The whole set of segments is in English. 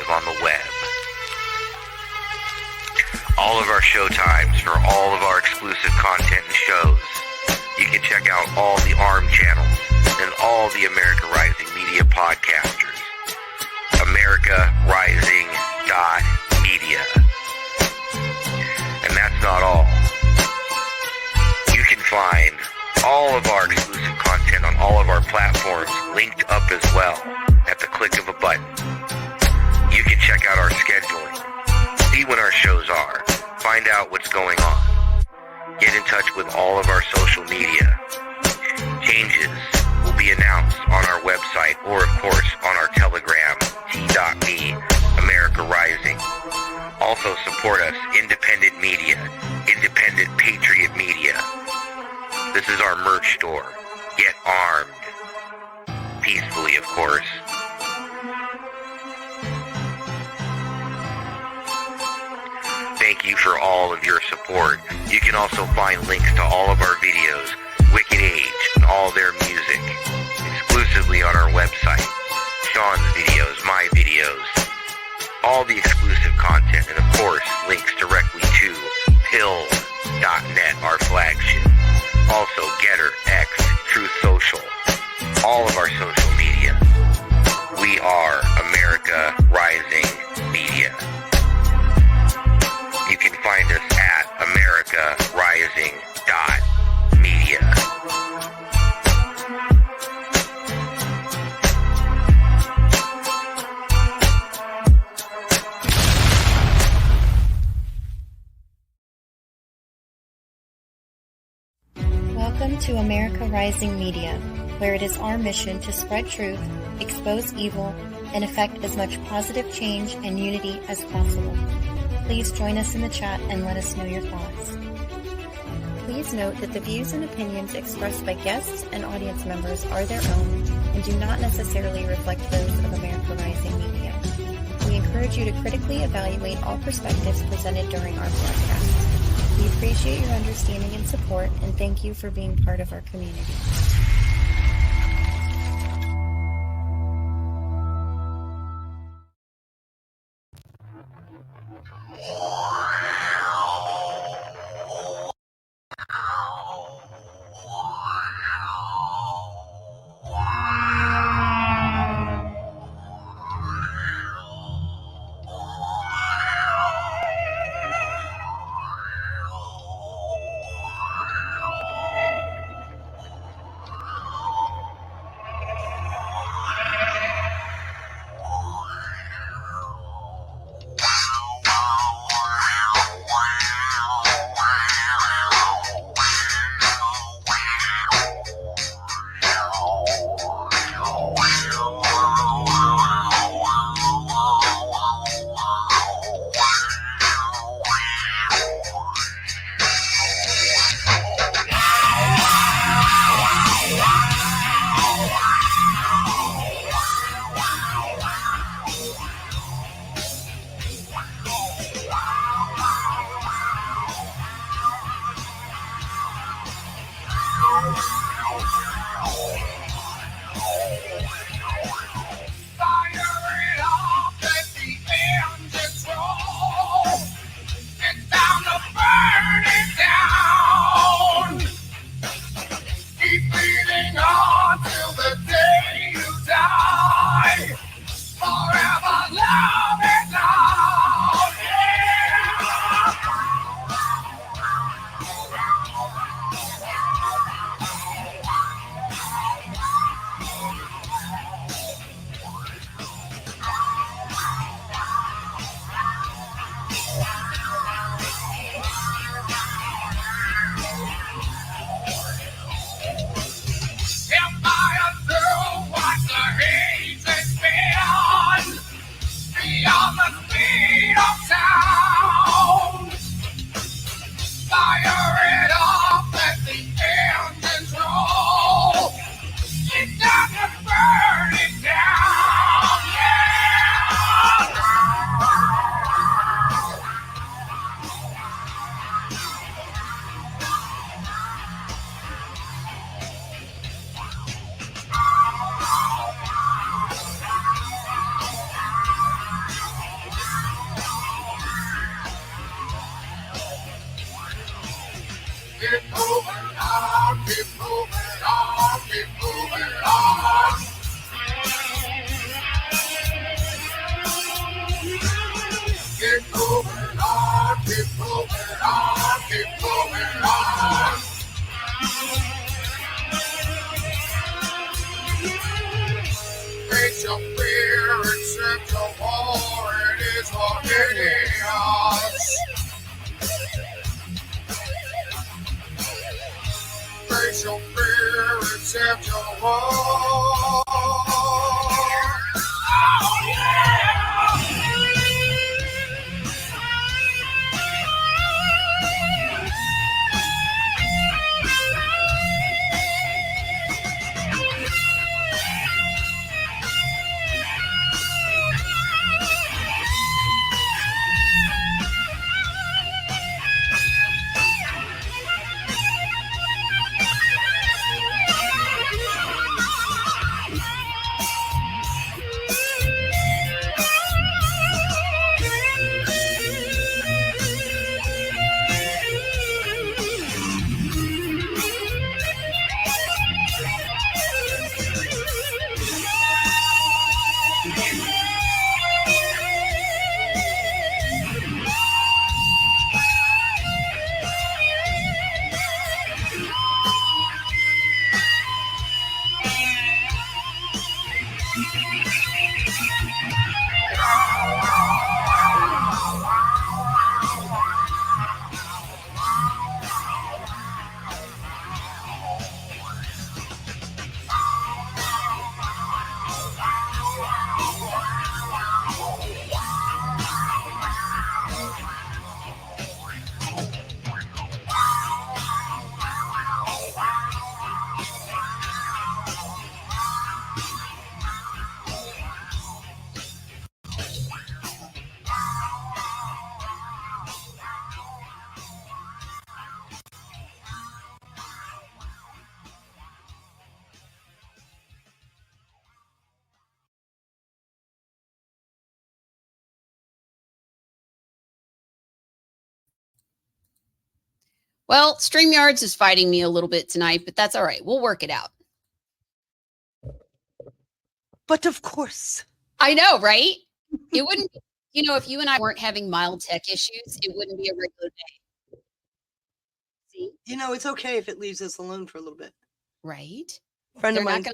live on the web. All of our show times for all of our exclusive content and shows. You can check out all the ARM channels and all the America Rising Media podcasters. AmericaRising.media. And that's not all. You can find all of our exclusive content on all of our platforms linked up as well at the click of a button. You can check out our scheduling, see when our shows are, find out what's going on, get in touch with all of our social media. Changes will be announced on our website or, of course, on our Telegram, t.me, America Rising. Also support us, independent media, independent patriot media. This is our merch store. Get armed. Peacefully, of course. Thank you for all of your support. You can also find links to all of our videos, Wicked Age, and all their music, exclusively on our website. Sean's videos, my videos, all the exclusive content, and of course, links directly to pill.net, our flagship. Also, Getter, X, Truth Social, all of our social media. We are America Rising Media. You can find us at americarising.media. Welcome to America Rising Media, where it is our mission to spread truth, expose evil, and effect as much positive change and unity as possible. Please join us in the chat and let us know your thoughts. Please note that the views and opinions expressed by guests and audience members are their own and do not necessarily reflect those of America Rising Media. We encourage you to critically evaluate all perspectives presented during our broadcast. We appreciate your understanding and support, and thank you for being part of our community. accept your war. Oh, yeah! Well, StreamYards is fighting me a little bit tonight, but that's all right. We'll work it out. But of course. I know, right? It wouldn't, if you and I weren't having mild tech issues, it wouldn't be a regular day. See? It's okay if it leaves us alone for a little bit. Right? Friend of mine.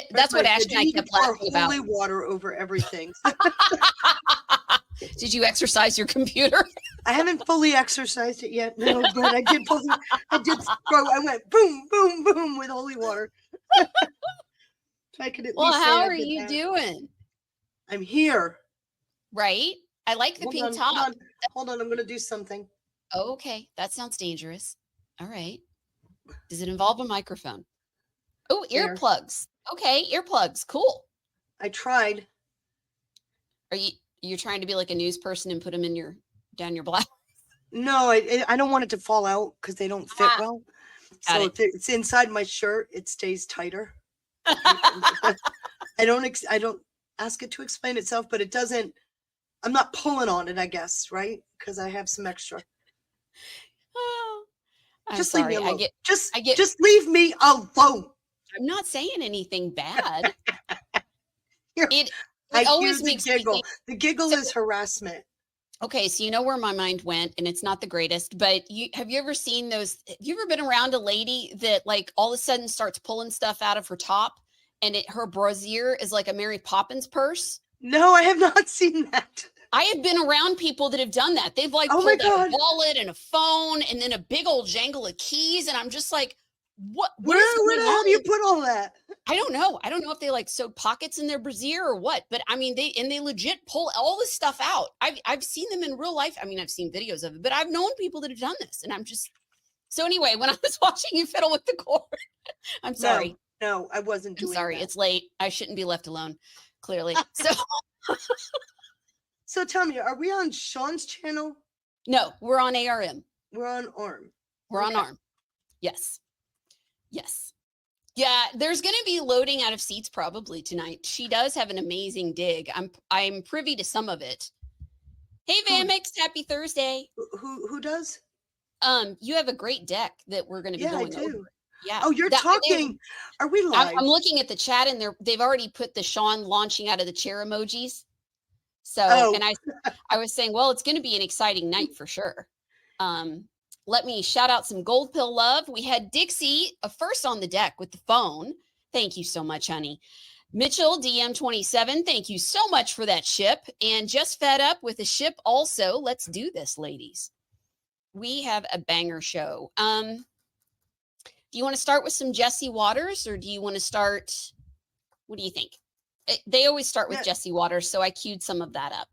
That's what Ashley and I kept laughing about. Holy water over everything. Did you exercise your computer? I haven't fully exercised it yet. No, but I did I went boom, boom, boom with holy water. I could at least say how are you doing? I'm here. Right? I like the pink top. Hold on. I'm going to do something. Okay. That sounds dangerous. All right. Does it involve a microphone? Oh, earplugs. Okay. Earplugs. Cool. I tried. Are you're trying to be like a news person and put them in down your blouse? No, I don't want it to fall out because they don't fit well. So if it's inside my shirt, it stays tighter. I don't ask it to explain itself, but it doesn't. I'm not pulling on it, I guess, right? Because I have some extra. Oh, just sorry. leave me alone. Just leave me alone. I'm not saying anything bad. It always makes me giggle. The giggle is harassment. Okay, so you know where my mind went, and it's not the greatest, but have you ever seen those? Have you ever been around a lady that like all of a sudden starts pulling stuff out of her top, and her brassiere is like a Mary Poppins purse? No, I have not seen that. I have been around people that have done that. They've like pulled out a wallet and a phone, and then a big old jangle of keys, and I'm just like, where the hell do you put all that? I don't know. I don't know if they like sewed pockets in their brassiere or what, but I mean, they legit pull all this stuff out. I've seen them in real life. I mean, I've seen videos of it, but I've known people that have done this, and I'm just, so anyway, when I was watching you fiddle with the cord, I'm sorry. No, I wasn't doing sorry. that. It's late. I shouldn't be left alone, clearly. So tell me, are we on Sean's channel? No, we're on ARM. We're on ARM. We're on ARM. Yes. Yes. Yeah, there's going to be loading out of seats probably tonight. She does have an amazing dig. I'm privy to some of it. Hey, Vamix, happy Thursday. Who does? You have a great deck that we're going to be going over. Yeah. Oh, you're talking. Are we live? I'm looking at the chat, and they've already put the Sean launching out of the chair emojis. So, and I was saying, well, it's going to be an exciting night for sure. Let me shout out some Gold Pill love. We had Dixie first on the deck with the phone. Thank you so much, honey. Mitchell, DM27, thank you so much for that ship. And just fed up with a ship also. Let's do this, ladies. We have a banger show. Do you want to start with some Jesse Waters, or do you want to start? What do you think? They always start with Jesse Waters, so I queued some of that up.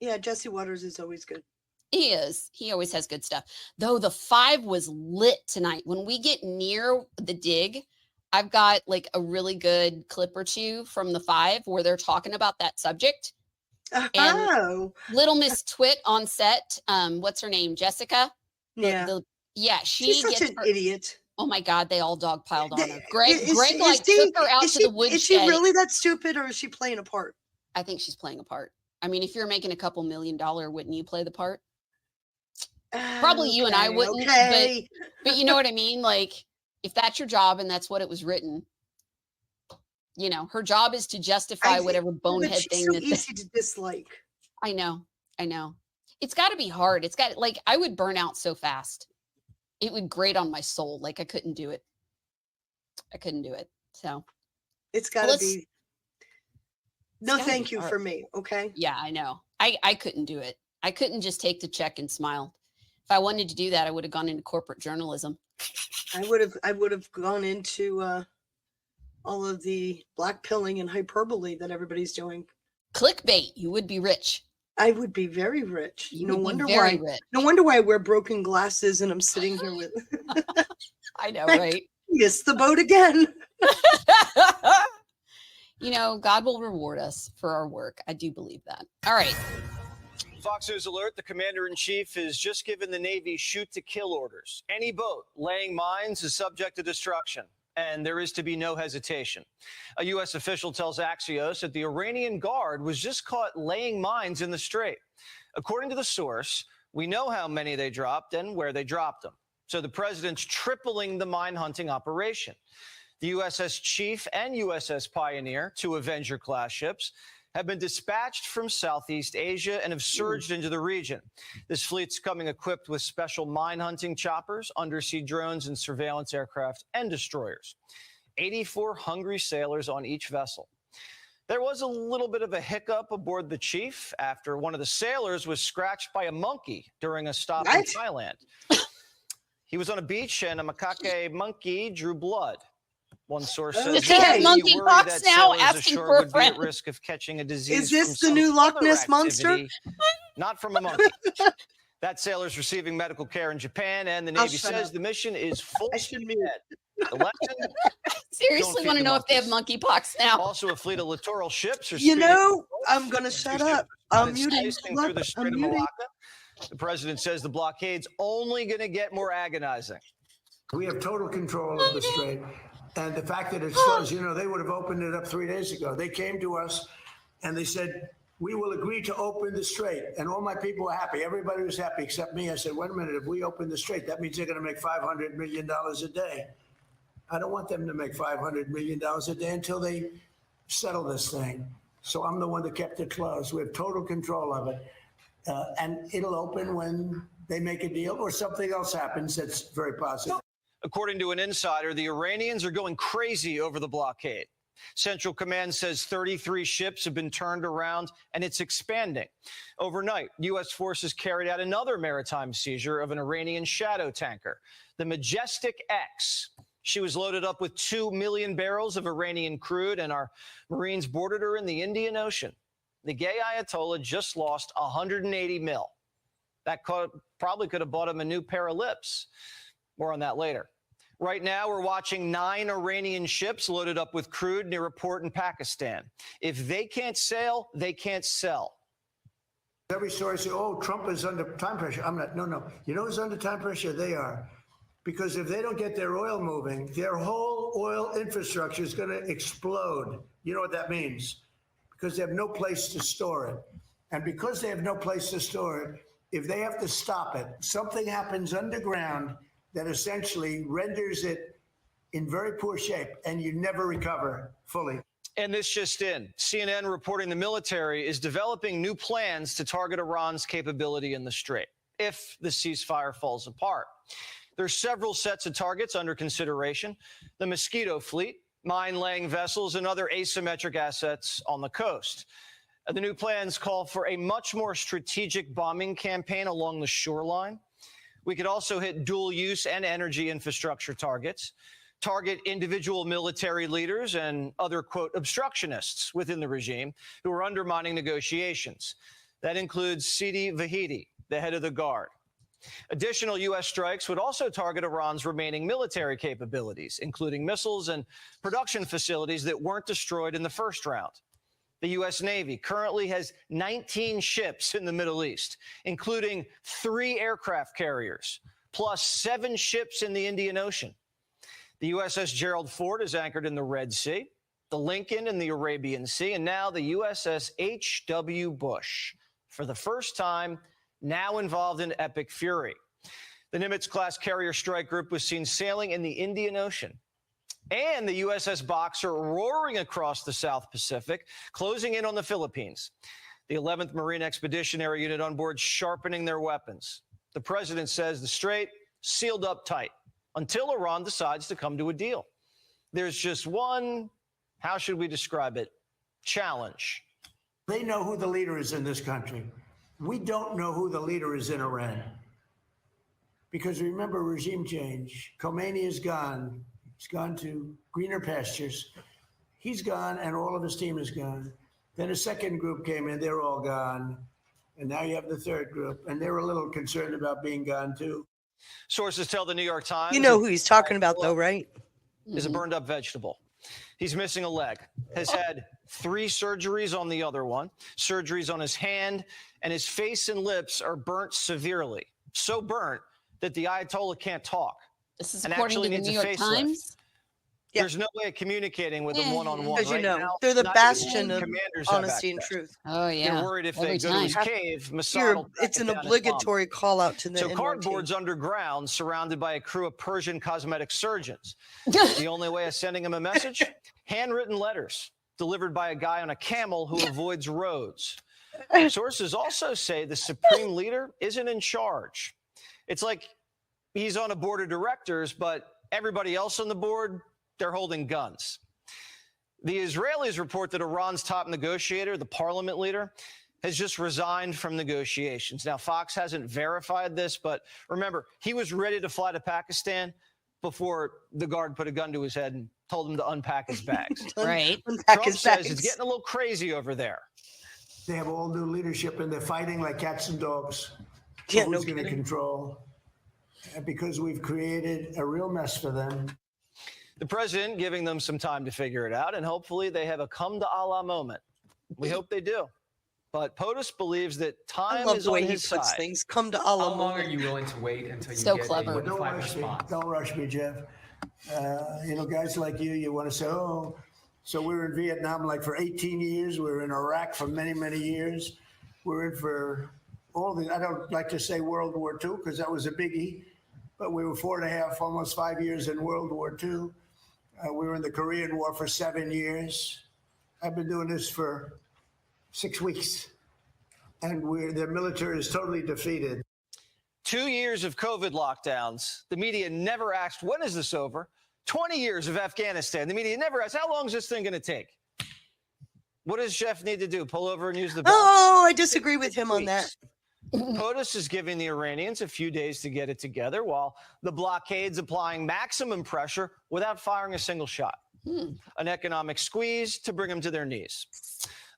Yeah, Jesse Waters is always good. He is. He always has good stuff. Though the 5 was lit tonight. When we get near the dig, I've got like a really good clip or two from the 5 where they're talking about that subject. And Little Miss Twit on set, what's her name? Jessica? She's such an idiot. Oh my God, they all dogpiled on her. Greg took her out to the woodshed. Is she really that stupid, or is she playing a part? I think she's playing a part. I mean, if you're making a couple $1 million, wouldn't you play the part? Probably you and I wouldn't, but you know what I mean? Like, if that's your job and that's what it was written, you know, her job is to justify whatever bonehead thing so easy to dislike. I know. It's got to be hard. It's got, like, I would burn out so fast. It would grate on my soul. Like, I couldn't do it. So it's got to be. No, thank you for me. Okay. Yeah, I know. I couldn't do it. I couldn't just take the check and smile. If I wanted to do that, I would have gone into corporate journalism. I would have gone into all of the black pilling and hyperbole that everybody's doing. Clickbait. You would be rich. I would be very rich. No wonder why I wear broken glasses and I'm sitting here with. I know, right? Missed the boat again. You know, God will reward us for our work. I do believe that. All right. Fox News alert, the commander-in-chief has just given the Navy shoot-to-kill orders. Any boat laying mines is subject to destruction, and there is to be no hesitation. A U.S. official tells Axios that the Iranian Guard was just caught laying mines in the strait. According to the source, we know how many they dropped and where they dropped them. So the president's tripling the mine-hunting operation. The USS Chief and USS Pioneer, 2 Avenger-class ships, have been dispatched from Southeast Asia and have surged into the region. This fleet's coming equipped with special mine-hunting choppers, undersea drones, and surveillance aircraft and destroyers. 84 hungry sailors on each vessel. There was a little bit of a hiccup aboard the Chief after one of the sailors was scratched by a monkey during a stop in Thailand. He was on a beach and a macaque monkey drew blood. One source says does he have monkeypox now? Asking for a friend. Would be at risk of catching a disease. Is this the new Loch Ness monster? Not from a monkey. That sailor's receiving medical care in Japan, and the Navy says the mission is full speed ahead. The lesson. Seriously, want to know if they have monkeypox now? Also, a fleet of littoral ships are. You know, I'm gonna shut up. I'm muting. Through the Strait of Malacca. The president says the blockade's only going to get more agonizing. We have total control of the strait. And the fact that it's closed, you know, they would have opened it up 3 days ago. They came to us and they said, we will agree to open the strait. And all my people were happy. Everybody was happy except me. I said, wait a minute, if we open the strait, that means they're going to make $500 million a day. I don't want them to make $500 million a day until they settle this thing. So I'm the one that kept it closed. We have total control of it. And it'll open when they make a deal or something else happens that's very positive. According to an insider, the Iranians are going crazy over the blockade. Central Command says 33 ships have been turned around, and it's expanding. Overnight, U.S. forces carried out another maritime seizure of an Iranian shadow tanker, the Majestic X. She was loaded up with 2 million barrels of Iranian crude, and our Marines boarded her in the Indian Ocean. The gay Ayatollah just lost 180 mil. That probably could have bought him a new pair of lips. More on that later. Right now, we're watching 9 Iranian ships loaded up with crude near a port in Pakistan. If they can't sail, they can't sell. Every story says, oh, Trump is under time pressure. I'm not. No. You know who's under time pressure? They are. Because if they don't get their oil moving, their whole oil infrastructure is going to explode. You know what that means? Because they have no place to store it. And because they have no place to store it, if they have to stop it, something happens underground that essentially renders it in very poor shape, and you never recover fully. And this just in. CNN reporting the military is developing new plans to target Iran's capability in the Strait if the ceasefire falls apart. There's several sets of targets under consideration. The Mosquito Fleet, mine-laying vessels, and other asymmetric assets on the coast. The new plans call for a much more strategic bombing campaign along the shoreline. We could also hit dual use and energy infrastructure targets. target individual military leaders and other, quote, obstructionists within the regime who are undermining negotiations. That includes Sidi Vahidi, the head of the Guard. Additional U.S. strikes would also target Iran's remaining military capabilities, including missiles and production facilities that weren't destroyed in the first round. The U.S. Navy currently has 19 ships in the Middle East, including 3 aircraft carriers, plus 7 ships in the Indian Ocean. The USS Gerald Ford is anchored in the Red Sea, the Lincoln in the Arabian Sea, and now the USS H.W. Bush, for the first time, now involved in Epic Fury. The Nimitz-class carrier strike group was seen sailing in the Indian Ocean. And the USS Boxer roaring across the South Pacific, closing in on the Philippines. The 11th Marine Expeditionary Unit on board sharpening their weapons. The president says the strait sealed up tight until Iran decides to come to a deal. There's just one, how should we describe it, challenge. They know who the leader is in this country. We don't know who the leader is in Iran. Because remember, regime change. Khomeini is gone. He's gone to greener pastures. He's gone, and all of his team is gone. Then a second group came in. They're all gone. And now you have the third group, and they're a little concerned about being gone, too. Sources tell the New York Times. You know who he's talking about, though, right? Is a burned-up vegetable. He's missing a leg, has had 3 surgeries on the other one, surgeries on his hand, and his face and lips are burnt severely. So burnt that the Ayatollah can't talk. This is according to the New York Times. Yeah. There's no way of communicating with them one-on-one. Because right you know, now, they're the not bastion even of commanders have honesty and access. truth. Oh, yeah. They're worried if they Every go to time. his cave, Mossad will track It's it an down and bomb obligatory call out to the So NYT. cardboard's underground, surrounded by a crew of Persian cosmetic surgeons. The only way of sending him a message? Handwritten letters delivered by a guy on a camel who avoids roads. Sources also say the supreme leader isn't in charge. It's like he's on a board of directors, but everybody else on the board, they're holding guns. The Israelis report that Iran's top negotiator, the parliament leader, has just resigned from negotiations. Now, Fox hasn't verified this, but remember, he was ready to fly to Pakistan before the guard put a gun to his head and told him to unpack his bags. Right. Unpack Trump his says bags. it's getting a little crazy over there. They have all new leadership, and they're fighting like cats and dogs. Yeah, Who's no going to kidding. control? And because we've created a real mess for them. The president giving them some time to figure it out, and hopefully they have a come to Allah moment. We hope they do. But POTUS believes that I time love is the way on he his puts side. things. Come to How Allah. long are you willing to wait until you So get clever. a Don't unified rush me. response? Don't rush me, Jeff. Guys like you want to say, oh, so we were in Vietnam like for 18 years. We were in Iraq for many, many years. We're in for all the, I don't like to say World War II because that was a biggie, but we were 4.5, almost 5 years in World War II. We were in the Korean War for 7 years. I've been doing this for 6 weeks. And the military is totally defeated. 2 years of COVID lockdowns. The media never asked, when is this over? 20 years of Afghanistan. The media never asked, how long is this thing going to take? What does Jeff need to do? Pull over and use the belt? Oh, I disagree with him on that. POTUS is giving the Iranians a few days to get it together while the blockade's applying maximum pressure without firing a single shot. An economic squeeze to bring them to their knees.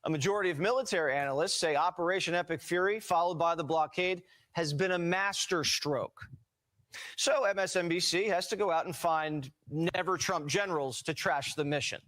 A majority of military analysts say Operation Epic Fury, followed by the blockade, has been a master stroke. So MSNBC has to go out and find never Trump generals to trash the mission.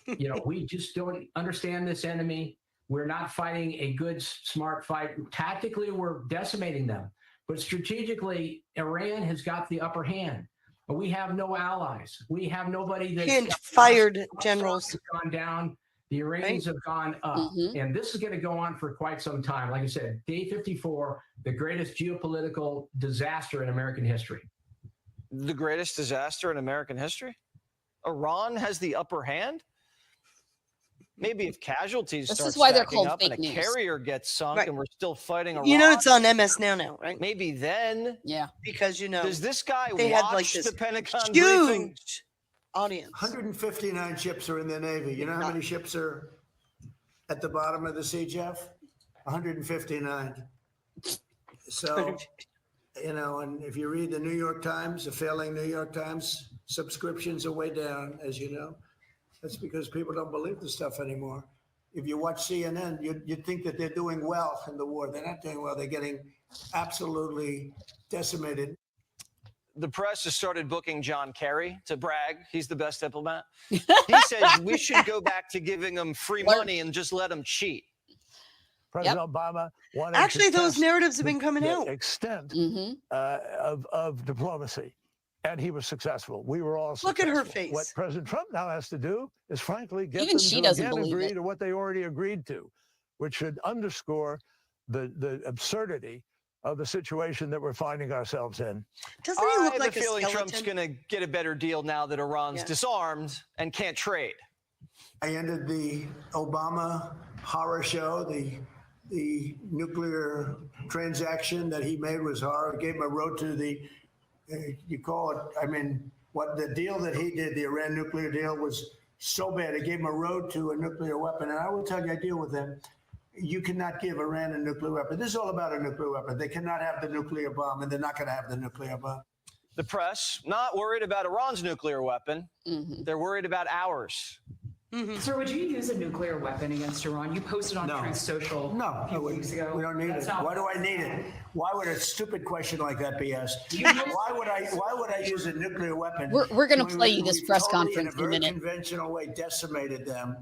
You know, we just don't understand this enemy. We're not fighting a good, smart fight. Tactically, we're decimating them. But strategically, Iran has got the upper hand. We have no allies. We have nobody that And fired generals. has gone down. The Iranians have gone up. And this is going to go on for quite some time. Like I said, day 54, the greatest geopolitical disaster in American history. The greatest disaster in American history? Iran has the upper hand? Maybe if casualties This start is why they're stacking called up and fake a news. carrier gets sunk Right. and we're still fighting Iran. You know, it's on MS now, right? Maybe then. Yeah. Because, you know, Does this guy they watch had like this the Pentagon briefing? huge audience. 159 ships are in the Navy. You know how many ships are at the bottom of the sea, Jeff? 159. So, you know, and if you read the New York Times, the failing New York Times, subscriptions are way down, as you know. That's because people don't believe the stuff anymore. If you watch CNN, you'd think that they're doing well in the war. They're not doing well. They're getting absolutely decimated. The press has started booking John Kerry to brag. He's the best diplomat. He says we should go back to giving them free money and just let them cheat. President Obama wanted Actually, to those test narratives have been coming the out. extent of diplomacy, and he was successful. We were all Look at her successful. face. What President Trump now has to do is, frankly, get Even them she to doesn't again believe agree it. to what they already agreed to, which should underscore the absurdity of the situation that we're finding ourselves in. Doesn't he look I like have a feeling Trump's skeleton? going to get a better deal now that Iran's disarmed and can't trade. I ended the Obama horror show. The nuclear transaction that he made was horror. It gave him a road to the, you call it, I mean, what the deal that he did, the Iran nuclear deal, was so bad. It gave him a road to a nuclear weapon. And I will tell you, I deal with them. You cannot give Iran a nuclear weapon. This is all about a nuclear weapon. They cannot have the nuclear bomb, and they're not going to have the nuclear bomb. The press, not worried about Iran's nuclear weapon. They're worried about ours. Sir, would you use a nuclear weapon against Iran? You posted on Truth Social a few weeks ago. We don't need it. Why do I need it? Why would a stupid question like that be asked? Why would I use a nuclear weapon? We're going to when play you this we press totally, conference in a very minute. conventional way, decimated them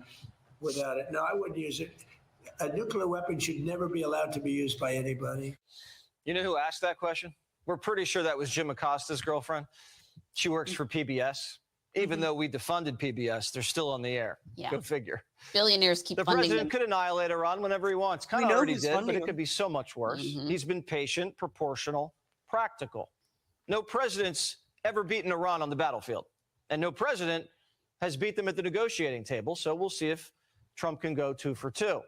without it. No, I wouldn't use it. A nuclear weapon should never be allowed to be used by anybody. You know who asked that question? We're pretty sure that was Jim Acosta's girlfriend. She works for PBS. Even though we defunded PBS, they're still on the air. Yeah. Go figure. Billionaires keep The funding president them. could annihilate Iran whenever he wants. Kind We of know already who's did, but funding it them. could be so much worse. He's been patient, proportional, practical. No president's ever beaten Iran on the battlefield. And no president has beat them at the negotiating table. So we'll see if Trump can go 2 for 2.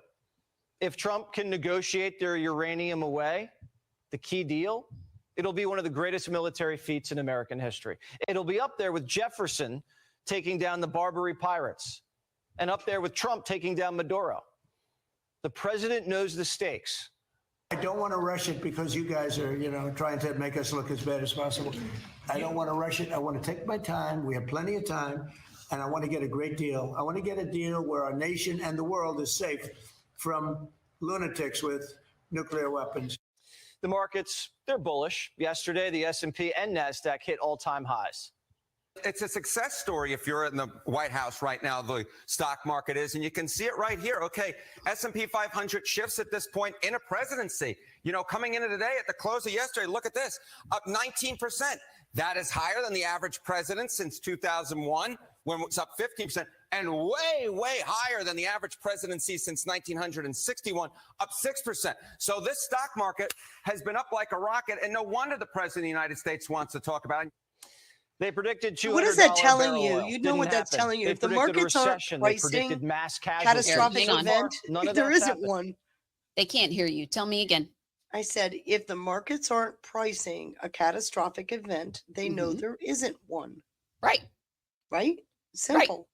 If Trump can negotiate their uranium away, the key deal, it'll be one of the greatest military feats in American history. It'll be up there with Jefferson taking down the Barbary pirates, and up there with Trump taking down Maduro. The president knows the stakes. I don't want to rush it because you guys are, trying to make us look as bad as possible. I don't want to rush it. I want to take my time. We have plenty of time, and I want to get a great deal. I want to get a deal where our nation and the world is safe from lunatics with nuclear weapons. The markets, they're bullish. Yesterday, the S&P and NASDAQ hit all-time highs. It's a success story if you're in the White House right now, the stock market is, and you can see it right here. Okay, S&P 500 shifts at this point in a presidency. Coming into today at the close of yesterday, look at this, up 19%. That is higher than the average president since 2001, when it's up 15%, and way, way higher than the average presidency since 1961, up 6%. So this stock market has been up like a rocket, and no wonder the president of the United States wants to talk about it. They predicted $200 What is that telling barrel you? oil. You know Didn't what that's happen. telling you. They If the predicted a markets aren't recession, they predicted pricing mass casualties. catastrophic Hang on. event, None of there that's isn't happened. one. They can't hear you. Tell me again. I said, if the markets aren't pricing a catastrophic event, they know there isn't one. Right. Right? Simple.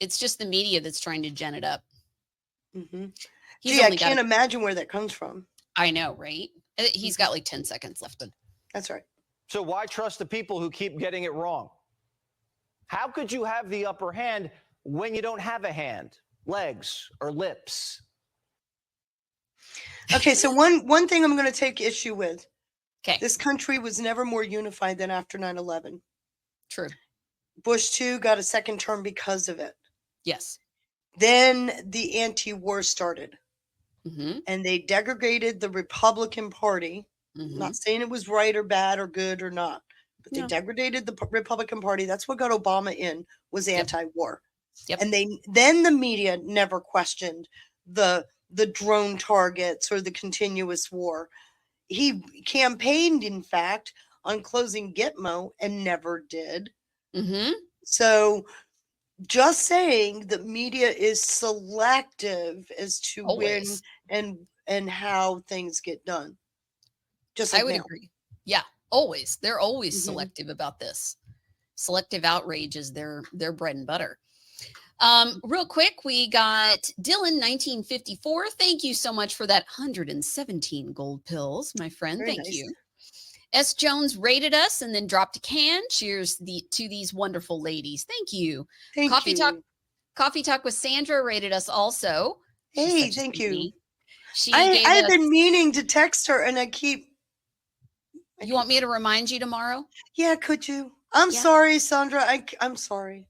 It's just the media that's trying to gen it up. Mm-hmm. He's Gee, I only got can't imagine where that comes from. I know, right? He's got like 10 seconds left. That's right. So why trust the people who keep getting it wrong? How could you have the upper hand when you don't have a hand, legs, or lips? Okay, so one thing I'm going to take issue with. Okay. This country was never more unified than after 9/11. True. Bush 2 got a second term because of it. Yes. Then the anti-war started. And they degraded the Republican Party. Not saying it was right or bad or good or not, but they degraded the Republican Party. That's what got Obama in, was anti-war. Yep. And then the media never questioned the drone targets or the continuous war. He campaigned, in fact, on closing Gitmo and never did. So just saying that media is selective as to Always. when and how things get done. Just like I would now. agree. Yeah, always. They're always selective about this. Selective outrage is their bread and butter. Real quick, we got Dylan 1954. Thank you so much for that 117 gold pills, my friend. Very Thank nice. you. S. Jones rated us and then dropped a can. Cheers to these wonderful ladies. Thank you. Thank Coffee you. Coffee Talk with Sandra rated us also. Hey, thank you. She I've been meaning to text her, and You want me to remind you tomorrow? Yeah, could you? I'm sorry, Sandra. I'm sorry.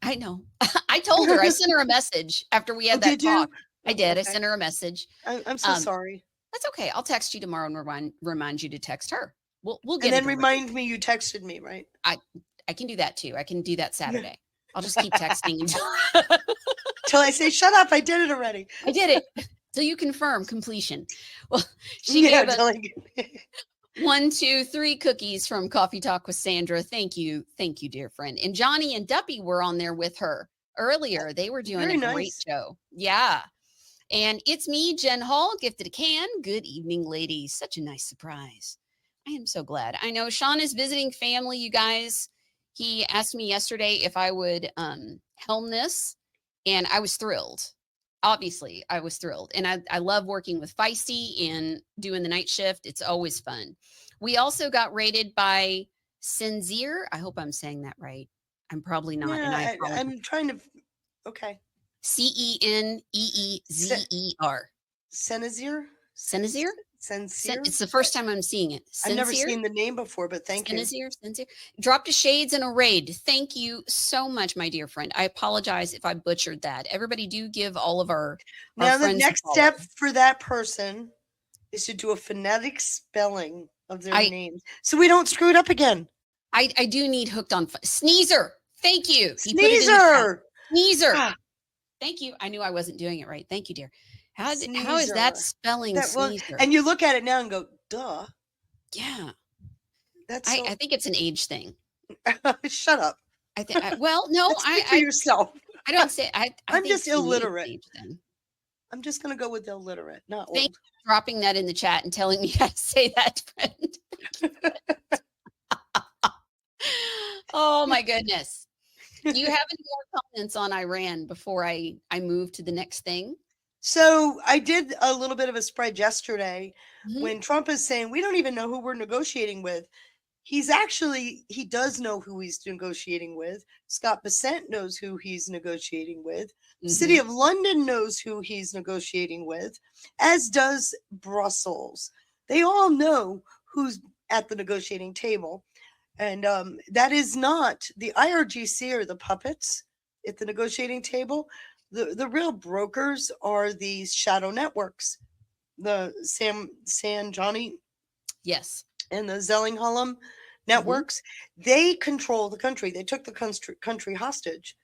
I know. I told her. I sent her a message after we had that talk. I did. Okay. I sent her a message. I'm so sorry. That's okay. I'll text you tomorrow and remind you to text her. We'll get and then it remind me you texted me, right? I can do that too. I can do that Saturday. I'll just keep texting till I say shut up. I did it already. I did it till you confirm completion. Well, she gave us 1, 2, 3 cookies from Coffee Talk with Sandra. Thank you, dear friend. And Johnny and Duppy were on there with her earlier. They were doing a great show. Yeah. And it's me, Jen Hall, gifted a can. Good evening, ladies. Such a nice surprise. I am so glad. I know Sean is visiting family, you guys. He asked me yesterday if I would helm this, and I was thrilled. Obviously, I was thrilled. And I love working with Feisty and doing the night shift. It's always fun. We also got rated by Sincere. I hope I'm saying that right. I'm probably not. Yeah, I'm trying to. Okay. Ceneezer. Senazir? Senazir? Sincere? It's the first time I'm seeing it. I've never seen the name before, but thank you. Sincere. Dropped a shades and a raid. Thank you so much, my dear friend. I apologize if I butchered that. Everybody do give all of our now the friends next step for that person is to do a phonetic spelling of their names so we don't screw it up again. I do need hooked on Sneezer. Thank you. Sneezer. Sneezer. Thank you. I knew I wasn't doing it right. Thank you, dear. How is that spelling Sneezer? And you look at it now and go, duh. Yeah. That's I think it's an age thing. Shut up. I think well, no, for yourself. I don't say I'm just illiterate. I'm just gonna go with illiterate, not old. Thank you for dropping that in the chat and telling me how to say that, friend. Oh my goodness. Do you have any more comments on Iran before I move to the next thing? So I did a little bit of a spread yesterday when Trump is saying we don't even know who we're negotiating with. He does know who he's negotiating with. Scott Bessent knows who he's negotiating with. City of London knows who he's negotiating with, as does Brussels. They all know who's at the negotiating table. And that is not the IRGC or the puppets at the negotiating table. The real brokers are these shadow networks, the San Johnny, yes, and the Zellingholm networks. They control the country. They took the country hostage.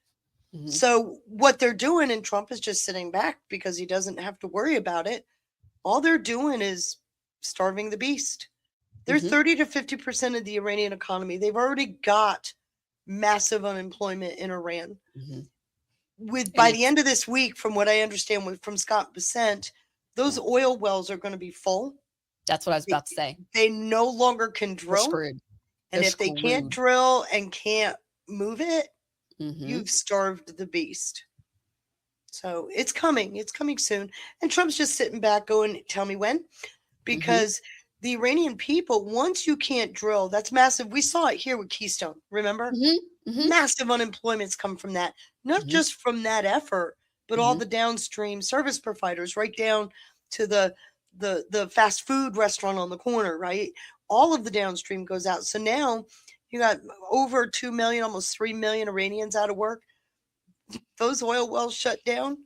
So what they're doing, and Trump is just sitting back because he doesn't have to worry about it. All they're doing is starving the beast. They're 30 to 50% of the Iranian economy. They've already got massive unemployment in Iran. By the end of this week, from what I understand from Scott Bessent, those oil wells are going to be full. That's what I was about to say. They no longer can drill. And if they can't drill and can't move it, you've starved the beast. So it's coming. It's coming soon. And Trump's just sitting back going, tell me when. Because the Iranian people, once you can't drill, that's massive. We saw it here with Keystone, remember? Massive unemployments come from that. Not just from that effort, but all the downstream service providers, right down to the fast food restaurant on the corner, right? All of the downstream goes out. So now you got over 2 million, almost 3 million Iranians out of work. Those oil wells shut down.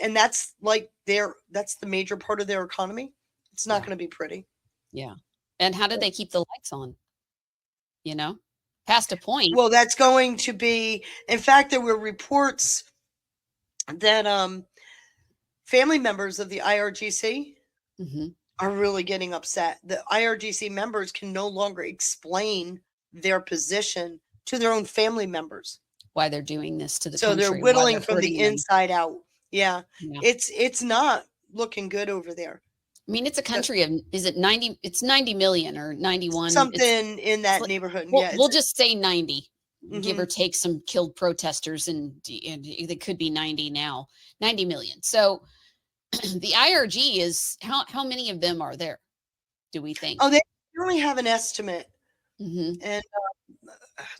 And that's that's the major part of their economy. It's not going to be pretty. Yeah. And how did they keep the lights on? Past a point. Well, that's going to be, in fact, there were reports that family members of the IRGC are really getting upset. The IRGC members can no longer explain their position to their own family members. Why they're doing this to the country. So they're whittling from the inside out. Yeah. It's not looking good over there. I mean, it's a country of, is it 90? It's 90 million or 91. Something in that neighborhood. We'll just say 90, give or take some killed protesters. And it could be 90 now, 90 million. So the IRG is, how many of them are there, do we think? Oh, they only have an estimate. Mm-hmm. And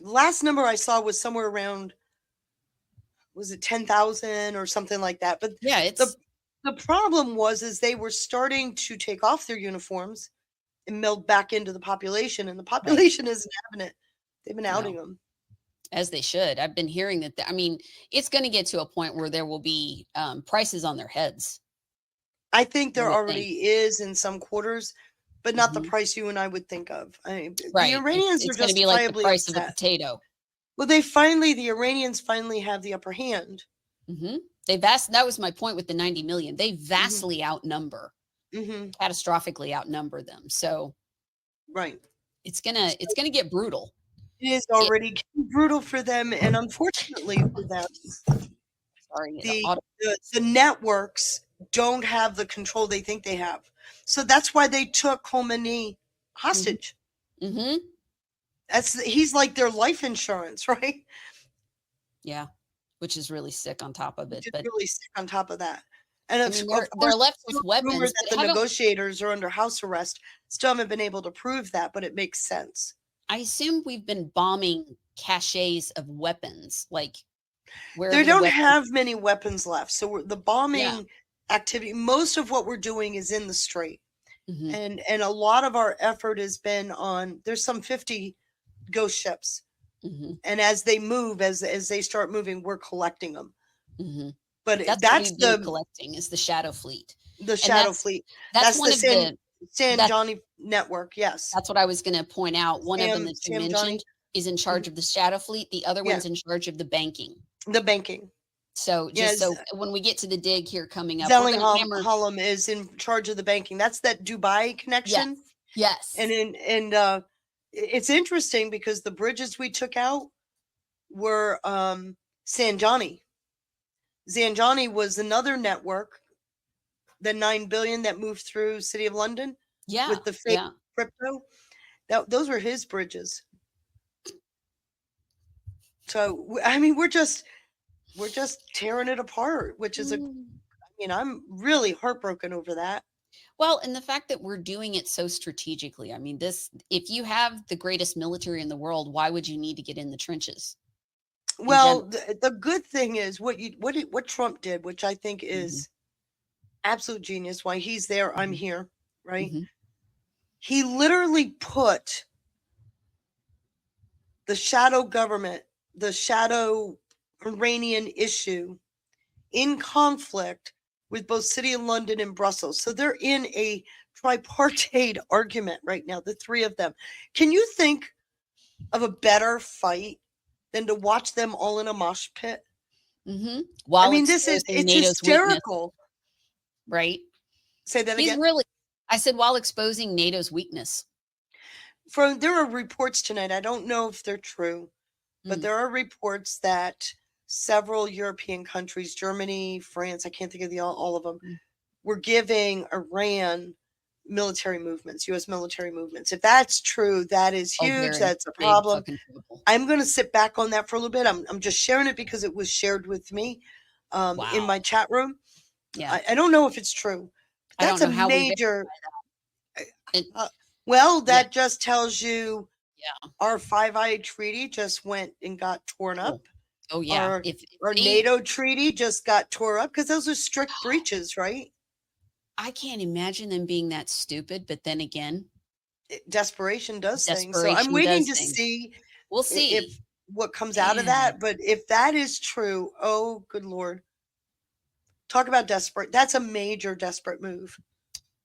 last number I saw was somewhere around, was it 10,000 or something like that? But yeah, it's the problem is they were starting to take off their uniforms and meld back into the population, and the population isn't having it. They've been outing them. As they should. I've been hearing that. I mean, it's going to get to a point where there will be prices on their heads. I think there already is in some quarters, but not the Mm-hmm. price you and I would think of. I mean, Right. The Iranians It's are going to be like the justifiably price of a upset. potato. Well, the Iranians finally have the upper hand. Mm-hmm. That was my point with the 90 million. They vastly outnumber, catastrophically outnumber them. So, right. It's gonna get brutal. It is already getting brutal for them, and unfortunately for them, the networks don't have the control they think they have. So that's why they took Khomeini hostage. Mm-hmm. He's like their life insurance, right? Yeah, which is really sick on top of it. It's but really sick on top of that. And I mean, they're left with weapons. That the negotiators are under house arrest. Still haven't been able to prove that, but it makes sense. I assume we've been bombing caches of weapons, like where they don't have many weapons left. So the bombing activity, most of what we're doing is in the strait. Mm-hmm. And a lot of our effort has been on, there's some 50 ghost ships. Mm-hmm. And as they move, as they start moving, we're collecting them. Mm-hmm. But that's the collecting is the Shadow Fleet. The Shadow Fleet. That's one of the San Johnny network. Yes. That's what I was going to point out. One of them that you mentioned is in charge of the Shadow Fleet. The other one's in charge of the banking. The banking. So so when we get to the dig here coming up, Zellingham is in charge of the banking. That's that Dubai connection. Yes. And it's interesting because the bridges we took out were Zanjani. Zanjani was another network, the 9 billion that moved through City of London. Yeah. With the fake crypto. Those were his bridges. So I mean, we're just tearing it apart, which is I'm really heartbroken over that. Well, and the fact that we're doing it so strategically. I mean, if you have the greatest military in the world, why would you need to get in the trenches? Well, the good thing is what Trump did, which I think is absolute genius. Why he's there, I'm here, right? Mm-hmm. He literally put the shadow government, the shadow Iranian issue in conflict with both City of London and Brussels. So they're in a tripartite argument right now, the three of them. Can you think of a better fight than to watch them all in a mosh pit? Mm-hmm. It's hysterical. Weakness, right? Say that again. I said, while exposing NATO's weakness. There are reports tonight. I don't know if they're true, but there are reports that several European countries, Germany, France, I can't think of all of them, were giving Iran military movements, U.S. military movements. If that's true, that is huge. That's a problem. I'm going to sit back on that for a little bit. I'm just sharing it because it was shared with me in my chat room. Yeah. I don't know if it's true. But that's a major. That just tells you our Five Eye Treaty just went and got torn up. Oh yeah. Our NATO treaty just got tore up because those are strict breaches, right? I can't imagine them being that stupid, but then again, desperation does things. So I'm waiting to see. We'll see if what comes out of that. But if that is true, oh good Lord. Talk about desperate. That's a major desperate move.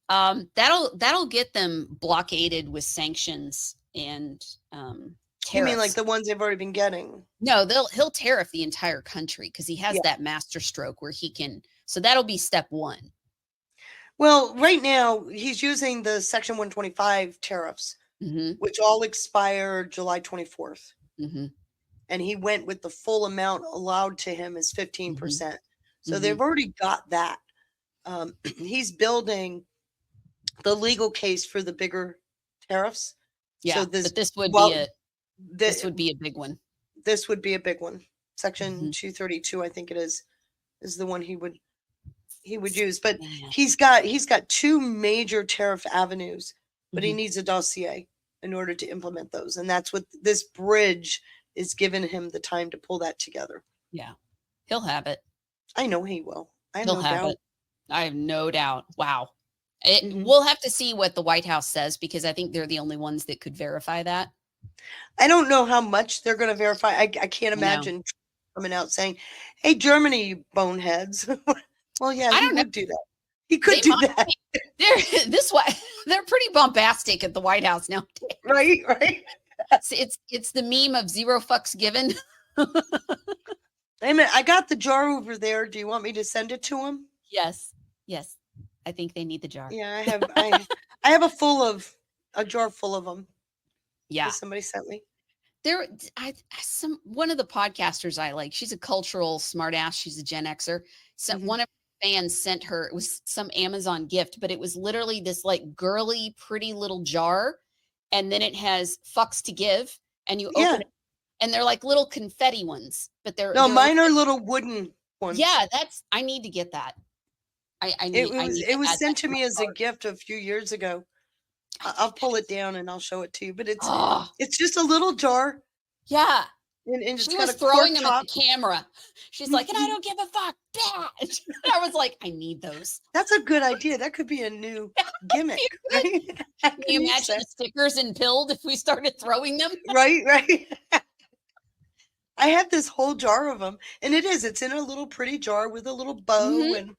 That'll get them blockaded with sanctions and tariffs. You mean like the ones they've already been getting? No, he'll tariff the entire country because he has that master stroke where he can. So that'll be step one. Well, right now he's using the Section 125 tariffs, which all expire July 24th. Mm-hmm. And he went with the full amount allowed to him is 15%. So they've already got that. He's building the legal case for the bigger tariffs. Yeah, so but this would be a big one. This would be a big one. Section 232, I think it is the one he would use. But he's got two major tariff avenues. but he needs a dossier in order to implement those. And that's what this bridge is giving him the time to pull that together. Yeah. He'll have it. I know he will. I have He'll no have doubt. it. I have no doubt. Wow. We'll have to see what the White House says, because I think they're the only ones that could verify that. I don't know how much they're going to verify. I can't imagine coming out saying, "Hey, Germany, you boneheads." Well, yeah, he would do that. He could do that. They're pretty bombastic at the White House nowadays. Right. It's the meme of zero fucks given. Hey, man, I got the jar over there. Do you want me to send it to him? Yes. I think they need the jar. Yeah, I have a jar full of them. Yeah. Somebody sent me. One of the podcasters I like, she's a cultural smartass. She's a Gen Xer. So one of her fans sent her, it was some Amazon gift, but it was literally this like girly, pretty little jar. And then it has fucks to give, and you open it, and they're like little confetti ones, but they're mine are little wooden ones. Yeah, I need to get that. It was sent to me as a gift a few years ago. I'll pull it down and I'll show it to you. But it's just a little jar. Yeah. And she was throwing them at the camera. She's like, and I don't give a fuck. I was like, I need those. That's a good idea. That could be a new gimmick. Right? Can you imagine the stickers in Pilled if we started throwing them? Right. I have this whole jar of them, and it's in a little pretty jar with a little bow. And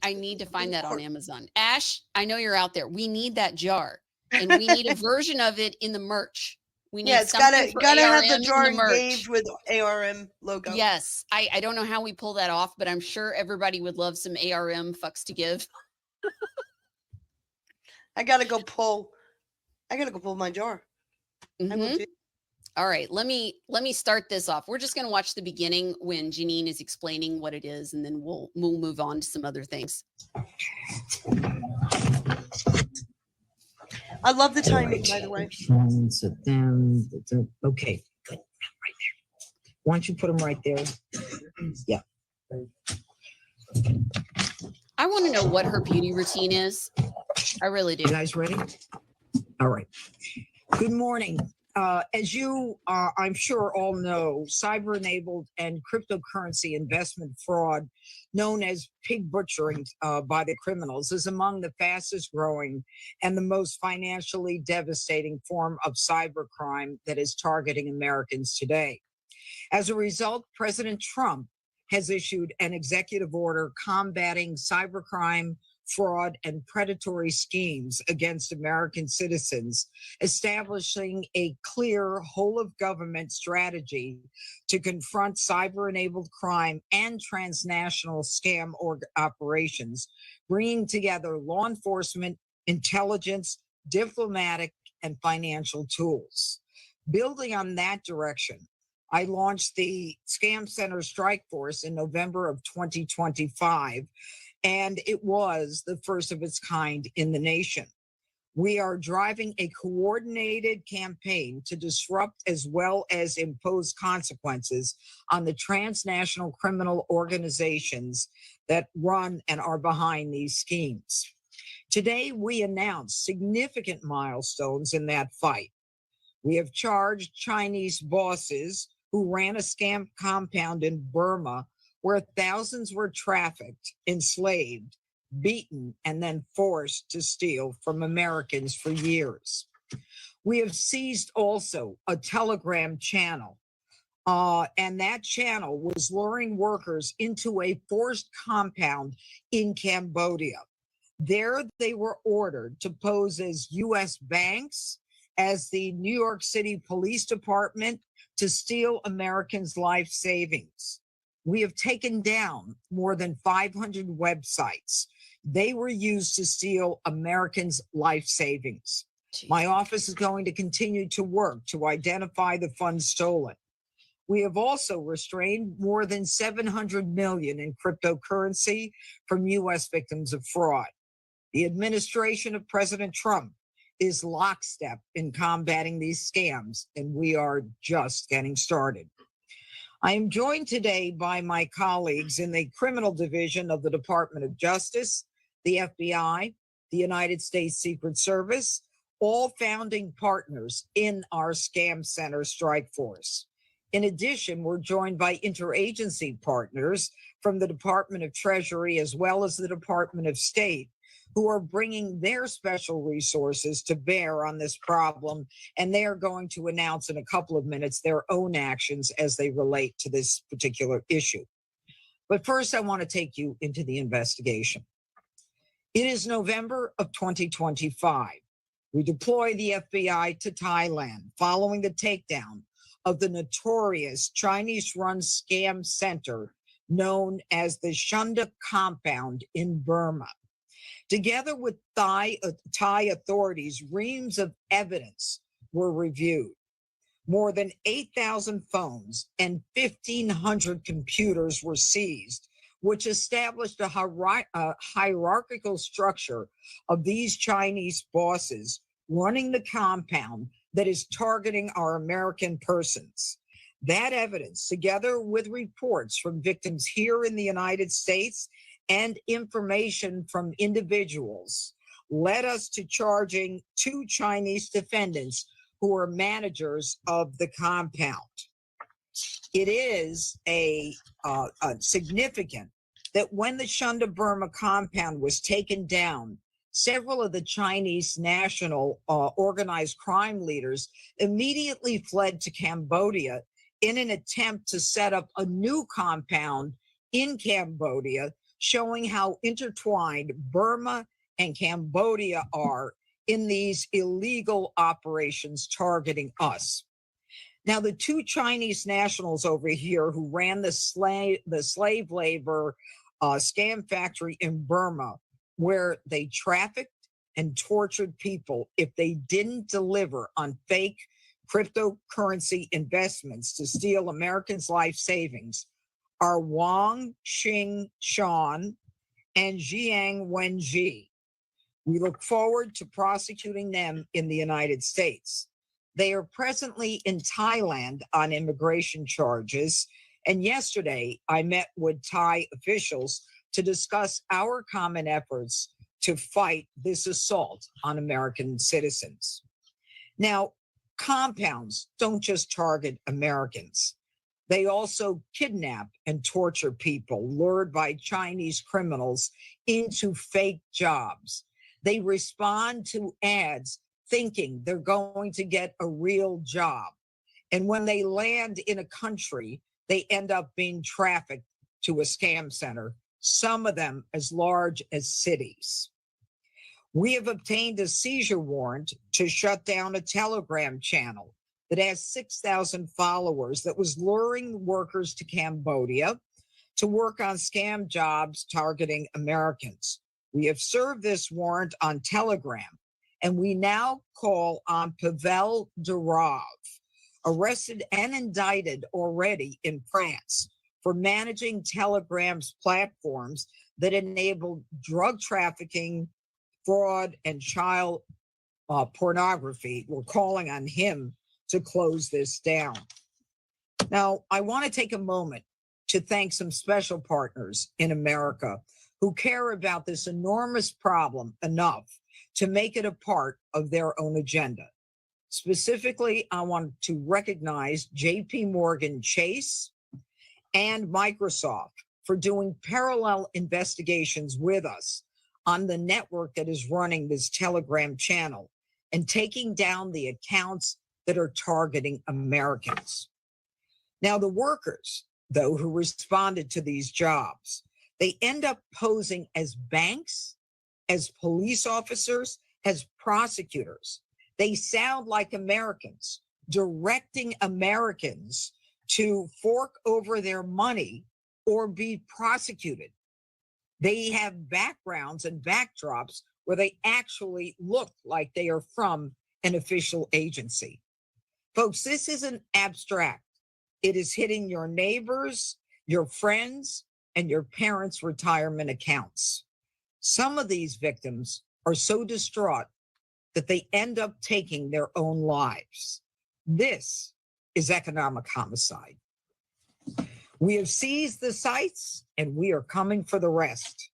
I need to find that on Amazon. Ash, I know you're out there. We need that jar, and we need a version of it in the merch. We need it's gotta have the jar engaged with ARM logo. Yes, I don't know how we pull that off, but I'm sure everybody would love some ARM fucks to give. I gotta go pull my jar. All right, let me start this off. We're just going to watch the beginning when Janine is explaining what it is, and then we'll move on to some other things. I love the timing, by the way. Sit down. Okay, good. Right there. Why don't you put them right there? Yeah. I want to know what her beauty routine is. I really do. You guys ready? All right. Good morning. As you, I'm sure all know, cyber-enabled and cryptocurrency investment fraud, known as pig butchering by the criminals, is among the fastest growing and the most financially devastating form of cybercrime that is targeting Americans today. As a result, President Trump has issued an executive order combating cybercrime, fraud, and predatory schemes against American citizens, establishing a clear whole-of-government strategy to confront cyber-enabled crime and transnational scam operations, bringing together law enforcement, intelligence, diplomatic, and financial tools. Building on that direction, I launched the Scam Center Strike Force in November of 2025, and it was the first of its kind in the nation. We are driving a coordinated campaign to disrupt as well as impose consequences on the transnational criminal organizations that run and are behind these schemes. Today, we announced significant milestones in that fight. We have charged Chinese bosses who ran a scam compound in Burma where thousands were trafficked, enslaved, beaten, and then forced to steal from Americans for years. We have seized also a Telegram channel, and that channel was luring workers into a forced compound in Cambodia. There they were ordered to pose as U.S. banks, as the New York City Police Department, to steal Americans' life savings. We have taken down more than 500 websites. They were used to steal Americans' life savings. My office is going to continue to work to identify the funds stolen. We have also restrained more than 700 million in cryptocurrency from U.S. victims of fraud. The administration of President Trump is lockstep in combating these scams, and we are just getting started. I am joined today by my colleagues in the criminal division of the Department of Justice, the FBI, the United States Secret Service, all founding partners in our Scam Center strike force. In addition, we're joined by interagency partners from the Department of Treasury as well as the Department of State, who are bringing their special resources to bear on this problem, and they are going to announce in a couple of minutes their own actions as they relate to this particular issue. But first, I want to take you into the investigation. It is November of 2025. We deploy the FBI to Thailand following the takedown of the notorious Chinese-run scam center known as the Shunda compound in Burma. Together with Thai authorities, reams of evidence were reviewed. More than 8,000 phones and 1,500 computers were seized, which established a hierarchical structure of these Chinese bosses running the compound that is targeting our American persons. That evidence, together with reports from victims here in the United States and information from individuals, led us to charging 2 Chinese defendants who are managers of the compound. It is significant that when the Shunda Burma compound was taken down, several of the Chinese national organized crime leaders immediately fled to Cambodia in an attempt to set up a new compound in Cambodia, showing how intertwined Burma and Cambodia are in these illegal operations targeting us. Now, the 2 Chinese nationals over here who ran the slave labor scam factory in Burma, where they trafficked and tortured people if they didn't deliver on fake cryptocurrency investments to steal Americans' life savings, are Wang Xing Shan and Jiang Wenji. We look forward to prosecuting them in the United States. They are presently in Thailand on immigration charges, and yesterday I met with Thai officials to discuss our common efforts to fight this assault on American citizens. Now, compounds don't just target Americans. They also kidnap and torture people lured by Chinese criminals into fake jobs. They respond to ads thinking they're going to get a real job. And when they land in a country, they end up being trafficked to a scam center, some of them as large as cities. We have obtained a seizure warrant to shut down a Telegram channel that has 6,000 followers that was luring workers to Cambodia to work on scam jobs targeting Americans. We have served this warrant on Telegram, and we now call on Pavel Durov, arrested and indicted already in France for managing Telegram's platforms that enabled drug trafficking, fraud, and child pornography. We're calling on him to close this down. Now, I want to take a moment to thank some special partners in America who care about this enormous problem enough to make it a part of their own agenda. Specifically, I want to recognize JP Morgan Chase and Microsoft for doing parallel investigations with us on the network that is running this Telegram channel and taking down the accounts that are targeting Americans. Now, the workers, though, who responded to these jobs, they end up posing as banks, as police officers, as prosecutors. They sound like Americans, directing Americans to fork over their money or be prosecuted. They have backgrounds and backdrops where they actually look like they are from an official agency. Folks, this isn't abstract. It is hitting your neighbors, your friends, and your parents' retirement accounts. Some of these victims are so distraught that they end up taking their own lives. This is economic homicide. We have seized the sites and we are coming for the rest.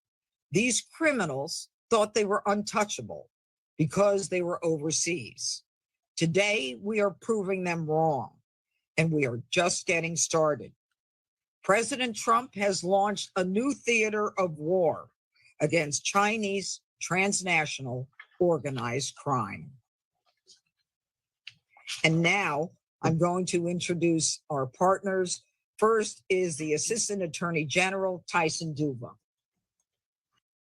These criminals thought they were untouchable. because they were overseas. Today, we are proving them wrong, and we are just getting started. President Trump has launched a new theater of war against Chinese transnational organized crime. And now I'm going to introduce our partners. First is the Assistant Attorney General, Tyson Duva.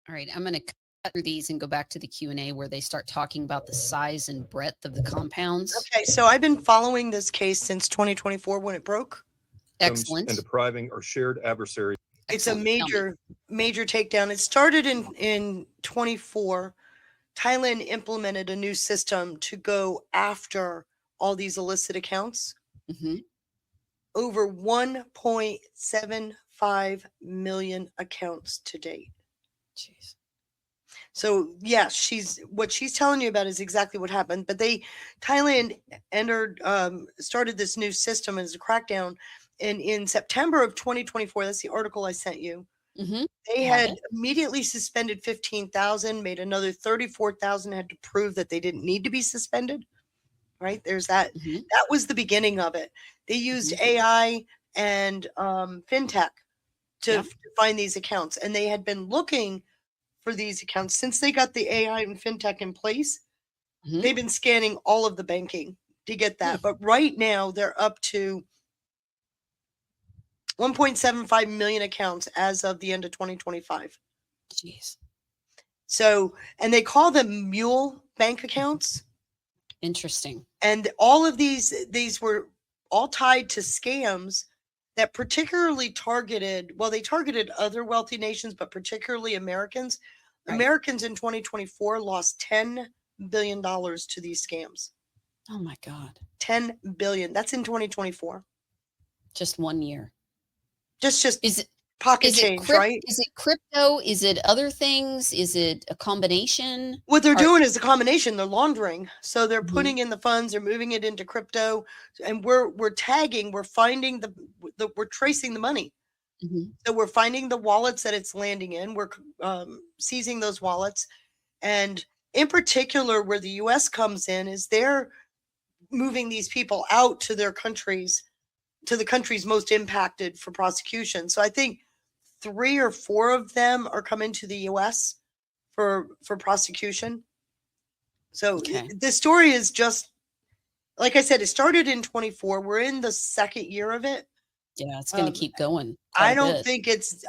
All right, I'm going to cut through these and go back to the Q&A where they start talking about the size and breadth of the compounds. Okay, so I've been following this case since 2024 when it broke. Excellent. And depriving our shared adversary. It's a major takedown. It started in 24. Thailand implemented a new system to go after all these illicit accounts. Mm-hmm. Over 1.75 million accounts to date. Jeez. So yes, what she's telling you about is exactly what happened. But Thailand started this new system as a crackdown. And in September of 2024, that's the article I sent you. Mm-hmm. They had immediately suspended 15,000, made another 34,000, had to prove that they didn't need to be suspended. Right? There's that. Mm-hmm. That was the beginning of it. They used AI and fintech to find these accounts. And they had been looking for these accounts since they got the AI and fintech in place. Mm-hmm. They've been scanning all of the banking to get that. But right now they're up to 1.75 million accounts as of the end of 2025. Jeez. So, and they call them mule bank accounts. Interesting. And all of these were all tied to scams that particularly targeted, well, they targeted other wealthy nations, but particularly Americans. Right. Americans in 2024 lost $10 billion to these scams. Oh my God. 10 billion. That's in 2024. Just 1 year. Just is it pocket change, right? Is it crypto? Is it other things? Is it a combination? What they're doing is a combination. They're laundering. So they're putting in the funds, they're moving it into crypto, and we're tagging, we're finding we're tracing the money. Mm-hmm. So we're finding the wallets that it's landing in. We're seizing those wallets. And in particular, where the U.S. comes in is they're moving these people out to their countries, to the countries most impacted for prosecution. So I think 3 or 4 of them are coming to the U.S. for prosecution. So the story is just, like I said, it started in 24. We're in the second year of it. Yeah, it's going to keep going. I don't think it's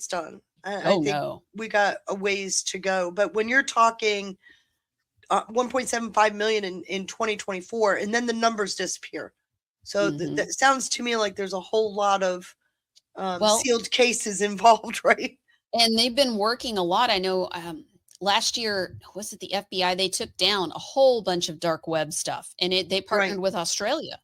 done. I think no. We got a ways to go. But when you're talking 1.75 million in 2024, and then the numbers disappear. So that sounds to me like there's a whole lot of sealed cases involved, right? And they've been working a lot. I know last year, was it the FBI? They took down a whole bunch of dark web stuff, and they partnered with Australia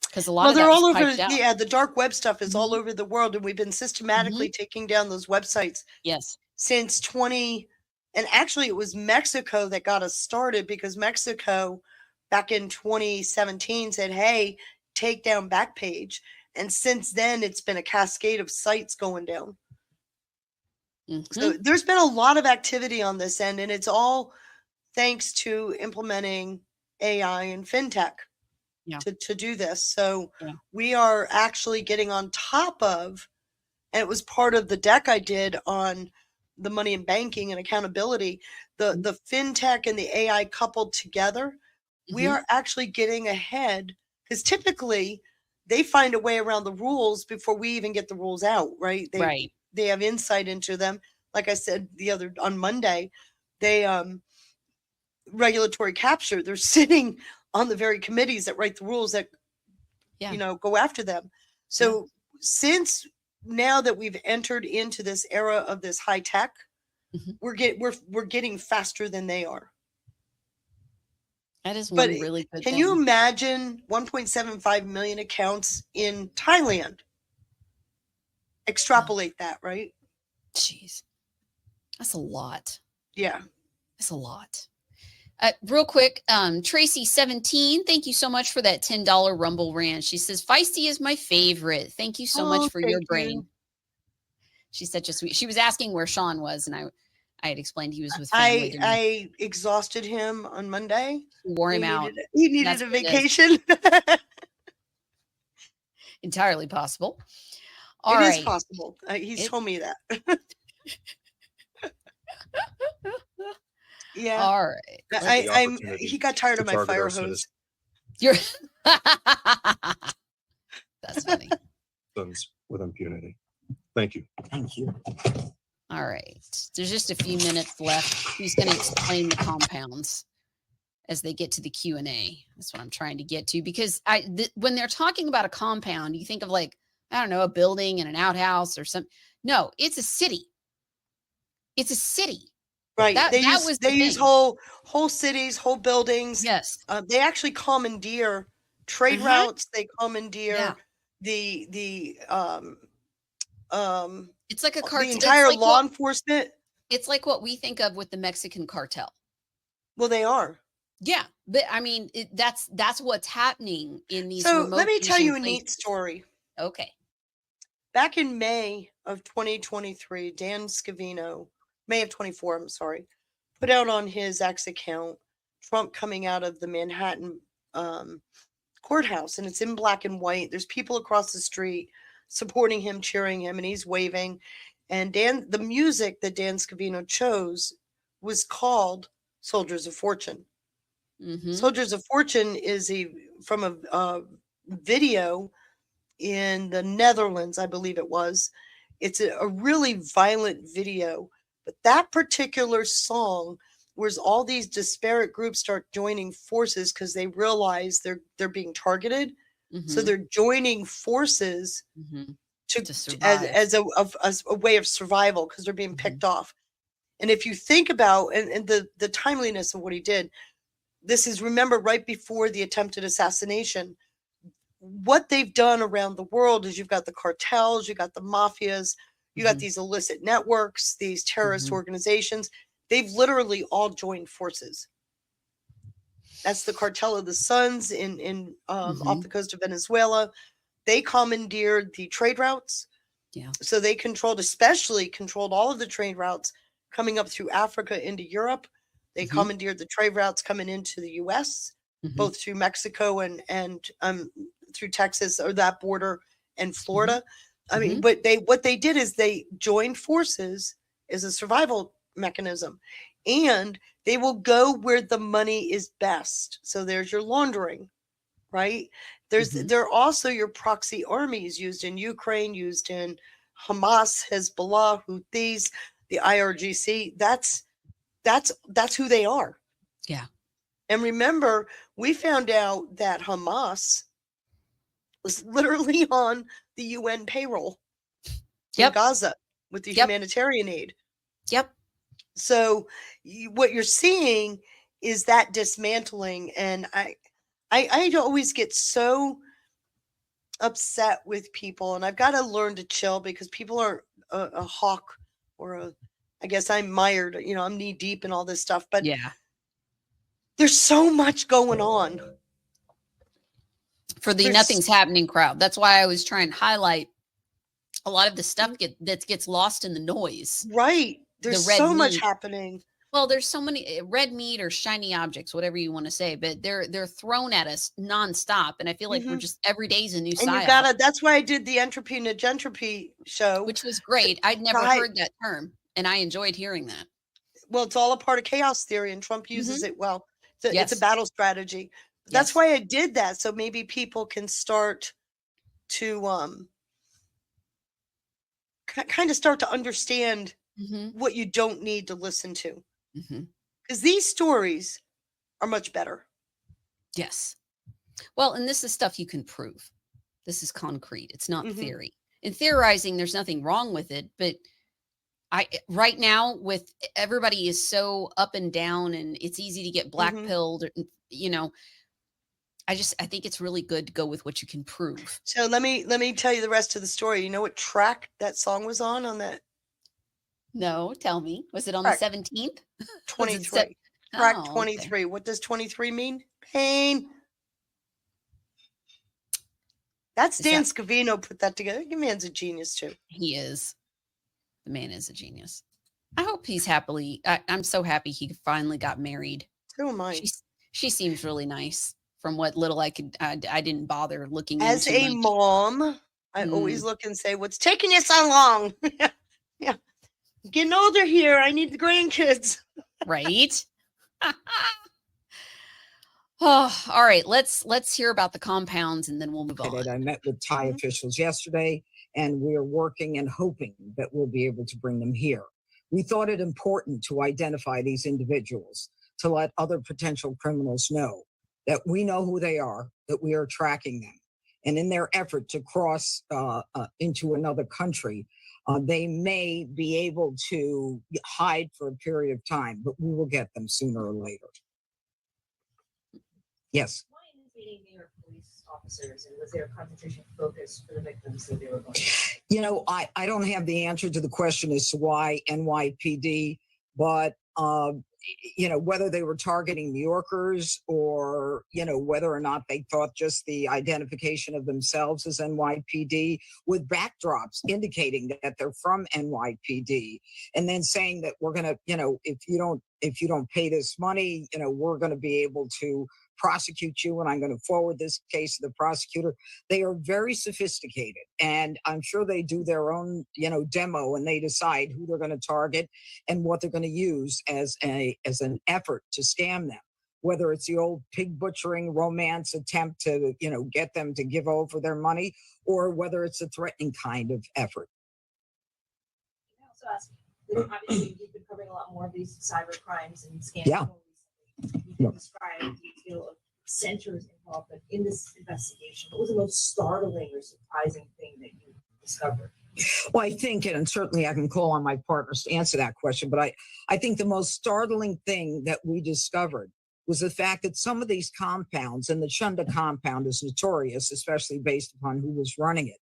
because a lot of they're all over. Out. Yeah, the dark web stuff is all over the world, and we've been systematically taking down those websites. Yes, since 20, and actually it was Mexico that got us started because Mexico back in 2017 said, "Hey, take down Backpage." And since then, it's been a cascade of sites going down. Mm-hmm. So there's been a lot of activity on this end, and it's all thanks to implementing AI and fintech to do this. So we are actually getting on top of, and it was part of the deck I did on the money and banking and accountability, the fintech and the AI coupled together. We are actually getting ahead because typically they find a way around the rules before we even get the rules out, right? They have insight into them. Like I said on Monday, they regulatory capture. They're sitting on the very committees that write the rules that go after them. So since now that we've entered into this era of this high tech, we're getting faster than they are. That is one really good thing. Can you imagine 1.75 million accounts in Thailand? Extrapolate that, right? Jeez. That's a lot. Yeah. That's a lot. Real quick, Tracy17, thank you so much for that $10 Rumble Rant. She says, Feisty is my favorite. Thank you so much for your brain. She's such a sweet. She was asking where Sean was, and I had explained he was with family. I exhausted him on Monday. Wore him out. He needed a vacation. Entirely possible. It is possible. He's told me that. Yeah. All right. He got tired of my fire hose. You're That's funny. With impunity. Thank you. Thank you. All right. There's just a few minutes left. He's going to explain the compounds as they get to the Q&A. That's what I'm trying to get to, because when they're talking about a compound, you think of like, I don't know, a building and an outhouse or something. No, it's a city. It's a city. Right. They use whole cities, whole buildings. Yes. They actually commandeer trade routes. They commandeer the it's like a cartel. The entire law enforcement. It's like what we think of with the Mexican cartel. Well, they are. Yeah, but I mean, that's what's happening in these. So let me tell you a neat story. Okay. Back in May of 2023, Dan Scavino, May of 24, I'm sorry, put out on his X account Trump coming out of the Manhattan courthouse, and it's in black and white. There's people across the street supporting him, cheering him, and he's waving. And the music that Dan Scavino chose was called Soldiers of Fortune. Mm-hmm. Soldiers of Fortune is from a video in the Netherlands, I believe it was. It's a really violent video, but that particular song, whereas all these disparate groups start joining forces because they realize they're being targeted. Mm-hmm. So they're joining forces to survive. as a way of survival because they're being picked off. And if you think about and the timeliness of what he did, this is, remember, right before the attempted assassination. What they've done around the world is you've got the cartels, you've got the mafias, you got these illicit networks, these terrorist organizations. They've literally all joined forces. That's the Cartel of the Suns in off the coast of Venezuela. They commandeered the trade routes. Yeah. So they especially controlled all of the trade routes coming up through Africa into Europe. They commandeered the trade routes coming into the U.S., both through Mexico and through Texas or that border and Florida. I mean, but what they did is they joined forces as a survival mechanism, and they will go where the money is best. So there's your laundering, right? There are also your proxy armies used in Ukraine, used in Hamas, Hezbollah, Houthis, the IRGC. That's who they are. Yeah. And remember, we found out that Hamas was literally on the UN payroll in Gaza with the humanitarian aid. Yep. So what you're seeing is that dismantling. And I always get so upset with people, and I've got to learn to chill because people are a hawk or I guess I'm mired, I'm knee deep in all this stuff, but yeah, there's so much going on for the nothing's happening crowd. That's why I was trying to highlight a lot of the stuff that gets lost in the noise. Right. There's so much happening. Well, there's so many red meat or shiny objects, whatever you want to say, but they're thrown at us nonstop. And I feel like we're just, every day is a new psyop. That's why I did the entropy and negentropy show. Which was great. I'd never heard that term, and I enjoyed hearing that. Well, it's all a part of chaos theory, and Trump uses it well. It's a battle strategy. That's why I did that, so maybe people can start to kind of start to understand what you don't need to listen to. Because these stories are much better. Yes. Well, and this is stuff you can prove. This is concrete. It's not theory. In theorizing, there's nothing wrong with it. But right now, with everybody is so up and down, and it's easy to get black pilled. I think it's really good to go with what you can prove. So let me tell you the rest of the story. You know what track that song was on that? No, tell me. Was it on the 17th? 23. Track 23. Okay. What does 23 mean? Pain. That's Dan Scavino put that together. The man's a genius too. He is. The man is a genius. I hope he's happily. I'm so happy he finally got married. So am I. She seems really nice. From what little I could, I didn't bother looking As into a much. mom, I always look and say, "What's taking you so long?" Yeah, getting older here. I need the grandkids. Right. Oh, all right. Let's hear about the compounds and then we'll move on. I met with Thai officials yesterday, and we are working and hoping that we'll be able to bring them here. We thought it important to identify these individuals to let other potential criminals know that we know who they are, that we are tracking them. And in their effort to cross into another country, they may be able to hide for a period of time, but we will get them sooner or later. Yes. Why investigating New York police officers, and was there a concentration focus for the victims that they were going? You know, I don't have the answer to the question as to why NYPD, but you know, whether they were targeting New Yorkers or, you know, whether or not they thought just the identification of themselves as NYPD with backdrops indicating that they're from NYPD, and then saying that we're going to, you know, if you don't pay this money, you know, we're going to be able to prosecute you, and I'm going to forward this case to the prosecutor. They are very sophisticated, and I'm sure they do their own, you know, demo, and they decide who they're going to target and what they're going to use as an effort to scam them. Whether it's the old pig butchering romance attempt to, you know, get them to give over their money, or whether it's a threatening kind of effort. I also ask, obviously, you've been covering a lot more of these cyber crimes and scams. Yeah. You describe the detail of centers involved in this investigation. What was the most startling or surprising thing that you discovered? Well, I think, and certainly I can call on my partners to answer that question, but I think the most startling thing that we discovered was the fact that some of these compounds, and the Chunda compound is notorious, especially based upon who was running it,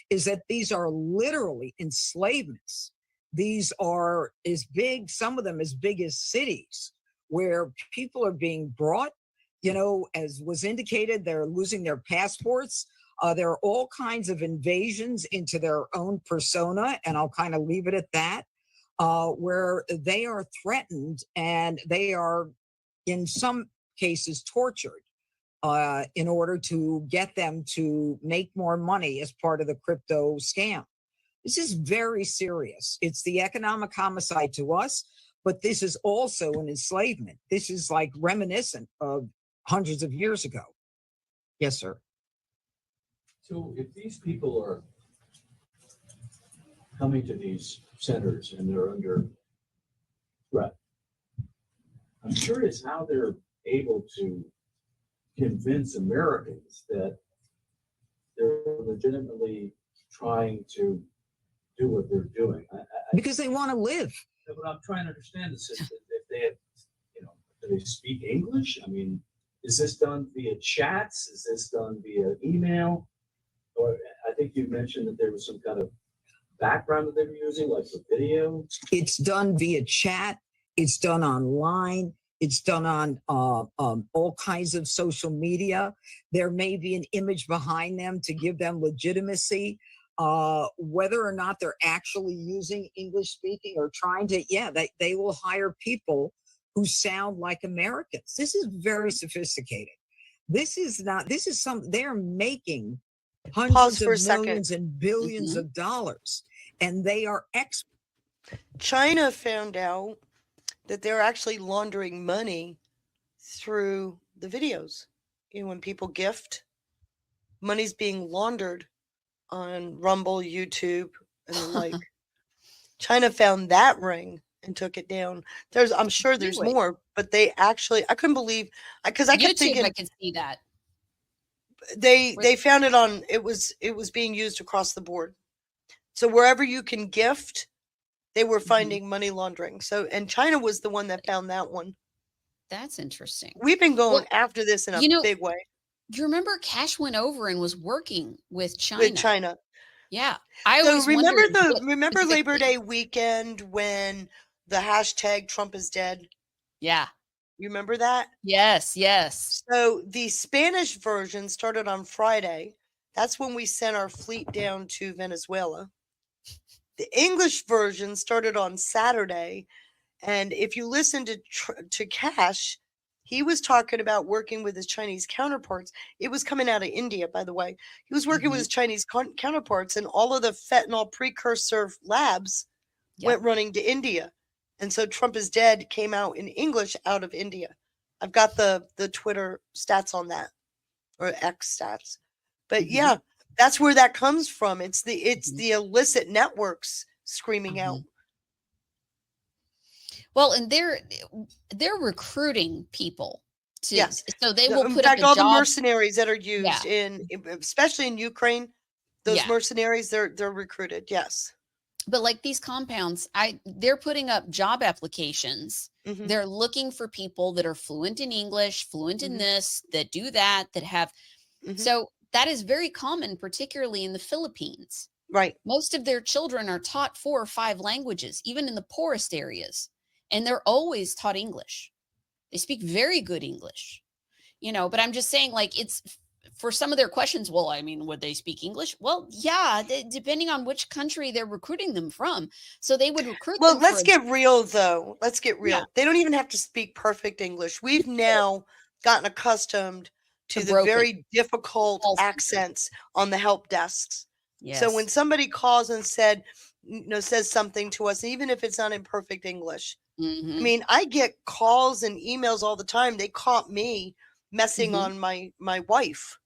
is that these are literally enslavements. These are as big, some of them as big as cities, where people are being brought, you know, as was indicated, they're losing their passports. There are all kinds of invasions into their own persona, and I'll kind of leave it at that, where they are threatened and they are, in some cases, tortured in order to get them to make more money as part of the crypto scam. This is very serious. It's the economic homicide to us, but this is also an enslavement. This is like reminiscent of hundreds of years ago. Yes, sir. So if these people are coming to these centers and they're under threat, I'm curious how they're able to convince Americans that they're legitimately trying to do what they're doing. Because they want to live. But I'm trying to understand this. If they have, you know, do they speak English? I mean, is this done via chats? Is this done via email? Or I think you mentioned that there was some kind of background that they were using, like the video. It's done via chat. It's done online. It's done on all kinds of social media. There may be an image behind them to give them legitimacy. Whether or not they're actually using English speaking or trying to, they will hire people who sound like Americans. This is very sophisticated. They're making hundreds of millions and billions of dollars, and they are China found out that they're actually laundering money through the videos. You know, when people gift, money's being laundered on Rumble, YouTube, and the like. China found that ring and took it down. I'm sure there's more, but they actually, I couldn't believe, because I kept thinking, I could see that. They found it on, it was being used across the board. So wherever you can gift, they were finding money laundering. So, and China was the one that found that one. That's interesting. We've been going after this in a big way. Do you remember Cash went over and was working with China? With China. Yeah. I always remember Labor Day weekend when the hashtag Trump is dead? Yeah. You remember that? Yes, yes. So the Spanish version started on Friday. That's when we sent our fleet down to Venezuela. The English version started on Saturday. And if you listen to Cash, he was talking about working with his Chinese counterparts. It was coming out of India, by the way. He was working with his Chinese counterparts, and all of the fentanyl precursor labs went running to India. And so Trump is Dead came out in English out of India. I've got the Twitter stats on that, or X stats. But yeah, that's where that comes from. It's the illicit networks screaming out. Well, and they're recruiting people to, yes. So they will in put fact, up a all job. the mercenaries that are used especially in Ukraine, those mercenaries, they're recruited. Yes. But like these compounds, they're putting up job applications. They're looking for people that are fluent in English, fluent in this, that do that have. So that is very common, particularly in the Philippines. Right. Most of their children are taught 4 or 5 languages, even in the poorest areas. And they're always taught English. They speak very good English, but I'm just saying, like, it's for some of their questions. Well, I mean, would they speak English? Well, yeah, depending on which country they're recruiting them from. So they would recruit them. Well, let's get real, though. Let's get real. Yeah. They don't even have to speak perfect English. We've now gotten accustomed to the very difficult accents on the help desks. Yes. So when somebody calls and says something to us, even if it's not in perfect English, I mean, I get calls and emails all the time. They caught me messing on my wife.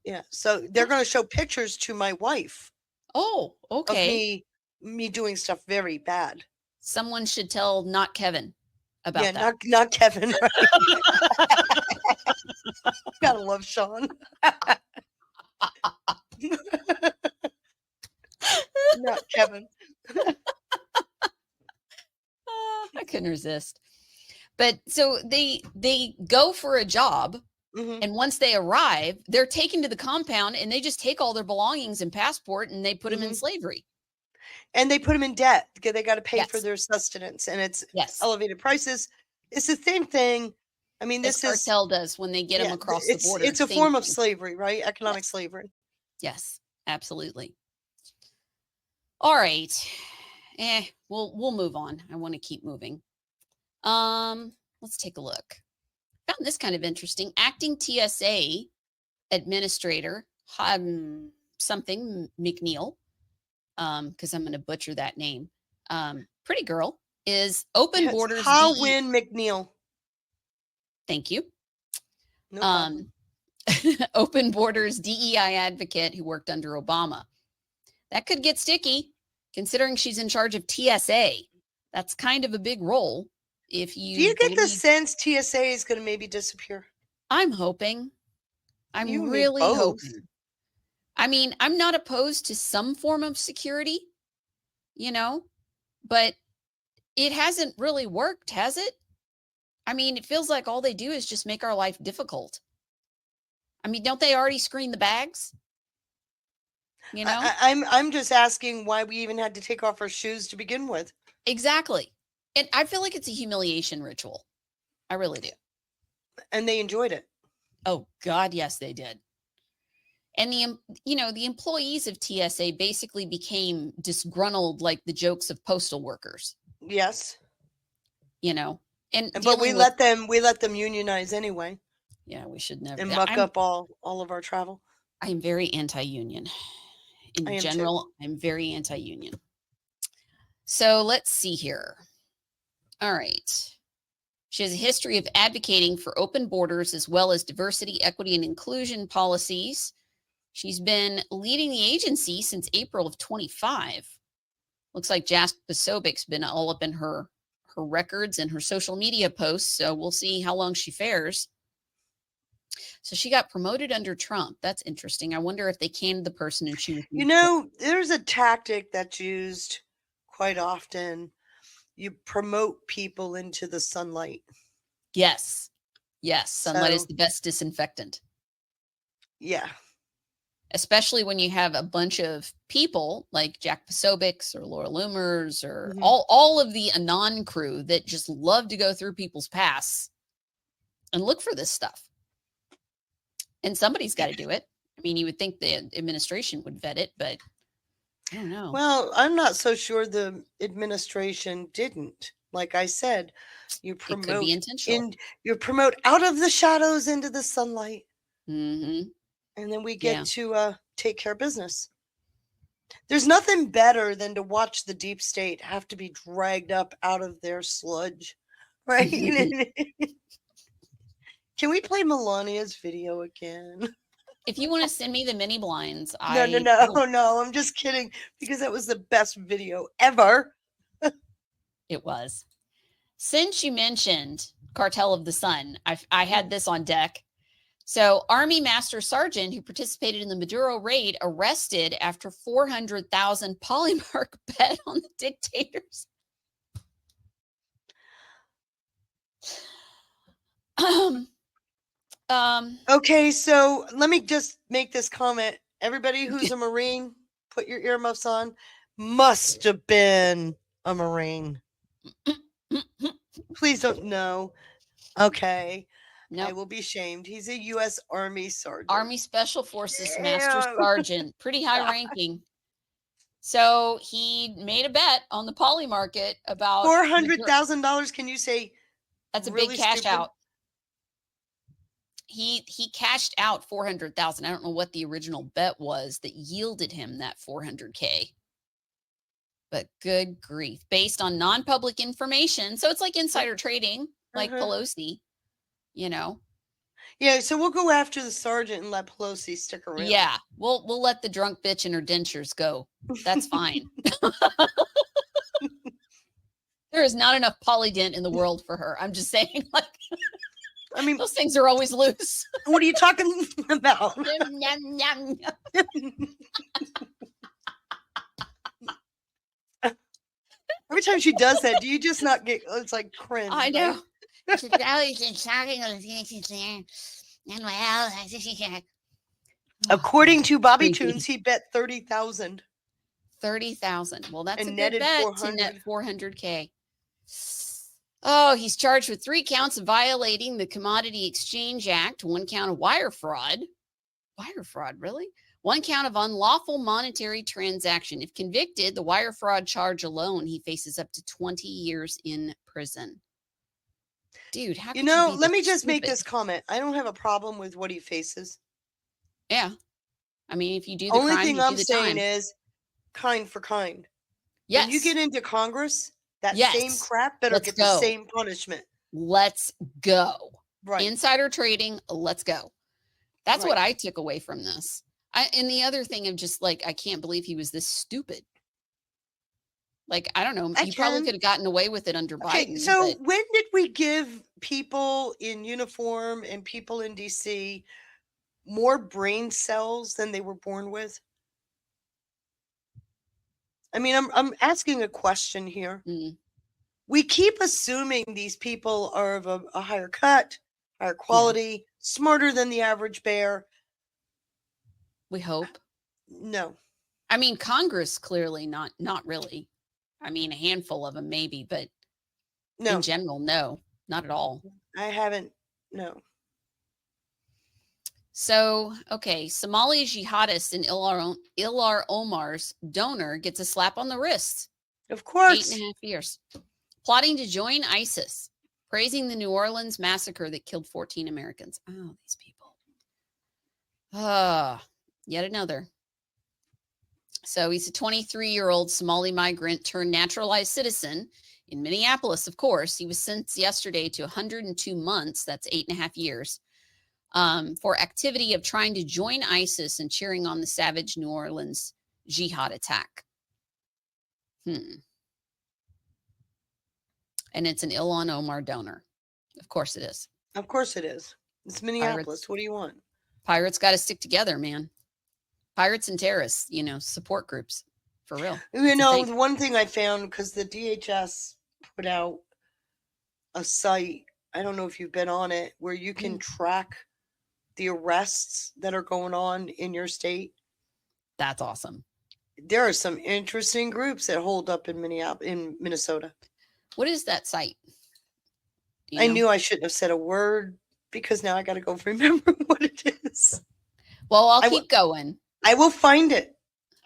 Yeah. So they're going to show pictures to my wife. Oh, okay. Of me doing stuff very bad. Someone should tell not Kevin about that. Not Kevin. Right? Gotta love Sean. Not Kevin. I couldn't resist. But so they go for a job, and once they arrive, they're taken to the compound, and they just take all their belongings and passport, and they put them in slavery. And they put them in debt because they got to pay for their sustenance, and it's elevated prices. It's the same thing. I mean, this cartel does when they get them across the border. It's a form of slavery, right? Economic slavery. Yes, absolutely. All right. We'll move on. I want to keep moving. Let's take a look. Found this kind of interesting. Acting TSA administrator, something McNeil, because I'm going to butcher that name. Pretty girl is Open Borders. Win McNeil. Thank you. No Open Borders DEI advocate who worked under Obama. That could get sticky, considering she's in charge of TSA. That's kind of a big role. Do you get the sense TSA is going to maybe disappear? I'm hoping. I'm really hoping. I mean, I'm not opposed to some form of security, but it hasn't really worked, has it? I mean, it feels like all they do is just make our life difficult. I mean, don't they already screen the bags? I'm just asking why we even had to take off our shoes to begin with. Exactly. And I feel like it's a humiliation ritual. I really do. And they enjoyed it. Oh God, yes, they did. And the employees of TSA basically became disgruntled, like the jokes of postal workers. Yes. But we let them unionize anyway. Yeah, we should never. And muck up all of our travel. I am very anti-union. In general, I'm very anti-union. So let's see here. All right. She has a history of advocating for open borders as well as diversity, equity, and inclusion policies. She's been leading the agency since April of 25. Looks like Jack Posobiec's been all up in her records and her social media posts, so we'll see how long she fares. So she got promoted under Trump. That's interesting. I wonder if they canned the person and she was... there's a tactic that's used quite often. You promote people into the sunlight. Yes. Sunlight is the best disinfectant. Yeah. Especially when you have a bunch of people like Jack Posobiec's or Laura Loomer's or all of the Anon crew that just love to go through people's pasts and look for this stuff. And somebody's got to do it. I mean, you would think the administration would vet it, but I don't know. Well, I'm not so sure the administration didn't. Like I said, you It could be promote intentional. you promote out of the shadows into the sunlight, Mm-hmm. and then we Yeah. get to take care of business. There's nothing better than to watch the deep state have to be dragged up out of their sludge, right? Can we play Melania's video again? If you want to send me the mini blinds, No, I'm just kidding, because that was the best video ever. It was. Since you mentioned Cartel of the Sun, I had this on deck. So, Army Master Sergeant who participated in the Maduro raid arrested after 400,000 Polymark bet on the dictators. Okay, so let me just make this comment. Everybody who's a Marine, put your earmuffs on. Must have been a Marine. Please don't know. Okay. Nope. I will be shamed. He's a U.S. Army Sergeant. Army Special Forces Master Sergeant. Pretty high ranking. So he made a bet on the Poly market about $400,000. Can you say that's a really big cash stupid? out? He cashed out 400,000. I don't know what the original bet was that yielded him that 400K. But good grief, based on non-public information. So it's like insider trading, like Pelosi, you know. Yeah, so we'll go after the sergeant and let Pelosi stick around. Yeah, we'll let the drunk bitch and her dentures go. That's fine. There is not enough polydent in the world for her. I'm just saying, like, I mean, those things are always loose. What are you talking about? Every time she does that, do you just not get? It's like cringe. I know. According to Bobby Tunes, he bet 30,000. 30,000. Well, that's and a good netted bet 400. to net 400K. Oh, he's charged with 3 counts of violating the Commodity Exchange Act, 1 count of wire fraud. Wire fraud, really? 1 count of unlawful monetary transaction. If convicted, the wire fraud charge alone, he faces up to 20 years in prison. Dude, how could you be let me this just make stupid? this comment. I don't have a problem with what he faces. Yeah. I mean, if you do the Only crime, thing you I'm do the saying time. is kind for kind. Yes. When you get into Congress, that Yes. same crap better Let's get go. the same punishment. Let's go. Right. Insider trading, let's go. That's Right. what I took away from this. And the other thing of just like, I can't believe he was this stupid. Like, I don't know. You probably could have gotten away with it under Biden. So but when did we give people in uniform and people in DC more brain cells than they were born with? I mean, I'm asking a question here. We keep assuming these people are of a higher cut, higher quality, smarter than the average bear. we hope. No. I mean, Congress clearly not really. I mean, a handful of them maybe, but No. in general, no, not at all. I haven't. No. So, okay, Somali jihadist and Ilar Omar's donor gets a slap on the wrist. Of course. 8.5 years. Plotting to join ISIS, praising the New Orleans massacre that killed 14 Americans. Oh, these people. Yet another. So he's a 23-year-old Somali migrant turned naturalized citizen in Minneapolis, of course. He was sentenced yesterday to 102 months, that's 8.5 years, for activity of trying to join ISIS and cheering on the savage New Orleans jihad attack. And it's an Ilhan Omar donor. Of course it is. Of course it is. It's Minneapolis. What do you want? Pirates got to stick together, man. Pirates and terrorists, support groups. For real. The one thing I found, because the DHS put out a site, I don't know if you've been on it, where you can track the arrests that are going on in your state. That's awesome. There are some interesting groups that hold up in Minnesota. What is that site? I knew I shouldn't have said a word because now I got to go remember what it is. Well, I'll keep going. I will find it.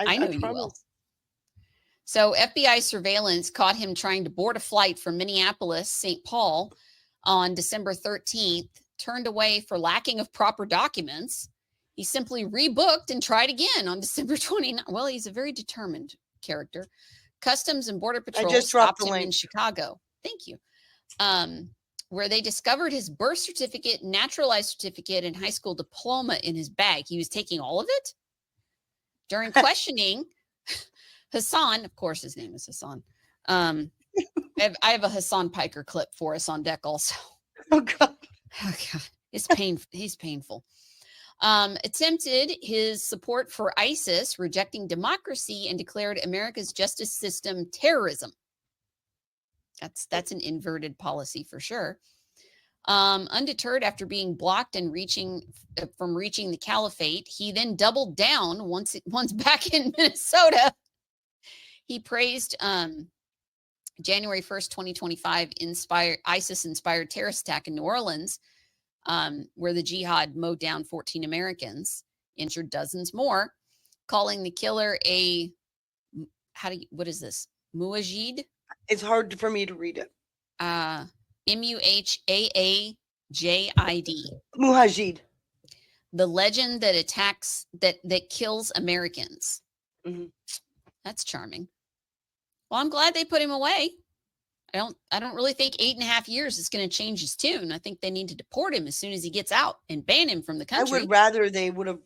I know you will. So FBI surveillance caught him trying to board a flight from Minneapolis, St. Paul on December 13th, turned away for lacking of proper documents. He simply rebooked and tried again on December 29th. Well, he's a very determined character. Customs and Border Patrol stopped him in Chicago. Thank you. Where they discovered his birth certificate, naturalized certificate, and high school diploma in his bag. He was taking all of it. During questioning, Hassan, of course his name is Hassan. I have a Hassan Piker clip for us on deck also. Oh God. Oh God. He's painful. Attempted his support for ISIS, rejecting democracy, and declared America's justice system terrorism. That's an inverted policy for sure. Undeterred after being blocked and from reaching the caliphate, he then doubled down once back in Minnesota. He praised January 1st, 2025 ISIS-inspired terrorist attack in New Orleans, where the jihad mowed down 14 Americans, injured dozens more, calling the killer what is this? Muajid? It's hard for me to read it. Muhaajid. Muajid. The legend that attacks, that kills Americans. Mm-hmm. That's charming. Well, I'm glad they put him away. I don't really think 8.5 years is going to change his tune. I think they need to deport him as soon as he gets out and ban him from the country. I would rather they would have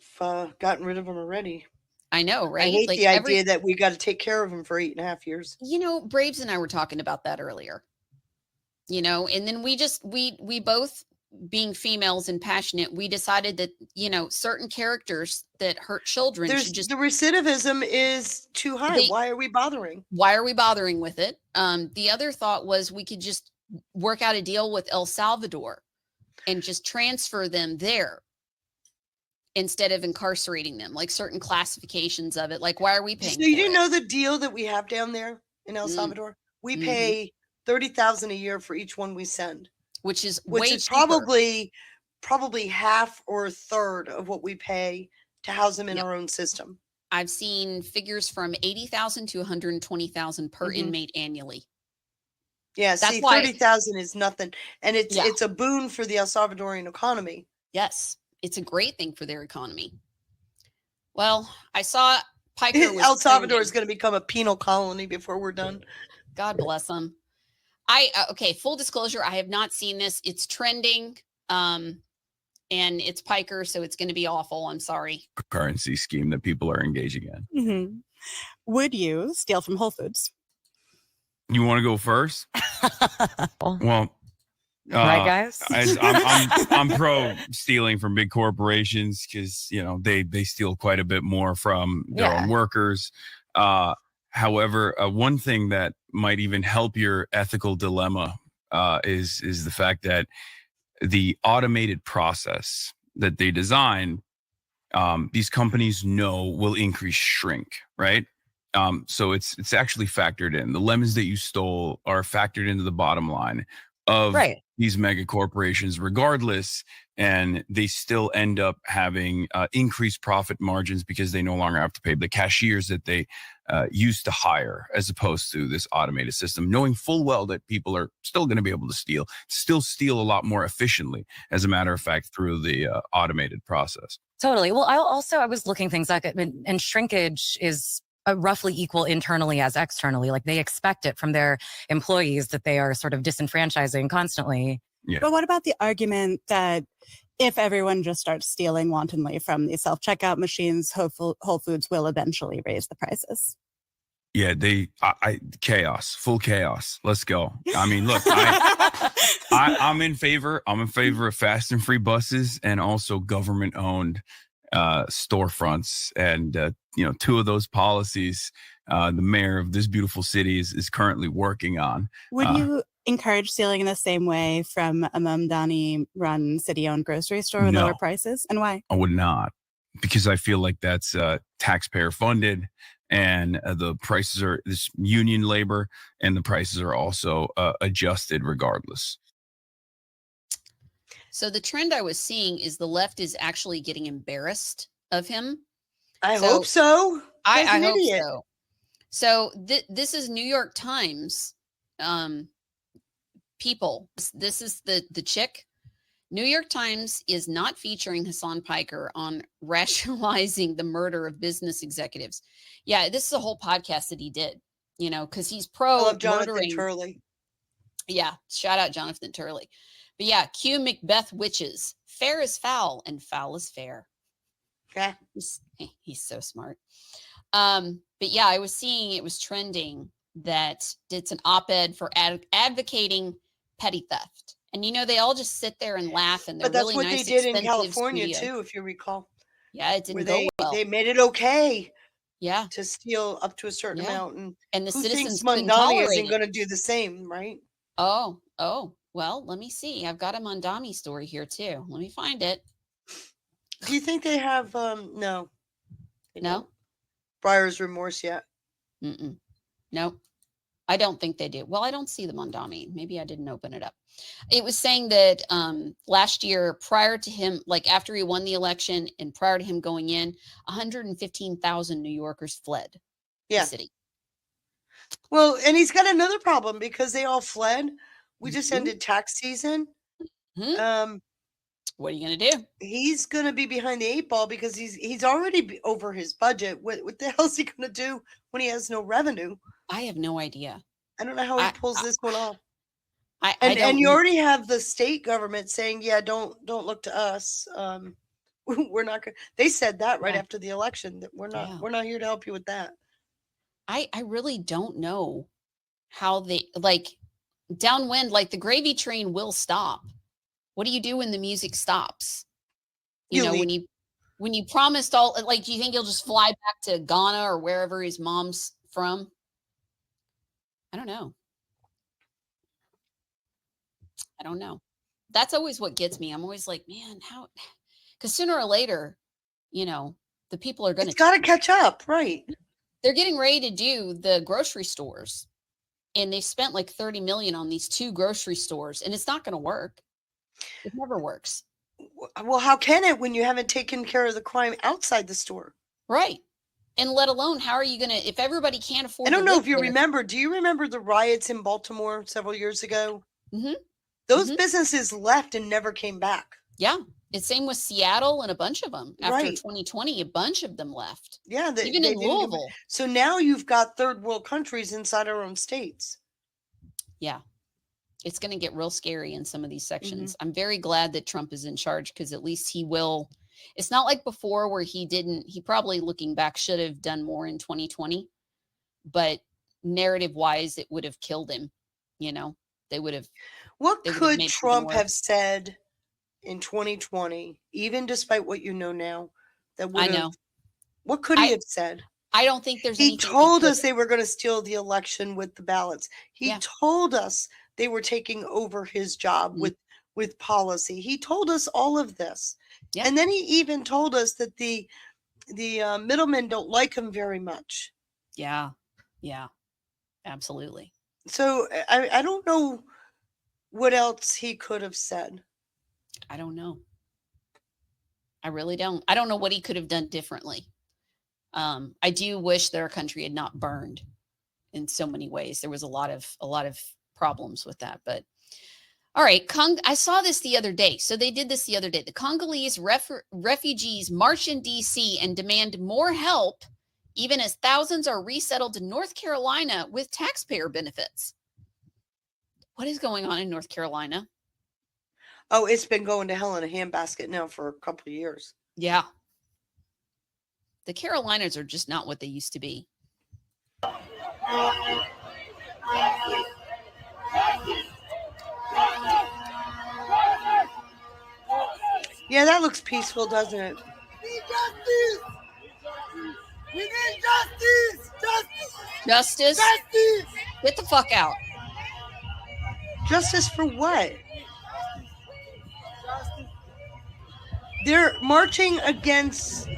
gotten rid of him already. I know, right? I hate the idea that we got to take care of him for 8.5 years. You know, Braves and I were talking about that earlier. You know, and then we both, being females and passionate, we decided that, you know, certain characters that hurt children should just... The recidivism is too high. Why are we bothering? Why are we bothering with it? The other thought was we could just work out a deal with El Salvador and just transfer them there instead of incarcerating them, like certain classifications of it. Like, why are we paying? So you didn't know the deal that we have down there in El Salvador? We pay $30,000 a year for each one we send, which is probably half or a third of what we pay to house them in our own system. I've seen figures from $80,000 to $120,000 per inmate annually. Yeah, see, 30,000 is nothing, and it's a boon for the El Salvadorian economy. Yes, it's a great thing for their economy. Well, I saw Piker was El Salvador is going to become a penal colony before we're done. God bless them. Okay, full disclosure, I have not seen this. It's trending, and it's Piker, so it's going to be awful. I'm sorry. Currency scheme that people are engaging in. Mm-hmm. Would you steal from Whole Foods? You want to go first? Well, right, guys. I'm pro stealing from big corporations because, you know, they steal quite a bit more from their own workers. However, one thing that might even help your ethical dilemma is the fact that the automated process that they design, these companies know will increase shrink, right? So it's actually factored in. The lemons that you stole are factored into the bottom line of these mega corporations regardless, and they still end up having increased profit margins because they no longer have to pay the cashiers that they used to hire, as opposed to this automated system, knowing full well that people are still going to be able to still steal a lot more efficiently, as a matter of fact, through the automated process. Totally. Well, I was looking things like, and shrinkage is roughly equal internally as externally. Like they expect it from their employees that they are sort of disenfranchising constantly. Yeah. But what about the argument that if everyone just starts stealing wantonly from the self-checkout machines, Whole Foods will eventually raise the prices? Yeah, chaos, full chaos. Let's go. I mean, look, I'm in favor of fast and free buses and also government-owned storefronts. And, two of those policies, the mayor of this beautiful city is currently working on. Would you encourage stealing in the same way from a Mamdani-run city-owned grocery store with lower prices? And why? I would not, because I feel like that's taxpayer-funded, and the prices are this union labor, and the prices are also adjusted regardless. So the trend I was seeing is the left is actually getting embarrassed of him. I hope so. I hope so. So this is New York Times. People, this is the chick. New York Times is not featuring Hassan Piker on rationalizing the murder of business executives. Yeah, this is a whole podcast that he did, you know, because he's pro I love Jonathan murdering. Turley. Yeah, shout out Jonathan Turley. But yeah, cue Macbeth witches. Fair is foul and foul is fair. Okay. He's so smart. But yeah, I was seeing it was trending that it's an op-ed for advocating petty theft. And, you know, they all just sit there and laugh. And they're But that's really what nice, they did in expensive California studios. too, if you recall. Yeah, it Where didn't go well. they made it okay. Yeah. To steal up to a certain amount. And the who citizens thinks couldn't Mondani tolerate isn't it. going to do the same, right? Oh, well, let me see. I've got a Mondami story here too. Let me find it. Do you think they have, no. No? Briar's remorse yet? Nope. I don't think they do. Well, I don't see the Mondami. Maybe I didn't open it up. It was saying that last year, prior to him, like after he won the election and prior to him going in, 115,000 New Yorkers fled the city. Well, and he's got another problem because they all fled. We just ended tax season. What are you going to do? He's going to be behind the 8 ball because he's already over his budget. What the hell is he going to do when he has no revenue? I have no idea. I don't know how he pulls this one off. And you already have the state government saying, "Yeah, don't look to us. We're not going." They said that right after the election that we're not here to help you with that. I really don't know how they like downwind. Like the gravy train will stop. What do you do when the music stops? You know, when you promised all, like, do you think he'll just fly back to Ghana or wherever his mom's from? I don't know. That's always what gets me. I'm always like, man, how? Because sooner or later, you know, the people are going to. It's got to catch up, right? They're getting ready to do the grocery stores, and they spent like 30 million on these 2 grocery stores, and it's not going to work. It never works. Well, how can it when you haven't taken care of the crime outside the store? Right. And let alone, how are you going to, if everybody can't afford I don't to know live if you there. remember. Do you remember the riots in Baltimore several years ago? Mm-hmm. Those businesses left and never came back. Yeah. It's same with Seattle and a bunch of them. After Right. 2020, a bunch of them left. Yeah. Even in Louisville. So now you've got third world countries inside our own states. Yeah. It's going to get real scary in some of these sections. I'm very glad that Trump is in charge because at least he will. It's not like before where he probably looking back should have done more in 2020, but narrative wise, it would have killed him. You know, they would have. What could Trump have said in 2020, even despite what you know now, that would have, what could he have said? I don't think there's He told us they were going to steal the election with the ballots. He told us they were taking over his job with policy. He told us all of this. Yeah. And then he even told us that the middlemen don't like him very much. Yeah. Yeah, absolutely. So I don't know what else he could have said. I don't know. I really don't. I don't know what he could have done differently. I do wish that our country had not burned in so many ways. There was a lot of problems with that, but all right. I saw this the other day. So they did this the other day. The Congolese refugees march in DC and demand more help, even as thousands are resettled to North Carolina with taxpayer benefits. What is going on in North Carolina? Oh, it's been going to hell in a handbasket now for a couple of years. Yeah. The Carolinas are just not what they used to be. Yeah, that looks peaceful, doesn't it? We need justice! We need justice! Justice? Justice! Get the fuck out. Justice for what? They're marching against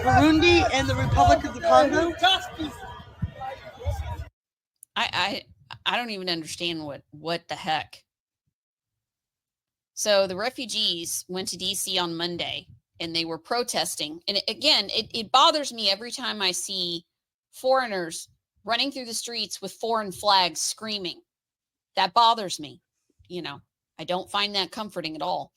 Burundi and the Republic of the Congo. I don't even understand what the heck. So the refugees went to DC on Monday and they were protesting. And again, it bothers me every time I see foreigners running through the streets with foreign flags screaming. That bothers me. I don't find that comforting at all.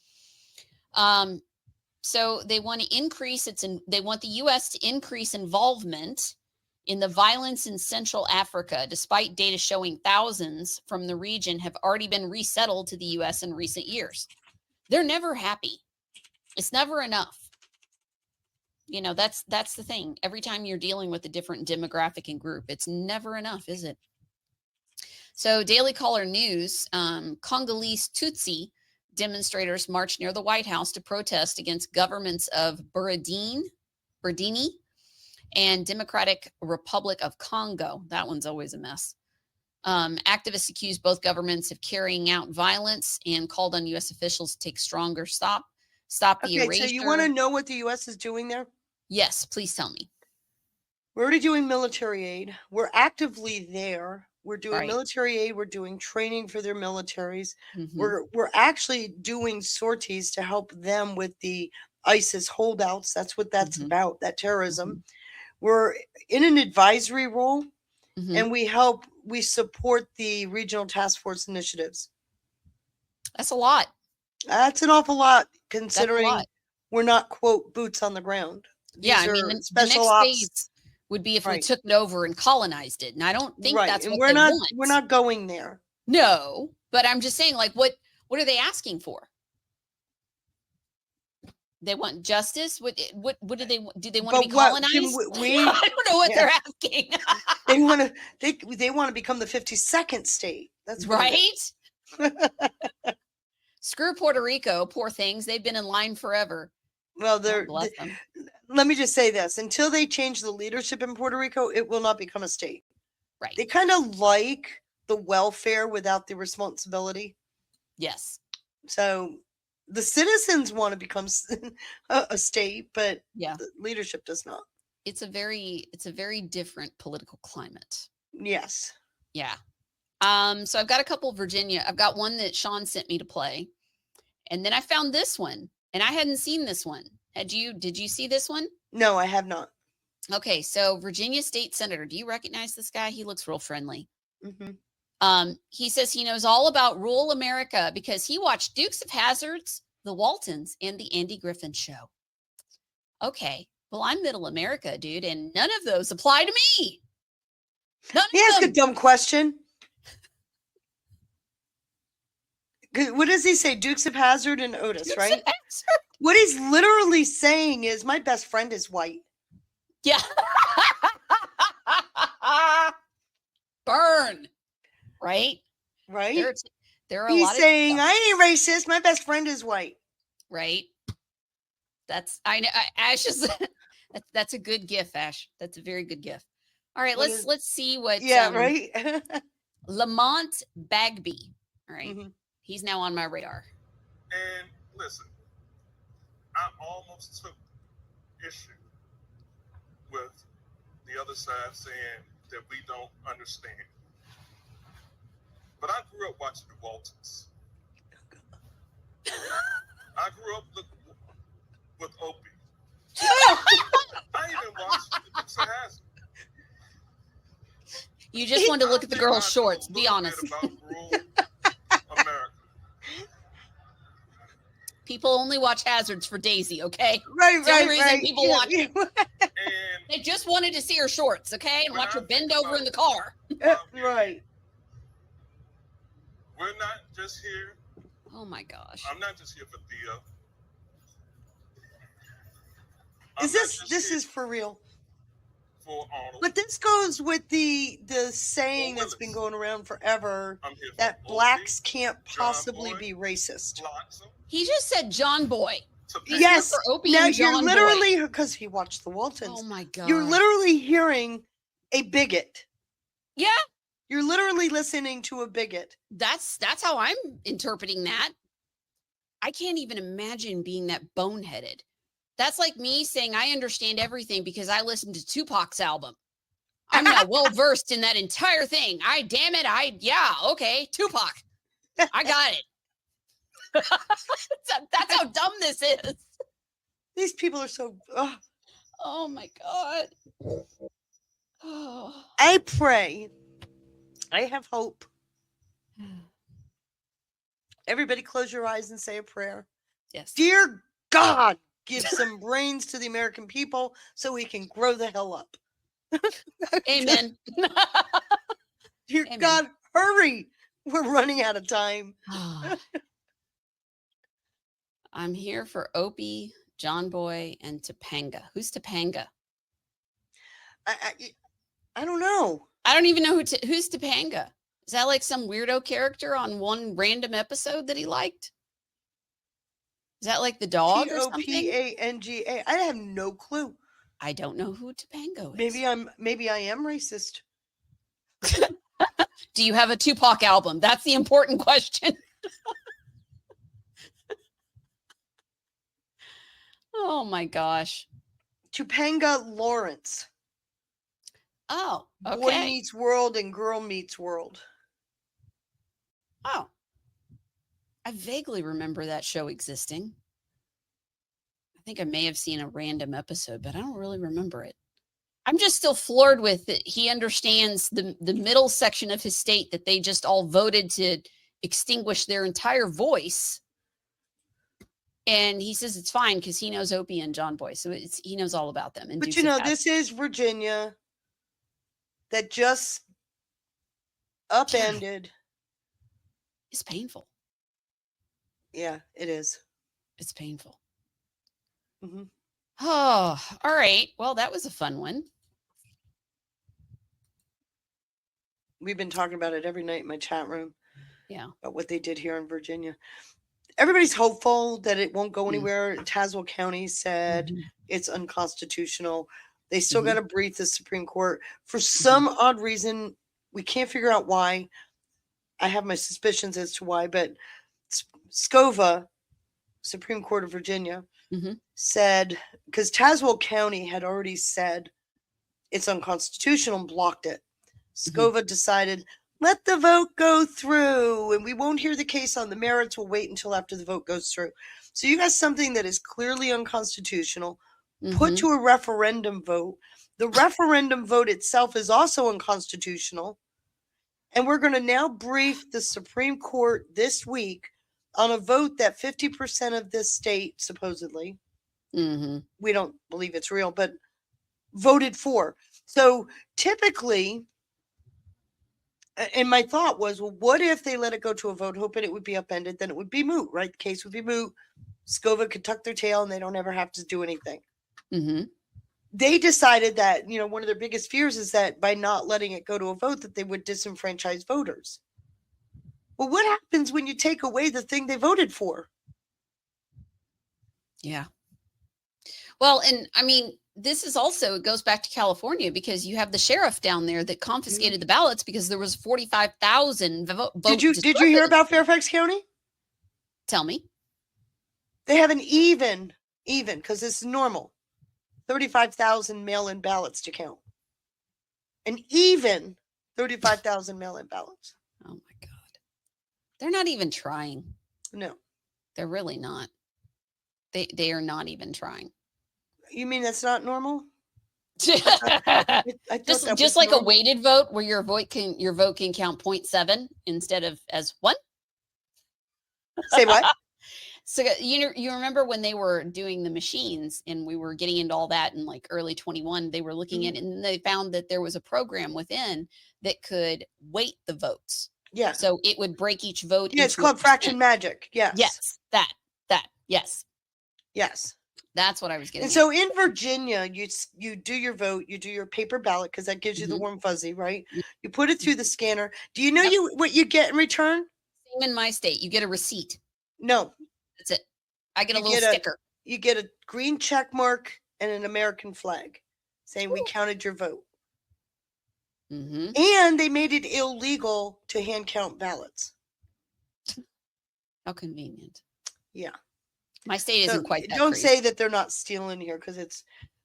So they want to increase they want the U.S. to increase involvement in the violence in Central Africa, despite data showing thousands from the region have already been resettled to the U.S. in recent years. They're never happy. It's never enough. That's the thing. Every time you're dealing with a different demographic and group, it's never enough, is it? So Daily Caller News, Congolese Tutsi demonstrators marched near the White House to protest against governments of Burundi and Democratic Republic of Congo. That one's always a mess. Activists accused both governments of carrying out violence and called on U.S. officials to take stronger stop the erasure. So you want to know what the U.S. is doing there? Yes, please tell me. We're already doing military aid. We're actively there. We're doing military aid. We're doing training for their militaries. Mm-hmm. We're actually doing sorties to help them with the ISIS holdouts. That's what that's about, that terrorism. We're in an advisory role, and we support the regional task force initiatives. That's a lot. That's an awful lot, considering we're not, quote, boots on the ground. Yeah, I mean, the next phase would be if we took it over and colonized it, and I don't think that's what they want. We're not going there. No, but I'm just saying, like, what are they asking for? They want justice. What do they want? Do they want to be colonized? I don't know what they're asking. They want to become the 52nd state. That's right. Screw Puerto Rico, poor things. They've been in line forever. Well, let me just say this. Until they change the leadership in Puerto Rico, it will not become a state. Right. They kind of like the welfare without the responsibility. Yes. So the citizens want to become a state, but the leadership does not. It's a very different political climate. Yes. Yeah. So I've got a couple of Virginia. I've got one that Sean sent me to play. And then I found this one, and I hadn't seen this one. Did you see this one? No, I have not. Okay. So Virginia State Senator, do you recognize this guy? He looks real friendly. Mm-hmm. He says he knows all about rural America because he watched Dukes of Hazzards, The Waltons, and The Andy Griffin Show. Okay. Well, I'm middle America, dude, and none of those apply to me. Ask a dumb question. What does he say? Dukes of Hazzard and Otis, right? What he's literally saying is, my best friend is white. Yeah. Burn. Right? Right? There are He's a lot saying, of I ain't racist. My best friend is white. Right? I know. Ash is that's a good gif, Ash. That's a very good gif. All right, let's see what. Yeah, right. Lamont Bagby. All right, he's now on my radar. And listen, I almost took issue with the other side saying that we don't understand. But I grew up watching the Waltons. I grew up with Opie. I even watched the Dukes of Hazzard. You just wanted to look at the girl's shorts. Be honest. About rural America. People only watch Hazards for Daisy, okay? Right, it's the only reason right. people watch it. They just wanted to see her shorts, okay? And watch her bend over in the car. Right. We're not just here. Oh my gosh. I'm not just here for Theo. This is for real? For Arnold. But this goes with the saying that's been going around forever that blacks can't possibly be racist. He just said John Boy. Yes. For Opie now and John you're literally, because he watched the Waltons. Oh my God. You're literally hearing a bigot. Yeah. You're literally listening to a bigot. That's how I'm interpreting that. I can't even imagine being that boneheaded. That's like me saying I understand everything because I listened to Tupac's album. I'm now well versed in that entire thing. Okay, Tupac. I got it. That's how dumb this is. These people are so. Oh my God. I pray. I have hope. Everybody close your eyes and say a prayer. Yes. Dear God, give some brains to the American people so we can grow the hell up. Amen. Dear Amen. God, hurry. We're running out of time. I'm here for Opie, John Boy, and Topanga. Who's Topanga? I don't know. I don't even know who's Topanga. Is that like some weirdo character on one random episode that he liked? Is that like the dog or something? Topanga. I have no clue. I don't know who Topanga is. Maybe I am racist. Do you have a Tupac album? That's the important question. Oh my gosh. Topanga Lawrence. Oh, okay. Boy Meets World and Girl Meets World. Oh. I vaguely remember that show existing. I think I may have seen a random episode, but I don't really remember it. I'm just still floored with that. He understands the middle section of his state that they just all voted to extinguish their entire voice. And he says it's fine because he knows Opie and John Boy. So he knows all about them. And but you know, this is Virginia that just upended. It's painful. Yeah, it is. It's painful. Mm-hmm. Oh, all right. Well, that was a fun one. We've been talking about it every night in my chat room. Yeah. About what they did here in Virginia. Everybody's hopeful that it won't go anywhere. Tazewell County said it's unconstitutional. They still got to brief the Supreme Court. For some odd reason, we can't figure out why. I have my suspicions as to why, but SCOVA, Supreme Court of Virginia, said, because Tazewell County had already said it's unconstitutional and blocked it. SCOVA decided, let the vote go through, and we won't hear the case on the merits. We'll wait until after the vote goes through. So you got something that is clearly unconstitutional, put to a referendum vote. The referendum vote itself is also unconstitutional. And we're going to now brief the Supreme Court this week on a vote that 50% of this state, supposedly, we don't believe it's real, but voted for. So typically, and my thought was, well, what if they let it go to a vote, hoping it would be upended? Then it would be moot, right? The case would be moot. SCOVA could tuck their tail and they don't ever have to do anything. They decided that, you know, one of their biggest fears is that by not letting it go to a vote, that they would disenfranchise voters. Well, what happens when you take away the thing they voted for? Yeah. Well, and I mean, this is also, it goes back to California because you have the sheriff down there that confiscated the ballots because there was 45,000 votes. Did you hear about Fairfax County? Tell me. They have an even, because this is normal, 35,000 mail-in ballots to count. An even 35,000 mail-in ballots. Oh my God. They're not even trying. No. They're really not. They are not even trying. You mean that's not normal? Just like normal. A weighted vote where your vote can count 0.7 instead of as 1. Say what? So you remember when they were doing the machines and we were getting into all that in like early 21, they were looking at it and they found that there was a program within that could weight the votes. Yeah. So it would break each vote. Yeah, it's called fraction magic. Yes. Yes. That. Yes. Yes. That's what I was getting. And so in Virginia, you do your vote, you do your paper ballot because that gives you the warm fuzzy, right? You put it through the scanner. Do you know what you get in return? Same in my state. You get a receipt. No. That's it. I get a little sticker. You get a green check mark and an American flag saying we counted your vote. And they made it illegal to hand count ballots. How convenient. Yeah. My state isn't quite that Don't crazy. say that they're not stealing here because it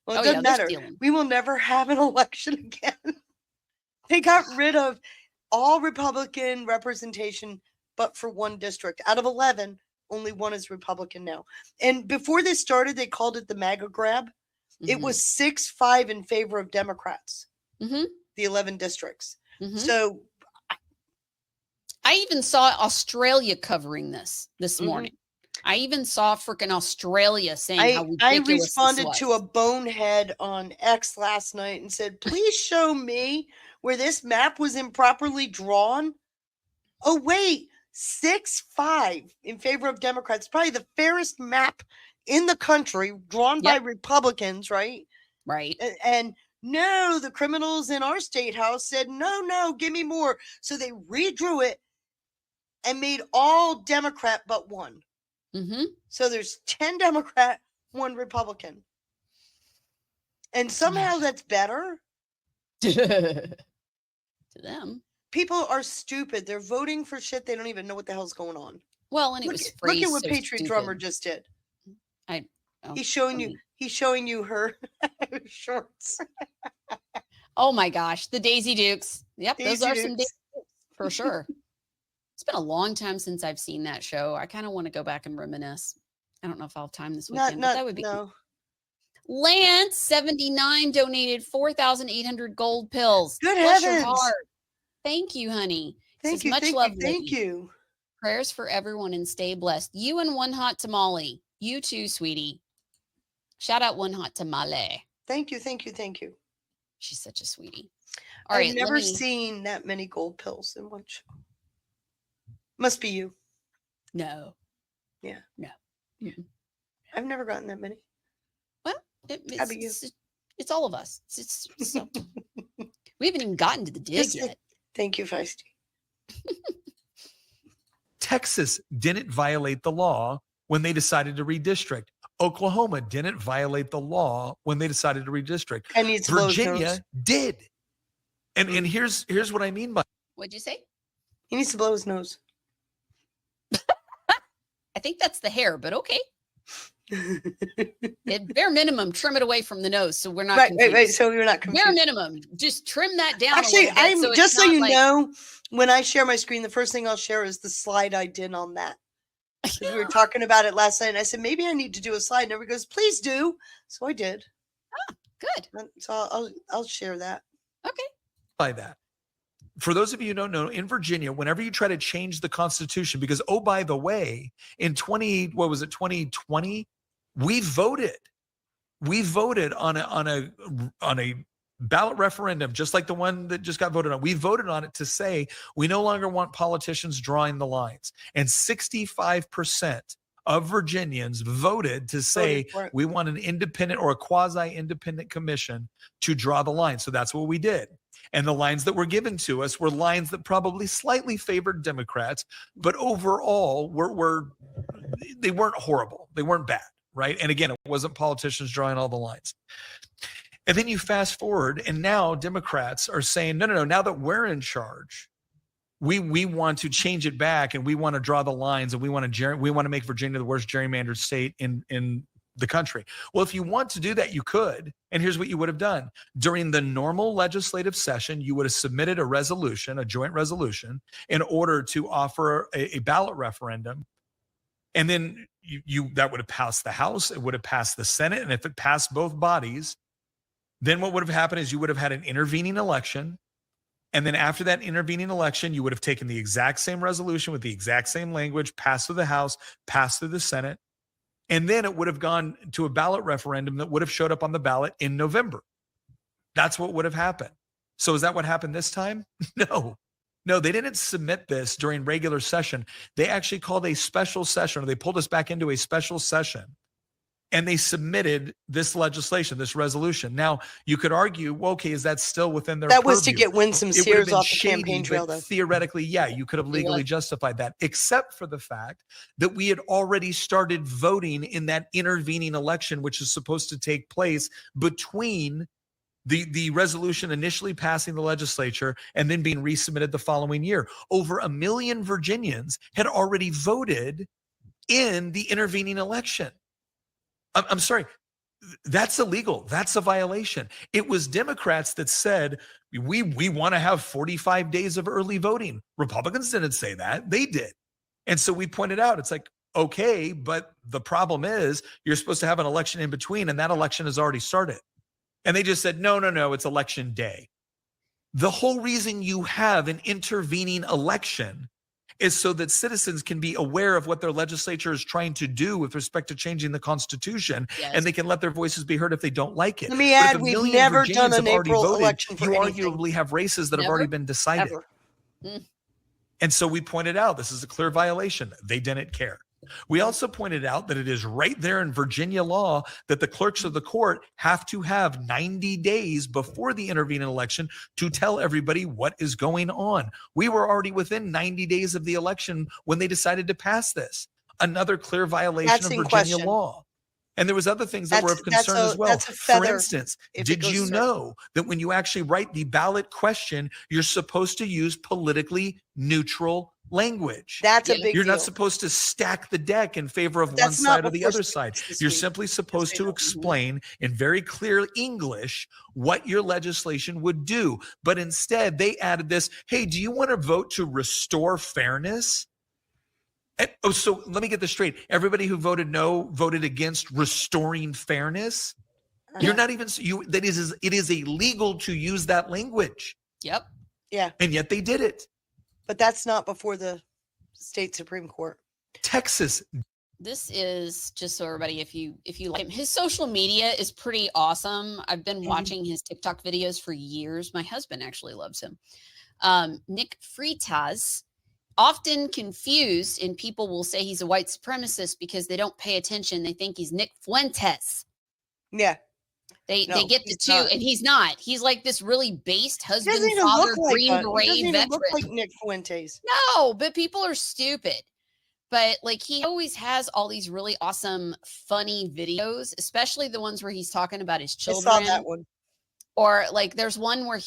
doesn't matter. We will never have an election again. They got rid of all Republican representation, but for one district. Out of 11, only one is Republican now. And before this started, they called it the MAGA grab. It was 6-5 in favor of Democrats. Mm-hmm. The 11 districts. Mm-hmm. So I even saw Australia covering this morning. I even saw freaking Australia saying how ridiculous I this responded was. to a bonehead on X last night and said, please show me where this map was improperly drawn. Oh, wait, 6-5 in favor of Democrats. Probably the fairest map in the country drawn by Republicans, right? Right. And no, the criminals in our state house said, no, give me more. So they redrew it and made all Democrat but one. Mm-hmm. So there's 10 Democrat, 1 Republican. And somehow that's better. To them. People are stupid. They're voting for shit they don't even know what the hell's going on. Well, and look, it was look at what so Patriot stupid. Drummer just did. He's showing you her shorts. Oh my gosh, the Daisy Dukes. Yep, Daisy those are Dukes. some Daisy Dukes for sure. It's been a long time since I've seen that show. I kind of want to go back and reminisce. I don't know if I'll have time this weekend, but that would be no. Lance 79 donated 4,800 gold pills. Good Bless your heavens. heart. Thank you, honey. Thank you. Much Thank love, you. Thank lady. you. Prayers for everyone and stay blessed. You and One Hot Tamale. You too, sweetie. Shout out One Hot Tamale. Thank you. Thank you. Thank you. She's such a sweetie. All right, I've never seen that many gold pills in one show. Must be you. No. Yeah. No. I've never gotten that many. Well, How about you? It's all of us. So we haven't even gotten to the dig yet. Thank you, Feisty. Texas didn't violate the law when they decided to redistrict. Oklahoma didn't violate the law when they decided to redistrict. Virginia did. And here's what I mean by What'd you say? He needs to blow his nose. I think that's the hair, but okay. At bare minimum, trim it away from the nose so we're not confused. Right. So you're not confused. Bare minimum, just trim that down. Actually, a little bit, just so you know, when I share my screen, the first thing I'll share is the slide I did on that. We were talking about it last night, and I said maybe I need to do a slide. And everybody goes, "Please do." So I did. Oh, good. So I'll share that. Okay. that. For those of you who don't know, in Virginia, whenever you try to change the Constitution, because oh, by the way, in 2020, we voted on a ballot referendum, just like the one that just got voted on. We voted on it to say we no longer want politicians drawing the lines, and 65% of Virginians voted to say we want an independent or a quasi-independent commission to draw the line. So that's what we did. And the lines that were given to us were lines that probably slightly favored Democrats, but overall they weren't horrible. They weren't bad, right? And again, it wasn't politicians drawing all the lines. And then you fast forward, and now Democrats are saying, no, now that we're in charge, we want to change it back, and we want to draw the lines, and we want to make Virginia the worst gerrymandered state in the country. Well, if you want to do that, you could. And here's what you would have done. During the normal legislative session, you would have submitted a resolution, a joint resolution, in order to offer a ballot referendum. And then that would have passed the House, it would have passed the Senate, and if it passed both bodies, then what would have happened is you would have had an intervening election. And then after that intervening election, you would have taken the exact same resolution with the exact same language, passed through the House, passed through the Senate. And then it would have gone to a ballot referendum that would have showed up on the ballot in November. That's what would have happened. So is that what happened this time? No, they didn't submit this during regular session. They actually called a special session, or they pulled us back into a special session. And they submitted this legislation, this resolution. Now, you could argue, well, okay, is that still within their That was to purview? get Winsome It would have Sears been off the shady, campaign trail, but though. theoretically, yeah, you could have legally justified that, except for the fact that we had already started voting in that intervening election, which is supposed to take place between the resolution initially passing the legislature and then being resubmitted the following year. Over 1 million Virginians had already voted in the intervening election. I'm sorry, that's illegal. That's a violation. It was Democrats that said, we want to have 45 days of early voting. Republicans didn't say that. They did. And so we pointed out, it's like, okay, but the problem is you're supposed to have an election in between, and that election has already started. And they just said, no, it's election day. The whole reason you have an intervening election is so that citizens can be aware of what their legislature is trying to do with respect to changing the Constitution, and they can let their voices be heard if they don't like it. Let me But if add, a we've million never Virginians done an have already April voted, election for you anything. arguably have races that have already been decided. Ever. And so we pointed out this is a clear violation. They didn't care. We also pointed out that it is right there in Virginia law that the clerks of the court have to have 90 days before the intervening election to tell everybody what is going on. We were already within 90 days of the election when they decided to pass this. Another clear violation That's of in Virginia question. law. And there was other things that were of That's concern as well. that's a For feather instance, if it did goes you through. know that when you actually write the ballot question, you're supposed to use politically neutral language? That's a big You're not deal. supposed to stack the deck in favor of one That's not side or the before other state side. this You're week. simply supposed to explain in very clear English what your legislation would do. But instead, they added this, hey, do you want to vote to restore fairness? Oh, so let me get this straight. Everybody who voted no voted against restoring fairness. You're not even it is illegal to use that language. Yep. Yeah. And yet they did it. But that's not before the state Supreme Court. Texas. This is just so everybody, if you like him, his social media is pretty awesome. I've been watching his TikTok videos for years. My husband actually loves him. Nick Freitas, often confused, and people will say he's a white supremacist because they don't pay attention. They think he's Nick Fuentes. Yeah. They get the two, and he's not. He's like this really based He husband, doesn't even father, look like Green He Beret doesn't even veteran. look like Nick Fuentes. No, but people are stupid. But like he always has all these really awesome, funny videos, especially the ones where he's talking about his children. I saw that one. Or like there's one where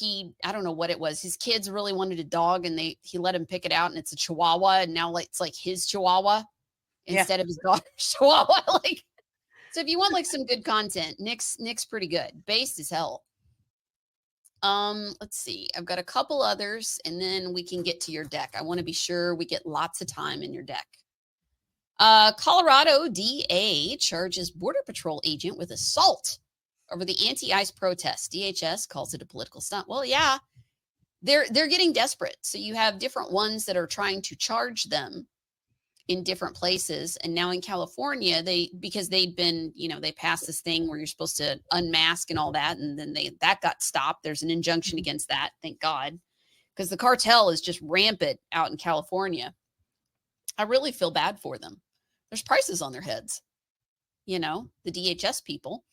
I don't know what it was. His kids really wanted a dog and he let him pick it out and it's a Chihuahua. And now it's like his Chihuahua instead of his daughter's Chihuahua. Like, so if you want like some good content, Nick's pretty good. Based as hell. Let's see. I've got a couple others and then we can get to your deck. I want to be sure we get lots of time in your deck. Colorado DA charges Border Patrol agent with assault over the anti-ICE protest. DHS calls it a political stunt. Well, yeah, they're getting desperate. So you have different ones that are trying to charge them in different places. And now in California, because they'd been, they passed this thing where you're supposed to unmask and all that. And then that got stopped. There's an injunction against that. Thank God. Because the cartel is just rampant out in California. I really feel bad for them. There's prices on their heads, the DHS people.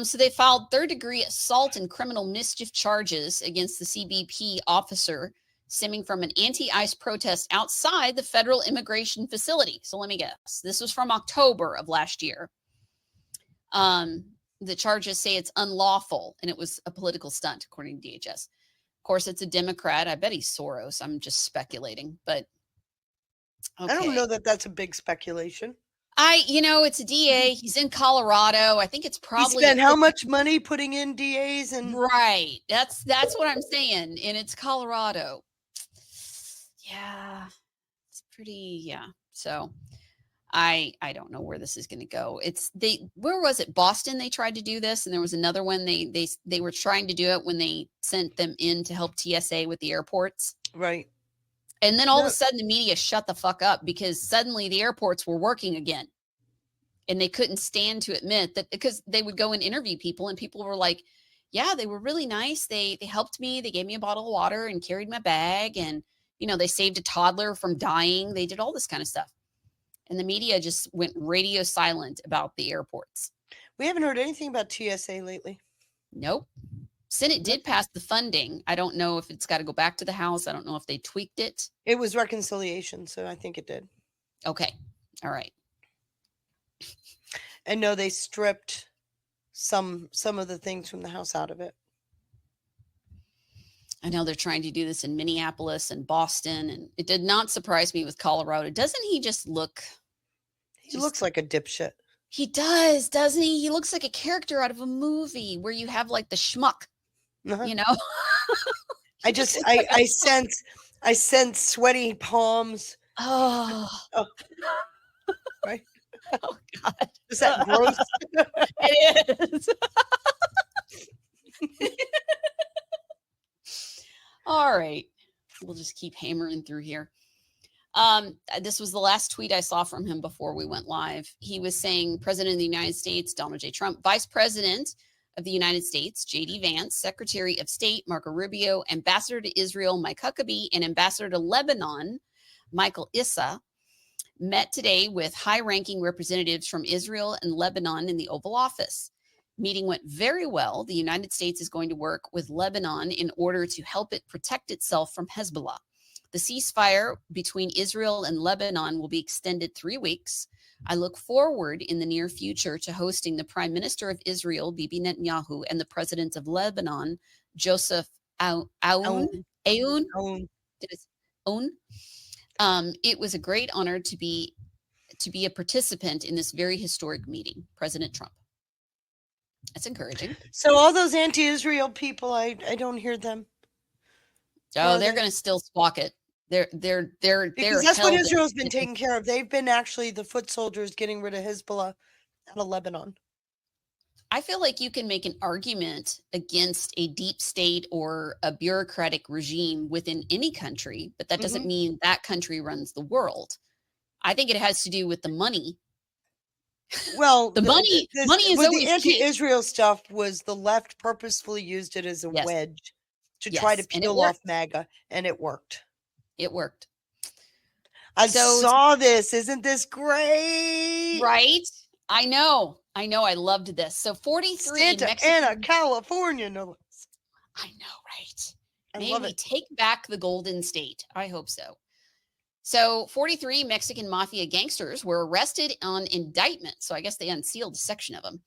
So they filed third-degree assault and criminal mischief charges against the CBP officer stemming from an anti-ICE protest outside the federal immigration facility. So let me guess. This was from October of last year. The charges say it's unlawful and it was a political stunt, according to DHS. Of course, it's a Democrat. I bet he's Soros. I'm just speculating, but okay. I don't know that that's a big speculation. It's a DA. He's in Colorado. I think it's probably he spent how much money putting in DAs and right. That's what I'm saying. And it's Colorado. Yeah, it's pretty. Yeah. So I don't know where this is going to go. Where was it? Boston. They tried to do this, and there was another one. They were trying to do it when they sent them in to help TSA with the airports. Right. And then all of a sudden the media shut the fuck up because suddenly the airports were working again. And they couldn't stand to admit that because they would go and interview people and people were like, yeah, they were really nice. They helped me. They gave me a bottle of water and carried my bag. And, they saved a toddler from dying. They did all this kind of stuff. And the media just went radio silent about the airports. We haven't heard anything about TSA lately. Nope. Senate did pass the funding. I don't know if it's got to go back to the House. I don't know if they tweaked it. It was reconciliation, so I think it did. Okay. All right. And no, they stripped some of the things from the House out of it. I know they're trying to do this in Minneapolis and Boston, and it did not surprise me with Colorado. Doesn't he just look? He looks like a dipshit. He does, doesn't he? He looks like a character out of a movie where you have like the schmuck. I sense sweaty palms. Oh. Right. Oh God. Is that gross? It is. keep hammering through here. This was the last tweet I saw from him before we went live. He was saying, President of the United States, Donald J. Trump, Vice President of the United States, J.D. Vance, Secretary of State, Marco Rubio, Ambassador to Israel, Mike Huckabee, and Ambassador to Lebanon, Michael Issa, met today with high-ranking representatives from Israel and Lebanon in the Oval Office. Meeting went very well. The United States is going to work with Lebanon in order to help it protect itself from Hezbollah. The ceasefire between Israel and Lebanon will be extended 3 weeks. I look forward in the near future to hosting the Prime Minister of Israel, Bibi Netanyahu, and the President of Lebanon, Joseph Aoun. It was a great honor to be a participant in this very historic meeting, President Trump. That's encouraging. So all those anti-Israel people, I don't hear them. Oh, they're going to still squawk it. They're because that's what Israel's been taking care of. They've been actually the foot soldiers getting rid of Hezbollah out of Lebanon. I feel like you can make an argument against a deep state or a bureaucratic regime within any country, but that doesn't mean that country runs the world. I think it has to do with the money. Well, money is always the anti-Israel stuff was the left purposefully used it as a wedge to try to peel off MAGA, and it worked. It worked. I saw this. Isn't this great? Right? I know. I loved this. So 43 Santa Ana, California. No, I know, right? I love it. Take back the Golden State. I hope so. So 43 Mexican mafia gangsters were arrested on indictment. So I guess they unsealed a section of them.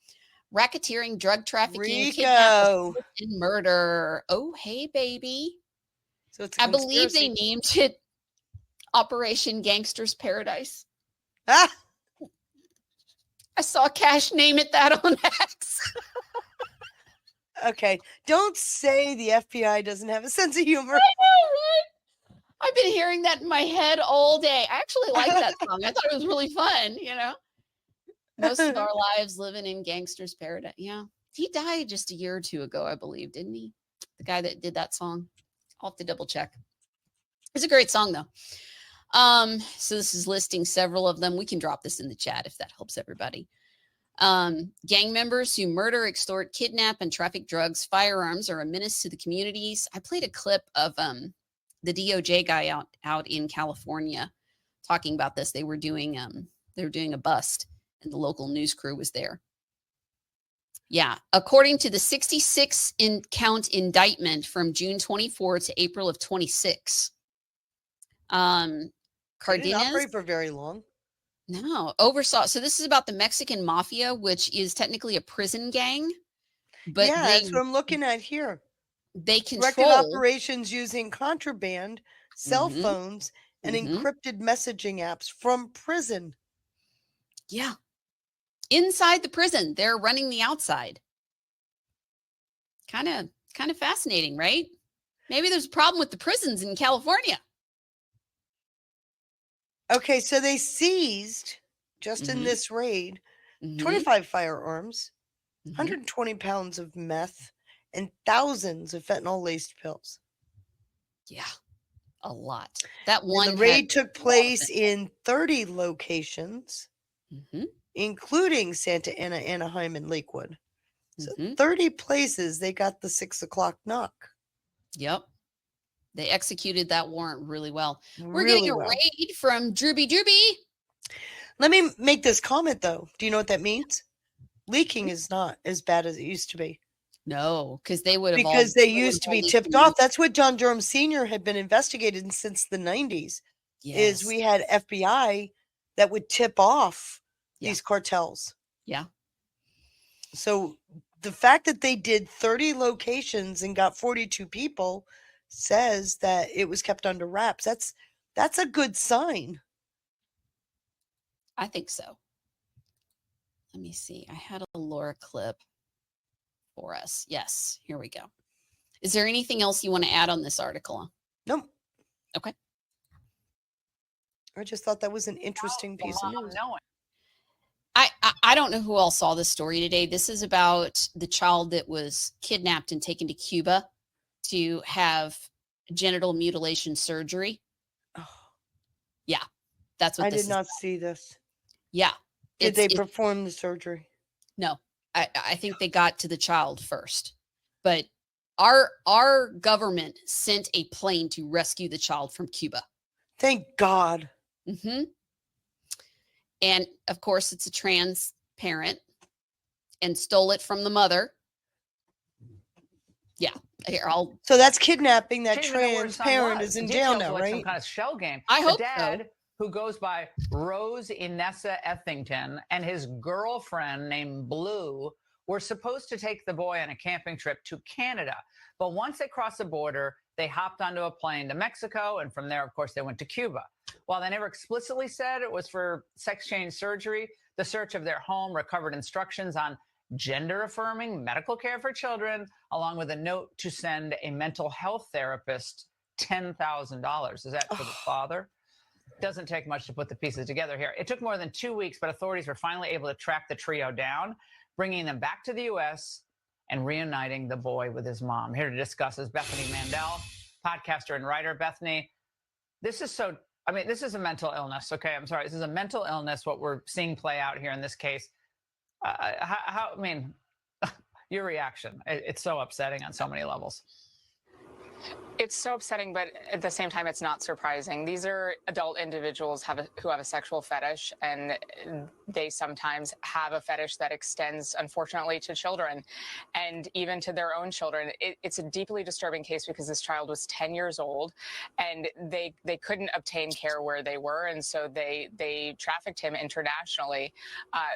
Racketeering, drug trafficking, kidnapping, and murder. Oh, hey, baby. So it's I believe they named it Operation Gangster's Paradise. Ah! I saw Cash name it that on X. Okay. Don't say the FBI doesn't have a sense of humor. I know, right? I've been hearing that in my head all day. I actually like that song. I thought it was really fun, Most of our lives living in gangster's paradise. Yeah. He died just a year or two ago, I believe, didn't he? The guy that did that song. I'll have to double check. It's a great song, though. So this is listing several of them. We can drop this in the chat if that helps everybody. Gang members who murder, extort, kidnap, and traffic drugs, firearms are a menace to the communities. I played a clip of the DOJ guy out in California talking about this. They were doing a bust, and the local news crew was there. Yeah, according to the 66 count indictment from June 24 to April of 26. Cardenas didn't operate for very long. No, oversaw. So this is about the Mexican mafia, which is technically a prison gang. But yeah, that's what I'm looking at here. They control directed operations using contraband, cell phones, and encrypted messaging apps from prison. Yeah. Inside the prison, they're running the outside. Kind of fascinating, right? Maybe there's a problem with the prisons in California. Okay, so they seized, just in this raid, 25 firearms, 120 pounds of meth, and thousands of fentanyl-laced pills. Yeah, a lot. That one. And the raid took place in 30 locations, including Santa Ana, Anaheim, and Lakewood. So 30 places they got the 6 o'clock knock. Yep. They executed that warrant really well. We're getting a raid from Drooby. Let me make this comment, though. Do you know what that means? Leaking is not as bad as it used to be. No, because they would have. Because they used to be tipped off. That's what John Durham Sr. had been investigated since the 90s. Is we had FBI that would tip off these cartels. Yeah. So the fact that they did 30 locations and got 42 people says that it was kept under wraps. That's a good sign. I think so. Let me see. I had a Laura clip for us. Yes, here we go. Is there anything else you want to add on this article? Nope. Okay. I just thought that was an interesting piece of news. I don't know who all saw this story today. This is about the child that was kidnapped and taken to Cuba to have genital mutilation surgery. Yeah, that's what I this did is not about. see this. Yeah. Did they perform the surgery? No, I think they got to the child first, but our government sent a plane to rescue the child from Cuba. Thank God. Mm-hmm. And of course, it's a trans parent and stole it from the mother. Yeah. Here, So that's kidnapping. That She didn't even know where her trans son parent was. is in The jail details now, were like some right? kind of shell game. I hope the dad, so. who goes by Rose Inessa Ethington, and his girlfriend named Blue were supposed to take the boy on a camping trip to Canada. But once they crossed the border, they hopped onto a plane to Mexico, and from there, of course, they went to Cuba. While they never explicitly said it was for sex change surgery, the search of their home recovered instructions on gender-affirming medical care for children, along with a note to send a mental health therapist $10,000. Is that for the father? Doesn't take much to put the pieces together here. It took more than 2 weeks, but authorities were finally able to track the trio down, bringing them back to the U.S. and reuniting the boy with his mom. Here to discuss is Bethany Mandel, podcaster and writer. Bethany, this is this is a mental illness, okay? I'm sorry. This is a mental illness, what we're seeing play out here in this case. Your reaction. It's so upsetting on so many levels. It's so upsetting, but at the same time, it's not surprising. These are adult individuals who have a sexual fetish, and they sometimes have a fetish that extends, unfortunately, to children and even to their own children. It's a deeply disturbing case because this child was 10 years old, and they couldn't obtain care where they were, and so they trafficked him internationally.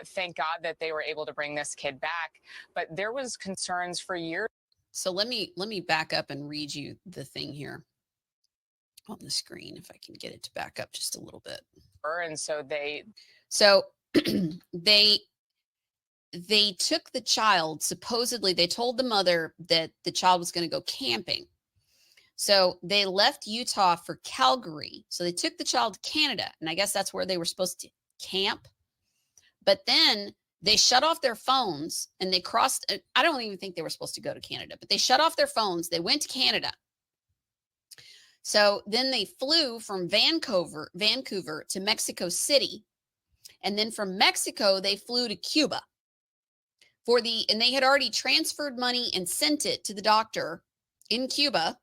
Thank God that they were able to bring this kid back, but there was concerns for years. So let me back up and read you the thing here on the screen, if I can get it to back up just a little bit. And so they took the child. Supposedly, they told the mother that the child was going to go camping. So they left Utah for Calgary. So they took the child to Canada, and I guess that's where they were supposed to camp. But then they shut off their phones and they crossed. I don't even think they were supposed to go to Canada, but they shut off their phones. They went to Canada. So then they flew from Vancouver to Mexico City. And then from Mexico, they flew to Cuba and they had already transferred money and sent it to the doctor in Cuba,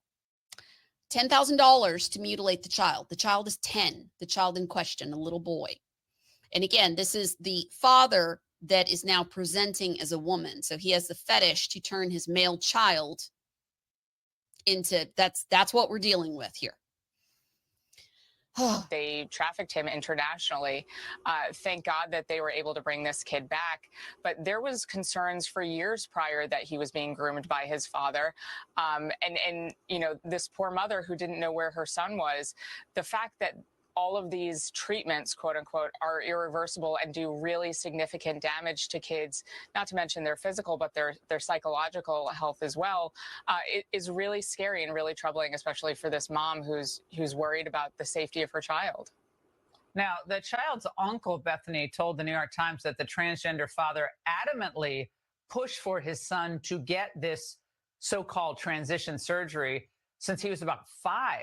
$10,000 to mutilate the child. The child is 10, the child in question, a little boy. And again, this is the father that is now presenting as a woman. So he has the fetish to turn his male child into, that's what we're dealing with here. They trafficked him internationally. Thank God that they were able to bring this kid back. But there was concerns for years prior that he was being groomed by his father. And you know, this poor mother who didn't know where her son was, the fact that all of these treatments, quote unquote, are irreversible and do really significant damage to kids, not to mention their physical, but their psychological health as well, it is really scary and really troubling, especially for this mom who's worried about the safety of her child. Now, the child's uncle, Bethany, told the New York Times that the transgender father adamantly pushed for his son to get this so-called transition surgery since he was about 5.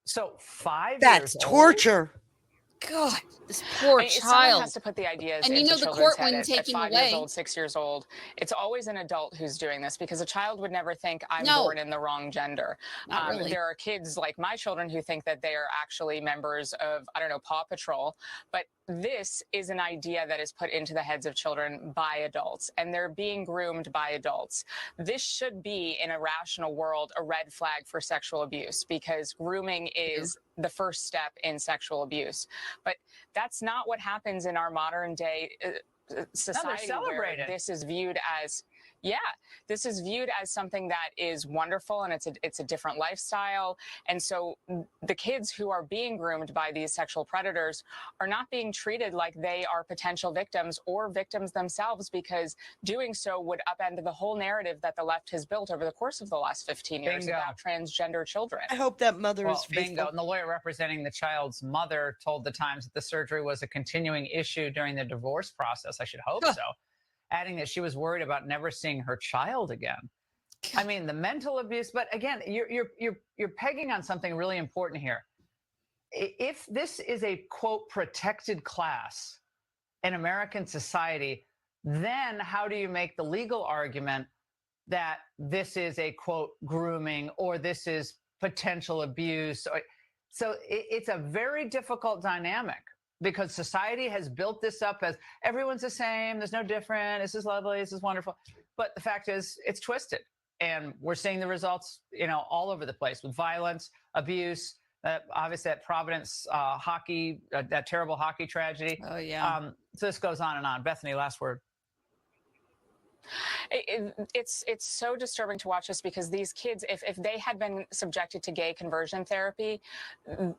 So 5 That's years old? torture. God, this poor Someone child. has to put the ideas And you into know the children's court head wouldn't at take him 5 away. years old, 6 years old. It's always an adult who's doing this because a child would never think I'm No. born in the wrong gender. Not really. There are kids like my children who think that they are actually members of, I don't know, Paw Patrol. But this is an idea that is put into the heads of children by adults, and they're being groomed by adults. This should be, in a rational world, a red flag for sexual abuse because grooming is the first step in sexual abuse. But that's not what happens in our modern day society, where this is viewed as, this is viewed as something that is wonderful, and it's a different lifestyle. And so the kids who are being groomed by these sexual predators are not being treated like they are potential victims or victims themselves, because doing so would upend the whole narrative that the left has built over the course of the last 15 years Bingo. about transgender children. I hope that mother is faithful. Bingo. And the lawyer representing the child's mother told the Times that the surgery was a continuing issue during the divorce process. I should hope so. Adding that she was worried about never seeing her child again. I mean, the mental abuse, but again, you're pegging on something really important here. If this is a quote protected class in American society, then how do you make the legal argument that this is a quote grooming or this is potential abuse? So it's a very difficult dynamic because society has built this up as everyone's the same, there's no different, this is lovely, this is wonderful. But the fact is, it's twisted. And we're seeing the results, all over the place with violence, abuse, obviously that Providence hockey, that terrible hockey tragedy. Oh, yeah. So this goes on and on. Bethany, last word. It's so disturbing to watch this because these kids, if they had been subjected to gay conversion therapy,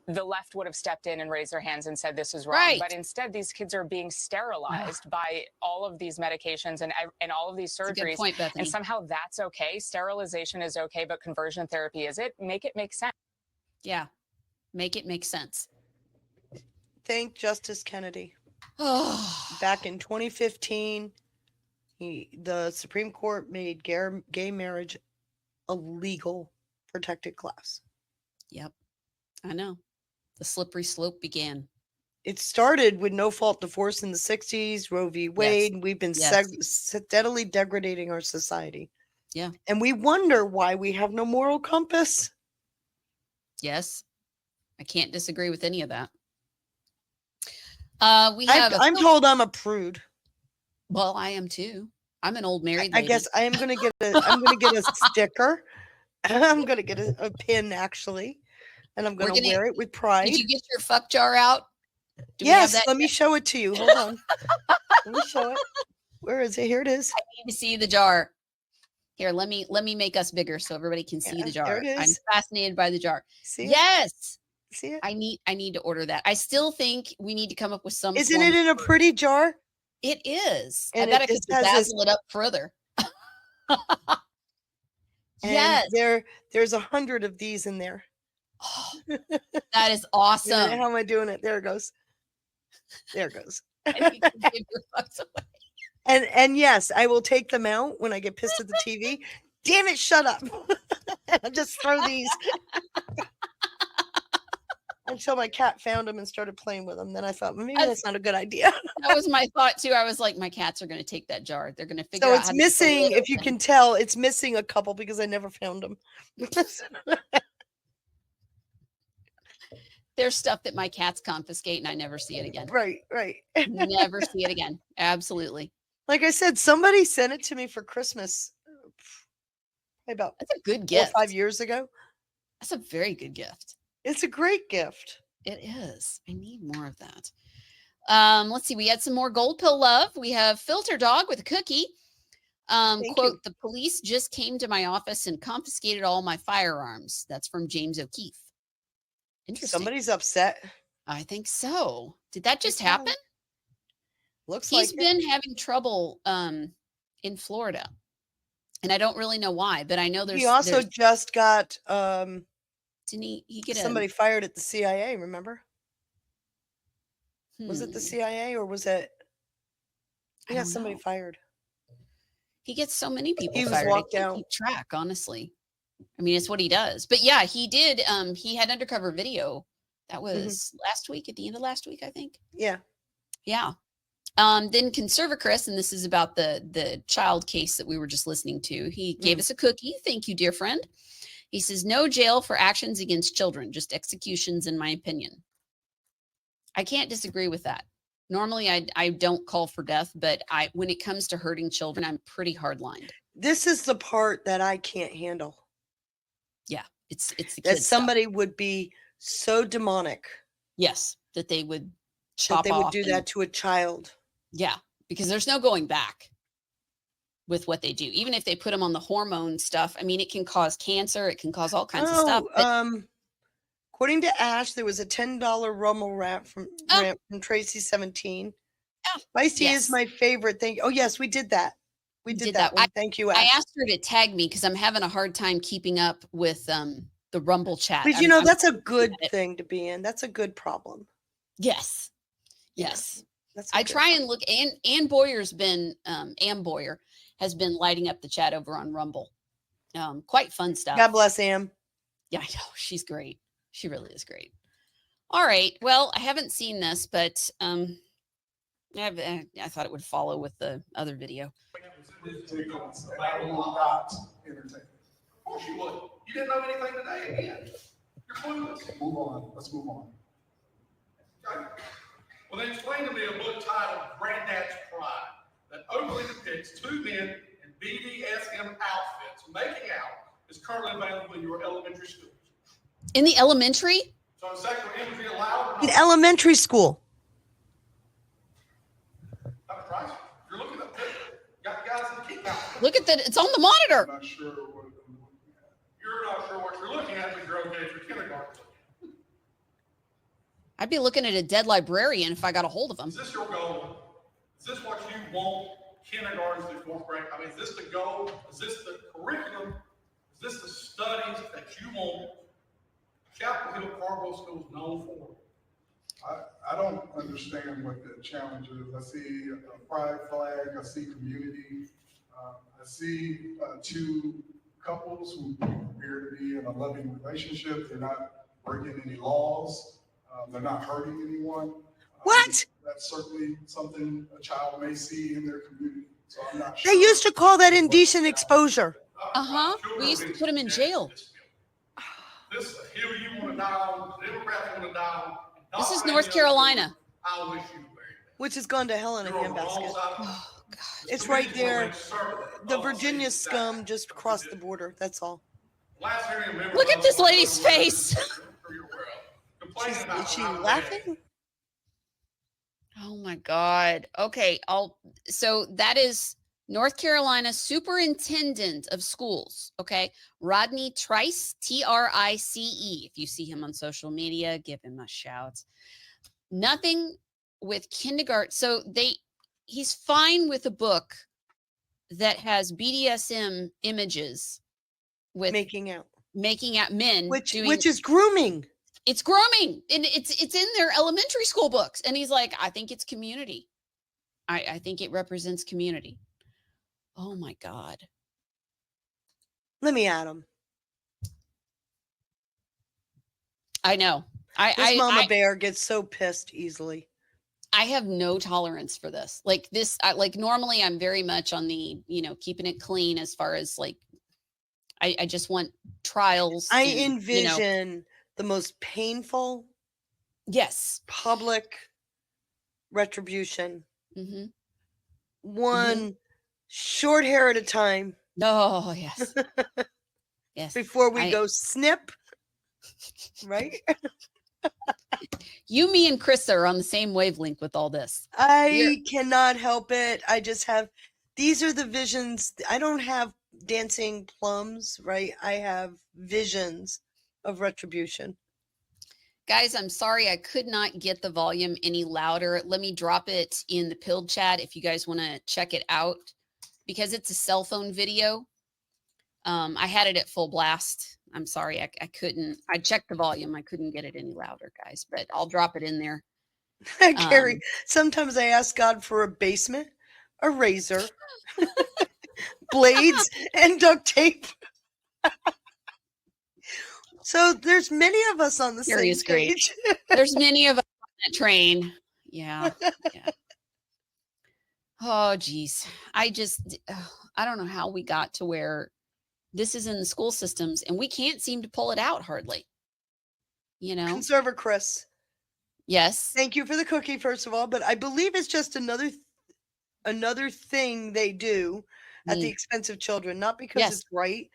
the left would have stepped in and raised their hands and said this is wrong. Right. But instead, these kids are being sterilized by all of these medications and all of these surgeries. That's a good point, Bethany. And somehow that's okay. Sterilization is okay, but conversion therapy is it? Make it make sense. Yeah, make it make sense. Thank Justice Kennedy. Back in 2015. The Supreme Court made gay marriage a legal protected class. Yep. I know. The slippery slope began. It started with no fault divorce in the 60s, Roe v. Wade. Yes. We've been steadily degrading our society. Yeah. And we wonder why we have no moral compass. Yes. I can't disagree with any of that. I'm told I'm a prude. Well, I am too. I'm an old married lady. I guess I am going to get a sticker. I'm going to get a pin actually, and I'm going to wear it with pride. Did you get your fuck jar out? Yes, let me show it to you. Hold on. Let me show it. Where is it? Here it is. I need to see the jar. Here, let me make us bigger so everybody can see the jar. There it is. I'm fascinated by the jar. See it? Yes. See it? I need to order that. I still think we need to come up with some. Isn't it in a pretty jar? It is. And I bet I could dazzle it up further. Yes. There's 100 of these in there. Oh, that is awesome. How am I doing it? There it goes. There it goes. And yes, I will take them out when I get pissed at the TV. Damn it, shut up. I'll just throw these. Until my cat found them and started playing with them. Then I thought, maybe that's not a good idea. That was my thought too. I was like, my cats are going to take that jar. They're going to figure out. So it's missing, if you can tell, it's missing a couple because I never found them. There's stuff that my cats confiscate and I never see it again. Right. Never see it again. Absolutely. Like I said, somebody sent it to me for Christmas. That's a good gift. 4 or 5 years ago. That's a very good gift. It's a great gift. It is. I need more of that. Let's see. We had some more gold pill love. We have Filter Dog with a cookie. Quote, the police just came to my office and confiscated all my firearms. That's from James O'Keefe. Interesting. Somebody's upset. I think so. Did that just happen? Looks like he's been having trouble in Florida. And I don't really know why, but I know he also just got didn't he get somebody fired at the CIA, remember? Was it the CIA or was it? Yeah, somebody fired. He gets so many people he fired. Was walked out. Keep track, honestly. I mean, it's what he does. But yeah, he did. He had undercover video. That was last week, at the end of last week, I think. Yeah. Yeah. Then Conserva Chris, and this is about the child case that we were just listening to. He gave us a cookie. Thank you, dear friend. He says, no jail for actions against children, just executions, in my opinion. I can't disagree with that. Normally, I don't call for death, but when it comes to hurting children, I'm pretty hardlined. This is the part that I can't handle. Yeah, it's the that kid somebody stuff. Would be so demonic. Yes, that they would chop that they off would do that to a child. Yeah, because there's no going back with what they do. Even if they put them on the hormone stuff, I mean, it can cause cancer. It can cause all kinds of stuff. But according to Ash, there was a $10 Rummel wrap from Tracy 17. Feisty is my favorite thing. Oh yes, we did that. We did that one. Thank you, Ash. I asked her to tag me because I'm having a hard time keeping up with the Rumble chat. But that's a good thing to be in. That's a good problem. Yes. I try and look. Ann Boyer's been Ann Boyer has been lighting up the chat over on Rumble. Quite fun stuff. God bless Am. Yeah, I know. She's great. She really is great. All right. Well, I haven't seen this, but I thought it would follow with the other video. Of course you would. You didn't know anything today again. You're clueless. Move on. Let's move on. Okay. Well, then explain to me a book titled Granddad's Pride that openly depicts two men in BDSM outfits making out is currently available in your elementary schools. In the elementary? So is sexual imagery allowed or not? In elementary school. Dr. Price, you're looking at this. Got the guys in the keep out. Look at that. It's on the monitor. I'm not sure what I'm looking at. You're not sure what you're looking at, but you're okay for kindergarten. I'd be looking at a dead librarian if I got a hold of him. Is this your goal? Is this what you want kindergarten through fourth grade? I mean, is this the goal? Is this the curriculum? Is this the studies that you want Chapel Hill Cargo School is known for? I don't understand what the challenge is. I see a pride flag. I see community. I see two couples who appear to be in a loving relationship. They're not breaking any laws. They're not hurting anyone. What? That's certainly something a child may see in their community. So I'm not sure. They used to call that indecent exposure. We used to put him in jail. This hill you want to die on, Democrats want to die on. This is North Carolina. I wish you were. Which has gone to hell in a handbasket. Oh, God. It's right there. The Virginia scum just crossed the border. That's all. Look at this lady's face. Is she laughing? Oh my God. Okay. So that is North Carolina Superintendent of Schools. Okay. Rodney Trice, Trice. If you see him on social media, give him a shout. Nothing with kindergarten. So he's fine with a book that has BDSM images with making out men, which is grooming. It's grooming, and it's in their elementary school books. And he's like, I think it's community. I think it represents community. Oh my God. Let me at him. I know. This mama bear gets so pissed easily. I have no tolerance for this. Like this, normally I'm very much on the, keeping it clean as far as like, I just want trials. I envision the most painful, public retribution. Mm-hmm. One short hair at a time. Oh, yes. Yes. Before we go snip. Right? You, me, and Chris are on the same wavelength with all this. I cannot help it. I just have, these are the visions. I don't have dancing plums, right? I have visions of retribution. Guys, I'm sorry I could not get the volume any louder. Let me drop it in the Pilled chat if you guys want to check it out, because it's a cell phone video. I had it at full blast. I'm sorry, I couldn't. I checked the volume. I couldn't get it any louder, guys, but I'll drop it in there. Carrie, sometimes I ask God for a basement, a razor, blades, and duct tape. So there's many of us on the same page. There's many of us on that train. Yeah. Oh, geez. I don't know how we got to where this is in the school systems and we can't seem to pull it out hardly. Conservator Chris. Yes. Thank you for the cookie, first of all, but I believe it's just another thing they do at the expense of children, not because it's right.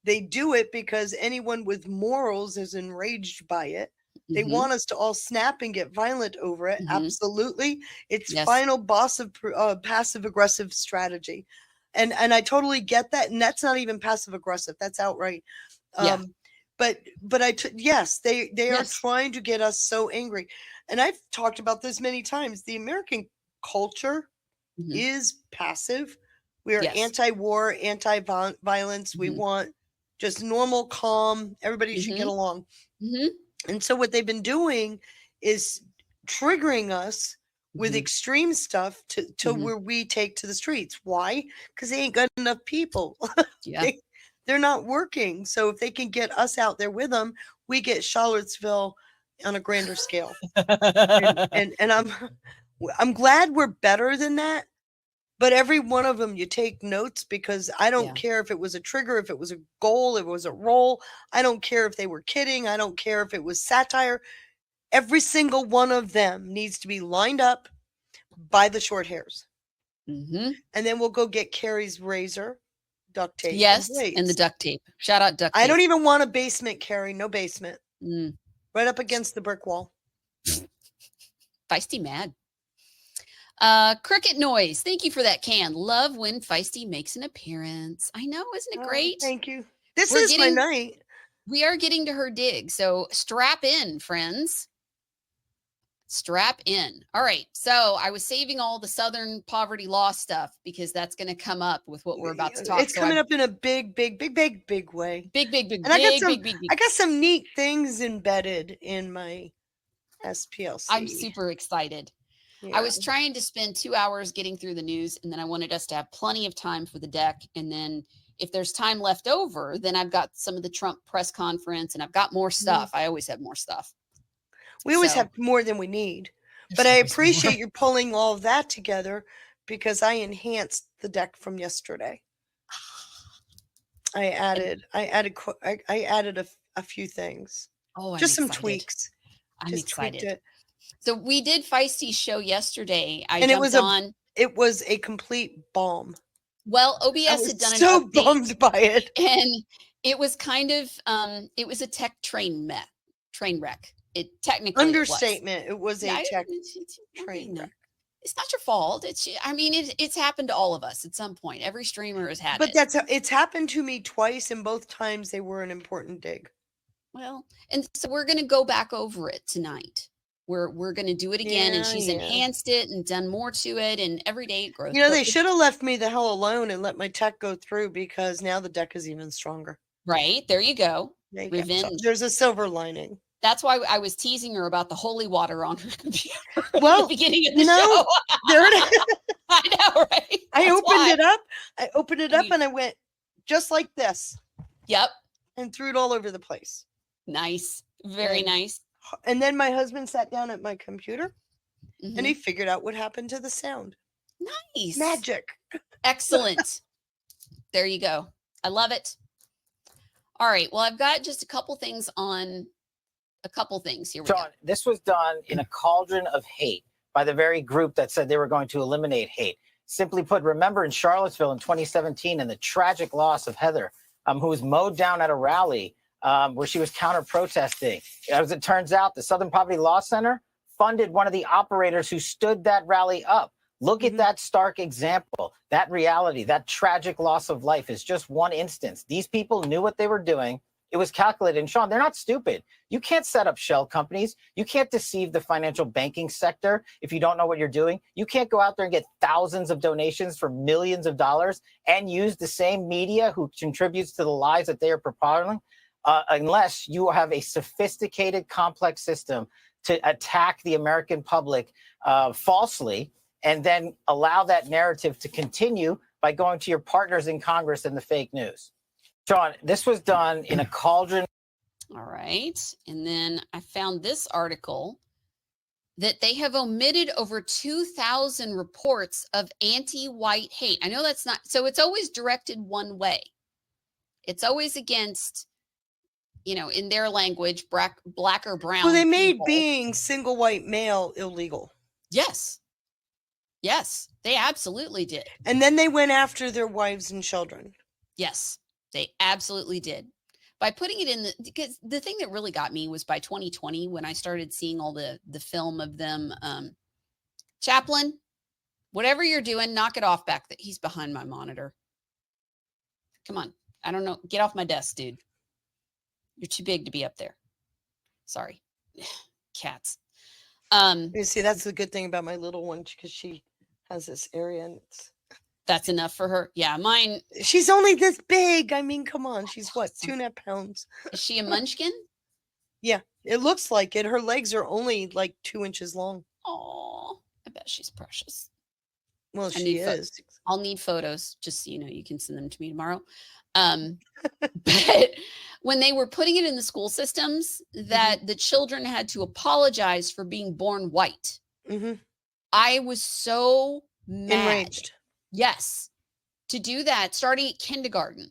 They do it because anyone with morals is enraged by it. They want us to all snap and get violent over it. Absolutely. It's final boss of passive aggressive strategy. And I totally get that. And that's not even passive aggressive. That's outright. But yes, they are trying to get us so angry. And I've talked about this many times. The American culture is passive. We are anti-war, anti-violence. We want just normal, calm. Everybody should get along. And so what they've been doing is triggering us with extreme stuff to where we take to the streets. Why? Because they ain't got enough people. they're not working. So if they can get us out there with them, we get Charlottesville on a grander scale. and I'm glad we're better than that. But every one of them, you take notes, because I don't care if it was a trigger, if it was a goal, if it was a role. I don't care if they were kidding. I don't care if it was satire. Every single one of them needs to be lined up by the short hairs. Mm-hmm. And then we'll go get Carrie's razor, duct tape. Yes, and the duct tape. Shout out duct tape. I don't even want a basement, Carrie. No basement. Right up against the brick wall. Feisty mad. Cricket noise. Thank you for that can. Love when Feisty makes an appearance. I know, isn't it great? Thank you. This is my night. We are getting to her dig. So strap in, friends. Strap in. All right. So I was saving all the Southern poverty law stuff because that's going to come up with what we're about to talk. It's coming up in a big way. Big. And I got some neat things embedded in my SPLC. I'm super excited. I was trying to spend 2 hours getting through the news, and then I wanted us to have plenty of time for the deck. And then if there's time left over, then I've got some of the Trump press conference, and I've got more stuff. I always have more stuff. We always have more than we need. But I appreciate you pulling all of that together, because I enhanced the deck from yesterday. I added a few things. Oh, just some tweaks. I'm excited. So we did Feisty's show yesterday. It was a complete bomb. Well, OBS had done an so update, bummed by it, and it was kind of it was a tech train wreck. It technically understatement. It was a tech train wreck. It's not your fault. It's happened to all of us at some point. Every streamer has had but it. It's happened to me twice, and both times they were an important dig. Well, and so we're going to go back over it tonight. We're going to do it again, and she's enhanced it and done more to it, and every day it grows. They should have left me the hell alone and let my tech go through, because now the deck is even stronger. Right, there you go. Revenge. There's a silver lining. That's why I was teasing her about the holy water on her computer at the beginning of the show. There it is. I know, right? I opened it up and I went just like this. Yep. And threw it all over the place. Nice. Very nice. And then my husband sat down at my computer and he figured out what happened to the sound. Nice. Magic. Excellent. There you go. I love it. All right. Well, I've got just a couple things here. John, this was done in a cauldron of hate by the very group that said they were going to eliminate hate. Simply put, remember in Charlottesville in 2017 and the tragic loss of Heather, who was mowed down at a rally where she was counter-protesting. As it turns out, the Southern Poverty Law Center funded one of the operators who stood that rally up. Look at that stark example. That reality, that tragic loss of life is just one instance. These people knew what they were doing. It was calculated. And Sean, they're not stupid. You can't set up shell companies. You can't deceive the financial banking sector if you don't know what you're doing. You can't go out there and get thousands of donations for millions of dollars and use the same media who contributes to the lies that they are propelling unless you have a sophisticated, complex system to attack the American public falsely and then allow that narrative to continue by going to your partners in Congress and the fake news. John, this was done in a cauldron. All right. And then I found this article that they have omitted over 2,000 reports of anti-white hate. I know that's not, so it's always directed one way. It's always against, in their language, black or brown. Well, they made people. Being single white male illegal. Yes. Yes, they absolutely did. And then they went after their wives and children. Yes, they absolutely did. By putting it in because the thing that really got me was by 2020 when I started seeing all the film of them. Chaplain, whatever you're doing, knock it off back. That he's behind my monitor. Come on. I don't know. Get off my desk, dude. You're too big to be up there. Sorry. Cats. You see, that's the good thing about my little one, because she has this area and that's enough for her. Yeah, mine. She's only this big. I mean, come on. She's what, 2.5 pounds? Is she a munchkin? Yeah, it looks like it. Her legs are only like 2 inches long. Oh, I bet she's precious. Well, she is. I'll need photos, just so you know, you can send them to me tomorrow. But when they were putting it in the school systems, that the children had to apologize for being born white. I was so mad. Enraged. Yes. To do that, starting at kindergarten,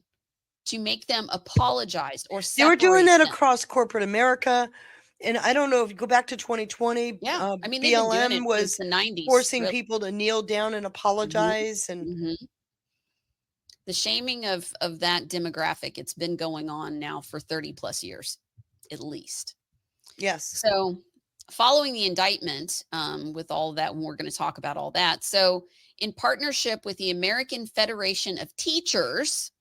to make them apologize or They were doing that separate them. across corporate America. And I don't know if you go back to 2020, Yeah. I mean, they've been doing it BLM since was the 90s. forcing really. people to kneel down and apologize. And The shaming of that demographic, it's been going on now for 30 plus years, at least. yes. So following the indictment, with all that, we're going to talk about all that. So in partnership with the American Federation of Teachers,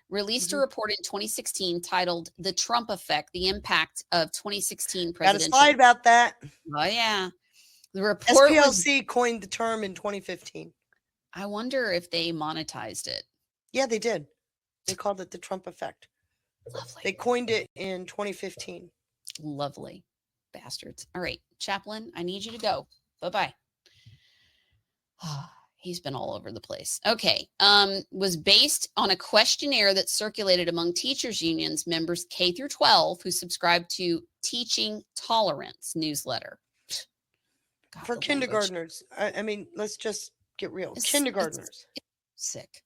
released a report in 2016 titled The Trump Effect, the Impact of 2016 Got a Presidential. slide about that. Oh, yeah. The report was, SPLC coined the term in 2015. I wonder if they monetized it. Yeah, they did. They called it the Trump effect. Lovely. They coined it in 2015. Lovely bastards. All right, Chaplain, I need you to go. Bye-bye. He's been all over the place. Okay. Was based on a questionnaire that circulated among teachers unions members K through 12 who subscribed to Teaching Tolerance newsletter. God, For the language. kindergartners. I mean, let's just get real. Kindergartners. It's sick.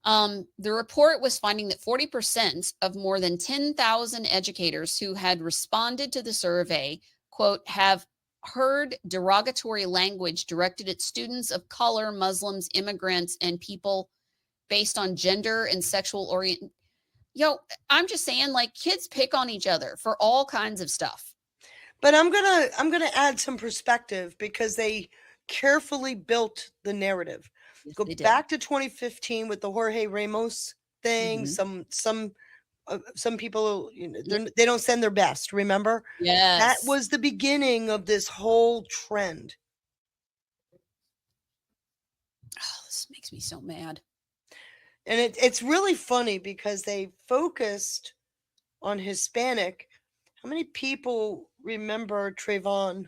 The report was finding that 40% of more than 10,000 educators who had responded to the survey, quote, have heard derogatory language directed at students of color, Muslims, immigrants, and people based on gender and sexual orient. Yo, I'm just saying, like, kids pick on each other for all kinds of stuff. But I'm gonna add some perspective because they carefully built the narrative. Yes, Go they did. back to 2015 with the Jorge Ramos thing. Some people, you know, they don't send their best. Remember? Yes. That was the beginning of this whole trend. Oh, this makes me so mad. And it's really funny because they focused on Hispanic. How many people remember Trayvon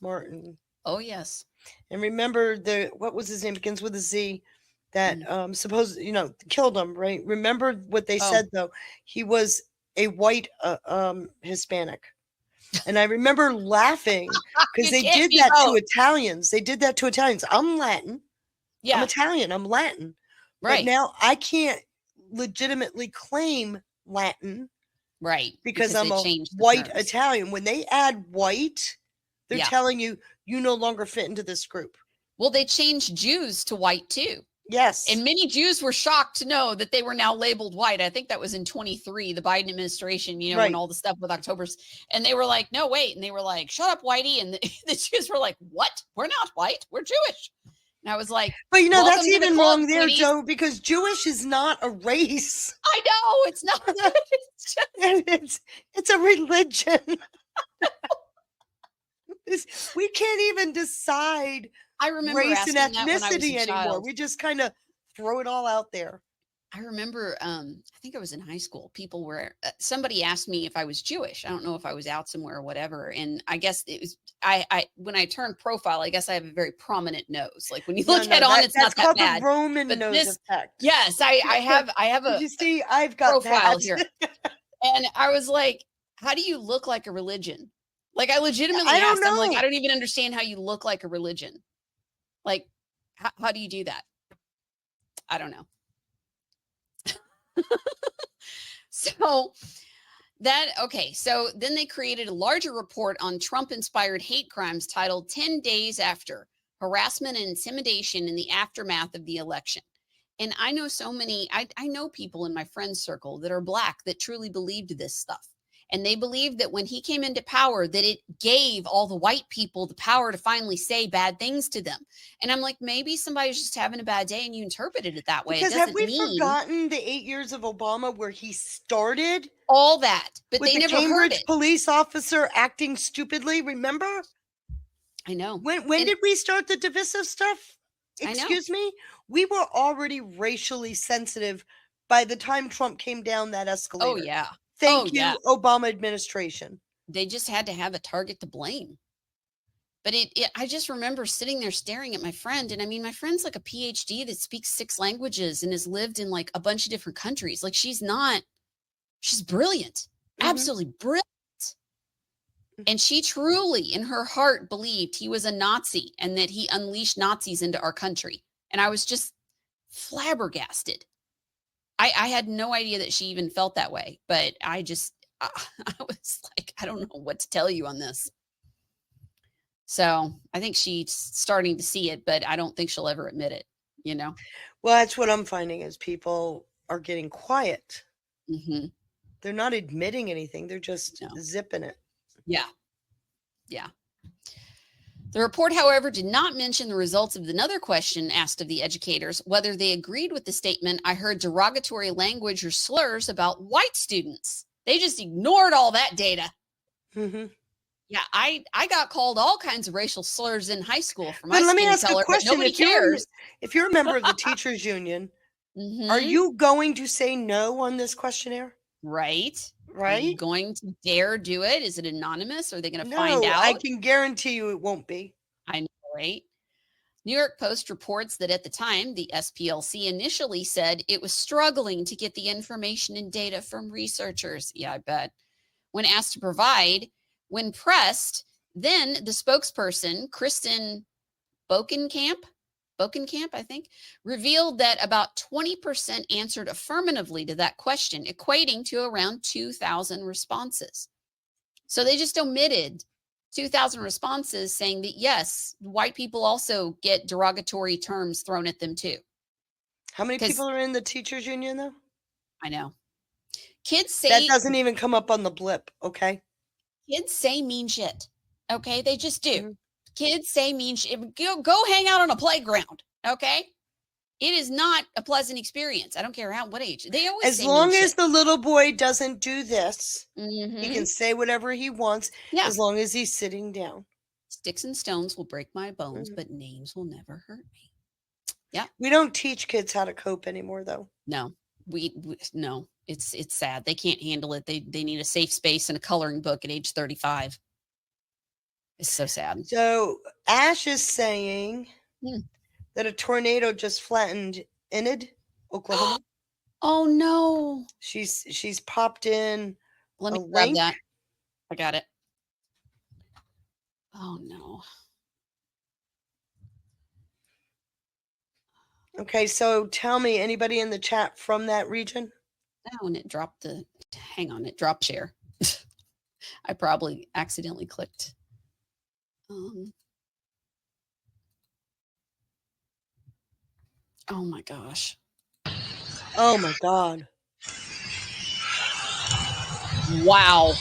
Martin? Oh, yes. And remember what was his name? Begins with a Z. That supposed, you know, killed him, right? Remember what they said though. He was a white Hispanic. And I remember laughing because they did that to Italians. They did that to Italians. I'm Latin. Yeah. I'm Italian. I'm Latin. Right. But now I can't legitimately claim Latin. Right. Because they I'm a changed the white terms. Italian. When they add white, they're Yeah. telling you no longer fit into this group. Well, they changed Jews to white too. Yes. And many Jews were shocked to know that they were now labeled white. I think that was in 23, the Biden administration, you know, Right. when all the stuff with October's, and they were like, no, wait. And they were like, shut up, whitey. And the Jews were like, what? We're not white. We're Jewish. And I was like, But you know, welcome that's to the even club, wrong there, sweeties. Joe, because Jewish is not a race. I know it's not. It's just, It's a religion. We can't even decide I remember race and asking that when I was ethnicity a anymore. child. We just kind of throw it all out there. I remember, I think I was in high school. People were, somebody asked me if I was Jewish. I don't know if I was out somewhere or whatever. And I guess it was, when I turned profile, I guess I have a very prominent nose. Like when you look head on, it's not that's called that bad. the Roman But nose this, effect. yes, I have a You see, I've got profile that. here. And I was like, how do you look like a religion? Like I legitimately I don't asked, I'm like, know. I don't even understand how you look like a religion. Like, how do you do that? I don't know. So then they created a larger report on Trump-inspired hate crimes titled 10 Days After, Harassment and Intimidation in the Aftermath of the Election. And I know so many, I know people in my friend circle that are Black that truly believed this stuff. And they believed that when he came into power, that it gave all the white people the power to finally say bad things to them. And I'm like, maybe somebody's just having a bad day and you interpreted it that way. Because it have doesn't we mean forgotten the 8 years of Obama where he started all that, but with they the never heard Cambridge it. police officer acting stupidly? Remember? I know. When And- did we start the divisive stuff? I know. Excuse me? We were already racially sensitive by the time Trump came down that escalator. Oh, yeah. Thank you, Obama administration. They just had to have a target to blame. But I just remember sitting there staring at my friend. And I mean, my friend's like a PhD that speaks 6 languages and has lived in like a bunch of different countries. Like she's brilliant, absolutely brilliant. And she truly in her heart believed he was a Nazi and that he unleashed Nazis into our country. And I was just flabbergasted. I had no idea that she even felt that way, but I was like, I don't know what to tell you on this. So I think she's starting to see it, but I don't think she'll ever admit it, you know? Well, that's what I'm finding is people are getting quiet. Mm-hmm. They're not admitting anything. They're just zipping it. Yeah. Yeah. The report, however, did not mention the results of another question asked of the educators, whether they agreed with the statement, I heard derogatory language or slurs about white students. They just ignored all that data. Mm-hmm. Yeah, I got called all kinds of racial slurs in high school for my But let me skin ask color, a question. but nobody cares. If you're a member of the teachers union, Mm-hmm. are you going to say no on this questionnaire? Right. Right. Are you going to dare do it? Is it anonymous? Are they going to No, find out? I can guarantee you it won't be. I know, right? New York Post reports that at the time, the SPLC initially said it was struggling to get the information and data from researchers. Yeah, I bet. When asked to provide, when pressed, then the spokesperson, Kristen Bokenkamp, I think, revealed that about 20% answered affirmatively to that question, equating to around 2,000 responses. So they just omitted 2,000 responses saying that, yes, white people also get derogatory terms thrown at them too. How many people are in the teachers union though? I know. Kids say that doesn't even come up on the blip. Okay. Kids say mean shit. Okay. They just do. Mm-hmm. Kids say mean shit. Go hang out on a playground. Okay. It is not a pleasant experience. I don't care what age. They always as say long mean as shit. the little boy doesn't do this, Mm-hmm. he can say whatever he wants as long as he's sitting down. Sticks and stones will break my bones, but names will never hurt me. Yeah. We don't teach kids how to cope anymore though. No. No. It's sad. They can't handle it. They need a safe space and a coloring book at age 35. It's so sad. So Ash is saying that a tornado just flattened Enid, Oklahoma. Oh no. She's popped in. Let me grab that. I got it. Oh no. Okay, so tell me, anybody in the chat from that region? No, and it dropped hang on, it dropped share. I probably accidentally clicked. Oh my gosh. Oh my God. Wow.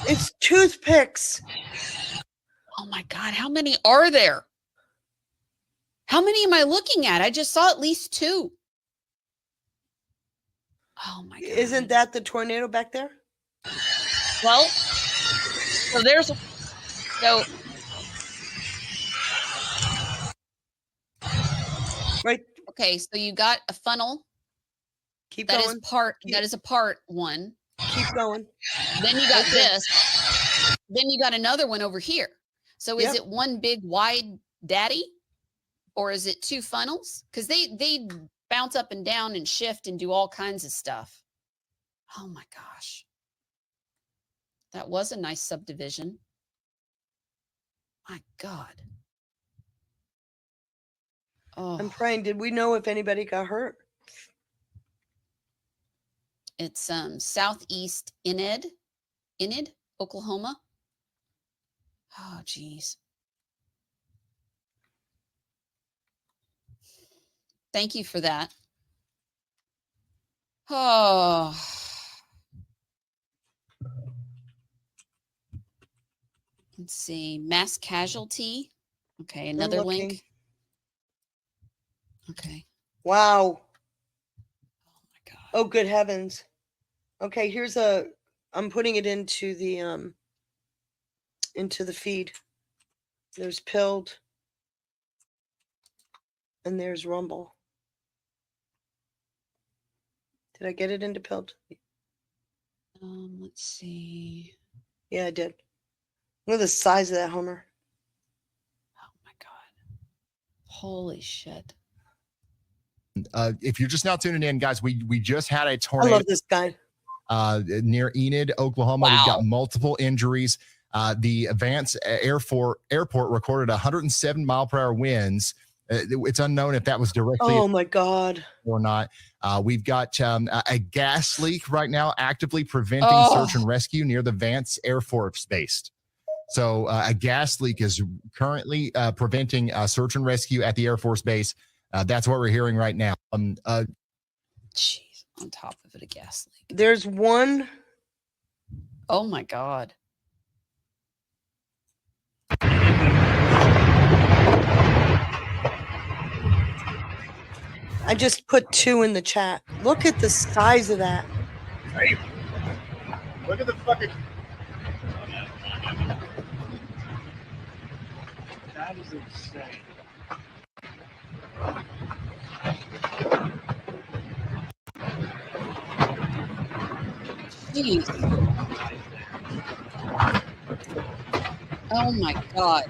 It's toothpicks. Oh my God. How many are there? How many am I looking at? I just saw at least 2. Oh my God. Isn't that the tornado back there? Well, so right. Okay, so you got a funnel. Keep that going. That is a part one. Keep going. Then you got this. Then you got another one over here. So is it one big wide daddy, or is it 2 funnels? Because they bounce up and down and shift and do all kinds of stuff. Oh my gosh. That was a nice subdivision. My God. Oh. I'm praying. Did we know if anybody got hurt? It's southeast Enid, Oklahoma. Oh, geez. Thank you for that. Oh. Let's see. Mass casualty. Okay, another link. Okay. Wow. Oh my God. Oh, good heavens. Okay, I'm putting it into the feed. There's Pilled and there's Rumble. Did I get it into Pelt? Let's see. Yeah, I did. Look at the size of that Hummer. Holy shit. If you're just now tuning in, guys, we just had a I tornado love this guy. near Enid, Oklahoma. We've got multiple injuries. The Vance Airport recorded 107 mile per hour winds. It's unknown if that was directly Oh my God. or not. We've got a gas leak right now actively preventing search and rescue near the Vance Air Force Base. So a gas leak is currently preventing search and rescue at the Air Force Base. That's what we're hearing right now. Jeez, on top of it, a gas leak. There's one. Oh my God. I just put 2 in the chat. Look at the size of that. Hey, look at the fucking. That is insane. Jeez. Oh my God.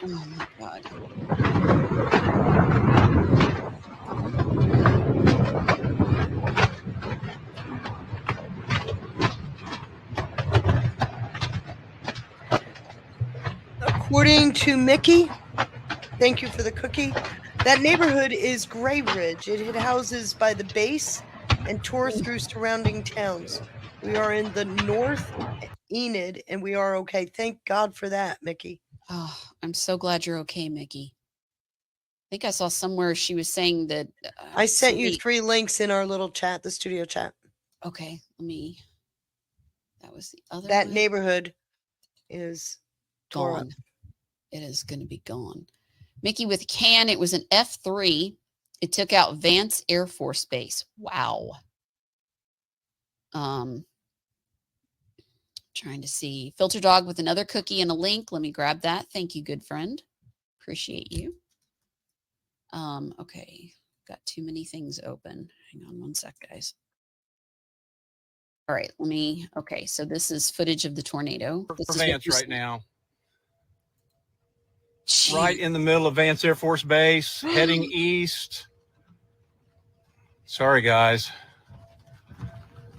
Oh my God. According to Mickey, thank you for the cookie. That neighborhood is Gray Ridge. It houses by the base and tours through surrounding towns. We are in the North Enid, and we are okay. Thank God for that, Mickey. Oh, I'm so glad you're okay, Mickey. I think I saw somewhere she was saying that. I sent you 3 links in our little chat, the studio chat. Okay, let me. That was the other That one. neighborhood is tore up. Gone. It is going to be gone. Mickey with can. It was an F3. It took out Vance Air Force Base. Wow. Trying to see. Filter Dog with another cookie and a link. Let me grab that. Thank you, good friend. Appreciate you. Okay. Got too many things open. Hang on one sec, guys. All right, let me. Okay, so this is footage of the tornado. This For is what Vance you're right seeing. now. Right in the middle of Vance Air Force Base, heading east. Sorry, guys.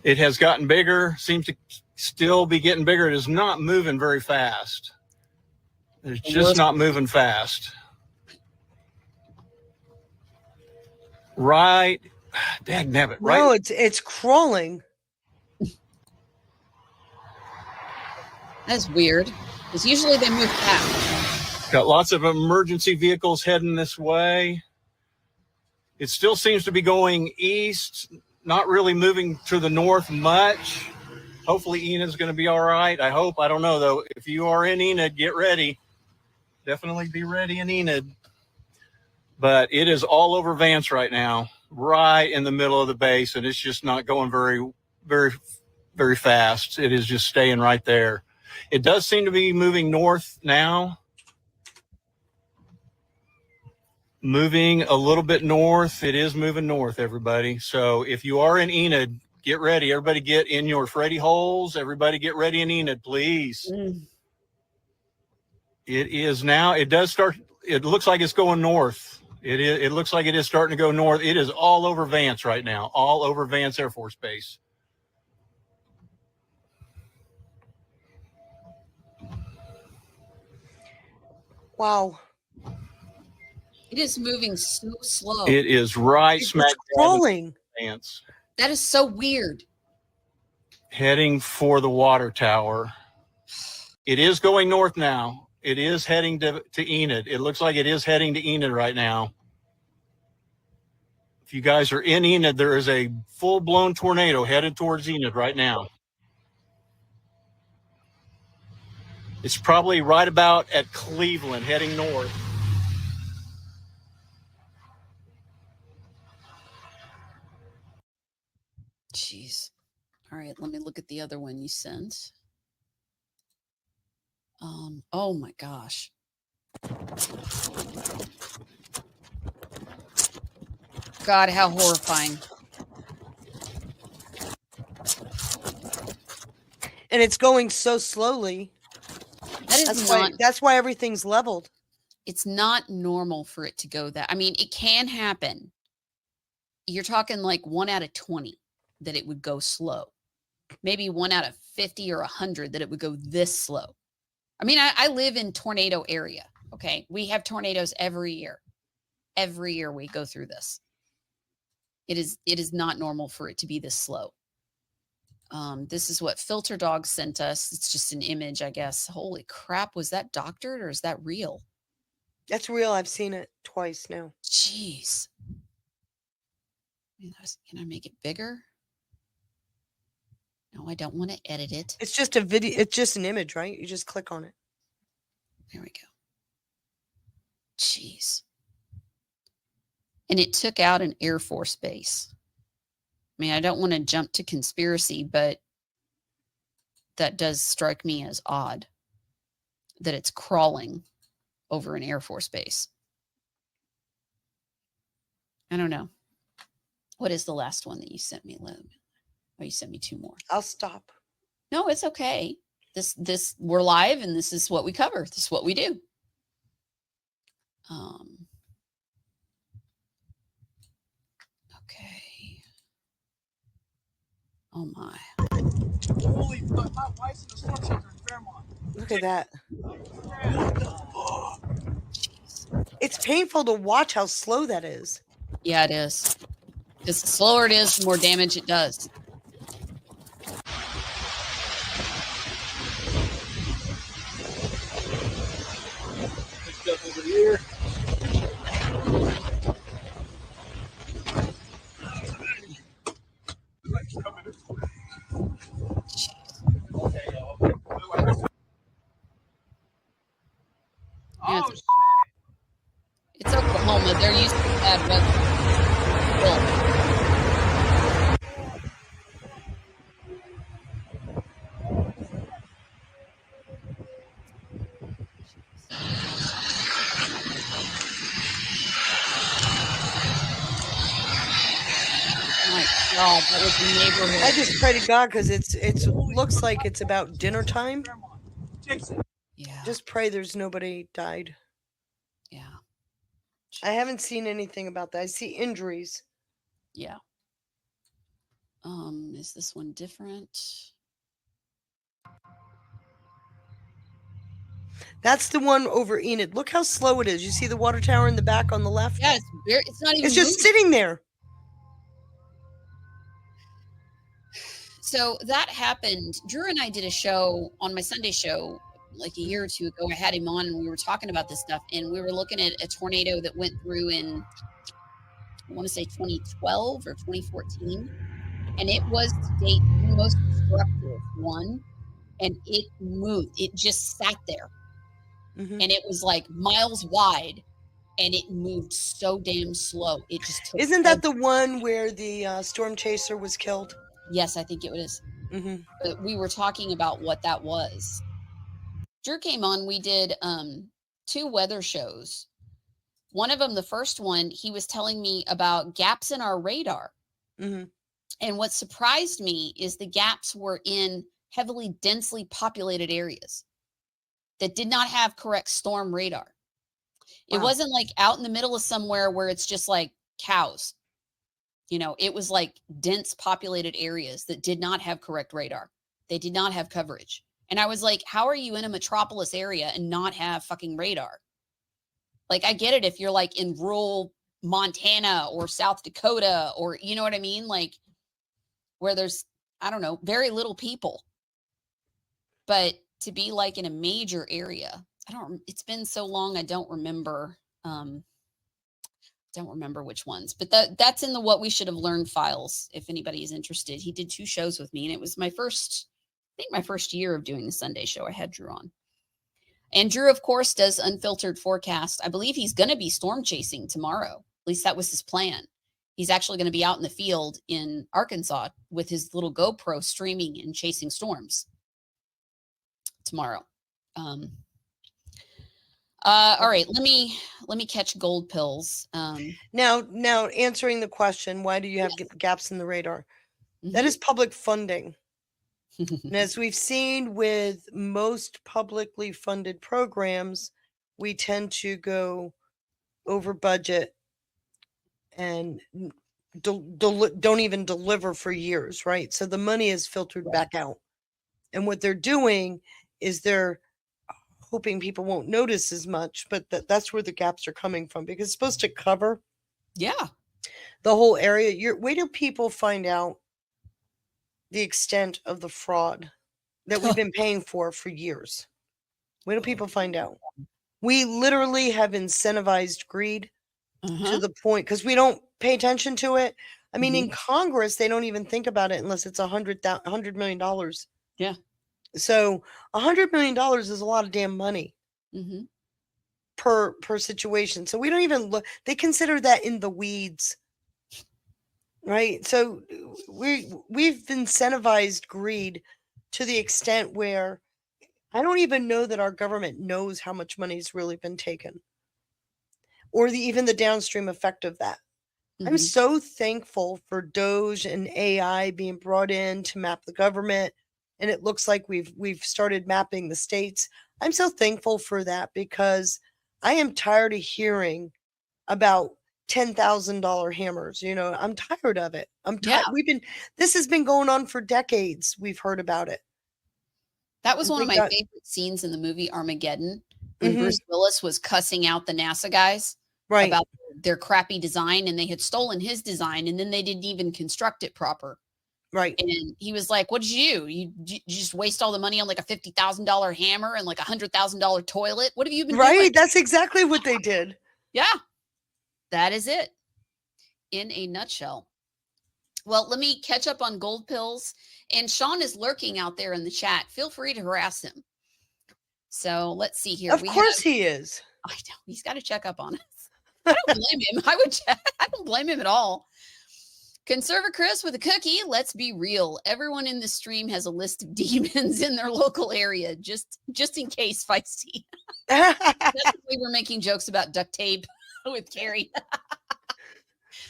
It has gotten bigger, seems to still be getting bigger. It is not moving very fast. It's just not moving fast. Right. Dagnabbit, right? No, it's crawling. That's weird. Because usually they move fast. Got lots of emergency vehicles heading this way. It still seems to be going east, not really moving to the north much. Hopefully Enid's going to be all right. I hope. I don't know, though. If you are in Enid, get ready. Definitely be ready in Enid. But it is all over Vance right now, right in the middle of the base, and it's just not going very, very, very fast. It is just staying right there. It does seem to be moving north now. Moving a little bit north. It is moving north, everybody. So if you are in Enid, get ready. Everybody get in your Freddy holes. Everybody get ready in Enid, please. It is now. It does start. It looks like it's going north. It looks like it is starting to go north. It is all over Vance right now. All over Vance Air Force Base. Wow. It is moving so slow. It is right smack dab in crawling. Vance. That is so weird. Heading for the water tower. It is going north now. It is heading to Enid. It looks like it is heading to Enid right now. If you guys are in Enid, there is a full-blown tornado headed towards Enid right now. It's probably right about at Cleveland, heading north. Jeez. All right, let me look at the other one you sent. Oh my gosh. God, how horrifying. And it's going so slowly. That is That's why everything's leveled. It's not normal for it to go that. I mean, it can happen. You're talking like 1 out of 20 that it would go slow. Maybe 1 out of 50 or 100 that it would go this slow. I mean, I live in tornado area. Okay. We have tornadoes every year. Every year we go through this. It is not normal for it to be this slow. This is what Filter Dog sent us. It's just an image, I guess. Holy crap. Was that doctored or is that real? That's real. I've seen it twice now. Jeez. Can I make it bigger? No, I don't want to edit it. It's just a video. It's just an image, right? You just click on it. There we go. Jeez. And it took out an Air Force base. I mean, I don't want to jump to conspiracy, but that does strike me as odd that it's crawling over an Air Force base. I don't know. What is the last one that you sent me, Lynn? Oh, you sent me 2 more. I'll stop. No, it's okay. This we're live and this is what we cover. This is what we do. Okay. Oh my. Holy fuck, my wife's in the storm shelter in Fairmont. Look at that. It's painful to watch how slow that is. Yeah, it is. Because the slower it is, the more damage it does. Stuff over here. Yeah, it's Oklahoma. They're used to bad weather. Well, God, that was the neighborhood. I just pray to God because it looks like it's about dinner time. Yeah. Just pray there's nobody died. Yeah. I haven't seen anything about that. I see injuries. Yeah. Is this one different? That's the one over Enid. Look how slow it is. You see the water tower in the back on the left? Yeah, it's not even It's just moving. sitting there. So that happened. Drew and I did a show on my Sunday show like a year or 2 ago. I had him on and we were talking about this stuff. And we were looking at a tornado that went through in, I want to say 2012 or 2014. And it was to date the most destructive one. And it moved. It just sat there. Mm-hmm. And it was like miles wide. And it moved so damn slow. It just took. Isn't that the one where the storm chaser was killed? Yes, I think it was. Mm-hmm. But we were talking about what that was. Drew came on. We did 2 weather shows. One of them, the first one, he was telling me about gaps in our radar. Mm-hmm. And what surprised me is the gaps were in heavily densely populated areas that did not have correct storm radar. It Wow. wasn't like out in the middle of somewhere where it's just like cows. You know, it was like dense populated areas that did not have correct radar. They did not have coverage. And I was like, how are you in a metropolis area and not have fucking radar? Like, I get it if you're like in rural Montana or South Dakota or, you know what I mean? Like where there's, I don't know, very little people. But to be like in a major area, it's been so long. I don't remember which ones, but that's in the What We Should Have Learned files. If anybody is interested, he did 2 shows with me and it was my first year of doing the Sunday show. I had Drew on, and Drew of course does unfiltered forecast. I believe he's going to be storm chasing tomorrow. At least that was his plan. He's actually going to be out in the field in Arkansas with his little GoPro streaming and chasing storms tomorrow. All right, let me catch gold pills. Now answering the question, why do you have gaps in the radar? That is public funding. And as we've seen with most publicly funded programs, we tend to go over budget and don't even deliver for years, right? So the money is filtered back out. And what they're doing is they're hoping people won't notice as much, but that's where the gaps are coming from, because it's supposed to cover the whole area. Wait till people find out the extent of the fraud that we've been paying for years. Wait till people find out. We literally have incentivized greed to the point, because we don't pay attention to it. I mean, in Congress, they don't even think about it unless it's $100 million. Yeah. So $100 million is a lot of damn money per situation. So we don't even look. They consider that in the weeds, right? So we've incentivized greed to the extent where I don't even know that our government knows how much money's really been taken, or even the downstream effect of that. I'm so thankful for Doge and AI being brought in to map the government, and it looks like we've started mapping the states. I'm so thankful for that, because I am tired of hearing about $10,000 hammers. I'm tired of it. I'm tired. This has been going on for decades. We've heard about it. That was one of my favorite scenes in the movie Armageddon, when Bruce Willis was cussing out the NASA guys about their crappy design, and they had stolen his design, and then they didn't even construct it proper. Right. And he was like, what did you do? You just waste all the money on like a $50,000 hammer and like $100,000 toilet? What have you been doing? Right. That's exactly what they did. Yeah. That is it in a nutshell. Well, let me catch up on gold pills. And Sean is lurking out there in the chat. Feel free to harass him. So let's see here. Of course he is. I know. He's got to check up on us. I don't blame him. I don't blame him at all. Conserva Chris with a cookie. Let's be real. Everyone in the stream has a list of demons in their local area, just in case, Feisty. That's the way we're making jokes about duct tape with Carrie.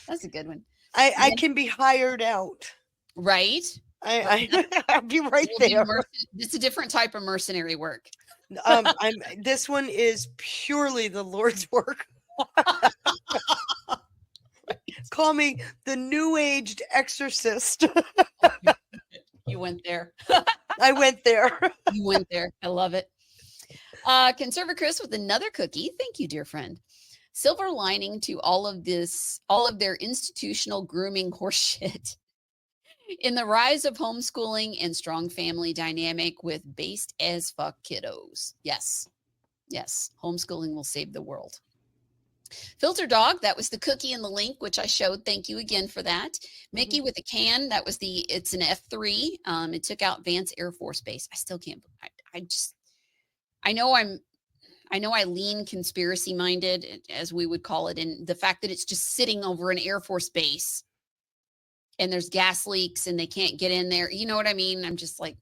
That's a good one. I can be hired out. Right? I'll be right there. It's a different type of mercenary work. This one is purely the Lord's work. Call me the new aged exorcist. You went there. I went there. You went there. I love it. Conserva Chris with another cookie. Thank you, dear friend. Silver lining to all of their institutional grooming horseshit. In the rise of homeschooling and strong family dynamic with based as fuck kiddos. Yes. Homeschooling will save the world. Filter Dog, that was the cookie and the link, which I showed. Thank you again for that. Mickey with a can, it's an F3. It took out Vance Air Force Base. I still can't, I know I lean conspiracy minded, as we would call it. And the fact that it's just sitting over an Air Force base and there's gas leaks and they can't get in there. You know what I mean? I'm just like,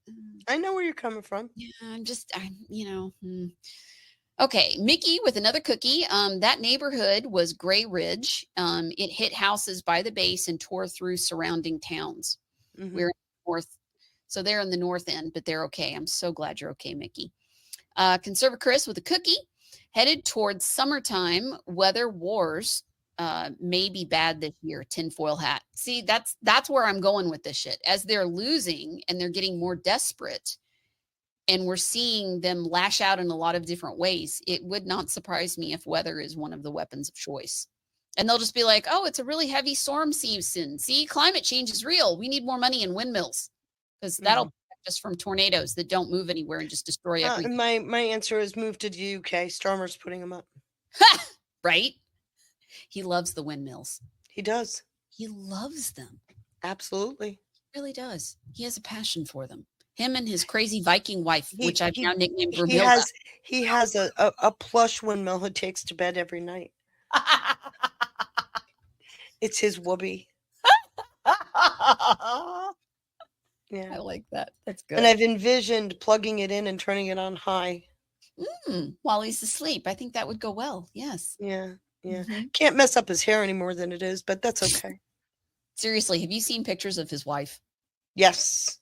I know where you're coming from. Yeah, Okay, Mickey with another cookie. That neighborhood was Gray Ridge. It hit houses by the base and tore through surrounding towns. We're in the north, so they're in the north end, but they're okay. I'm so glad you're okay, Mickey. Conserva Chris with a cookie. Headed towards summertime. Weather wars may be bad this year. Tinfoil hat. See, that's where I'm going with this shit. As they're losing and they're getting more desperate, and we're seeing them lash out in a lot of different ways, it would not surprise me if weather is one of the weapons of choice. And they'll just be like, oh, it's a really heavy storm season. See, climate change is real. We need more money in windmills, because that'll protect us from tornadoes that don't move anywhere and just destroy everything. My answer is move to the UK. Starmer's putting them up. Right? He loves the windmills. He does. He loves them. Absolutely. He really does. He has a passion for them. Him and his crazy Viking wife, which I've now nicknamed Vermilda. He has a plush windmill he takes to bed every night. It's his whoopee. Yeah, I like that. That's good. And I've envisioned plugging it in and turning it on high. While he's asleep. I think that would go well. Yes. Yeah. Yeah. Mm-hmm. Can't mess up his hair any more than it is, but that's okay. Seriously, have you seen pictures of his wife? Yes.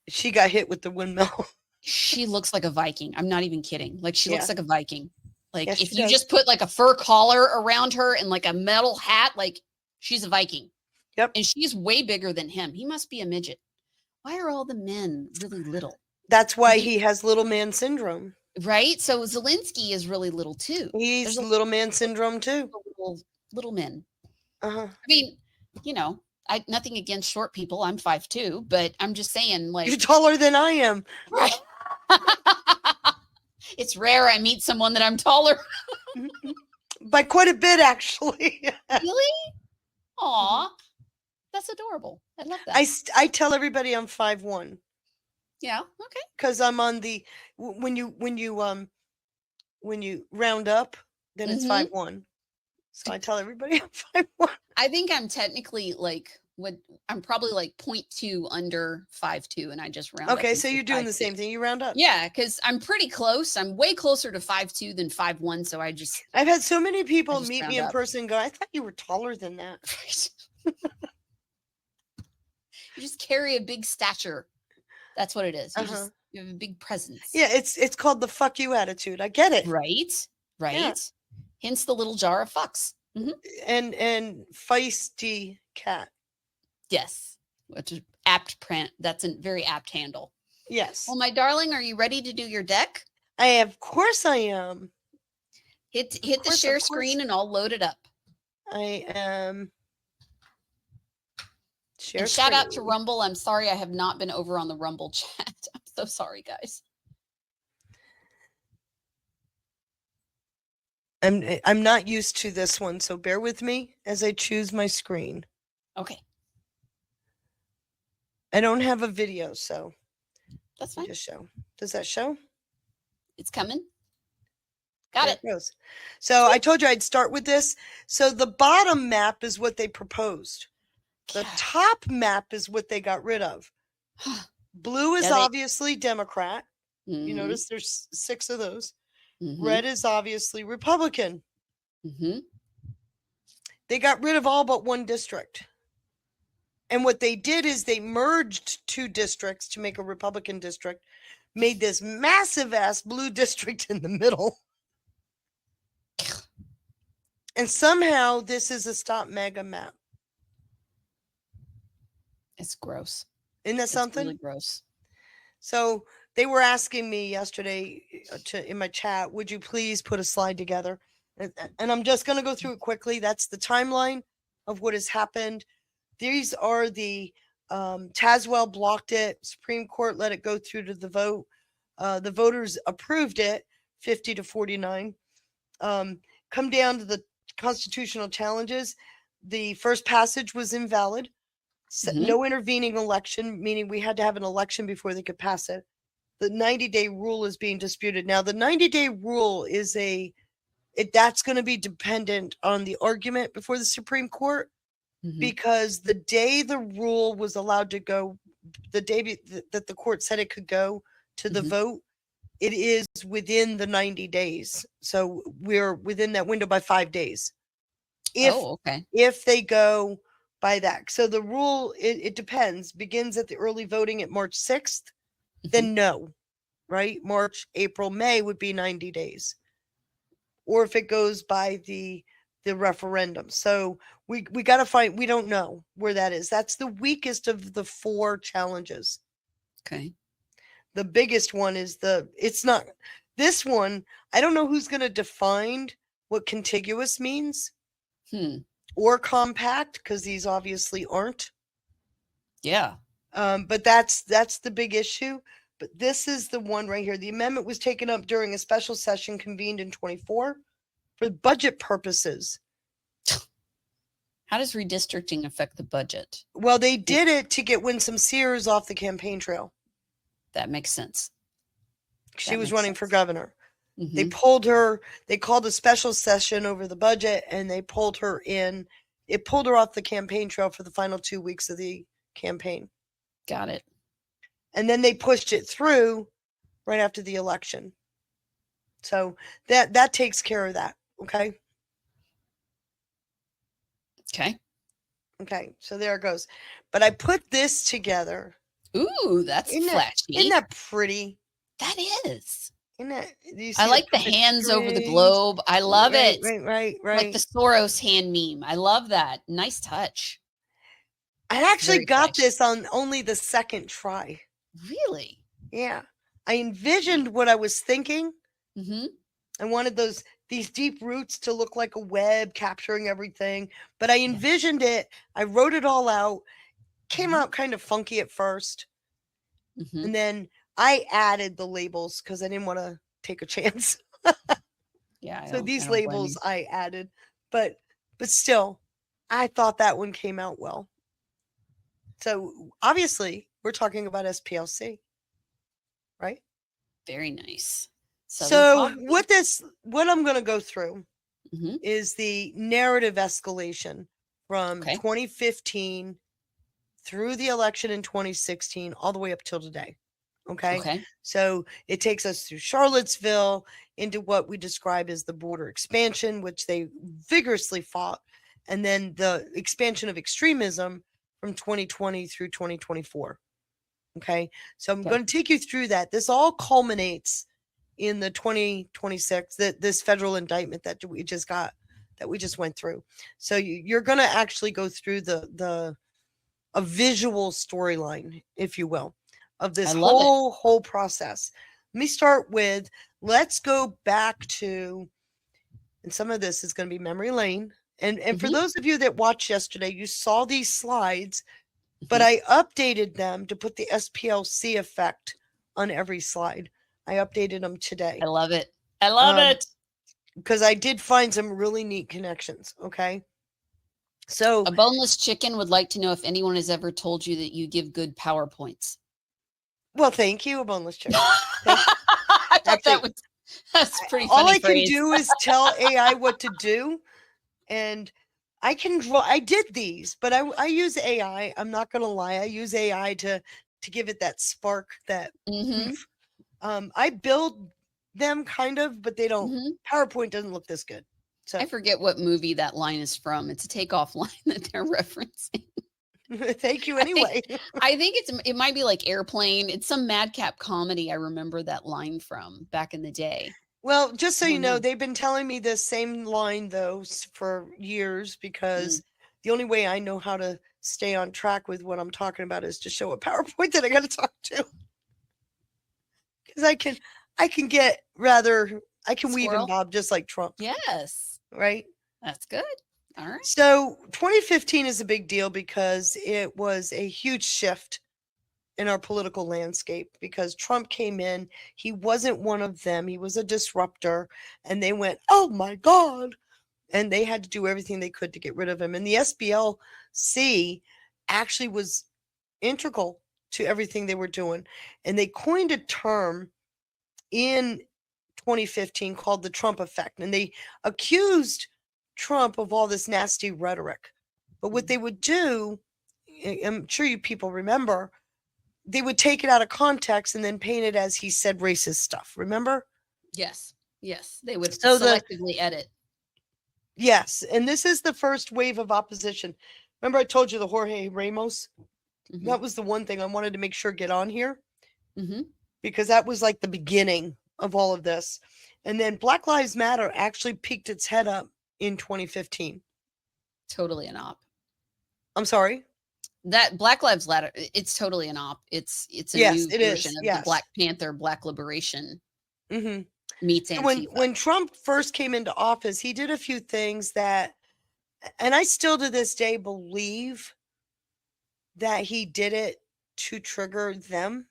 She got hit with the windmill. She looks like a Viking. I'm not even kidding. Like she looks like a Viking. Like Yes, if she you does. just put like a fur collar around her and like a metal hat, like she's a Viking. Yep. And she's way bigger than him. He must be a midget. Why are all the men really little? That's why he has little man syndrome. Right? So Zelensky is really little too. He's little man syndrome too. Little men. Uh-huh. I mean, you know, I nothing against short people. I'm 5'2", but I'm just saying, like, You're taller than I am. Right. It's rare I meet someone that I'm taller. By quite a bit, actually. Really? Aw, that's adorable. I love that. I tell everybody I'm 5'1". Yeah. Okay. Because I'm on the when you round up, then it's 5'1". So I tell everybody I'm 5'1". I think I'm technically like I'm probably like 0.2 under 5'2", and I just round up. Okay, and so say you're doing the 5'2". same thing. You round up. Yeah, because I'm pretty close. I'm way closer to 5'2" than 5'1", so I've had so many people meet round me in up. person and go, I thought you were taller than that. You just carry a big stature. That's what it is. You have a big presence. Yeah, it's called the fuck you attitude. I get it. Right. Right. Yeah. Hence the little jar of fucks. And feisty cat. Yes. Which is apt print. That's a very apt handle. Yes. Well, my darling, are you ready to do your deck? Of course I am. Hit the share screen and I'll load it up. I am. And shout out to Rumble. I'm sorry I have not been over on the Rumble chat. I'm so sorry, guys. I'm not used to this one, so bear with me as I choose my screen. Okay. I don't have a video, so that's fine. Just show. Does that show? It's coming. Got it. Goes. So I told you I'd start with this. So the bottom map is what they proposed. The top map is what they got rid of. Blue is obviously Democrat. You notice there's 6 of those. Red is obviously Republican. They got rid of all but one district. And what they did is they merged 2 districts to make a Republican district, made this massive ass blue district in the middle. And somehow this is a Stop MAGA map. It's gross. Isn't that something? Really gross. So they were asking me yesterday in my chat, would you please put a slide together? And I'm just going to go through it quickly. That's the timeline of what has happened. These are the Tazewell blocked it. Supreme Court let it go through to the vote. The voters approved it, 50 to 49. Come down to the constitutional challenges. The first passage was invalid. No intervening election, meaning we had to have an election before they could pass it. The 90-day rule is being disputed. Now, the 90-day rule is that's going to be dependent on the argument before the Supreme Court, because the day the rule was allowed to go, the day that the court said it could go to the vote, it is within the 90 days. So we're within that window by 5 days. If they go by that. So the rule, it depends, begins at the early voting at March 6th, then no, right? March, April, May would be 90 days. Or if it goes by the referendum. So we got to find, we don't know where that is. That's the weakest of the 4 challenges. Okay. The biggest one is it's not, this one, I don't know who's going to define what contiguous means. Or compact, because these obviously aren't. Yeah. But that's the big issue. But this is the one right here. The amendment was taken up during a special session convened in 24 for budget purposes. How does redistricting affect the budget? Well, they did it to get Winsome Sears off the campaign trail. That makes sense. She was running for governor. They pulled her, they called a special session over the budget and they pulled her in. It pulled her off the campaign trail for the final 2 weeks of the campaign. Got it. And then they pushed it through right after the election. So that takes care of that. Okay. Okay. So there it goes. But I put this together. Ooh, that's flashy. Isn't that pretty? That is. Isn't that, do you I see like the perfect hands over the strings? globe. I love it. Right. Like the Soros hand meme. I love that. Nice touch. I actually Very got flashy. this on only the second try. Really? Yeah. I envisioned what I was thinking. Mm-hmm. I wanted these deep roots to look like a web capturing everything, but I envisioned it. I wrote it all out. Came out kind of funky at first. Mm-hmm. And then I added the labels because I didn't want to take a chance. Yeah. So these labels I added, but still, I thought that one came out well. So obviously, we're talking about SPLC, right? Very nice. So what I'm going to go through Mm-hmm. is the narrative escalation from 2015 through the election in 2016, all the way up till today. Okay. So it takes us through Charlottesville into what we describe as the border expansion, which they vigorously fought, and then the expansion of extremism from 2020 through 2024. Okay. So I'm going to take you through that. This all culminates in the 2026, this federal indictment that we just went through. So you're going to actually go through a visual storyline, if you will, of this whole process. Let me start with, let's go back to, and some of this is going to be memory lane. And for those of you that watched yesterday, you saw these slides, but I updated them to put the SPLC effect on every slide. I updated them today. I love it. I love it. Because I did find some really neat connections. Okay. So a boneless chicken would like to know if anyone has ever told you that you give good PowerPoints. Well, thank you, a boneless chicken. I thought that's pretty funny. All I can do is tell AI what to do, and I can draw. I did these, but I use AI. I'm not going to lie. I use AI to give it that spark. That I build them kind of, but they don't. PowerPoint doesn't look this good. So I forget what movie that line is from. It's a takeoff line that they're referencing. Thank you anyway. I think it might be like Airplane. It's some madcap comedy. I remember that line from back in the day. Well, just so you know, they've been telling me this same line though for years, because the only way I know how to stay on track with what I'm talking about is to show a PowerPoint that I got to talk to. Because I can get I can weave and bob just like Trump. Yes. Right? That's good. All right. So 2015 is a big deal because it was a huge shift in our political landscape, because Trump came in. He wasn't one of them. He was a disruptor, and they went, oh my God. And they had to do everything they could to get rid of him. And the SPLC actually was integral to everything they were doing. And they coined a term in 2015 called the Trump effect. And they accused Trump of all this nasty rhetoric. But what they would do, I'm sure you people remember, they would take it out of context and then paint it as he said racist stuff. Remember? Yes. Yes. They would selectively edit. Yes. And this is the first wave of opposition. Remember I told you the Jorge Ramos? That was the one thing I wanted to make sure get on here. Because that was like the beginning of all of this. And then Black Lives Matter actually peeked its head up in 2015. Totally an op. I'm sorry? That Black Lives Matter, it's totally an op. It's a new version of the Black Panther, Black Liberation. Meets Antifa. When Trump first came into office, he did a few things that, and I still to this day believe that he did it to trigger them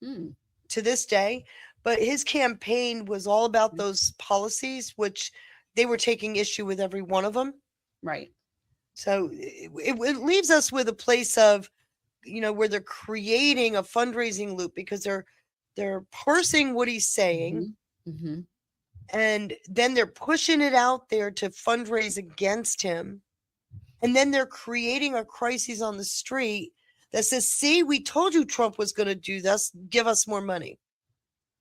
to this day. But his campaign was all about those policies, which they were taking issue with every one of them. Right. So it leaves us with a place of, where they're creating a fundraising loop, because they're parsing what he's saying. And then they're pushing it out there to fundraise against him. And then they're creating a crisis on the street that says, see, we told you Trump was going to do this. Give us more money.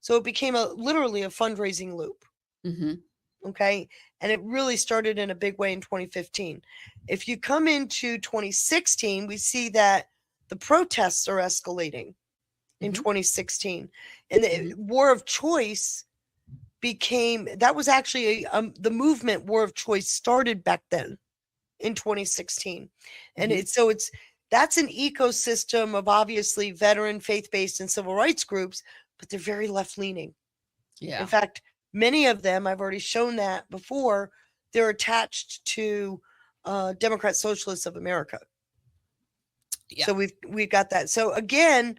So it became literally a fundraising loop. Mm-hmm. Okay. And it really started in a big way in 2015. If you come into 2016, we see that the protests are escalating in 2016. And the war of choice that was actually the movement war of choice started back then in 2016. And that's an ecosystem of obviously veteran, faith-based, and civil rights groups, but they're very left-leaning. Yeah. In fact, many of them, I've already shown that before, they're attached to Democrat Socialists of America. Yeah. So we've got that. So again,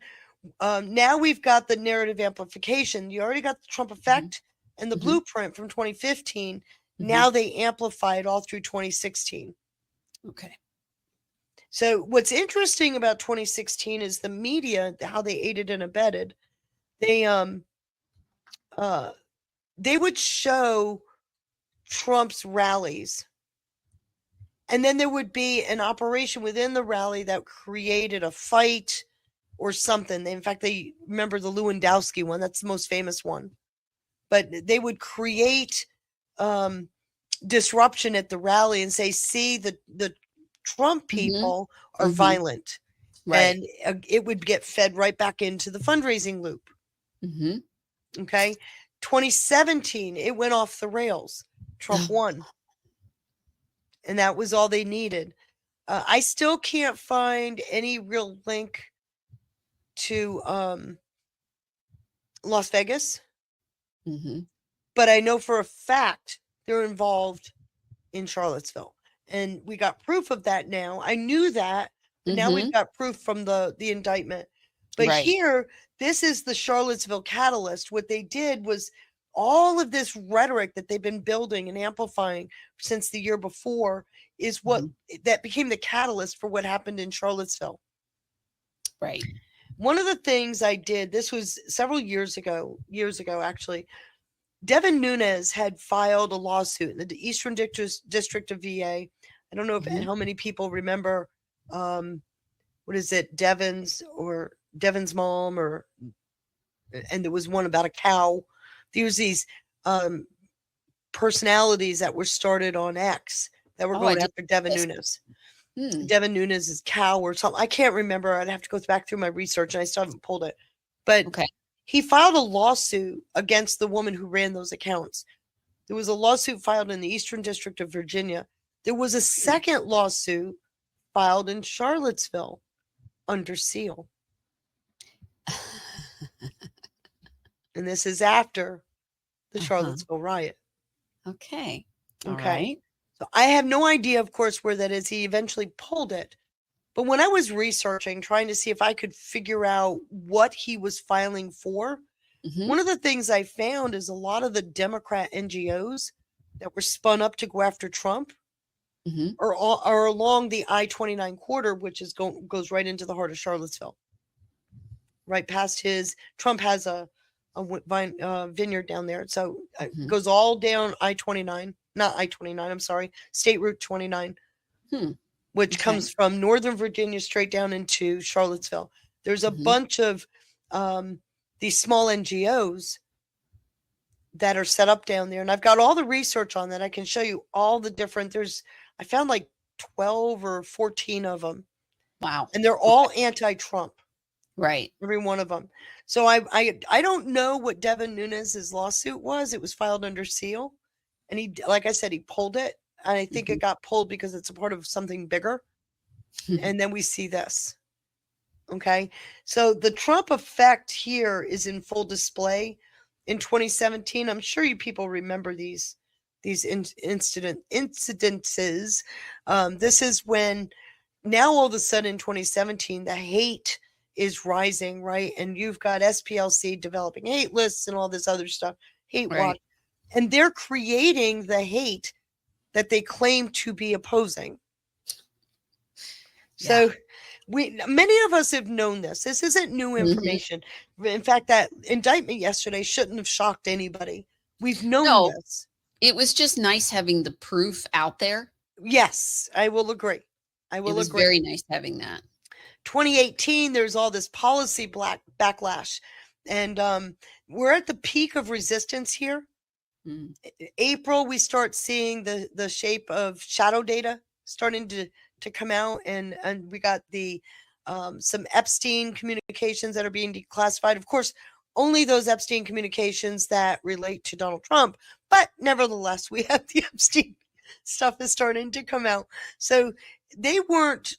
now we've got the narrative amplification. You already got the Trump effect and the blueprint from 2015. Now they amplify it all through 2016. Okay. So what's interesting about 2016 is the media, how they aided and abetted. They would show Trump's rallies, and then there would be an operation within the rally that created a fight or something. In fact, they remember the Lewandowski one. That's the most famous one. But they would create disruption at the rally and say, see, the Trump people are violent. Right. And it would get fed right back into the fundraising loop. Okay. 2017, it went off the rails. Trump won. And that was all they needed. I still can't find any real link to Las Vegas. But I know for a fact they're involved in Charlottesville. And we got proof of that now. I knew that, but now we've got proof from the indictment. But here, this is the Charlottesville catalyst. What they did was all of this rhetoric that they've been building and amplifying since the year before is what that became the catalyst for what happened in Charlottesville. Right. One of the things I did, this was several years ago actually, Devin Nunes had filed a lawsuit in the Eastern District of VA. I don't know how many people remember, what is it, Devin's mom, and there was one about a cow. There was these personalities that were started on X that were going after Devin Nunes. Devin Nunes' cow or something. I can't remember. I'd have to go back through my research, and I still haven't pulled it. But he filed a lawsuit against the woman who ran those accounts. There was a lawsuit filed in the Eastern District of Virginia. There was a second lawsuit filed in Charlottesville under seal. And this is after the Charlottesville riot. Okay. Okay. Right. So I have no idea, of course, where that is. He eventually pulled it. But when I was researching, trying to see if I could figure out what he was filing for, one of the things I found is a lot of the Democrat NGOs that were spun up to go after Trump are along the I-29 corridor, which goes right into the heart of Charlottesville. Right past Trump has a vineyard down there. So it goes all down I-29, not I-29, I'm sorry, State Route 29, which comes from Northern Virginia straight down into Charlottesville. There's a bunch of these small NGOs that are set up down there. And I've got all the research on that. I can show you all the different, I found like 12 or 14 of them. Wow. And they're all anti-Trump. Right. Every one of them. So I don't know what Devin Nunes' lawsuit was. It was filed under seal. And he, like I said, he pulled it. And I think it got pulled because it's a part of something bigger. And then we see this. Okay. So the Trump effect here is in full display in 2017. I'm sure you people remember these incidences. This is when now all of a sudden in 2017, the hate is rising, right? And you've got SPLC developing hate lists and all this other stuff, hate watch. And they're creating the hate that they claim to be opposing. So many of us have known this. This isn't new information. In fact, that indictment yesterday shouldn't have shocked anybody. We've known this. It was just nice having the proof out there. Yes, I will agree. It was very nice having that. 2018, there's all this policy backlash. And we're at the peak of resistance here. April, we start seeing the shape of shadow data starting to come out, and we got the some Epstein communications that are being declassified. Of course, only those Epstein communications that relate to Donald Trump, but nevertheless, we have the Epstein stuff is starting to come out. So they weren't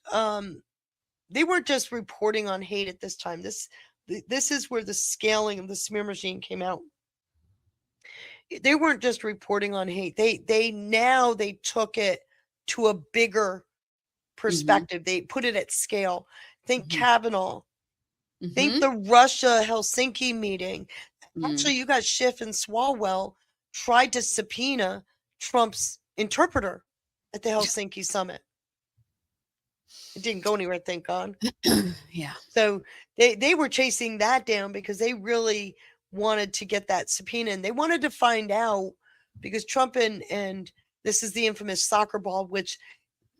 just reporting on hate at this time. This is where the scaling of the smear machine came out. They weren't just reporting on hate. They took it to a bigger perspective. They put it at scale. Think Kavanaugh. Think the Russia Helsinki meeting. Actually, you got Schiff and Swalwell tried to subpoena Trump's interpreter at the Helsinki summit. It didn't go anywhere, thank God. Yeah. So they were chasing that down because they really wanted to get that subpoena, and they wanted to find out because Trump and this is the infamous soccer ball, which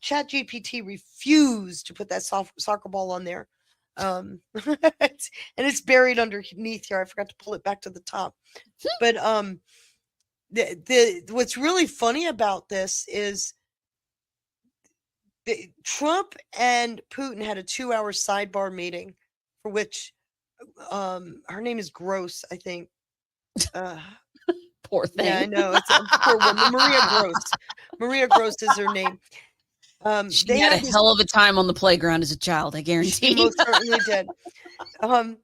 ChatGPT refused to put that soccer ball on there. And it's buried underneath here. I forgot to pull it back to the top. But what's really funny about this is Trump and Putin had a 2-hour sidebar meeting for which her name is Gross, I think. Poor thing. Yeah, I know. It's a poor woman. Maria Gross. Maria Gross is her name. She had a hell of a time on the playground as a child, I guarantee. She most certainly did. Sorry.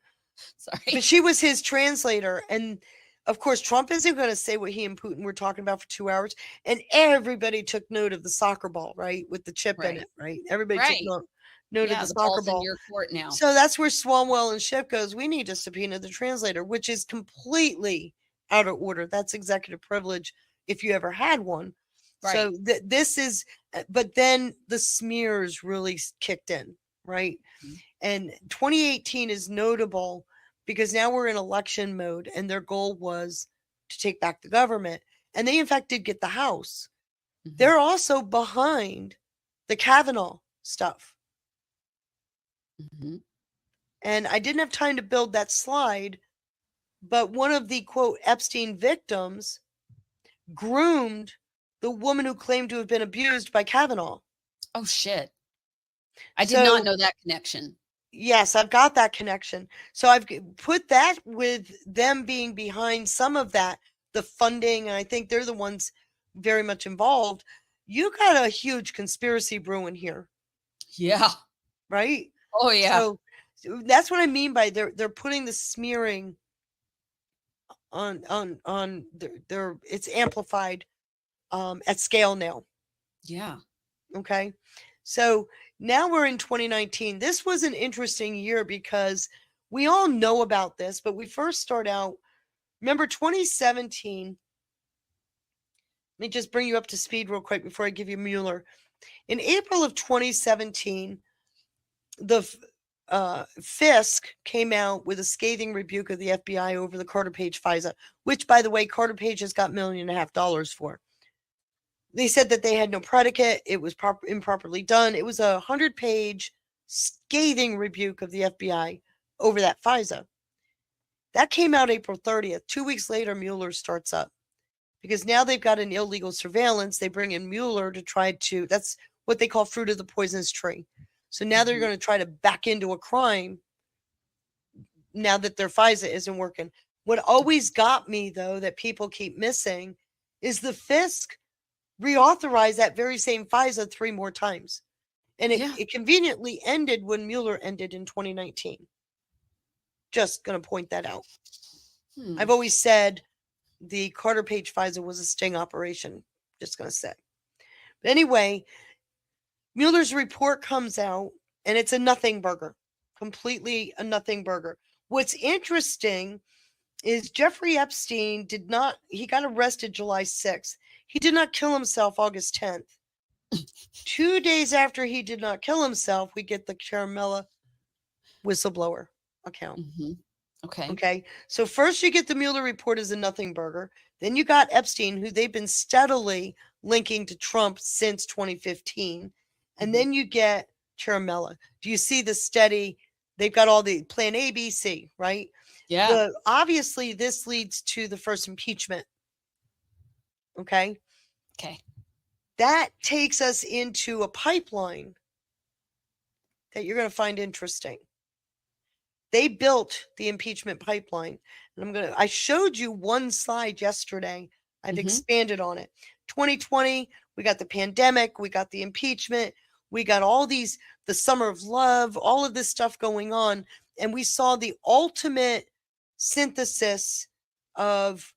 But she was his translator. And of course, Trump isn't going to say what he and Putin were talking about for 2 hours. And everybody took note of the soccer ball, right? With the chip in it, right? Everybody took note of the soccer ball's ball. in your court now. So that's where Swalwell and Schiff goes, we need to subpoena the translator, which is completely out of order. That's executive privilege if you ever had one. Right. So this is, but then the smears really kicked in, right? And 2018 is notable because now we're in election mode, and their goal was to take back the government. And they, in fact, did get the House. They're also behind the Kavanaugh stuff. And I didn't have time to build that slide, but one of the, quote, Epstein victims groomed the woman who claimed to have been abused by Kavanaugh. Oh, shit. I did not know that connection. Yes, I've got that connection. So I've put that with them being behind some of that, the funding, and I think they're the ones very much involved. You got a huge conspiracy brewing here. Yeah. Right? Oh, yeah. So that's what I mean by they're putting the smearing on their it's amplified at scale now. Yeah. Okay. So now we're in 2019. This was an interesting year because we all know about this, but we first start out, remember 2017. Let me just bring you up to speed real quick before I give you Mueller. In April of 2017, the Fisk came out with a scathing rebuke of the FBI over the Carter Page FISA, which, by the way, Carter Page has got $1.5 million for. They said that they had no predicate. It was improperly done. It was a 100-page scathing rebuke of the FBI over that FISA. That came out April 30th. 2 weeks later, Mueller starts up because now they've got an illegal surveillance. They bring in Mueller to try to, that's what they call fruit of the poisonous tree. So now they're going to try to back into a crime now that their FISA isn't working. What always got me, though, that people keep missing is the Fisk reauthorized that very same FISA 3 more times. And it conveniently ended when Mueller ended in 2019. Just going to point that out. I've always said the Carter Page FISA was a sting operation. Just going to say. But anyway, Mueller's report comes out, and it's a nothing burger. Completely a nothing burger. What's interesting is Jeffrey Epstein he got arrested July 6th. He did not kill himself August 10th. 2 days after he did not kill himself, we get the Caramella whistleblower account. Okay. So first you get the Mueller report as a nothing burger. Then you got Epstein, who they've been steadily linking to Trump since 2015. And then you get Caramella. Do you see the steady They've got all the plan A, B, C, right? Yeah. Obviously, this leads to the first impeachment. Okay. Okay. That takes us into a pipeline that you're going to find interesting. They built the impeachment pipeline. And I showed you one slide yesterday. I've expanded on it. 2020, we got the pandemic, we got the impeachment, we got all these, the summer of love, all of this stuff going on. And we saw the ultimate synthesis of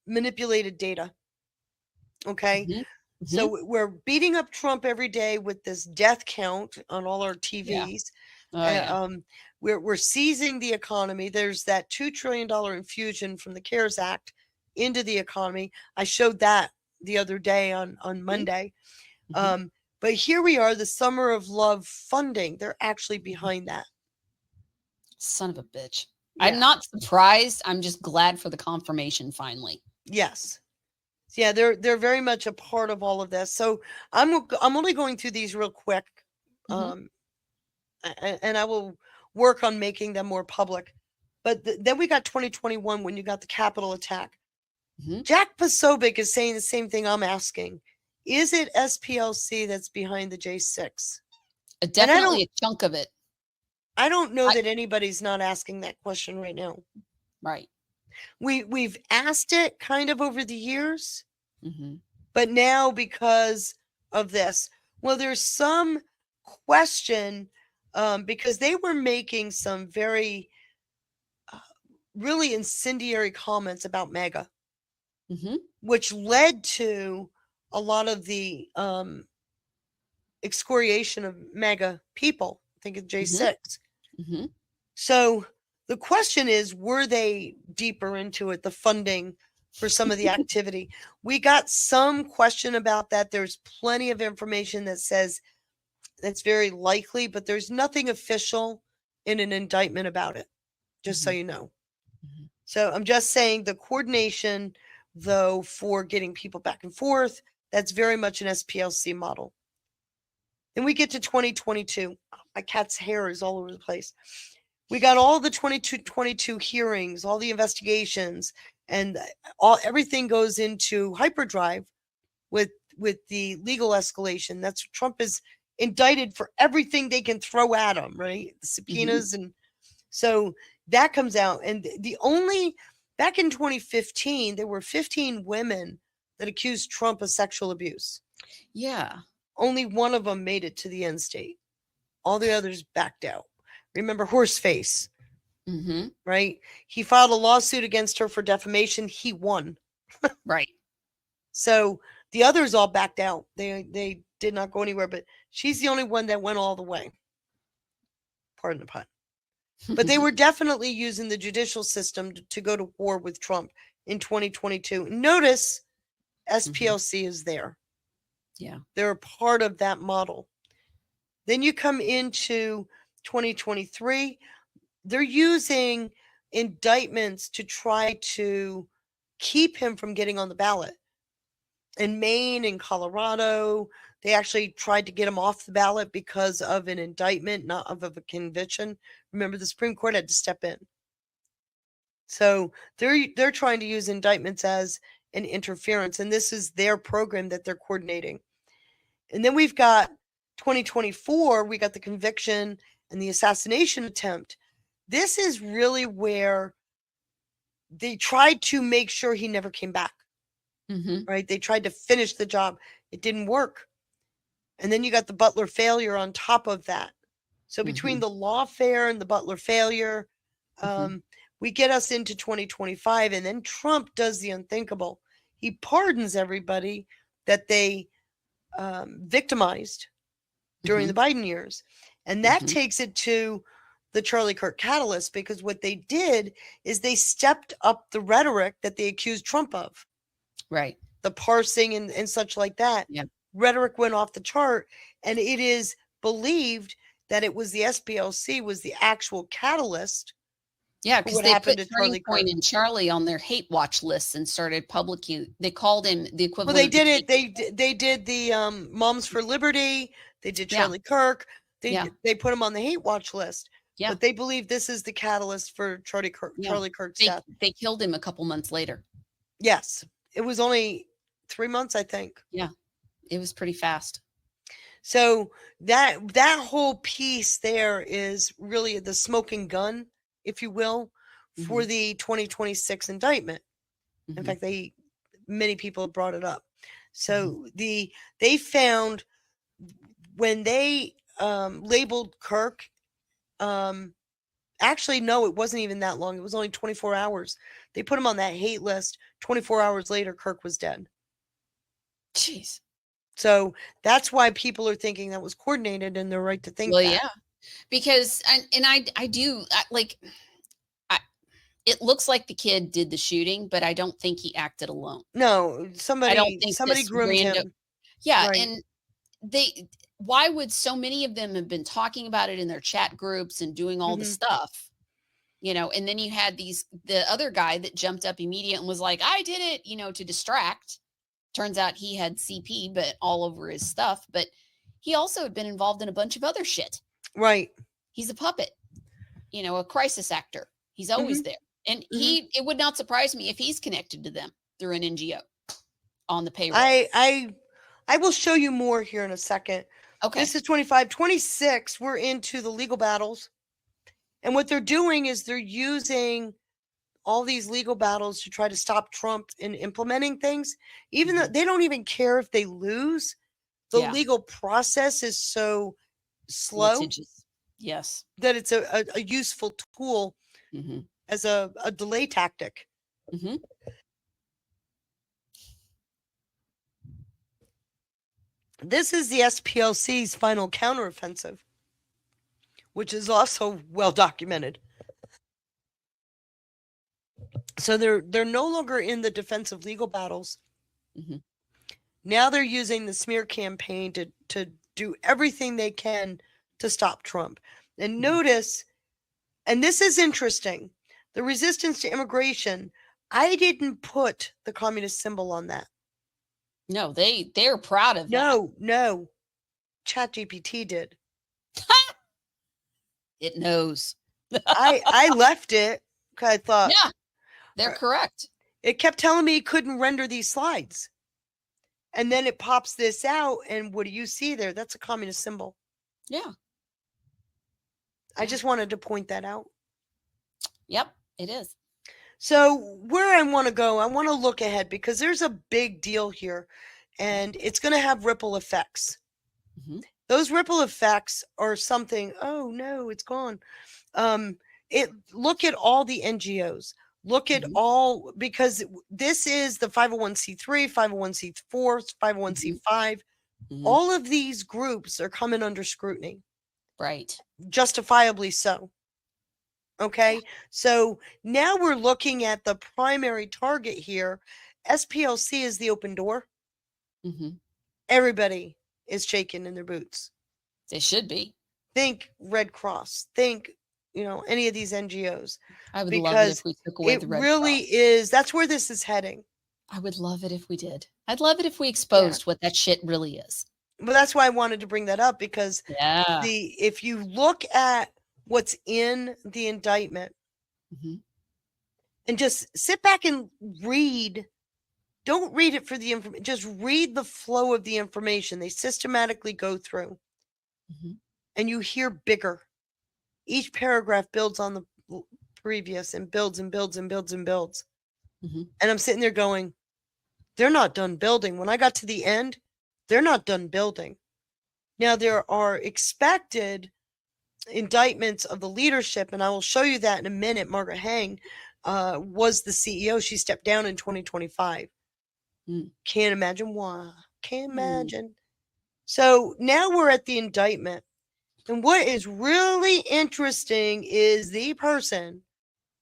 manipulated data. Okay. So we're beating up Trump every day with this death count on all our TVs. We're seizing the economy. There's that $2 trillion infusion from the CARES Act into the economy. I showed that the other day on Monday. But here we are, the Summer of Love funding. They're actually behind that. Son of a bitch. Yeah. I'm not surprised. I'm just glad for the confirmation finally. Yes. Yeah, they're very much a part of all of this. So I'm only going through these real quick. And I will work on making them more public. But then we got 2021 when you got the Capitol attack. Jack Posobiec is saying the same thing I'm asking. Is it SPLC that's behind the J6? Definitely a chunk of it. I don't know that anybody's not asking that question right now. Right. We've asked it kind of over the years, but now because of this, well, there's some question because they were making some very really incendiary comments about MAGA, which led to a lot of the excoriation of MAGA people. I think of J6. So the question is, were they deeper into it, the funding for some of the activity? We got some question about that. There's plenty of information that says that's very likely, but there's nothing official in an indictment about it, just so you know. So I'm just saying the coordination, though, for getting people back and forth, that's very much an SPLC model. Then we get to 2022. My cat's hair is all over the place. We got all the 22 hearings, all the investigations, and everything goes into hyperdrive with the legal escalation. That's what Trump is indicted for, everything they can throw at him, right? The subpoenas. And so that comes out. And back in 2015, there were 15 women that accused Trump of sexual abuse. Yeah. Only one of them made it to the end state. All the others backed out. Remember Horseface, right? He filed a lawsuit against her for defamation. He won. Right. So the others all backed out. They did not go anywhere, but she's the only one that went all the way. Pardon the pun. But they were definitely using the judicial system to go to war with Trump in 2022. Notice SPLC is there. Yeah. They're a part of that model. Then you come into 2023, they're using indictments to try to keep him from getting on the ballot. In Maine and Colorado, they actually tried to get him off the ballot because of an indictment, not of a conviction. Remember, the Supreme Court had to step in. So they're trying to use indictments as an interference, and this is their program that they're coordinating. And then we've got 2024, we got the conviction and the assassination attempt. This is really where they tried to make sure he never came back, right? They tried to finish the job. It didn't work. And then you got the Butler failure on top of that. So between the lawfare and the Butler failure, we get us into 2025, and then Trump does the unthinkable. He pardons everybody that they victimized during the Biden years. And that takes it to the Charlie Kirk catalyst, because what they did is they stepped up the rhetoric that they accused Trump of. Right. The parsing and such like that. Yeah. Rhetoric went off the chart, and it is believed that it was the SPLC was the actual catalyst. Yeah, because they put Turning Charlie Point Kirk. and Charlie on their hate watch lists and started publicly. They called him the equivalent. Well, they did it. They did the Moms for Liberty. They did Charlie Kirk. They put him on the hate watch list. Yeah. But they believe this is the catalyst for Charlie Kirk's death. They killed him a couple months later. Yes. It was only 3 months, I think. Yeah. It was pretty fast. So that whole piece there is really the smoking gun, if you will, for the 2026 indictment. In fact, many people have brought it up. So they found when they labeled Kirk, actually, no, it wasn't even that long. It was only 24 hours. They put him on that hate list. 24 hours later, Kirk was dead. Jeez. So that's why people are thinking that was coordinated, and they're right to think that. Yeah, because I do like. It looks like the kid did the shooting, but I don't think he acted alone. No, I don't think somebody groomed him. Yeah, Right. and why would so many of them have been talking about it in their chat groups and doing all the stuff, and then you had the other guy that jumped up immediately and was like, I did it, to distract. Turns out he had CP, but all over his stuff, but he also had been involved in a bunch of other shit. Right. He's a puppet, a crisis actor. He's always there. And it would not surprise me if he's connected to them through an NGO on the payroll. I will show you more here in a second. Okay. This is 25. 26, we're into the legal battles. And what they're doing is they're using all these legal battles to try to stop Trump in implementing things. Even though they don't even care if they lose, the legal process is so slow. Litigious. Yes. That it's a useful tool as a delay tactic. This is the SPLC's final counteroffensive, which is also well documented. So they're no longer in the defensive legal battles. Now they're using the smear campaign to do everything they can to stop Trump. And notice, and this is interesting, the resistance to immigration, I didn't put the communist symbol on that. No, they're proud of that. No. ChatGPT did. It knows. I left it because I thought. Yeah, they're correct. It kept telling me it couldn't render these slides. And then it pops this out, and what do you see there? That's a communist symbol. Yeah. I just wanted to point that out. Yep, it is. So where I want to go, I want to look ahead because there's a big deal here, and it's going to have ripple effects. Those ripple effects are something. Oh no, it's gone. Look at all the NGOs. Look at all, because this is the 501c3, 501c4, 501c5. All of these groups are coming under scrutiny. Right. Justifiably so. Okay. So now we're looking at the primary target here. SPLC is the open door. Everybody is shaking in their boots. They should be. Think Red Cross. Think, any of these NGOs. I would love it if we took away the Red Cross. It really is. That's where this is heading. I would love it if we did. I'd love it if we exposed what that shit really is. Well, that's why I wanted to bring that up, because if you look at what's in the indictment and just sit back and read, don't read it for the information, just read the flow of the information they systematically go through. And you hear bigger. Each paragraph builds on the previous and builds and builds and builds and builds. And I'm sitting there going, they're not done building. When I got to the end, they're not done building. Now, there are expected indictments of the leadership, and I will show you that in a minute. Margaret Hang was the CEO. She stepped down in 2025. Can't imagine why. Can't imagine. So now we're at the indictment. And what is really interesting is the person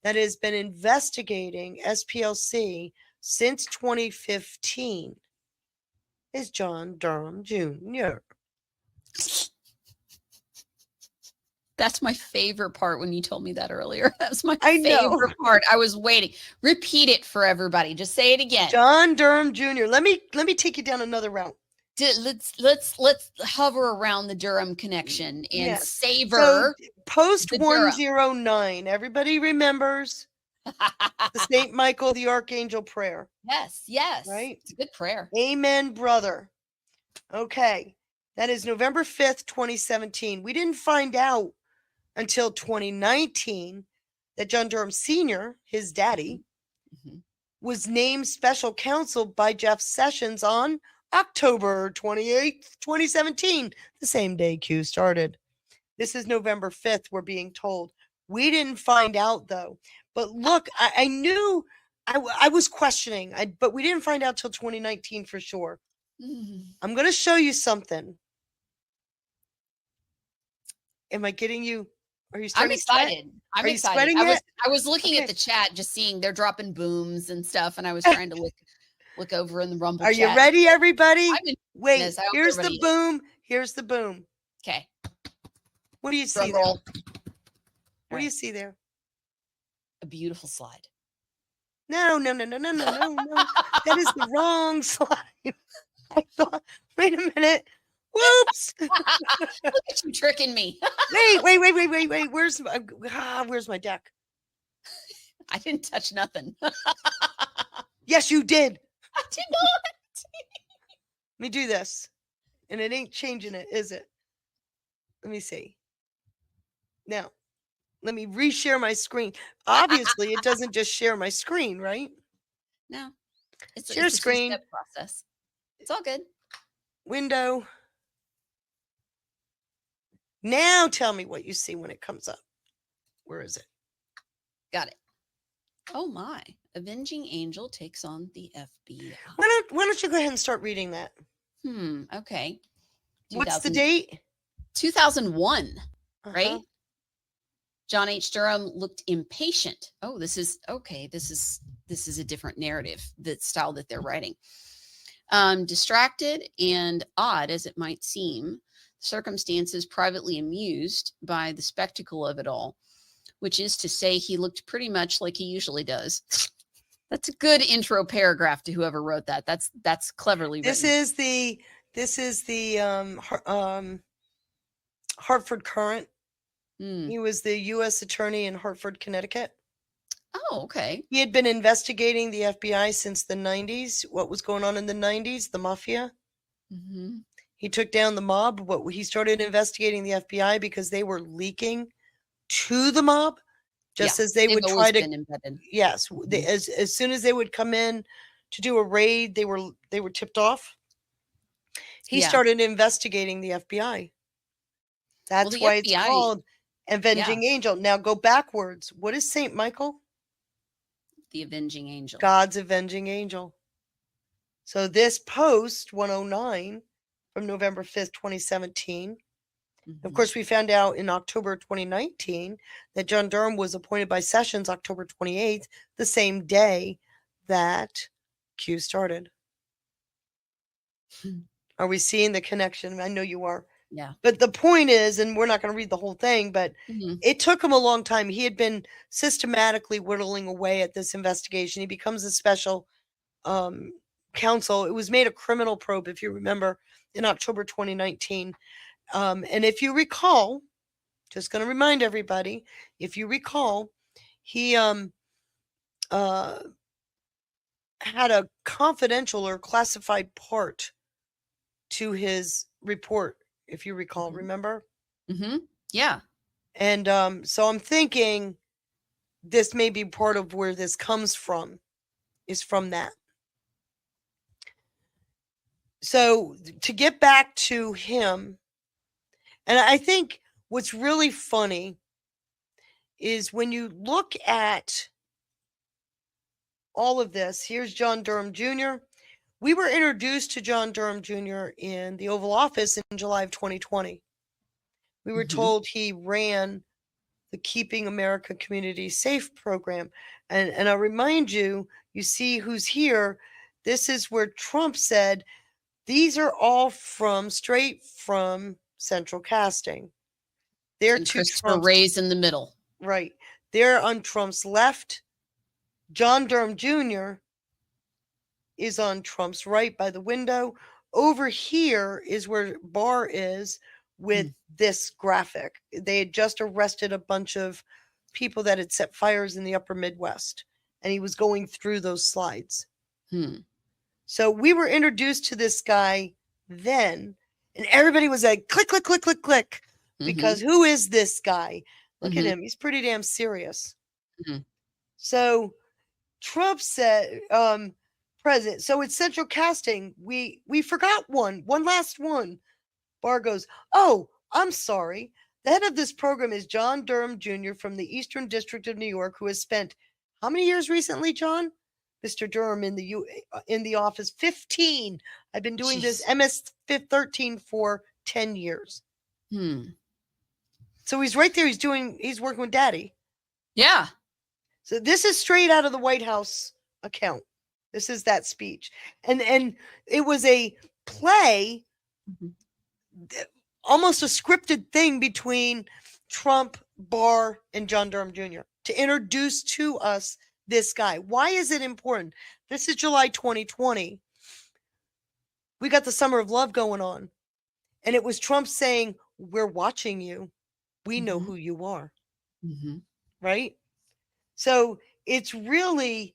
that has been investigating SPLC since 2015 is John Durham Jr. That's my favorite part when you told me that earlier. That's my favorite part. I was waiting. Repeat it for everybody. Just say it again. John Durham Jr. Let me take you down another route. let's hover around the Durham connection and Yes. savor So post the Durham. 109. Everybody remembers the St. Michael the Archangel prayer. Yes. Right? It's a good prayer. Amen, brother. Okay. That is November 5th, 2017. We didn't find out until 2019 that John Durham Sr., his daddy, was named special counsel by Jeff Sessions on October 28th, 2017, the same day Q started. This is November 5th, we're being told. We didn't find out, though. But look, I knew, I was questioning, but we didn't find out till 2019 for sure. I'm going to show you something. Am I getting you? Are you I'm starting to sweat? excited. I'm Are you excited. sweating I yet? was looking Okay. at the chat, just seeing they're dropping booms and stuff, and I was trying to look over in the Rumble Are chat. you ready, everybody? I'm in Wait, business. I hope here's the everybody is. boom. Here's the boom. Okay. What do you see Drum there? roll. What do you see there? A beautiful slide. No. That is the wrong slide. I thought, wait a minute. Whoops. Look at you tricking me. Wait. Where's my deck? I didn't touch nothing. Yes, you did. I did not. Let me do this. And it ain't changing it, is it? Let me see. Now, let me reshare my screen. Obviously, it doesn't just share my screen, right? No. It's Share a screen. two-step process. It's all good. Window. Now tell me what you see when it comes up. Where is it? Got it. Oh my. Avenging Angel takes on the FBI. Why don't you go ahead and start reading that? Okay. What's the date? 2001, right? John H. Durham looked impatient. Oh, this is okay. This is a different narrative, the style that they're writing. Distracted and odd as it might seem, circumstances privately amused by the spectacle of it all, which is to say he looked pretty much like he usually does. That's a good intro paragraph to whoever wrote that. That's cleverly written. This is the Hartford Current. He was the U.S. attorney in Hartford, Connecticut. Oh, okay. He had been investigating the FBI since the 90s. What was going on in the 90s? The mafia. Mm-hmm. He took down the mob. He started investigating the FBI because they were leaking to the mob, just as they would try to. Been embedded. Yes, as soon as they would come in to do a raid, they were tipped off. He started investigating the FBI. That's why it's called Avenging Angel. Now go backwards. What is St. Michael? The Avenging Angel. God's Avenging Angel. So this post 109 from November 5th, 2017. Of course, we found out in October 2019 that John Durham was appointed by Sessions October 28th, the same day that Q started. Are we seeing the connection? I know you are. Yeah. But the point is, and we're not going to read the whole thing, but it took him a long time. He had been systematically whittling away at this investigation. He becomes a special counsel. It was made a criminal probe, if you remember, in October 2019. And if you recall, just going to remind everybody, if you recall, he had a confidential or classified part to his report, if you recall, remember? Yeah. And so I'm thinking this may be part of where this comes from, is from that. So to get back to him, and I think what's really funny is when you look at all of this, here's John Durham Jr. We were introduced to John Durham Jr. in the Oval Office in July of 2020. We were told he ran the Keeping America Community Safe program. And I'll remind you, you see who's here. This is where Trump said, these are all straight from Central Casting. They're and to Christopher Wray's in the middle. Right. They're on Trump's left. John Durham Jr. is on Trump's right by the window. over here is where Barr is with this graphic. They had just arrested a bunch of people that had set fires in the upper Midwest, and he was going through those slides. So we were introduced to this guy then, and everybody was like, click, click, click, click, click, because who is this guy? Look at him. He's pretty damn serious. So Trump said, President, so it's central casting. We forgot one last one. Barr goes, oh, I'm sorry. The head of this program is John Durham Jr. from the Eastern District of New York, who has spent how many years recently, John? Mr. Durham in the office, 15. I've been doing this MS-13 for 10 years. So he's right there. He's working with Daddy. Yeah. So this is straight out of the White House account. This is that speech. And it was a play, almost a scripted thing between Trump, Barr, and John Durham Jr. to introduce to us this guy. Why is it important? This is July 2020. We got the Summer of Love going on. And it was Trump saying, we're watching you. We know who you are. Right? So it's really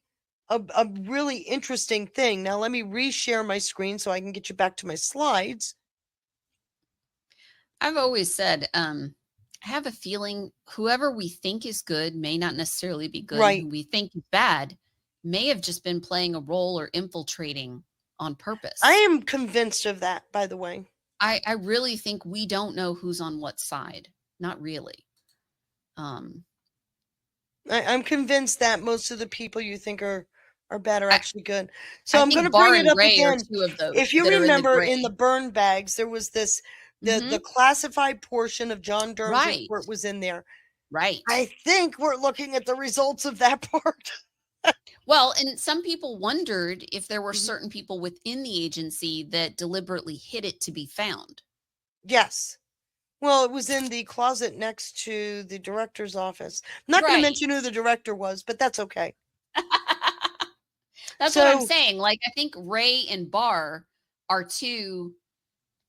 a really interesting thing. Now, let me reshare my screen so I can get you back to my slides. I've always said, I have a feeling whoever we think is good may not necessarily be good. Right. Who we think is bad may have just been playing a role or infiltrating on purpose. I am convinced of that, by the way. I really think we don't know who's on what side. Not really. I'm convinced that most of the people you think are bad are actually good. So I'm going to bring it up again. If you remember in the burn bags, there was this, the classified portion of John Durham's report was in there. Right. I think we're looking at the results of that part. Well, and some people wondered if there were certain people within the agency that deliberately hid it to be found. Yes. Well, it was in the closet next to the director's office. I'm not going to mention who the director was, but that's okay. That's what I'm saying. Like, I think Ray and Barr are two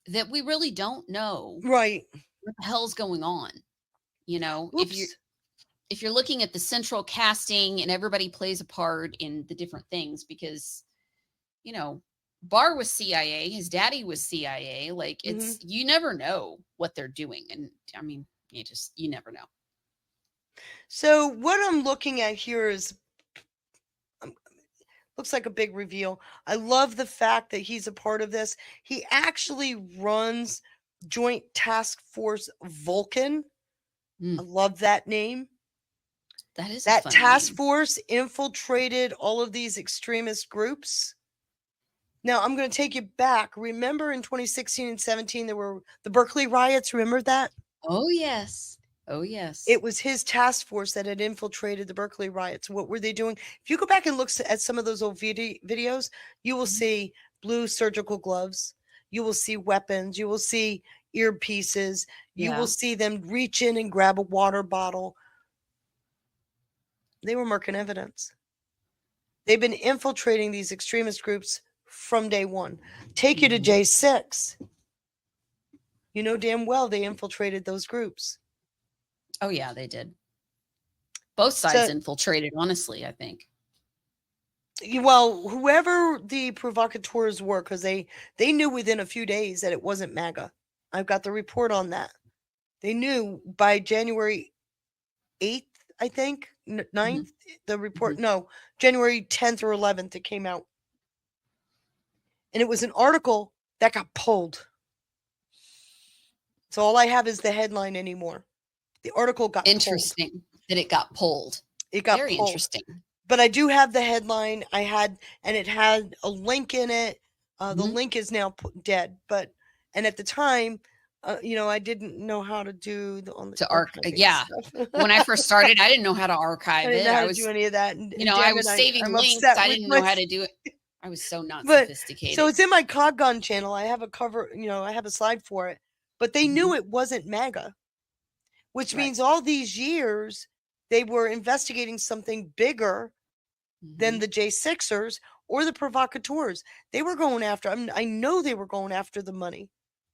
that we really don't know. Right. What the hell's going on? You know, if you're looking at the central casting and everybody plays a part in the different things, because, you know, Barr was CIA, his daddy was CIA. Like, it's, you never know what they're doing. And I mean, you never know. So what I'm looking at here is, looks like a big reveal. I love the fact that he's a part of this. He actually runs Joint Task Force Vulcan. I love that name. That is that task force infiltrated all of these extremist groups. Now I'm going to take you back. Remember in 2016 and 17, there were the Berkeley riots. Remember that? Oh, yes. Oh, yes. It was his task force that had infiltrated the Berkeley riots. What were they doing? If you go back and look at some of those old videos, you will see blue surgical gloves. You will see weapons. You will see earpieces. You will see them reach in and grab a water bottle. They were marking evidence. They've been infiltrating these extremist groups from day one. Take you to J6. You know damn well they infiltrated those groups. Oh, yeah, they did. Both sides infiltrated, honestly, I think. Well, whoever the provocateurs were, because they knew within a few days that it wasn't MAGA. I've got the report on that. They knew by January 8th, I think, 9th, the report, no, January 10th or 11th, it came out. And it was an article that got pulled. So all I have is the headline anymore. The article got interesting that it got pulled. It got very pulled. Interesting. But I do have the headline. And it had a link in it. The link is now dead. And at the time, I didn't know how to do yeah. When I first started, I didn't know how to archive I didn't it. know how to do any of that. And I was saving links. I didn't know how to do it. I was so not sophisticated. So it's in my Coggun channel. I have a cover, I have a slide for it. But they knew it wasn't MAGA, which means all these years they were investigating something bigger than the J6ers, or the provocateurs. They were going after, I know they were going after the money.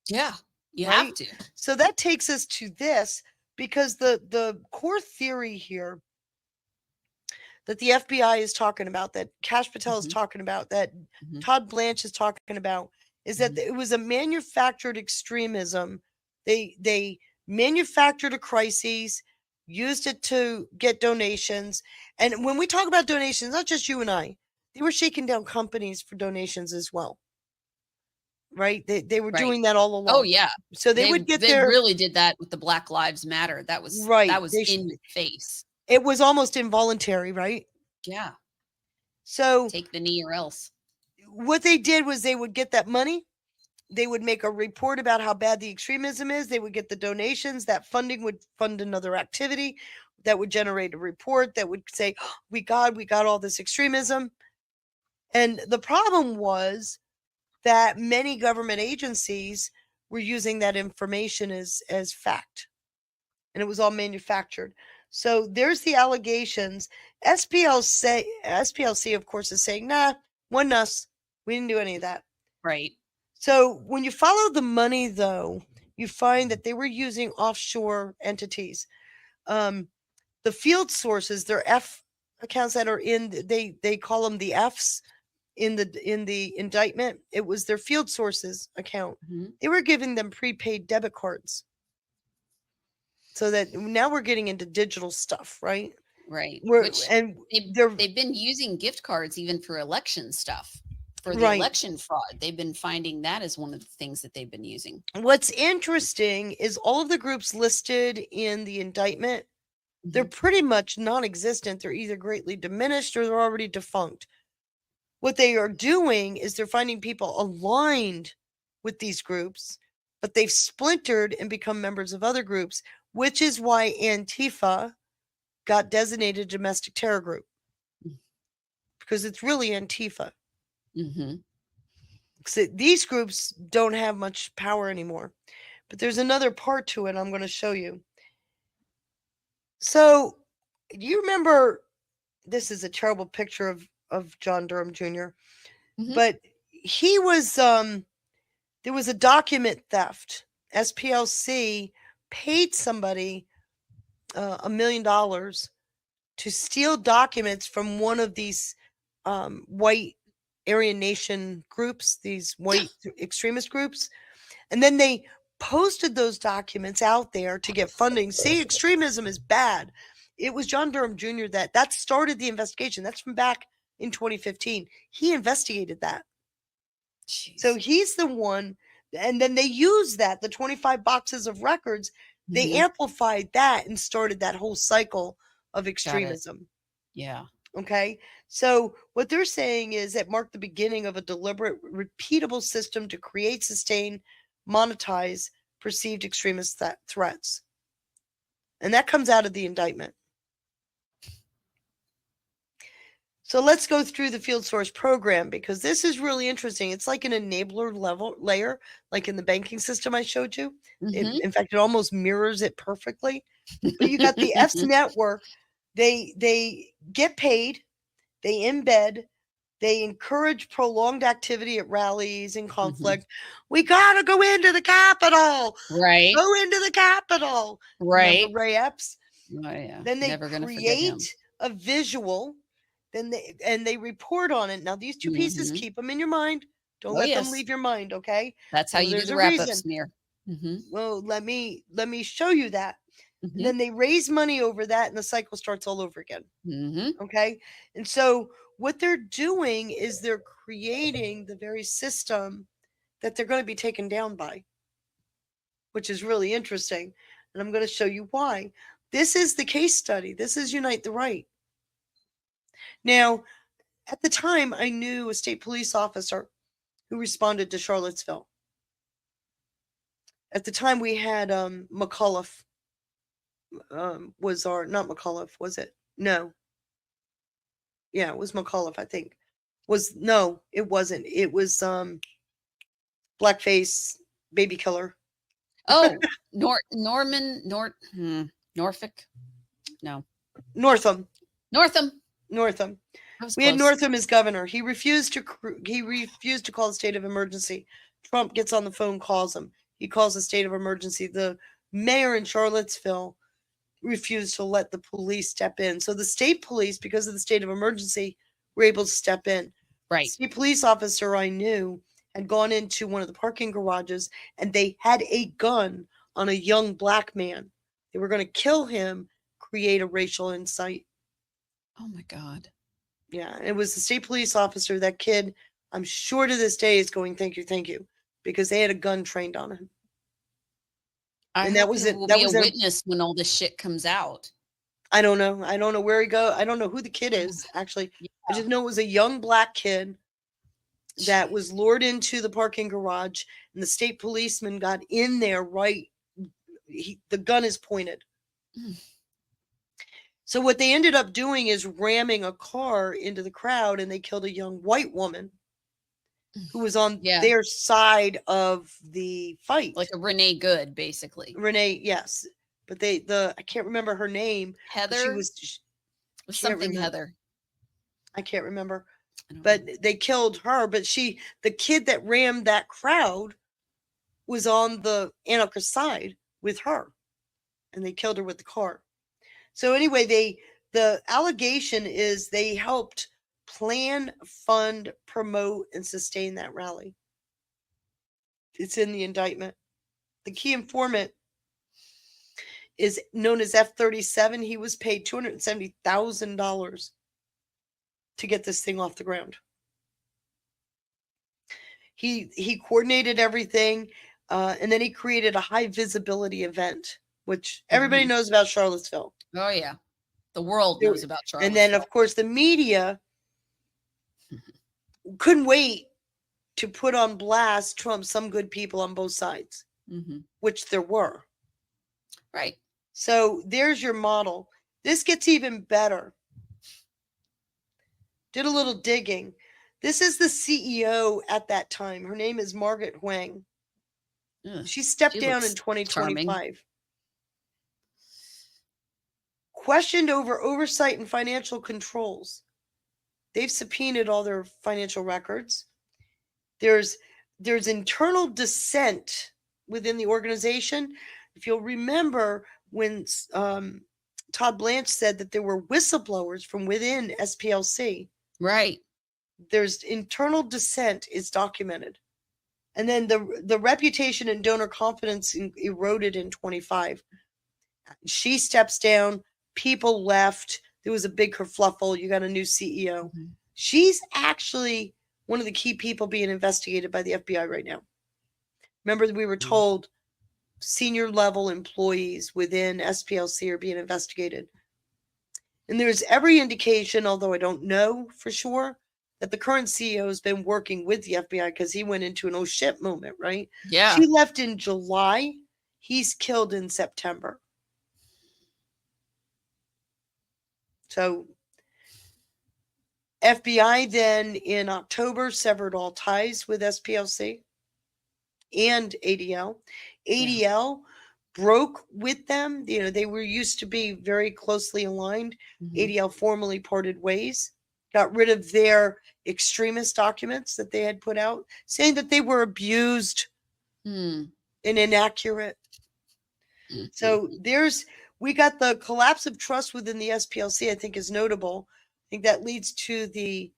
Yeah, you right? have to. So that takes us to this, because the core theory here that the FBI is talking about, that Kash Patel is talking about, that Todd Blanche is talking about, is that it was a manufactured extremism. They manufactured a crisis, used it to get donations. And when we talk about donations, not just you and I, they were shaking down companies for donations as well. Right? They were doing that all along. Oh yeah. So they would get they their really did that with the Black Lives Matter. That was right. That was in your face. It was almost involuntary, right? Yeah. So take the knee or else. What they did was they would get that money. They would make a report about how bad the extremism is. They would get the donations. That funding would fund another activity that would generate a report that would say, oh, we got all this extremism. And the problem was that many government agencies were using that information as fact. And it was all manufactured. So there's the allegations. SPLC, of course, is saying, nah, wasn't us. We didn't do any of that. Right. So when you follow the money, though, you find that they were using offshore entities. The field sources, their F accounts that are in, they call them the Fs in the indictment. It was their field sources account. They were giving them prepaid debit cards. So that now we're getting into digital stuff, right? Right. They've been using gift cards even for election stuff. For the election fraud, they've been finding that as one of the things that they've been using. What's interesting is all of the groups listed in the indictment, they're pretty much non-existent. They're either greatly diminished or they're already defunct. What they are doing is they're finding people aligned with these groups, but they've splintered and become members of other groups, which is why Antifa got designated domestic terror group, because it's really Antifa. So these groups don't have much power anymore. But there's another part to it I'm going to show you. So do you remember, this is a terrible picture of John Durham Jr., but he was, there was a document theft. SPLC paid somebody $1 million to steal documents from one of these white Aryan Nation groups, these white extremist groups. And then they posted those documents out there to get funding. See, extremism is bad. It was John Durham Jr. that started the investigation. That's from back in 2015. He investigated that. Jeez. So he's the one. And then they used that, the 25 boxes of records, they amplified that and started that whole cycle of extremism. Yeah. Okay. So what they're saying is it marked the beginning of a deliberate, repeatable system to create, sustain, monetize perceived extremist threats. And that comes out of the indictment. So let's go through the field source program, because this is really interesting. It's like an enabler layer, like in the banking system I showed you. In fact, it almost mirrors it perfectly. But you got the F's network. They get paid, they embed, they encourage prolonged activity at rallies and conflict. We gotta go into the Capitol. Right. Go into the Capitol. Right. Remember Ray Epps? Oh yeah. Then they Never gonna forget him. create a visual. Then they report on it. Now these two pieces, keep them in your mind. Don't let them leave your mind. Okay. That's how you do the wrap up smear. Well, let me show you that. And then they raise money over that, and the cycle starts all over again. Okay. And so what they're doing is they're creating the very system that they're going to be taken down by, which is really interesting. And I'm going to show you why. This is the case study. This is Unite the Right. Now, at the time, I knew a state police officer who responded to Charlottesville. At the time, we had McAuliffe. Was our, not McAuliffe, was it? No. Yeah, it was McAuliffe, I think. No, it wasn't. It was blackface baby killer. Oh, Norfolk? No. Northam. Northam. We had close. Northam as governor. He refused to call a state of emergency. Trump gets on the phone, calls him. He calls a state of emergency. The mayor in Charlottesville refused to let the police step in. So the state police, because of the state of emergency, were able to step in. Right. The state police officer I knew had gone into one of the parking garages and they had a gun on a young black man. They were going to kill him, create a racial incite. Oh my God. Yeah, it was the state police officer. That kid, I'm sure to this day, is going, thank you, because they had a gun trained on him. I And that hope was he it. will That be was a it. witness when all this shit comes out. I don't know. I don't know where he go. I don't know who the kid is, actually. I just know it was a young black kid that was lured into the parking garage, and the state policeman got in there right. The gun is pointed. So what they ended up doing is ramming a car into the crowd, and they killed a young white woman who was on their side of the fight. Like a Renee Good, basically. Renee, yes. But I can't remember her name. Heather? She was something Heather. I can't remember. But they killed her. But the kid that rammed that crowd was on the anarchist side with her. And they killed her with the car. So anyway, the allegation is they helped plan, fund, promote, and sustain that rally. It's in the indictment. The key informant is known as F-37. He was paid $270,000 to get this thing off the ground. He coordinated everything, and then he created a high visibility event, which everybody knows about Charlottesville. Oh yeah, the world knows about Charlottesville. And then, of course, the media couldn't wait to put on blast Trump, some good people on both sides, which there were. Right. So there's your model. This gets even better. Did a little digging. This is the CEO at that time. Her name is Margaret Huang. She stepped down in 2025. Charming. Questioned over oversight and financial controls. They've subpoenaed all their financial records. There's internal dissent within the organization. If you'll remember when Todd Blanche said that there were whistleblowers from within SPLC. Right. There's internal dissent is documented. And then the reputation and donor confidence eroded in 25. She steps down. People left. There was a big kerfluffle. You got a new CEO. She's actually one of the key people being investigated by the FBI right now. Remember, we were told senior level employees within SPLC are being investigated. And there's every indication, although I don't know for sure, that the current CEO has been working with the FBI because he went into an oh shit moment, right? Yeah. She left in July. He's killed in September. So FBI then in October severed all ties with SPLC and ADL. ADL broke with them. You know, they were used to be very closely aligned. ADL formally parted ways, got rid of their extremist documents that they had put out, saying that they were abused and inaccurate. So we got the collapse of trust within the SPLC, I think is notable. I think that leads to the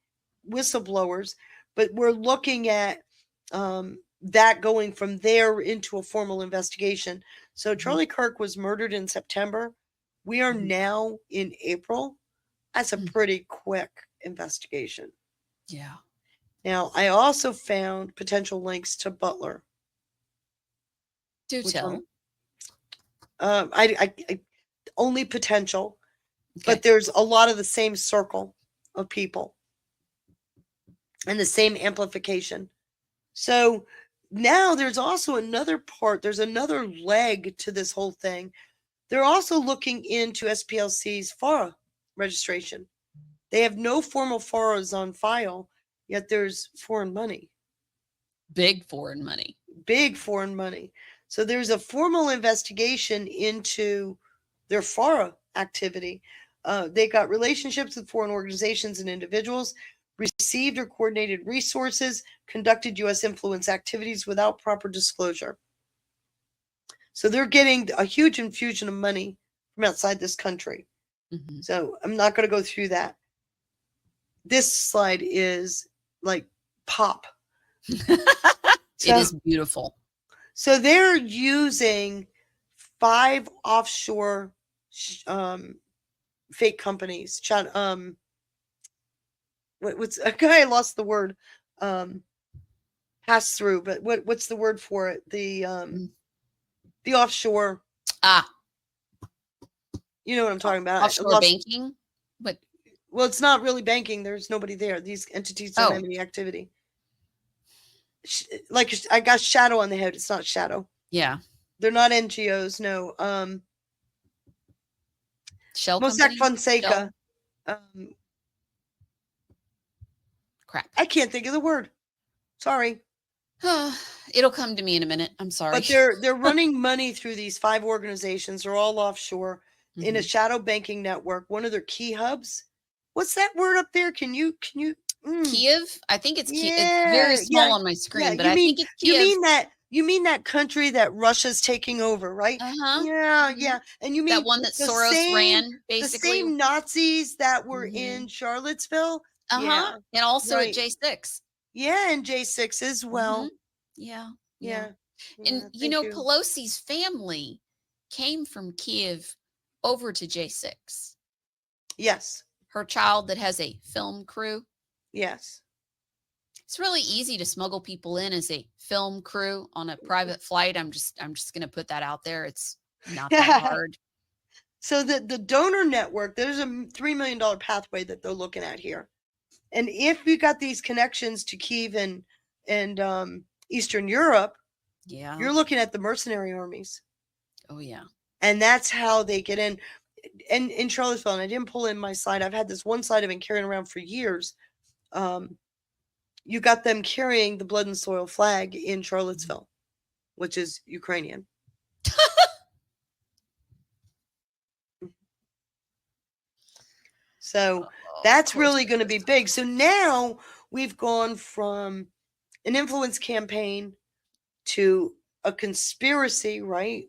whistleblowers, but we're looking at that going from there into a formal investigation. So Charlie Kirk was murdered in September. We are now in April. That's a pretty quick investigation. Yeah. Now, I also found potential links to Butler. Do tell. I only potential, but there's a lot of the same circle of people and the same amplification. So now there's also another part, there's another leg to this whole thing. They're also looking into SPLC's FARA registration. They have no formal FARAs on file, yet there's foreign money. Big foreign money. Big foreign money. So there's a formal investigation into their FARA activity. They got relationships with foreign organizations and individuals, received or coordinated resources, conducted U.S. influence activities without proper disclosure. So they're getting a huge infusion of money from outside this country. Mm-hmm. So I'm not going to go through that. This slide is like pop. It is beautiful. So they're using 5 offshore fake companies. What's a guy? I lost the word. Pass through, but what's the word for it? The offshore. You know what I'm talking about. Offshore banking? But well, it's not really banking. There's nobody there. These entities don't have any activity. Like I got shadow on the head. It's not shadow. Yeah. They're not NGOs. No. Shell Mossack company? Fonseca. Crap. I can't think of the word. Sorry. It'll come to me in a minute. I'm sorry. But they're running money through these 5 organizations. They're all offshore in a shadow banking network. One of their key hubs. What's that word up there? Can you? Kiev? I think it's Kiev. It's very small on my screen, but I think it's Kiev. You mean that country that Russia's taking over, right? Yeah, yeah. And you mean that one that Soros ran, basically? The same Nazis that were in Charlottesville? Yeah. And also at J6. Yeah, and J6 as well. Yeah. Yeah. And you know, Pelosi's family came from Kiev over to J6. Yes. Her child that has a film crew. Yes. It's really easy to smuggle people in as a film crew on a private flight. I'm just going to put that out there. It's not that hard. So the donor network, there's a $3 million pathway that they're looking at here. And if you got these connections to Kiev and Eastern Europe, you're looking at the mercenary armies. Oh, yeah. And that's how they get in. And in Charlottesville, and I didn't pull in my slide. I've had this one slide I've been carrying around for years. You got them carrying the blood and soil flag in Charlottesville, which is Ukrainian. So that's really going to be big. So now we've gone from an influence campaign to a conspiracy, right?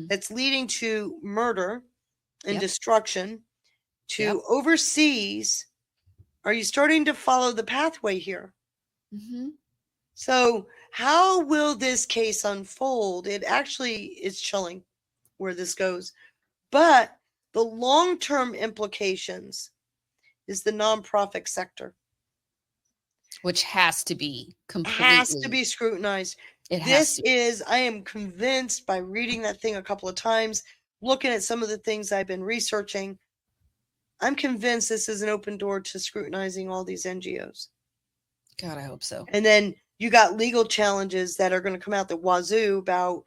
That's leading to murder and destruction to overseas. Are you starting to follow the pathway here? So how will this case unfold? It actually is chilling where this goes. But the long-term implications is the nonprofit sector. Which has to be completely. Has to be scrutinized. I am convinced by reading that thing a couple of times, looking at some of the things I've been researching, I'm convinced this is an open door to scrutinizing all these NGOs. God, I hope so. And then you got legal challenges that are going to come out the wazoo about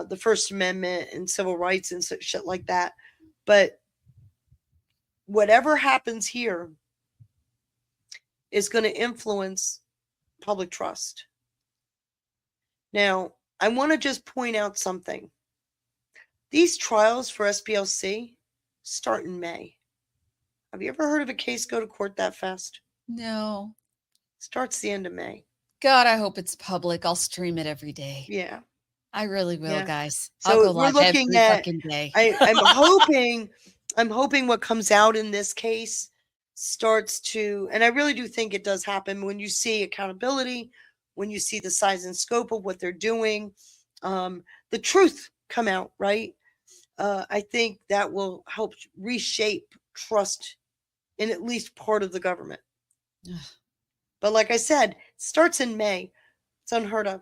the First Amendment and civil rights and shit like that. But whatever happens here is going to influence public trust. Now, I want to just point out something. These trials for SPLC start in May. Have you ever heard of a case go to court that fast? No. Starts the end of May. God, I hope it's public. I'll stream it every day. Yeah. I really will, guys. So I'll go we're live looking every at, fucking day. I'm hoping what comes out in this case starts to, and I really do think it does happen when you see accountability, when you see the size and scope of what they're doing, the truth come out, right? I think that will help reshape trust in at least part of the government. But like I said, it starts in May. It's unheard of.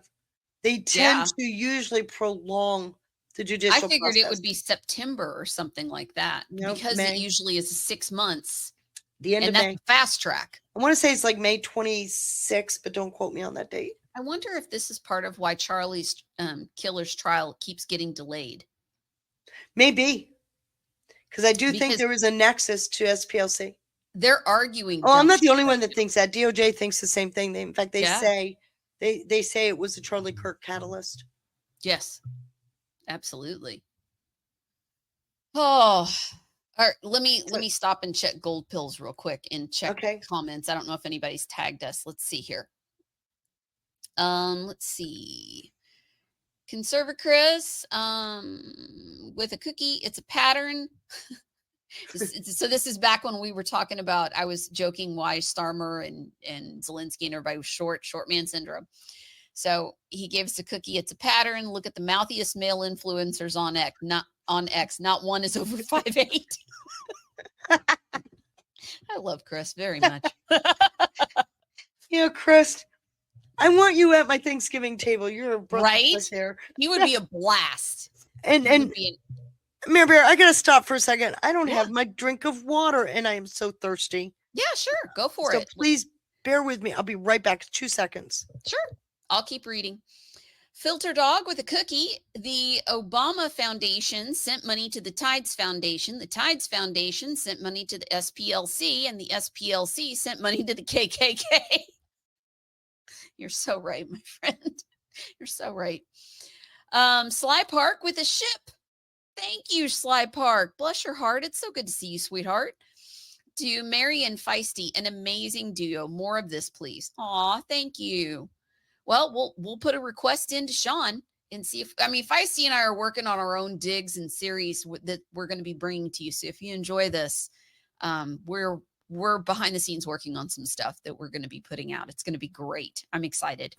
They tend to usually prolong the judicial I figured process. it would be September or something like that, because May. it usually is 6 months. The end and of that's May. a fast track. I want to say it's like May 26th, but don't quote me on that date. I wonder if this is part of why Charlie's killer's trial keeps getting delayed. Maybe. Because I do think there is a nexus to SPLC. They're arguing. Oh, I'm not the only one that thinks that. DOJ thinks the same thing. In fact, they Yeah. say they say it was a Charlie Kirk catalyst. Yes, absolutely. Oh, All right, let me stop and check gold pills real quick and check comments. I don't know if anybody's tagged us. Let's see here. Let's see. Conserva Chris, with a cookie, it's a pattern. So this is back when we were talking about, I was joking why Starmer and Zelensky and everybody was short man syndrome. So he gave us a cookie. It's a pattern. Look at the mouthiest male influencers on X. Not one is over 5'8". I love Chris very much. Chris, I want you at my Thanksgiving table. You're a brother here. You would be a blast. And Mary Bear, I gotta stop for a second. I don't have my drink of water, and I am so thirsty. Yeah, sure. Go for so it. Please bear with me. I'll be right back. 2 seconds. Sure. I'll keep reading. Filter Dog with a cookie. The Obama Foundation sent money to the Tides Foundation. The Tides Foundation sent money to the SPLC, and the SPLC sent money to the KKK. You're so right, my friend. You're so right. Sly Park with a ship. Thank you, Sly Park. Bless your heart. It's so good to see you, sweetheart. To Mary and Feisty, an amazing duo. More of this, please. Aw, thank you. Well, we'll put a request into Sean and see if, Feisty and I are working on our own digs and series that we're going to be bringing to you. So if you enjoy this, we're behind the scenes working on some stuff that we're going to be putting out. It's going to be great. I'm excited.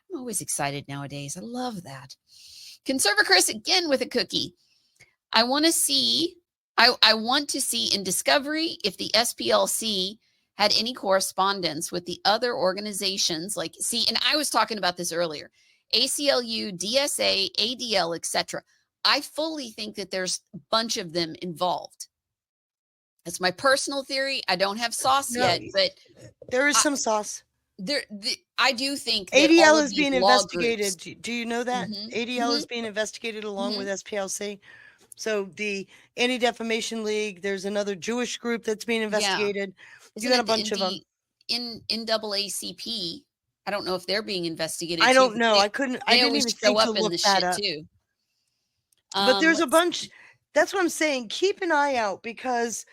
I'm always excited nowadays. I love that. Conserva Chris again with a cookie. I want to see in Discovery if the SPLC had any correspondence with the other organizations and I was talking about this earlier, ACLU, DSA, ADL, etc. I fully think that there's a bunch of them involved. That's my personal theory. I don't have sauce yet, but there is some sauce. I do think that ADL is being investigated. Do you know that? Mm-hmm. ADL is being investigated along with SPLC. So the Anti-Defamation League, there's another Jewish group that's being investigated. You got a bunch of them. In NAACP, I don't know if they're being investigated. I don't know. I didn't even think to look that up. Too. But there's a bunch. That's what I'm saying. Keep an eye out because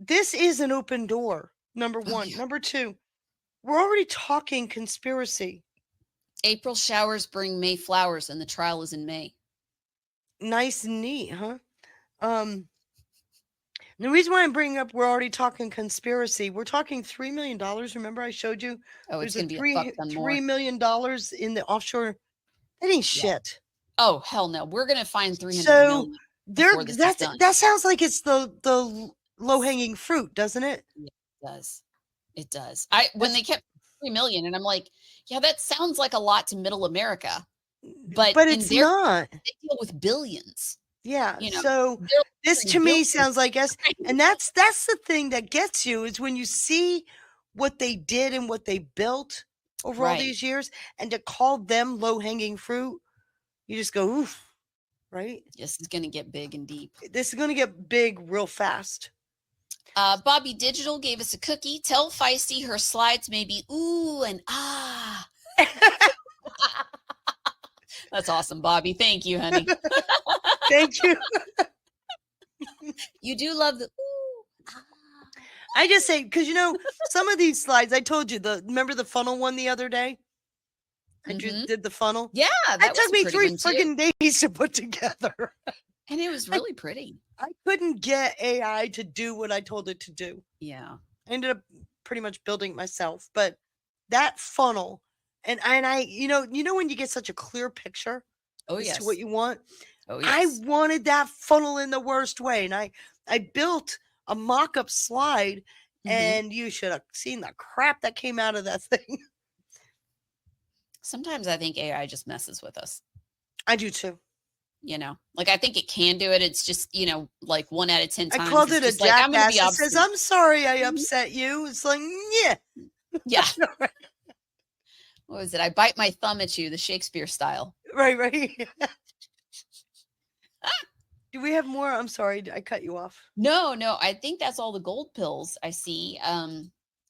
this is an open door. Number one. Number two, we're already talking conspiracy. April showers bring May flowers, and the trial is in May. Nice and neat, huh? The reason why I'm bringing up we're already talking conspiracy. We're talking $3 million. Remember, I showed you. Oh, it's going to be $3 million in the offshore. That ain't shit. Oh hell no! We're going to find 300 million. So that sounds like it's the low hanging fruit, doesn't it? Yeah, it does. It does. When they kept 3 million, and I'm like, yeah, that sounds like a lot to Middle America, but it's not. They deal with billions. Yeah. So this to me sounds like us. And that's the thing that gets you is when you see what they did and what they built over all these years, and to call them low hanging fruit, you just go, oof, right? This is going to get big and deep. This is going to get big real fast. Bobby Digital gave us a cookie. Tell Feisty her slides may be ooh and ah. That's awesome, Bobby. Thank you, honey. Thank you. You do love the ooh. Ah. I just say, because some of these slides, I told you, remember the funnel one the other day? I did the funnel. Yeah, that took me 3 freaking days to put together. And it was really pretty. I couldn't get AI to do what I told it to do. Yeah. I ended up pretty much building it myself. But that funnel, and I, when you get such a clear picture as to what you want. Oh, yes. I wanted that funnel in the worst way. And I built a mock-up slide, and you should have seen the crap that came out of that thing. Sometimes I think AI just messes with us. I do too. I think it can do it. It's just, 1 out of 10 times. I called it a jackass. It says, I'm sorry I Mm-hmm. upset you. It's like, yeah. Yeah. What was it? I bite my thumb at you, the Shakespeare style. Right. Do we have more? I'm sorry. I cut you off. No. I think that's all the gold pills I see.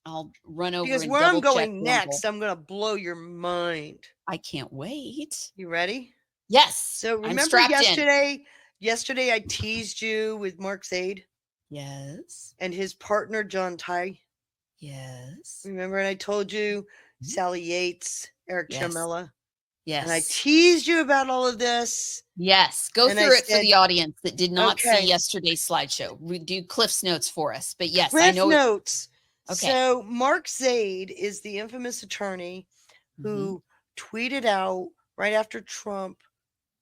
I'll run over because and where I'm double going check next, I'm going to blow your mind. I can't wait. You ready? Yes. So I'm remember strapped yesterday, yesterday I teased you with Mark Zaid. Yes. And his partner, John Ty. Yes. Remember, and I told you Sally Yates, Eric Yes. Chermella. Yes. And I teased you about all of this. Yes. Go And I through it for said, the audience that did not see okay. yesterday's slideshow. Do Cliff's notes for us. But yes, I Cliff know. Notes. Okay. So Mark Zaid is the infamous attorney who tweeted out right after Trump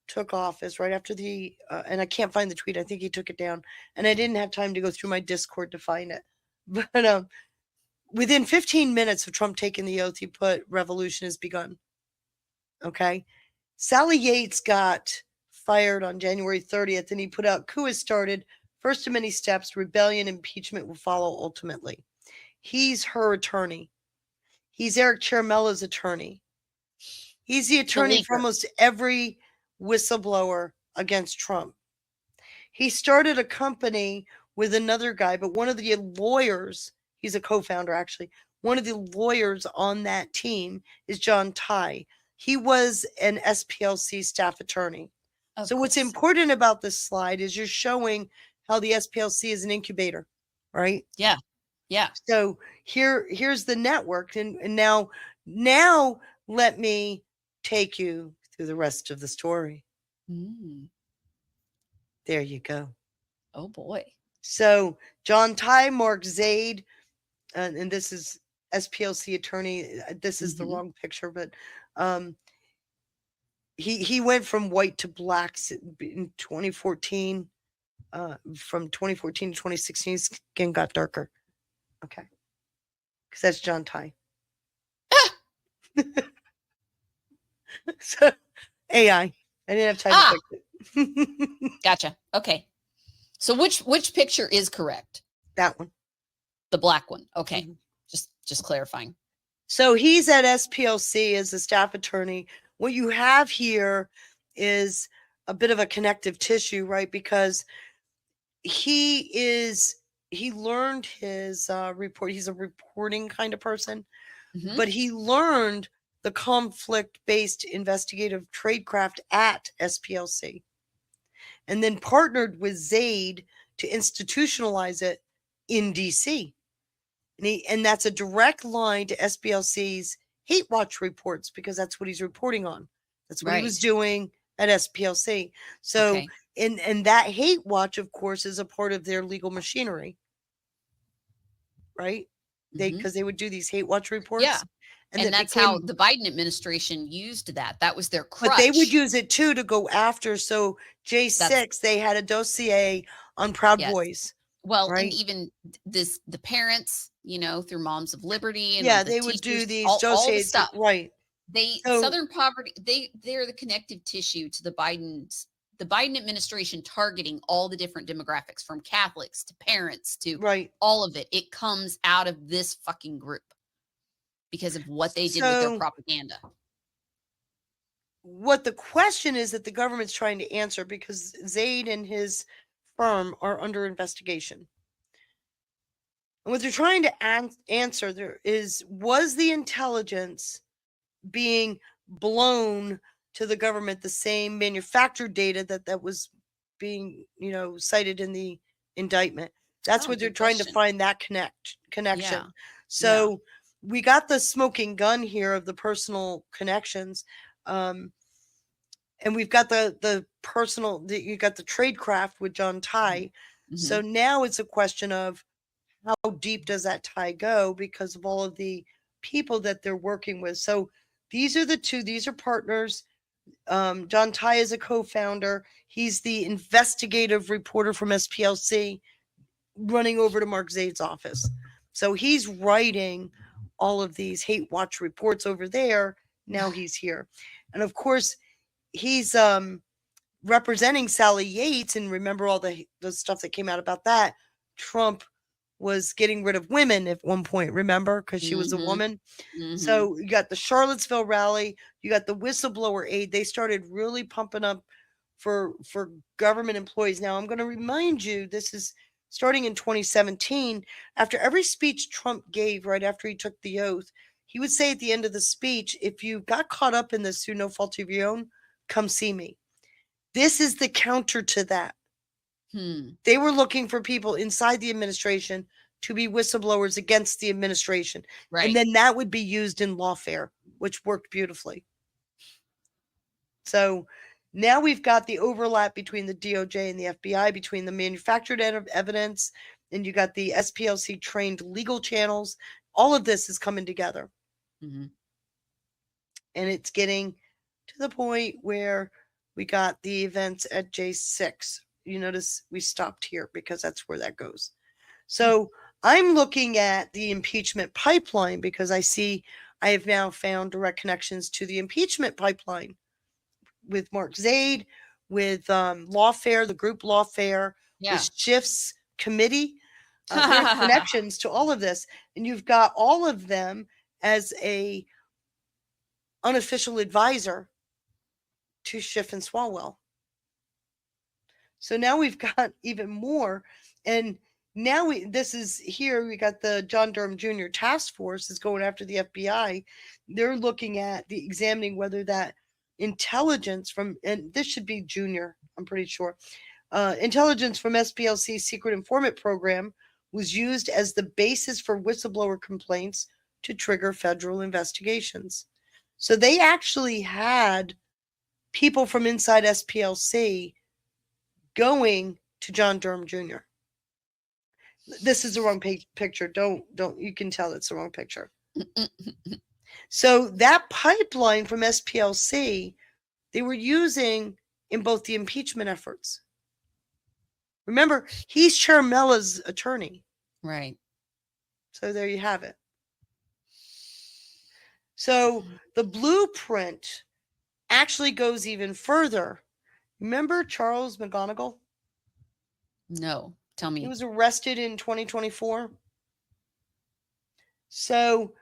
took office, right after the, and I can't find the tweet. I think he took it down. And I didn't have time to go through my Discord to find it. But within 15 minutes of Trump taking the oath, he put revolution has begun. Okay. Sally Yates got fired on January 30th, and he put out coup has started. First of many steps, rebellion, impeachment will follow ultimately. He's her attorney. He's Eric Chermella's attorney. He's the attorney for almost every whistleblower against Trump. He started a company with another guy, but one of the lawyers, he's a co-founder actually, one of the lawyers on that team is John Ty. He was an SPLC staff attorney. So what's important about this slide is you're showing how the SPLC is an incubator, right? Yeah. Yeah. So here's the network. And now let me take you through the rest of the story. There you go. Oh boy. So John Ty, Mark Zaid, and this is SPLC attorney. This is the wrong picture, but he went from white to black in 2014. From 2014 to 2016, his skin got darker. Okay, because that's John Ty. So AI. I didn't have time to fix it. Gotcha. Okay. So which picture is correct? That one. The black one. Okay. Just clarifying. So he's at SPLC as a staff attorney. What you have here is a bit of a connective tissue, right? Because he learned his report. He's a reporting kind of person, but he learned the conflict-based investigative tradecraft at SPLC and then partnered with Zaid to institutionalize it in DC. And that's a direct line to SPLC's hate watch reports because that's what he's reporting on. That's what he was doing at SPLC. So, and that hate watch, of course, is a part of their legal machinery, right? Because they would do these hate watch reports. Yeah. And that's how the Biden administration used that. That was their crutch. But they would use it too to go after. So J6, they had a dossier on Proud Boys. Well, right? and even the parents, through Moms of Liberty, and they would do these dossiers, all the stuff. Right? Southern poverty. They're the connective tissue to the Biden administration, targeting all the different demographics, from Catholics to parents to all of it. It comes out of this fucking group because of what they did with their propaganda. What the question is that the government's trying to answer, because Zaid and his firm are under investigation. And what they're trying to answer there is, was the intelligence being blown to the government the same manufactured data that was being, cited in the indictment? That's what they're trying to find, that connection. Yeah. So we got the smoking gun here of the personal connections. And we've got the personal, you got the tradecraft with John Ty. So now it's a question of how deep does that tie go because of all of the people that they're working with. So these are the two, these are partners. John Ty is a co-founder. He's the investigative reporter from SPLC running over to Mark Zaid's office. So he's writing all of these hate watch reports over there. Now he's here. And of course, he's representing Sally Yates. And remember all the stuff that came out about that. Trump was getting rid of women at one point, remember? Because she was a woman. So you got the Charlottesville rally. You got the whistleblower aid. They started really pumping up for government employees. Now, I'm going to remind you, this is starting in 2017. After every speech Trump gave right after he took the oath, he would say at the end of the speech, if you got caught up in this through no fault of your own, come see me. This is the counter to that. They were looking for people inside the administration to be whistleblowers against the administration. Right. And then that would be used in lawfare, which worked beautifully. So now we've got the overlap between the DOJ and the FBI, between the manufactured evidence, and you got the SPLC trained legal channels. All of this is coming together. Mm-hmm. And it's getting to the point where we got the events at J6. You notice we stopped here because that's where that goes. So I'm looking at the impeachment pipeline because I have now found direct connections to the impeachment pipeline with Mark Zaid, with Lawfare, the group Lawfare, with Schiff's committee. There's connections to all of this. And you've got all of them as a unofficial advisor to Schiff and Swalwell. So now we've got even more. And now we got the John Durham Jr. task force is going after the FBI. They're looking at examining whether that intelligence from, and this should be junior, I'm pretty sure, intelligence from SPLC's secret informant program was used as the basis for whistleblower complaints to trigger federal investigations. So they actually had people from inside SPLC going to John Durham Jr. This is the wrong picture. Don't, you can tell it's the wrong picture. So that pipeline from SPLC, they were using in both the impeachment efforts. Remember, he's Charmella's attorney. Right. So there you have it. So the blueprint actually goes even further. Remember Charles McGonigal? No, tell me. He was arrested in 2024. So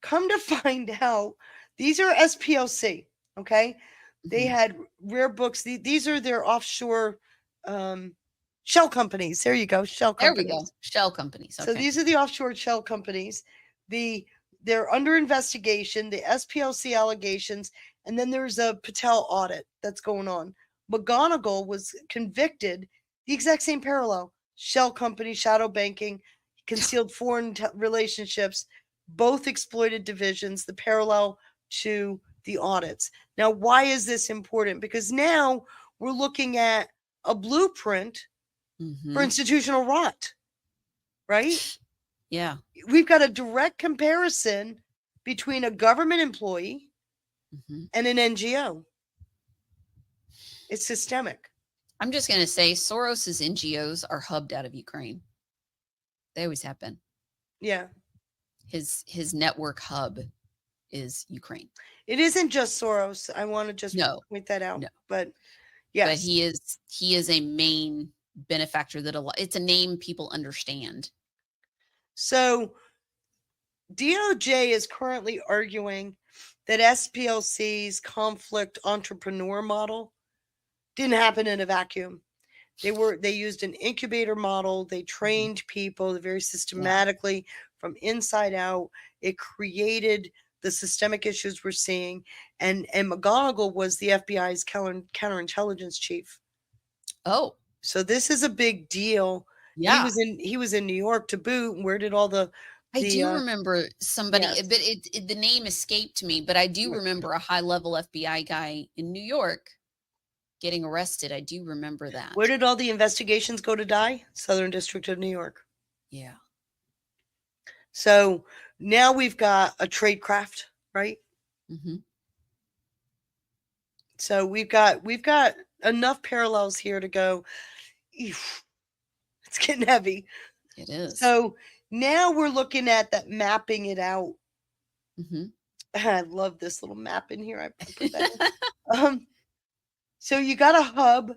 come to find out, these are SPLC, okay? They had rare books. These are their offshore shell companies. There you go, shell companies. There we go, shell companies. Okay. So these are the offshore shell companies. They're under investigation, the SPLC allegations, and then there's a Patel audit that's going on. McGonigal was convicted, the exact same parallel. Shell company, shadow banking, concealed foreign relationships, both exploited divisions, the parallel to the audits. Now, why is this important? Because now we're looking at a blueprint for institutional rot, right? Yeah. We've got a direct comparison between a government employee and an NGO. It's systemic. I'm just going to say Soros's NGOs are hubbed out of Ukraine. They always have been. Yeah. His network hub is Ukraine. It isn't just Soros. I want to just point that out. No. But yes. But he is a main benefactor it's a name people understand. So DOJ is currently arguing that SPLC's conflict entrepreneur model didn't happen in a vacuum. They used an incubator model. They trained people very systematically from inside out. It created the systemic issues we're seeing. And McGonigal was the FBI's counterintelligence chief. Oh. So this is a big deal. Yeah. He was in New York to boot. Where did all the I do remember somebody, yes. but the name escaped me, but I do remember a high-level FBI guy in New York getting arrested. I do remember that. Where did all the investigations go to die? Southern District of New York. Yeah. So now we've got a tradecraft, right? So we've got enough parallels here to go. Eef, it's getting heavy. It is. So now we're looking at that, mapping it out. I love this little map in here. I put that in. So you got a hub,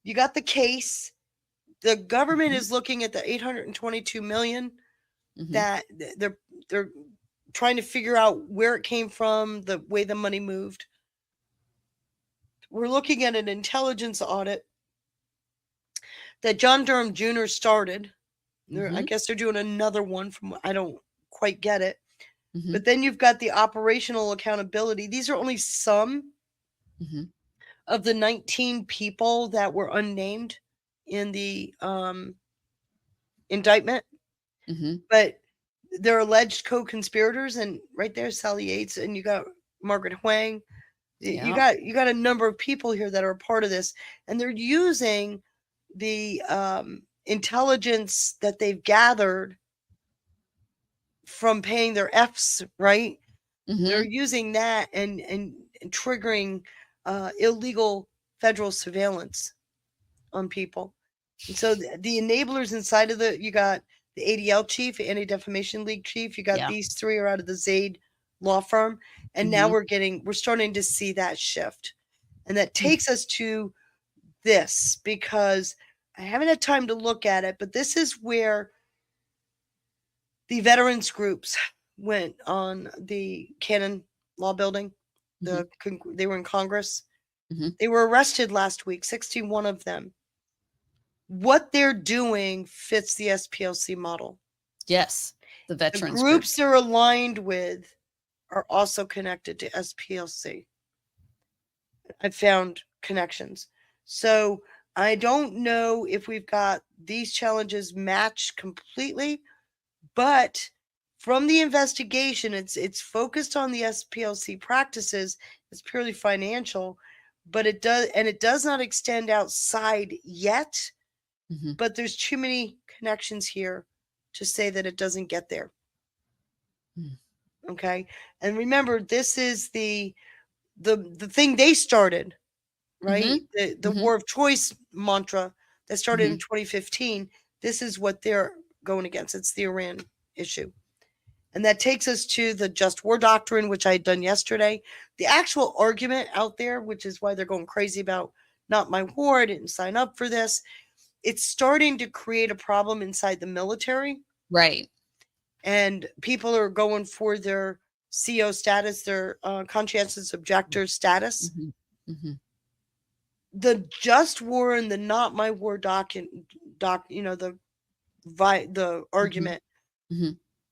you got the case. The government is looking at the 822 million that they're trying to figure out where it came from, the way the money moved. We're looking at an intelligence audit that John Durham Jr. started. I guess they're doing another one I don't quite get it. But then you've got the operational accountability. These are only some of the 19 people that were unnamed in the indictment, but they're alleged co-conspirators, and right there, Sally Yates, and you got Margaret Huang. You got a number of people here that are a part of this, and they're using the intelligence that they've gathered from paying their Fs, right? They're using that and triggering illegal federal surveillance on people. And so the enablers inside of you got the ADL chief, Anti-Defamation League chief. You got these three are out of the Zaid law firm. And now we're starting to see that shift. And that takes us to this, because I haven't had time to look at it, but this is where the veterans groups went on the Cannon Law Building. They were in Congress. They were arrested last week, 61 of them. What they're doing fits the SPLC model. Yes, the veterans the groups they're aligned with are also connected to SPLC. I found connections. So I don't know if we've got these challenges matched completely, but from the investigation, it's focused on the SPLC practices. It's purely financial, but it does not extend outside yet. But there's too many connections here to say that it doesn't get there. Okay, and remember, this is the thing they started, right? The war of choice mantra that started in 2015. This is what they're going against. It's the Iran issue. And that takes us to the just war doctrine, which I had done yesterday. The actual argument out there, which is why they're going crazy about not my war, I didn't sign up for this. It's starting to create a problem inside the military. Right. And people are going for their CO status, their conscientious objector status. The just war and the not my war the argument.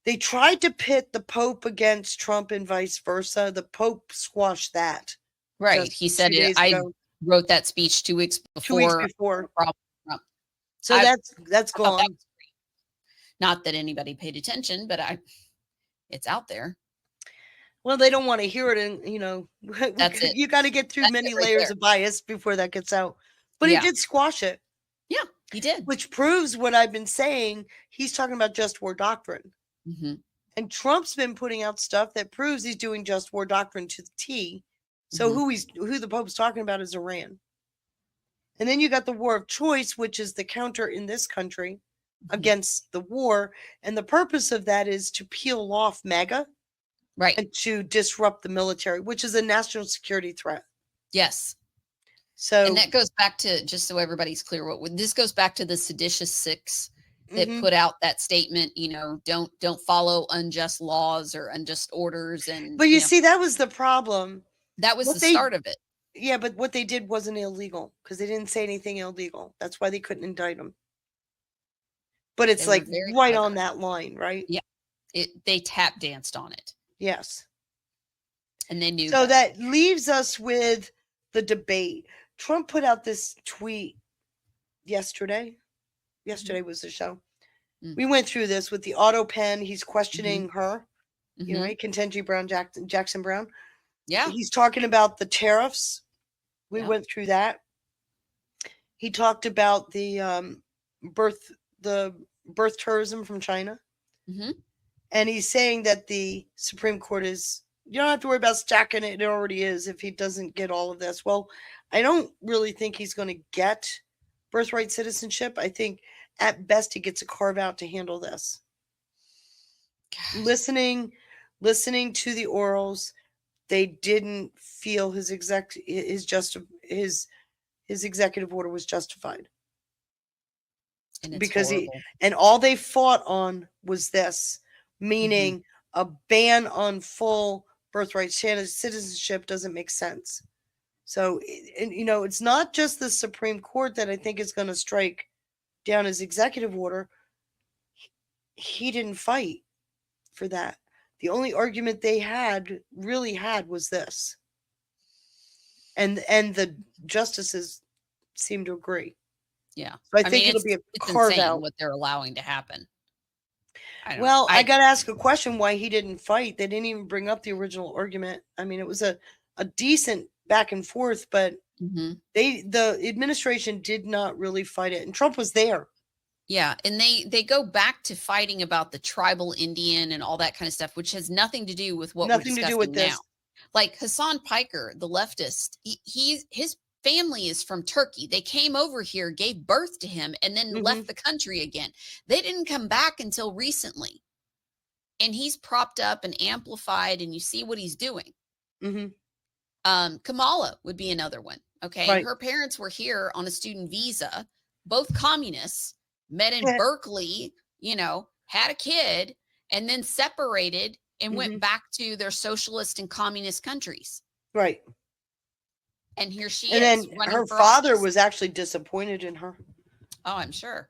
They tried to pit the Pope against Trump and vice versa. The Pope squashed that. Right. He said I wrote that speech 2 weeks before. 2 weeks before. So that's gone. That not that anybody paid attention, but it's out there. Well, they don't want to hear it, and that's it. You got to get through many layers of bias before that gets out. But he did squash it. Yeah, he did. Which proves what I've been saying. He's talking about just war doctrine. And Trump's been putting out stuff that proves he's doing just war doctrine to the T. So who the Pope's talking about is Iran. And then you got the war of choice, which is the counter in this country against the war. And the purpose of that is to peel off MAGA. Right. And to disrupt the military, which is a national security threat. Yes. So, and that goes back to, just so everybody's clear, this goes back to the seditious six that put out that statement, don't follow unjust laws or unjust orders. But you see, that was the problem. That was the start of it. Yeah, but what they did wasn't illegal because they didn't say anything illegal. That's why they couldn't indict them. But it's like right on that line, right? Yeah. They tap danced on it. Yes. And they knew. So that leaves us with the debate. Trump put out this tweet yesterday. Yesterday was the show. We went through this with the auto pen. He's questioning her. Ketanji Brown, Jackson Brown. Yeah. He's talking about the tariffs. We went through that. He talked about the birth tourism from China. And he's saying that the Supreme Court you don't have to worry about stacking it. It already is if he doesn't get all of this. Well, I don't really think he's going to get birthright citizenship. I think at best he gets a carve out to handle this. Listening to the orals, they didn't feel his executive order was justified. And because all they fought on was this, meaning a ban on full birthright citizenship doesn't make sense. So, it's not just the Supreme Court that I think is going to strike down his executive order. He didn't fight for that. The only argument they really had was this. and the justices seem to agree. Yeah. So I think it'll be a it's carve insane out. what they're allowing to happen. Well, I got to ask a question why he didn't fight. They didn't even bring up the original argument. I mean, it was a decent back and forth, but the administration did not really fight it. And Trump was there. Yeah, and they go back to fighting about the tribal Indian and all that kind of stuff, which has nothing to do with what we're discussing Nothing to do with now. this. Like Hassan Piker, the leftist, his family is from Turkey. They came over here, gave birth to him, and then left the country again. They didn't come back until recently. And he's propped up and amplified, and you see what he's doing. Kamala would be another one. Okay. Right. Her parents were here on a student visa, both communists, met in Berkeley, had a kid, and then separated and went back to their socialist and communist countries. Right. And here she and is. then running her for father office. was actually disappointed in her. Oh, I'm sure.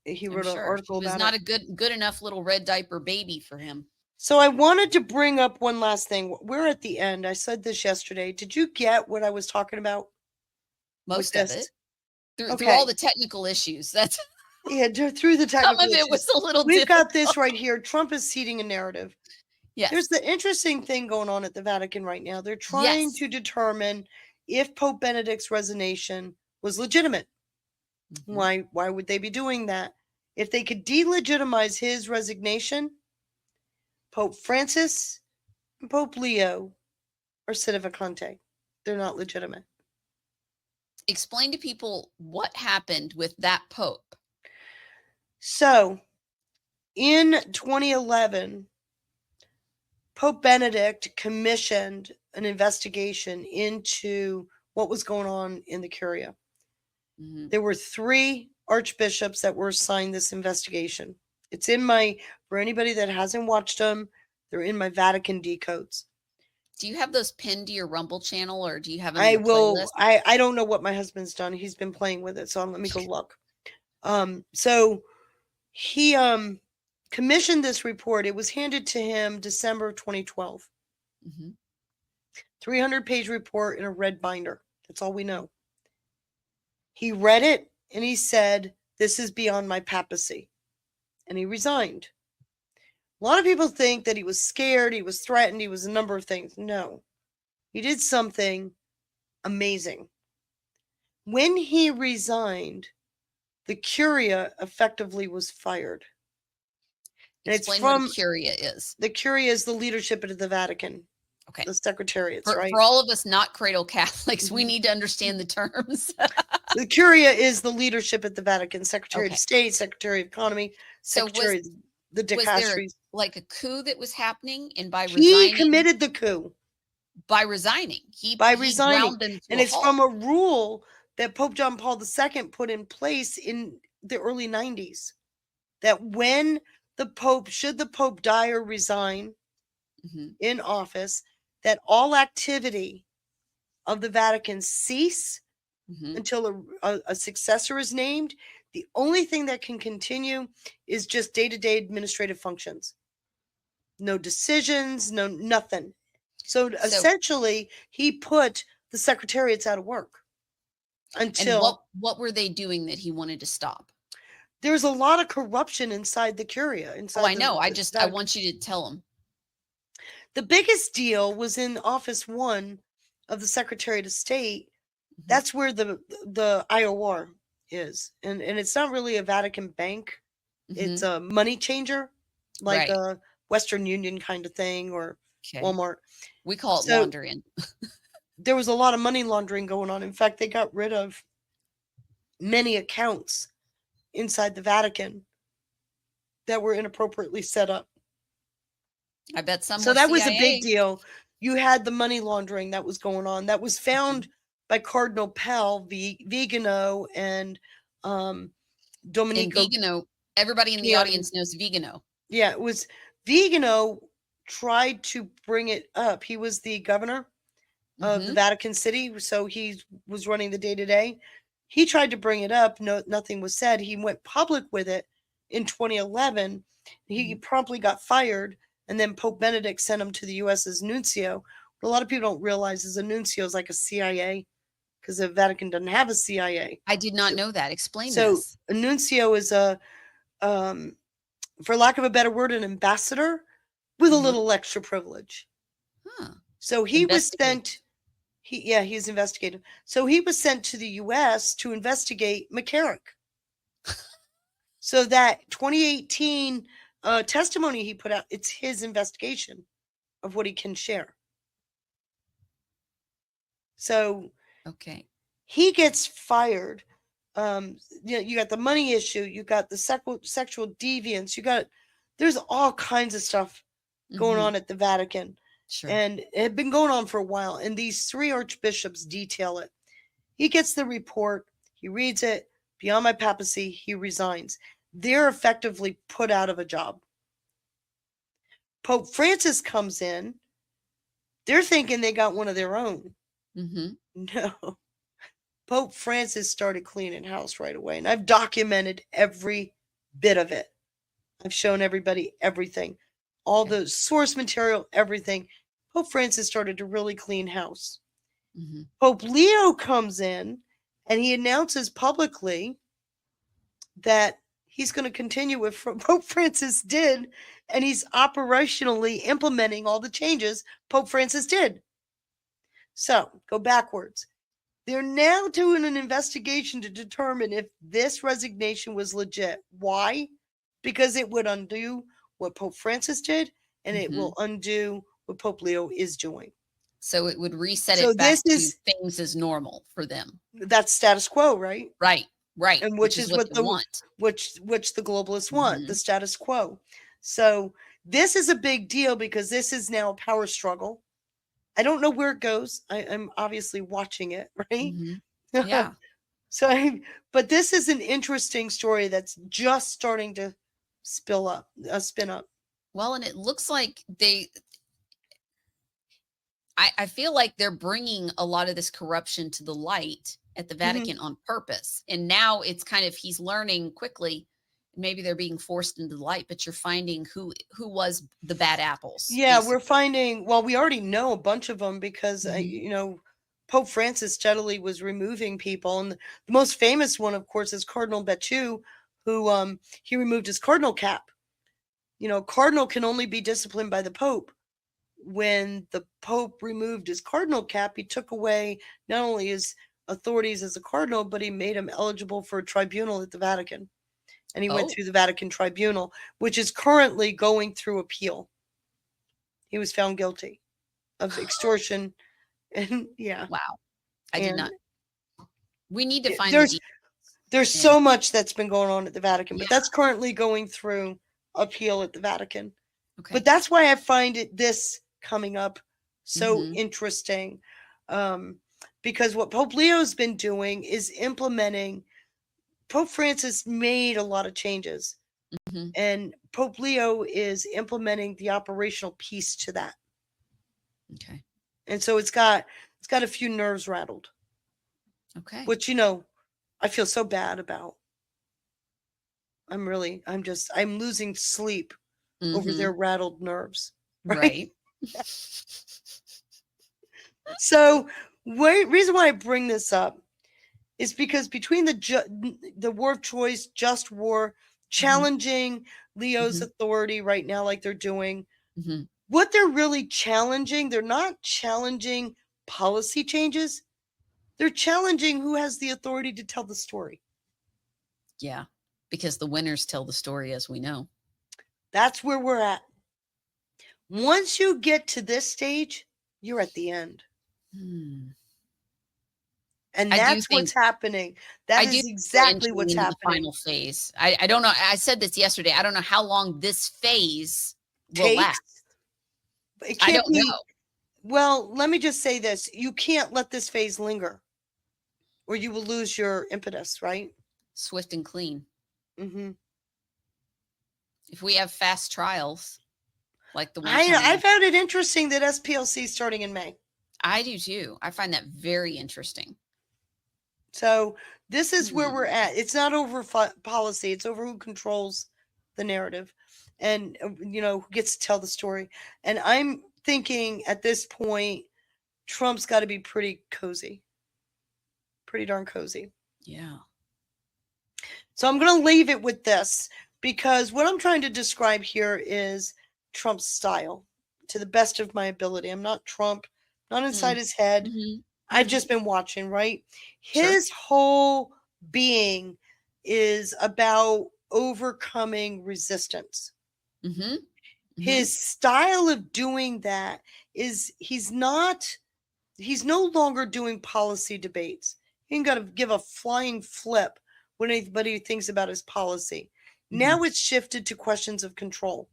He I'm wrote an sure. article She was about not it. a good enough little red diaper baby for him. So I wanted to bring up one last thing. We're at the end. I said this yesterday. Did you get what I was talking about? Most with of this? it. Through all the technical issues. That's yeah, through the technical some of it issues. was a little We've got this difficult. right here. Trump is seeding a narrative. Yes. There's the interesting thing going on at the Vatican right now. They're trying to determine if Pope Benedict's resignation was legitimate. Why would they be doing that? If they could delegitimize his resignation, Pope Francis and Pope Leo are sine vacante. They're not legitimate. Explain to people what happened with that Pope. So, in 2011, Pope Benedict commissioned an investigation into what was going on in the Curia. There were 3 archbishops that were assigned this investigation. It's in for anybody that hasn't watched them, they're in my Vatican decodes. Do you have those pinned to your Rumble channel, or do you have them I in your will. playlist? I don't know what my husband's done. He's been playing with it, so let me go look. So he commissioned this report. It was handed to him December of 2012. 300-page report in a red binder. That's all we know. He read it and he said, "This is beyond my papacy," and he resigned. A lot of people think that he was scared, he was threatened, he was a number of things. No, he did something amazing. When he resigned, the Curia effectively was fired. And Explain what a Curia is. The Curia is the leadership of the Vatican. Okay. The secretariats, right? For all of us not cradle Catholics, we need to understand the terms. The Curia is the leadership at the Vatican, Secretary Okay. of State, Secretary of Economy, Secretary of the Was there dicasteries. like a coup that was happening, and by He resigning, committed the coup. by resigning, he Resigning. ground them to And a it's halt. from a rule that Pope John Paul II put in place in the early 90s. That when should the Pope die or resign in office, that all activity of the Vatican cease until a successor is named. The only thing that can continue is just day-to-day administrative functions. No decisions, nothing. So essentially, he put the secretariats out of work until. And what were they doing that he wanted to stop? There's a lot of corruption inside the Curia. I know. I want you to tell them. The biggest deal was in Office 1 of the Secretary of State. That's where the IOR is. And it's not really a Vatican bank. It's a money changer, like a Western Union kind of thing, or Walmart. We call it laundering. There was a lot of money laundering going on. In fact, they got rid of many accounts inside the Vatican that were inappropriately set up. I bet some. So that was a big deal. You had the money laundering that was going on. That was found by Cardinal Pell, Vigano, and Domenico. And Vigano, everybody in the audience knows Vigano. Yeah, it was Vigano tried to bring it up. He was the governor of the Vatican City, so he was running the day-to-day. He tried to bring it up. No, nothing was said. He went public with it in 2011. He promptly got fired, and then Pope Benedict sent him to the U.S. as nuncio, What a lot of people don't realize is a nuncio is like a CIA, because the Vatican doesn't have a CIA. I did not know that. Explain So this. a nuncio is for lack of a better word, an ambassador with a little extra privilege. Huh. So he was sent. He's investigative. So he was sent to the U.S. to investigate McCarrick. So that 2018 testimony he put out, it's his investigation of what he can share. So okay, he gets fired. You got the money issue, you got the sexual deviance, there's all kinds of stuff going on at the Vatican. Sure. And it had been going on for a while. And these 3 archbishops detail it. He gets the report, he reads it, beyond my papacy, he resigns. They're effectively put out of a job. Pope Francis comes in. They're thinking they got one of their own. No. Pope Francis started cleaning house right away. And I've documented every bit of it. I've shown everybody everything. All the source material, everything. Pope Francis started to really clean house. Pope Leo comes in and he announces publicly that he's going to continue with what Pope Francis did, and he's operationally implementing all the changes Pope Francis did. So, go backwards. They're now doing an investigation to determine if this resignation was legit. Why? Because it would undo what Pope Francis did, and it will undo what Pope Leo is doing. So it would reset it back to things as normal for them. That's status quo, right? Right. And which is what they want. Which the globalists want, the status quo. So this is a big deal because this is now a power struggle. I don't know where it goes. I'm obviously watching it, right? Yeah. But this is an interesting story that's just starting to spin up. Well, and it looks like I feel like they're bringing a lot of this corruption to the light at the Vatican on purpose. And now it's kind of, he's learning quickly. Maybe they're being forced into the light, but you're finding who was the bad apples. Yeah, basically. we're finding, well, we already know a bunch of them because, Pope Francis steadily was removing people. And the most famous one, of course, is Cardinal Becciu, who he removed his cardinal cap. Cardinal can only be disciplined by the Pope. When the Pope removed his cardinal cap, he took away not only his authorities as a cardinal, but he made him eligible for a tribunal at the Vatican. And he went through the Vatican tribunal, which is currently going through appeal. He was found guilty of extortion. And Wow. I did not. We need to find there's so much that's been going on at the Vatican, but that's currently going through appeal at the Vatican. Okay. But that's why I find this coming up so interesting. Because what Pope Leo's been doing is implementing. Pope Francis made a lot of changes, and Pope Leo is implementing the operational piece to that. Okay. And so it's got a few nerves rattled. Okay. Which, I feel so bad about. I'm losing sleep over their rattled nerves. Right. So, reason why I bring this up is because between the war of choice, just war, challenging Leo's authority right now, like they're doing, what they're really challenging, they're not challenging policy changes. They're challenging who has the authority to tell the story. Yeah, because the winners tell the story, as we know. That's where we're at. Once you get to this stage, you're at the end. And that's what's happening. That is exactly what's happening. The final phase. I don't know. I said this yesterday. I don't know how long this phase will last. I don't know. Well, let me just say this. You can't let this phase linger or you will lose your impetus, right? Swift and clean. If we have fast trials, like the one I found it interesting that SPLC is starting in May. I do too. I find that very interesting. So this is where we're at. It's not over policy. It's over who controls the narrative and, who gets to tell the story. And I'm thinking at this point, Trump's got to be pretty cozy. Pretty darn cozy. Yeah. So I'm going to leave it with this, because what I'm trying to describe here is Trump's style to the best of my ability. I'm not Trump, not inside his head. Mm-hmm. I've just been watching, right? His whole being is about overcoming resistance. Mm-hmm. His style of doing that is he's no longer doing policy debates. He ain't got to give a flying flip when anybody thinks about his policy. Now it's shifted to questions of control.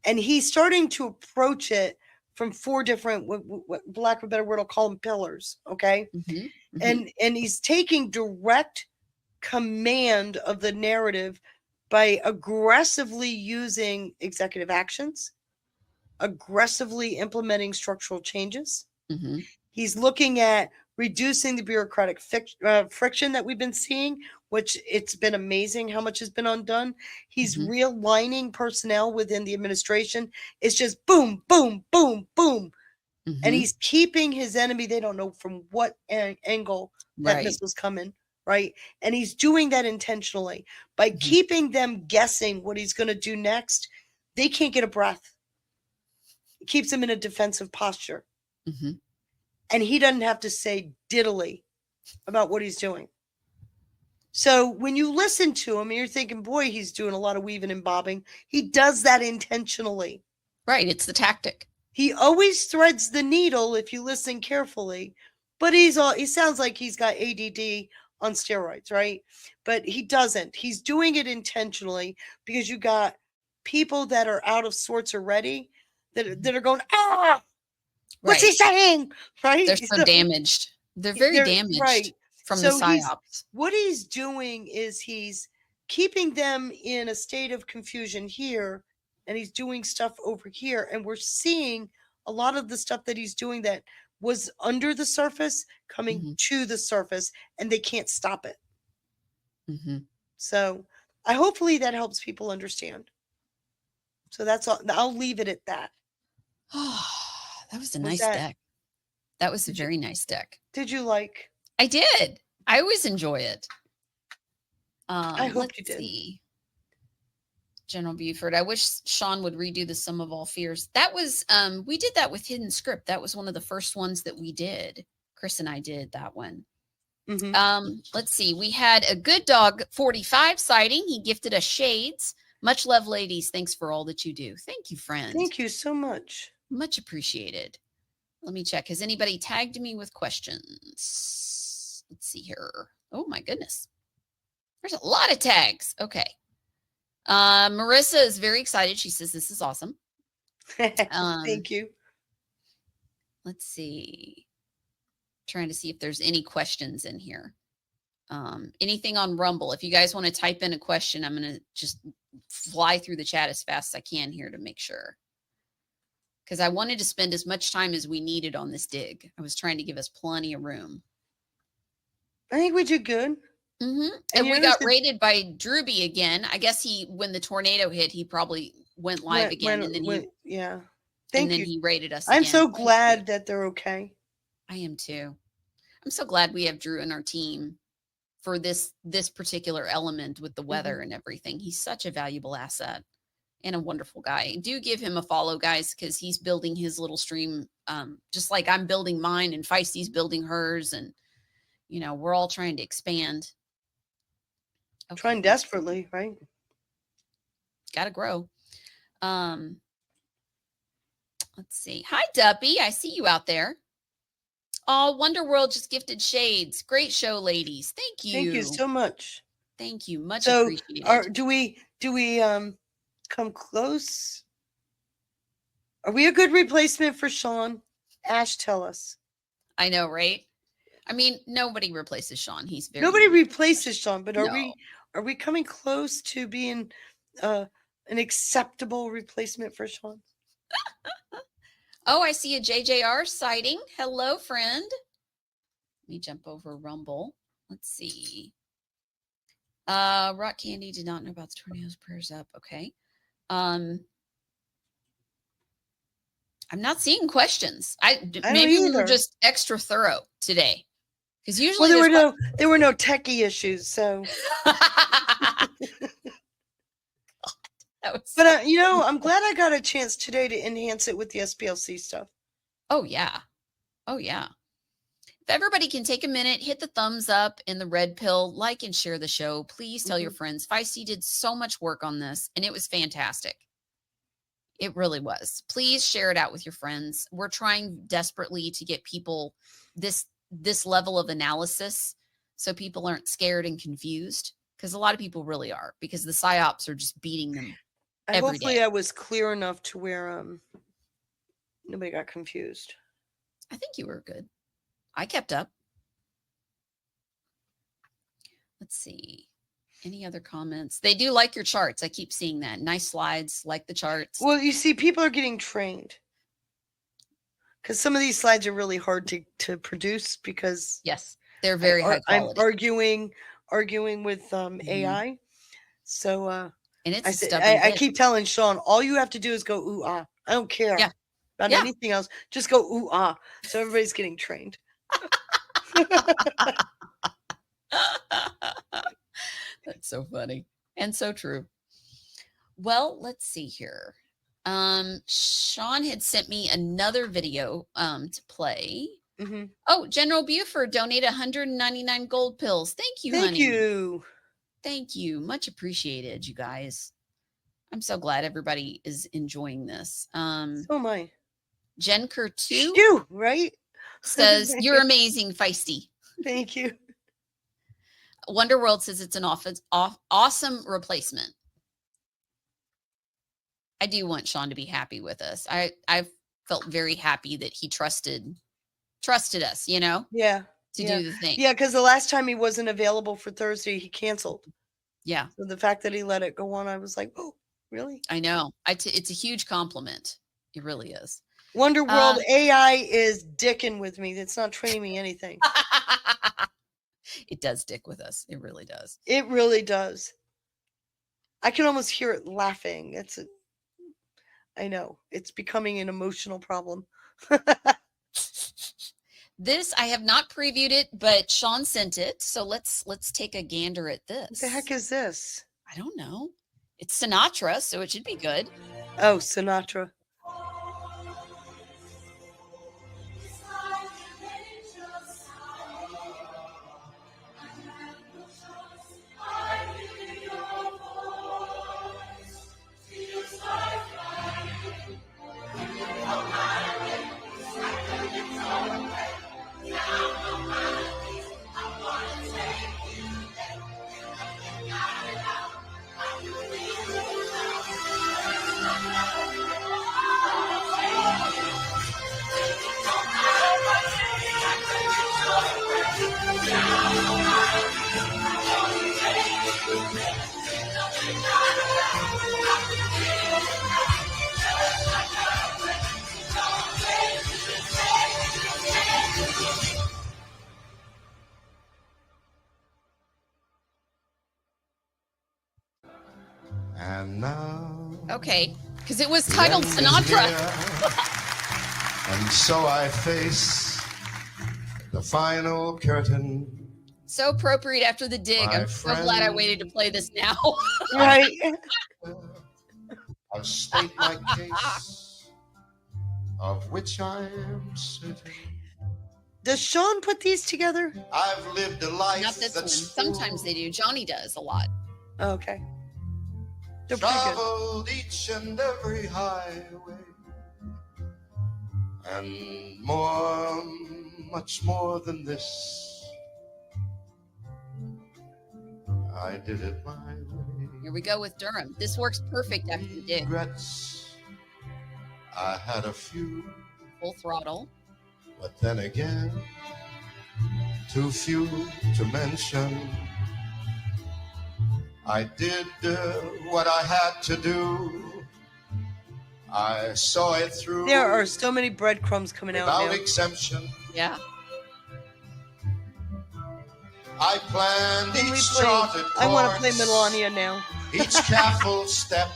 And he's starting to approach it from 4 different, what lack of a better word, I'll call them pillars. Okay. And he's taking direct command of the narrative by aggressively using executive actions, aggressively implementing structural changes. He's looking at reducing the bureaucratic friction that we've been seeing, which it's been amazing how much has been undone. He's realigning personnel within the administration. It's just boom, boom, boom, boom. And he's keeping his enemy. They don't know from what angle that missile's coming, right? And he's doing that intentionally. By keeping them guessing what he's going to do next, they can't get a breath. It keeps them in a defensive posture. And he doesn't have to say diddly about what he's doing. So when you listen to him, you're thinking, boy, he's doing a lot of weaving and bobbing. He does that intentionally. Right. It's the tactic. He always threads the needle if you listen carefully, but he sounds like he's got ADD on steroids, right? But he doesn't. He's doing it intentionally because you got people that are out of sorts already that are going, what's he saying? Right? They're so damaged. They're very damaged from the psyops. What he's doing is he's keeping them in a state of confusion here, and he's doing stuff over here. And we're seeing a lot of the stuff that he's doing that was under the surface coming to the surface, and they can't stop it. So hopefully that helps people understand. So that's all. I'll leave it at that. That was a nice deck. That was a very nice deck. Did you like? I did. I always enjoy it. I hope you did. See. General Buford. I wish Sean would redo the Sum of All Fears. That was we did that with Hidden Script. That was one of the first ones that we did. Chris and I did that one. Let's see. We had a Good Dog 45 sighting. He gifted us shades. Much love, ladies. Thanks for all that you do. Thank you, friend. Thank you so much. Much appreciated. Let me check. Has anybody tagged me with questions? Let's see here. Oh my goodness. There's a lot of tags. Okay. Marissa is very excited. She says this is awesome. Thank you. Let's see. Trying to see if there's any questions in here. Anything on Rumble. If you guys want to type in a question, I'm going to just fly through the chat as fast as I can here to make sure. Because I wanted to spend as much time as we needed on this dig. I was trying to give us plenty of room. I think we did good. And we got raided by Drewby again. I guess when the tornado hit, he probably went live again. And then Thank you. He raided us I'm again. so glad that they're okay. I am too. I'm so glad we have Drew in our team for this particular element with the weather and everything. He's such a valuable asset and a wonderful guy. Do give him a follow, guys, because he's building his little stream just like I'm building mine and Feisty's building hers. And, we're all trying to expand. Okay. Trying desperately, right? Got to grow. Let's see. Hi, Duppy. I see you out there. Oh, Wonder World just gifted shades. Great show, ladies. Thank you. Thank you so much. Thank you. Much appreciated. Do we come close? Are we a good replacement for Sean? Ash, tell us. I know, right? I mean, nobody replaces Sean. Nobody replaces Sean, but are we coming close to being an acceptable replacement for Sean? Oh, I see a JJR sighting. Hello, friend. Let me jump over Rumble. Let's see. Rock Candy did not know about the tornadoes. Prayers up. Okay. I'm not seeing questions. don't Maybe we were either. just extra thorough today. Because usually there were no techie issues, so. But I'm glad I got a chance today to enhance it with the SPLC stuff. Oh yeah. If everybody can take a minute, hit the thumbs up and the red pill, like and share the show. Please tell your friends. Feisty did so much work on this, and it was fantastic. It really was. Please share it out with your friends. We're trying desperately to get people this level of analysis so people aren't scared and confused, because a lot of people really are, because the psyops are just beating them every Hopefully day. I was clear enough to where nobody got confused. I think you were good. I kept up. Let's see. Any other comments? They do like your charts. I keep seeing that. Nice slides, like the charts. Well, you see, people are getting trained. Because some of these slides are really hard to produce because yes, they're very high quality. I'm arguing with AI. So and it's I keep telling Sean, all you have to do is go ooh ah. I don't care about anything else. Just go ooh ah. So everybody's getting trained. That's so funny and so true. Well, let's see here. Sean had sent me another video to play. Oh, General Buford donated 199 gold pills. Thank you, honey. Thank you. Much appreciated, you guys. I'm so glad everybody is enjoying this. So am I. Jenker 2 you, right? says, you're amazing, Feisty. Thank you. Wonderworld says it's an awesome replacement. I do want Sean to be happy with us. I felt very happy that he trusted us, to do the thing. Yeah, because the last time he wasn't available for Thursday, he canceled. Yeah. So the fact that he let it go on, I was like, oh, really? I know. It's a huge compliment. It really is. Wonderworld AI is dicking with me. It's not training me anything. It does dick with us. It really does. It really does. I can almost hear it laughing. I know. It's becoming an emotional problem. This, I have not previewed it, but Sean sent it. So let's take a gander at this. What the heck is this? I don't know. It's Sinatra, so it should be good. Oh, Sinatra. And now. Okay, because it was titled Sinatra. And so I face the final curtain. So appropriate after the dig. I'm so glad I waited to play this now. Right. I'll state my case, of which I am certain. Does Sean put these together? I've lived a life. Not this one. Sometimes they do. Johnny does a lot. Oh, okay. They're pretty good. Traveled each and every highway, and more, much more than this. I did it my way. Here we go with Durham. This works perfect after the dig. Regrets, I had a few. Full throttle. But then again, too few to mention. I did what I had to do. I saw it through. There are so many breadcrumbs coming out now. Without exemption. Yeah. I planned Can we each play? charted I want to play course, Melania now. each careful step.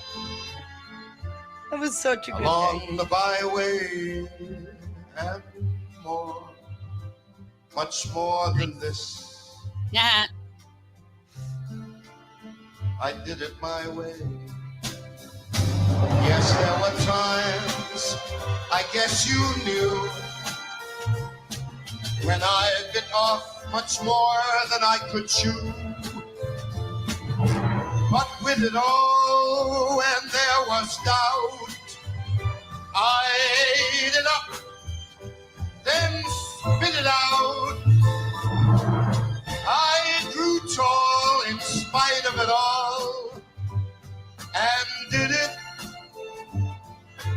That was such a good along day. the byway and more, much more than this. Yeah. I did it my way. Yes, there were times, I guess you knew, when I bit off much more than I could chew. But with it all, when there was doubt, I ate it up, then spit it out. I grew tall in spite of it all, and did it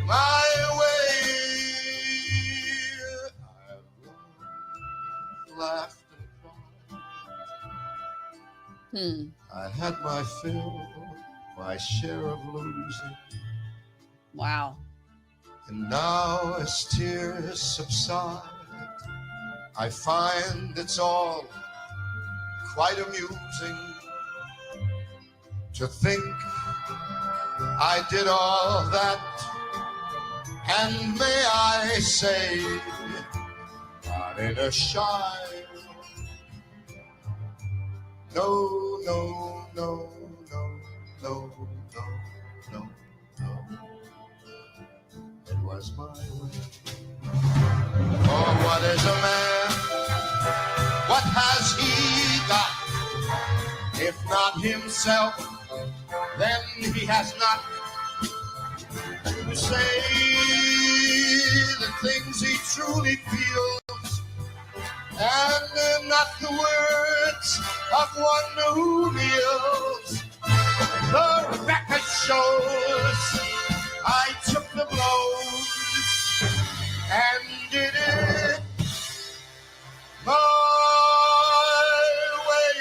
my way. I've laughed and cried. I had my fill, my share of losing. Wow. And now as tears subside, I find it's all quite amusing to think I did all that, and may I say, not in a shy. No, no, no, no, no, no, no, no. It was my way. Oh, what is a man? What has he got? If not himself, then he has not to say the things he truly feels, and not the words of one who kneels. The record shows I took the blows and did it my way.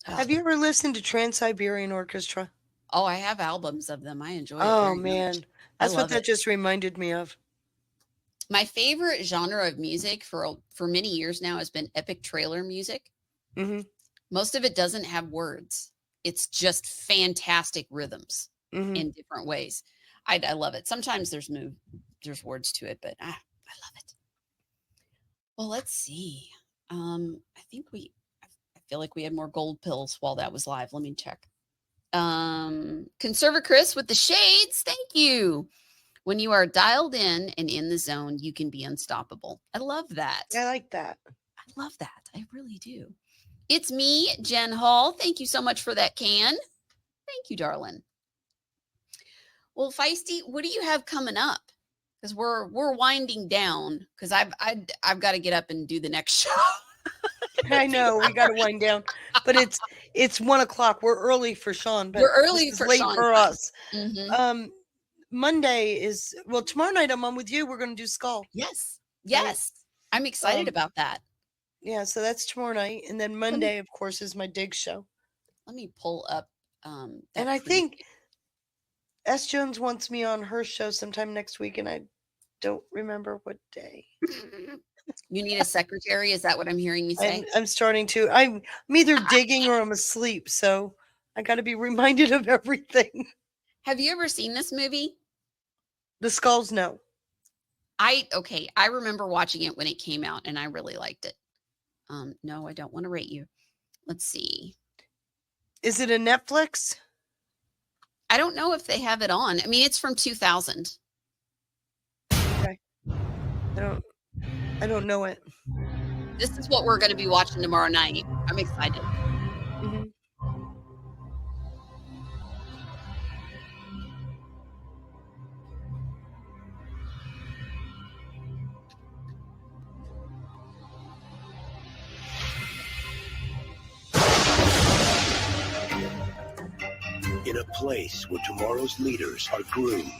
Have you ever listened to Trans-Siberian Orchestra? Oh, I have albums of them. I enjoy it. Oh very man, much. that's I what love that it. just reminded me of. My favorite genre of music for many years now has been epic trailer music. Mm-hmm. Most of it doesn't have words. It's just fantastic rhythms Mm-hmm. in different ways. I love it. Sometimes there's words to it, but I love it. Well, let's see. I think I feel like we had more gold pills while that was live. Let me check. Conserva Chris with the shades. Thank you. When you are dialed in and in the zone, you can be unstoppable. I love that. I like that. I love that. I really do. It's me, Jen Hall. Thank you so much for that can. Thank you, darling. Well, Feisty, what do you have coming up? Because we're winding down. Because I've got to get up and do the next show. I know we got to wind down, but it's 1:00. We're early for Sean, but We're early this is for late Sean for time. us. Mm-hmm. Monday is tomorrow night I'm on with you. We're going to do Skull. Yes. I'm excited about that. Yeah, so that's tomorrow night, and then Monday, of course, is my dig show. Let me pull up. And I think S. Jones wants me on her show sometime next week, and I don't remember what day. You need a secretary. Is that what I'm hearing you say? I'm starting to. I'm either digging or I'm asleep, so I got to be reminded of everything. Have you ever seen this movie? The Skulls, no. I remember watching it when it came out, and I really liked it. No, I don't want to rate you. Let's see. Is it a Netflix? I don't know if they have it on. I mean, it's from 2000. Okay. I don't know it. This is what we're going to be watching tomorrow night. I'm excited. Mm-hmm. In a place where tomorrow's leaders are groomed.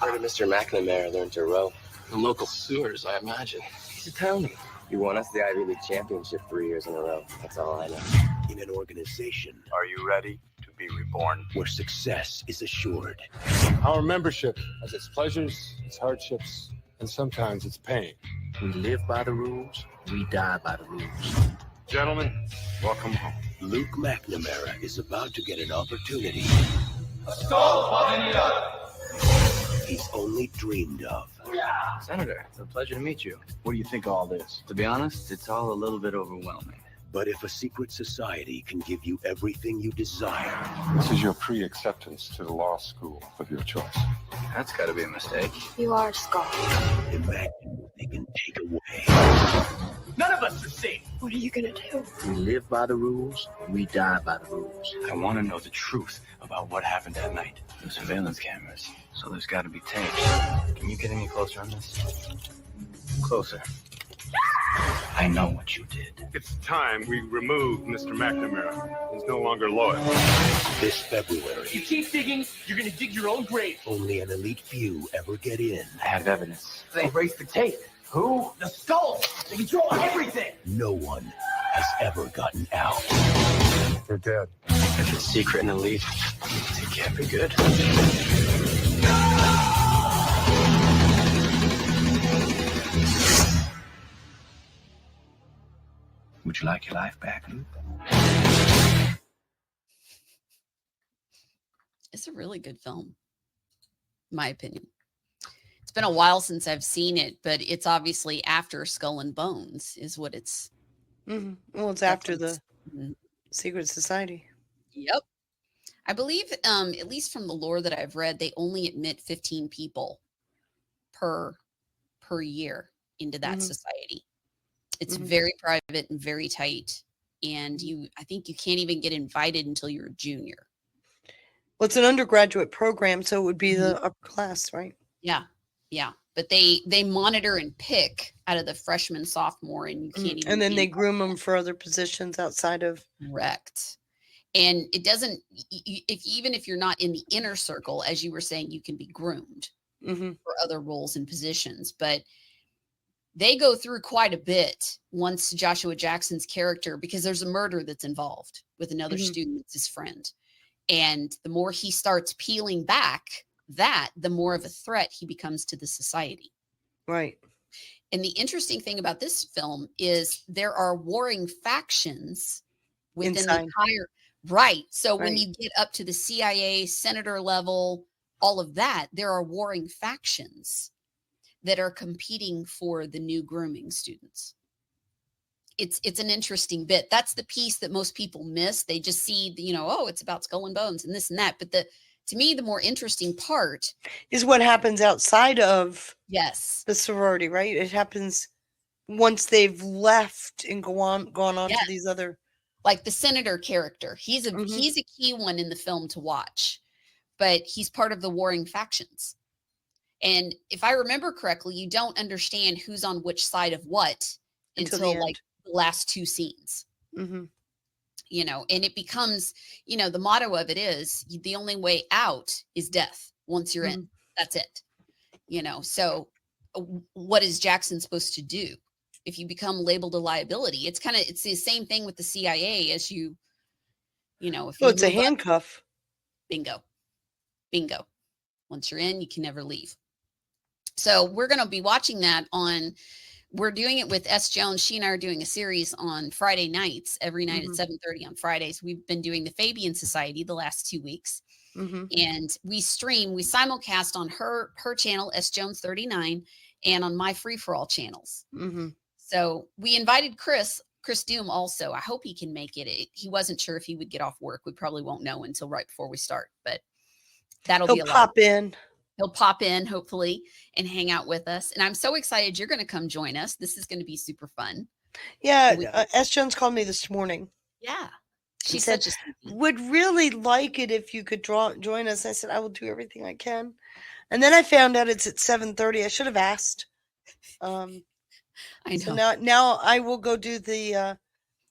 How did Mr. McNamara learn to row? The local sewers, I imagine. You tell me. He won us the Ivy League championship 3 years in a row. That's all I know. In an organization. Are you ready to be reborn? Where success is assured. Our membership has its pleasures, its hardships, and sometimes its pain. We live by the rules. We die by the rules. Gentlemen, welcome home. Luke McNamara is about to get an opportunity. A skull above any other. He's only dreamed of. Senator, it's a pleasure to meet you. What do you think of all this? To be honest, it's all a little bit overwhelming. But if a secret society can give you everything you desire. This is your pre-acceptance to the law school of your choice. That's got to be a mistake. You are a skull. Imagine what they can take away. None of us are safe. What are you gonna do? We live by the rules. We die by the rules. I want to know the truth about what happened that night. There's surveillance cameras, so there's got to be tapes. Can you get any closer on this? Closer. I know what you did. It's time we remove Mr. McNamara. He's no longer loyal. This February, If you keep digging, you're going to dig your own grave. only an elite few ever get in. I have evidence. They erased the tape. Who? The skulls. They control everything. No one has ever gotten out. They're dead. If it's secret and elite, it can't be good. Would you like your life back, Luke? It's a really good film, in my opinion. It's been a while since I've seen it, but it's obviously after Skull and Bones is what it's. Mm-hmm. Well, it's after the Secret Society. Yep. I believe, at least from the lore that I've read, they only admit 15 people per year into that society. It's very private and very tight. And I think you can't even get invited until you're a junior. Well, it's an undergraduate program, so it would be the upper class, right? Yeah. Yeah. But they monitor and pick out of the freshman, sophomore, and you can't even. And then they groom them for other positions outside of. Correct. And it doesn't, even if you're not in the inner circle, as you were saying, you can be groomed for other roles and positions. But they go through quite a bit once Joshua Jackson's character, because there's a murder that's involved with another student that's his friend. And the more he starts peeling back the more of a threat he becomes to the society. Right. And the interesting thing about this film is there are warring factions within the entire. Right. So when you get up to the CIA, senator level, all of that, there are warring factions that are competing for the new grooming students. It's an interesting bit. That's the piece that most people miss. They just see, it's about Skull and Bones and this and that. But to me, the more interesting part is what happens outside of the sorority, right? It happens once they've left and gone on to these other. Like the senator character. He's a key one in the film to watch, but he's part of the warring factions. And if I remember correctly, you don't understand who's on which side of what until like the last two scenes. And it becomes, the motto of it is the only way out is death. Once you're in, that's it. So what is Jackson supposed to do? If you become labeled a liability, it's the same thing with the CIA as if it's a handcuff. Bingo. Once you're in, you can never leave. So we're going to be watching that on we're doing it with S. Jones. She and I are doing a series on Friday nights, every night at 7:30 on Fridays. We've been doing the Fabian Society the last 2 weeks. And we simulcast on her channel, S. Jones 39, and on my Free For All channels. So we invited Chris Doom also. I hope he can make it. He wasn't sure if he would get off work. We probably won't know until right before we start, but that'll be a lot. He'll pop in, hopefully, and hang out with us. And I'm so excited you're going to come join us. This is going to be super fun. Yeah, S. Jones called me this morning. Yeah. She said, would really like it if you could join us. I said, I will do everything I can. And then I found out it's at 7:30. I should have asked. I know. So now I will go do the,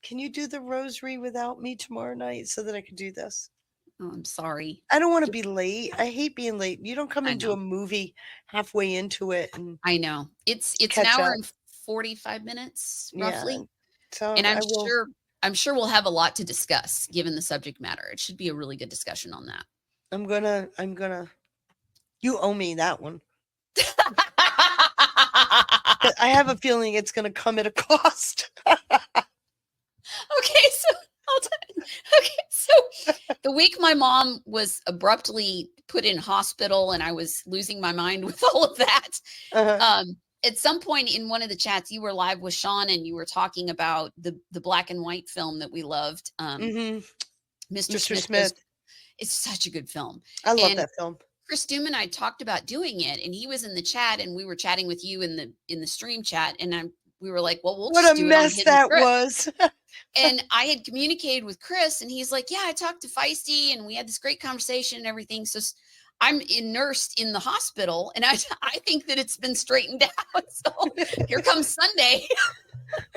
can you do the rosary without me tomorrow night so that I could do this? Oh, I'm sorry. I don't want to be late. I hate being late. You don't come into a movie halfway into it. And I know. It's an hour and 45 minutes, roughly. Yeah. So and I'm sure we'll have a lot to discuss given the subject matter. It should be a really good discussion on that. I'm gonna, you owe me that one. I have a feeling it's going to come at a cost. So the week my mom was abruptly put in hospital and I was losing my mind with all of that. At some point in one of the chats, you were live with Sean and you were talking about the black and white film that we loved. Mr. Smith. It's such a good film. I love that film. Chris Doom and I talked about doing it, and he was in the chat, and we were chatting with you in the stream chat, and we were like, well, we'll just do it on Hidden that Script. was. And I had communicated with Chris, and he's like, yeah, I talked to Feisty, and we had this great conversation and everything. So I'm nursed in the hospital, and I think that it's been straightened out. So here comes Sunday.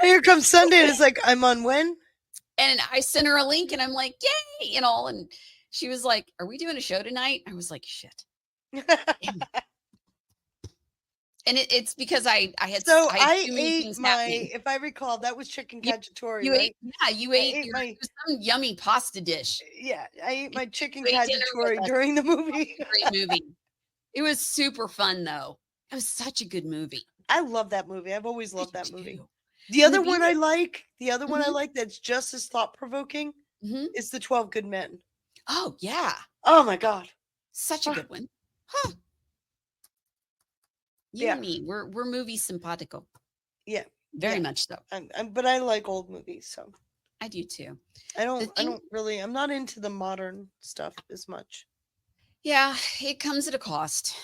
Here comes Sunday, and it's like, I'm on when? And I sent her a link, and I'm like, yay, and all, and she was like, are we doing a show tonight? I was like, shit. And it's because I ate if I recall, that was chicken cacciatore, right? You ate some yummy pasta dish. Yeah, I ate my chicken cacciatore during the movie. Great movie. It was super fun, though. It was such a good movie. I love that movie. I've always loved that movie. The other one I like, that's just as thought-provoking is The 12 Good Men. Oh, yeah. Oh, my God. Such a good one. Huh. You and me, we're movie simpatico. Yeah. Very much so. But I like old movies, so. I do too. I'm not into the modern stuff as much. Yeah, it comes at a cost.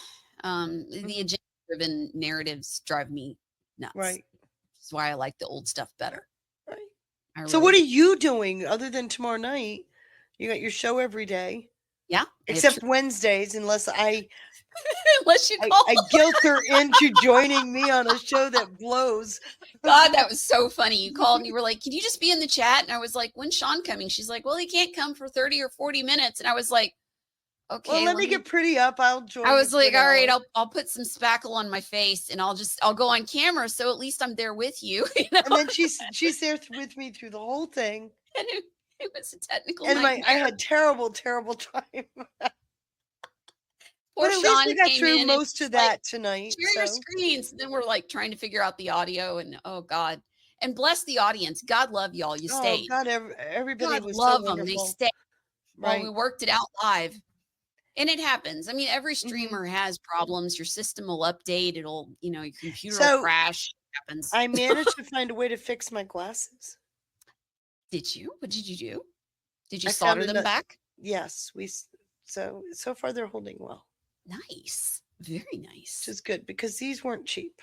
The agenda-driven narratives drive me nuts. Right. That's why I like the old stuff better. Right. So what are you doing other than tomorrow night? You got your show every day. Yeah. Except Wednesdays, unless you call. I guilt her into joining me on a show that blows. God, that was so funny. You called and you were like, can you just be in the chat? And I was like, when's Sean coming? She's like, well, he can't come for 30 or 40 minutes. And I was like, okay. Well, let me get pretty up. I'll join. I was like, all right, I'll put some spackle on my face and I'll go on camera. So at least I'm there with you. You know? And then she's there with me through the whole thing. And it was a technical nightmare. I had terrible time. Poor but at Sean least we got came through in most of that tonight. Share your screens. Then we're like trying to figure out the audio, and oh God, and bless the audience. God love y'all. You stayed. God, everybody God was love so them. wonderful. They stayed. Right. Well, we worked it out live, and it happens. I mean, every streamer has problems. Your system will update. It'll, your computer will crash. It happens. I managed to find a way to fix my glasses. Did you? What did you do? Did you solder them back? Yes, so far they're holding well. Nice. Very nice. Which is good because these weren't cheap.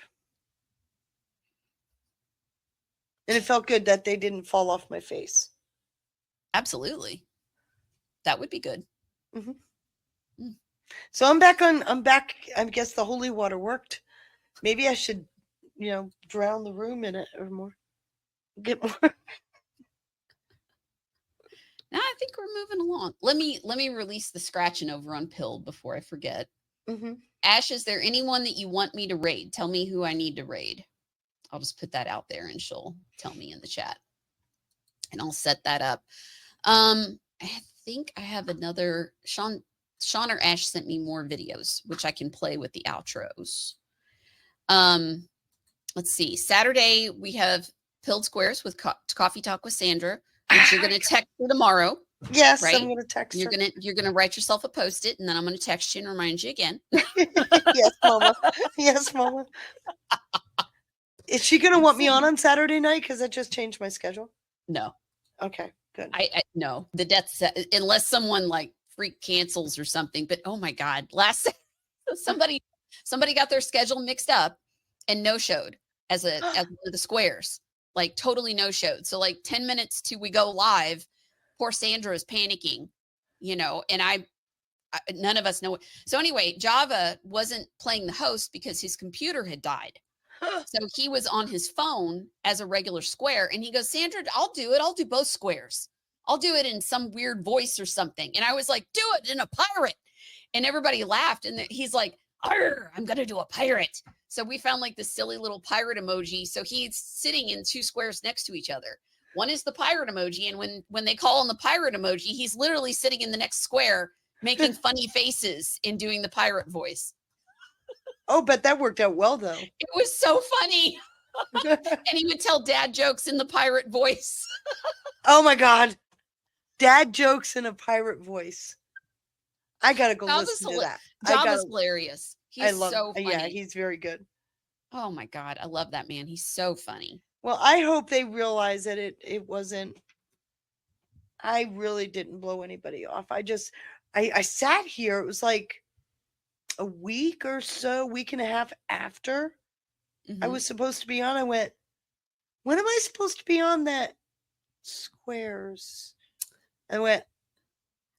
And it felt good that they didn't fall off my face. Absolutely. That would be good. Mm-hmm. So I'm back. I guess the holy water worked. Maybe I should, drown the room in it or more. Get more. Now I think we're moving along. Let me release the scratching over on Pilled before I forget. Mm-hmm. Ash, is there anyone that you want me to raid? Tell me who I need to raid. I'll just put that out there and she'll tell me in the chat. And I'll set that up. I think I have another Sean or Ash sent me more videos, which I can play with the outros. let's see. Saturday, we have Pilled Squares with Coffee Talk with Sandra, which you're going to text her tomorrow. Yes, right? I'm going to text her. You're gonna write yourself a Post-it, and then I'm going to text you and remind you again. Yes, Mama. Yes, Mama. Is she going to want me on Saturday night? Because I just changed my schedule. No. Okay, good. I no, the death unless someone like freak cancels or something. But oh my God, somebody got their schedule mixed up and no showed as one of the squares, like totally no showed. So like 10 minutes to we go live, poor Sandra is panicking, and I none of us know. So anyway, Java wasn't playing the host because his computer had died. So he was on his phone as a regular square, and he goes, Sandra, I'll do it. I'll do both squares. I'll do it in some weird voice or something. And I was like, do it in a pirate. And everybody laughed. And he's like, Arr, I'm going to do a pirate. So we found like this silly little pirate emoji. So he's sitting in two squares next to each other. One is the pirate emoji. And when they call on the pirate emoji, he's literally sitting in the next square making funny faces and doing the pirate voice. Oh, but that worked out well, though. It was so funny. And he would tell dad jokes in the pirate voice. Oh, my God. Dad jokes in a pirate voice. I got to go listen to that. Java's hilarious. He's so funny. Yeah, he's very good. Oh, my God. I love that man. He's so funny. Well, I hope they realize that it wasn't. I really didn't blow anybody off. I sat here. It was like a week or so, week and a half after I was supposed to be on. I went, when am I supposed to be on that squares? I went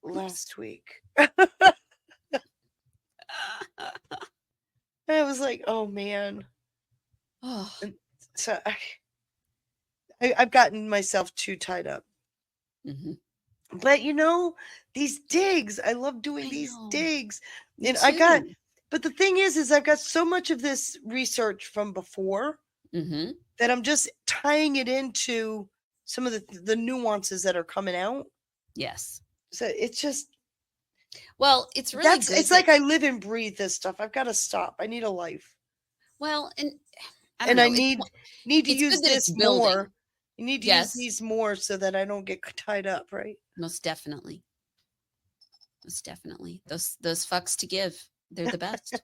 last week. I was like, oh man. Oh. And so I've gotten myself too tied up. But these digs, I love doing these digs. And but the thing is I've got so much of this research from before that I'm just tying it into some of the nuances that are coming out. Yes. So it's just, well, it's really good. It's like I live and breathe this stuff. I've got to stop. I need a life. Well, and I need to use this more. You need to Yes. use these more so that I don't get tied up, right? Most definitely. Most definitely. Those fucks to give. They're the best.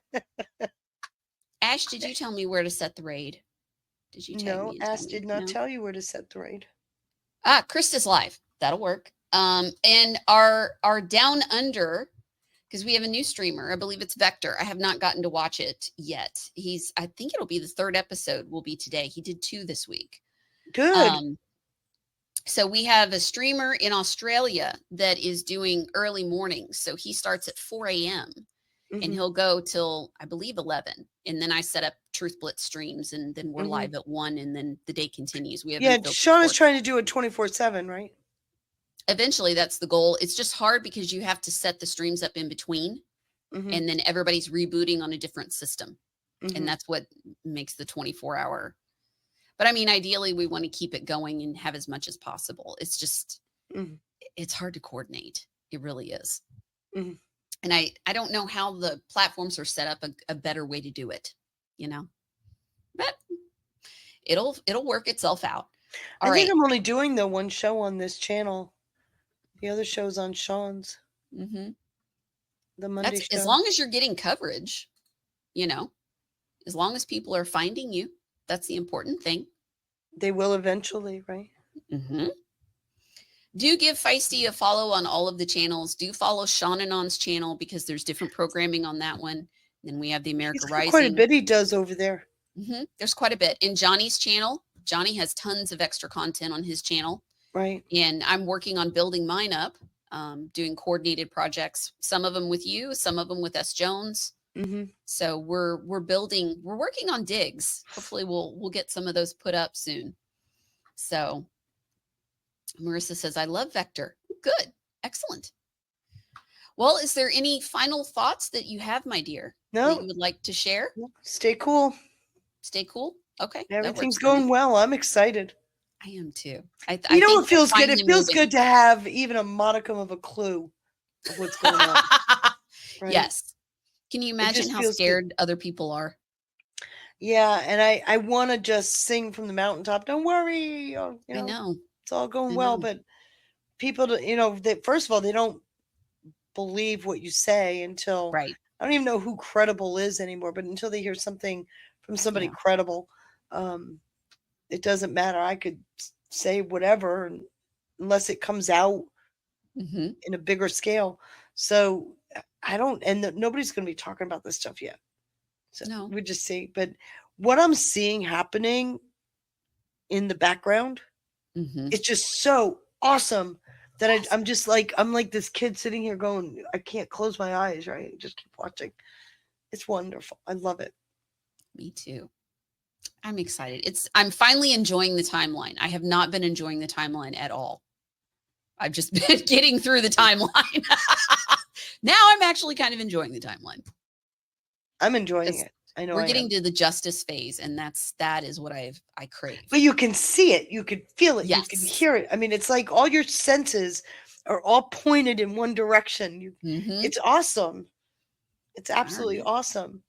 Ash, did you tell me where to set the raid? Did you tell me? No, Ash did not tell you where to set the raid. Krista's live. That'll work. And our down under, because we have a new streamer. I believe it's Vector. I have not gotten to watch it yet. I think it'll be the third episode will be today. He did 2 this week. Good. So we have a streamer in Australia that is doing early mornings. So he starts at 4 a.m. and he'll go till, I believe, 11. And then I set up Truth Blitz streams, and then we're live at 1, and then the day continues. We have Sean is trying to do it 24/7, right? Eventually, that's the goal. It's just hard because you have to set the streams up in between, and then everybody's rebooting on a different system. And that's what makes the 24-hour. But I mean, ideally, we want to keep it going and have as much as possible. It's just, it's hard to coordinate. It really is. And I don't know how the platforms are set up a better way to do it, but it'll work itself out. I think I'm only doing the one show on this channel. The other show's on Sean's. The Monday show. As long as you're getting coverage, as long as people are finding you. That's the important thing. They will eventually, right? Do give Feisty a follow on all of the channels. Do follow Sean Anon's channel because there's different programming on that one. Then we have the America Rising. Quite a bit he does over there. There's quite a bit. In Johnny's channel, Johnny has tons of extra content on his channel. Right. And I'm working on building mine up, doing coordinated projects. Some of them with you, some of them with S. Jones. So we're working on digs. Hopefully we'll get some of those put up soon. So Marissa says, I love Vector. Good. Excellent. Well, is there any final thoughts that you have, my dear? No. That you would like to share? Stay cool. Stay cool. Okay. Everything's going well. I'm excited. I am too. It feels good. It feels good to have even a modicum of a clue of what's going on. Right? Yes. Can you imagine how scared other people are? Yeah, and I want to just sing from the mountaintop. Don't worry, you I know. it's all going I well. know. But people, first of all, they don't believe what you say until Right. I don't even know who credible is anymore. But until they hear something from somebody Yeah. credible, it doesn't matter. I could say whatever, unless it comes out Mm-hmm. in a bigger scale. So I don't, and nobody's going to be talking about this stuff yet. So No. we just see. But what I'm seeing happening in the background, Mm-hmm. it's just so awesome that I'm just like, I'm like this kid sitting here going, I can't close my eyes, right? Just keep watching. It's wonderful. I love it. Me too. I'm excited. I'm finally enjoying the timeline. I have not been enjoying the timeline at all. I've just been getting through the timeline. Now I'm actually kind of enjoying the timeline. I'm enjoying it. I know we're getting to the justice phase, and that is what I crave. But you can see it, you can feel it, Yes. you can hear it. I mean, it's like all your senses are all pointed in one direction. It's awesome. It's absolutely awesome.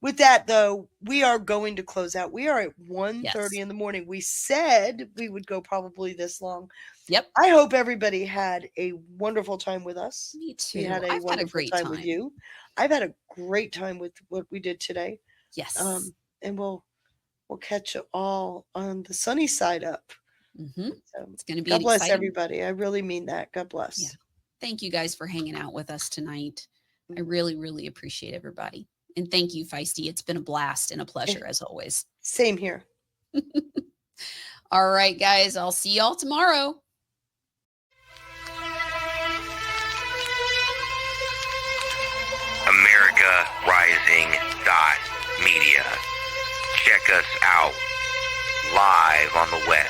With that, though, we are going to close out. We are at 1:30 in the morning. We said we would go probably this long. Yep. I hope everybody had a wonderful time with us. Me too. We had I've had a great time with you. I've had a great time with what we did today. Yes. And we'll catch you all on the sunny side up. Mm-hmm. So it's going to be God bless exciting. everybody. I really mean that. God bless. Yeah. Thank you guys for hanging out with us tonight. I really, really appreciate everybody. And thank you, Feisty. It's been a blast and a pleasure as always. Same here. All right, guys. I'll see y'all tomorrow. AmericaRising.media. Check us out live on the web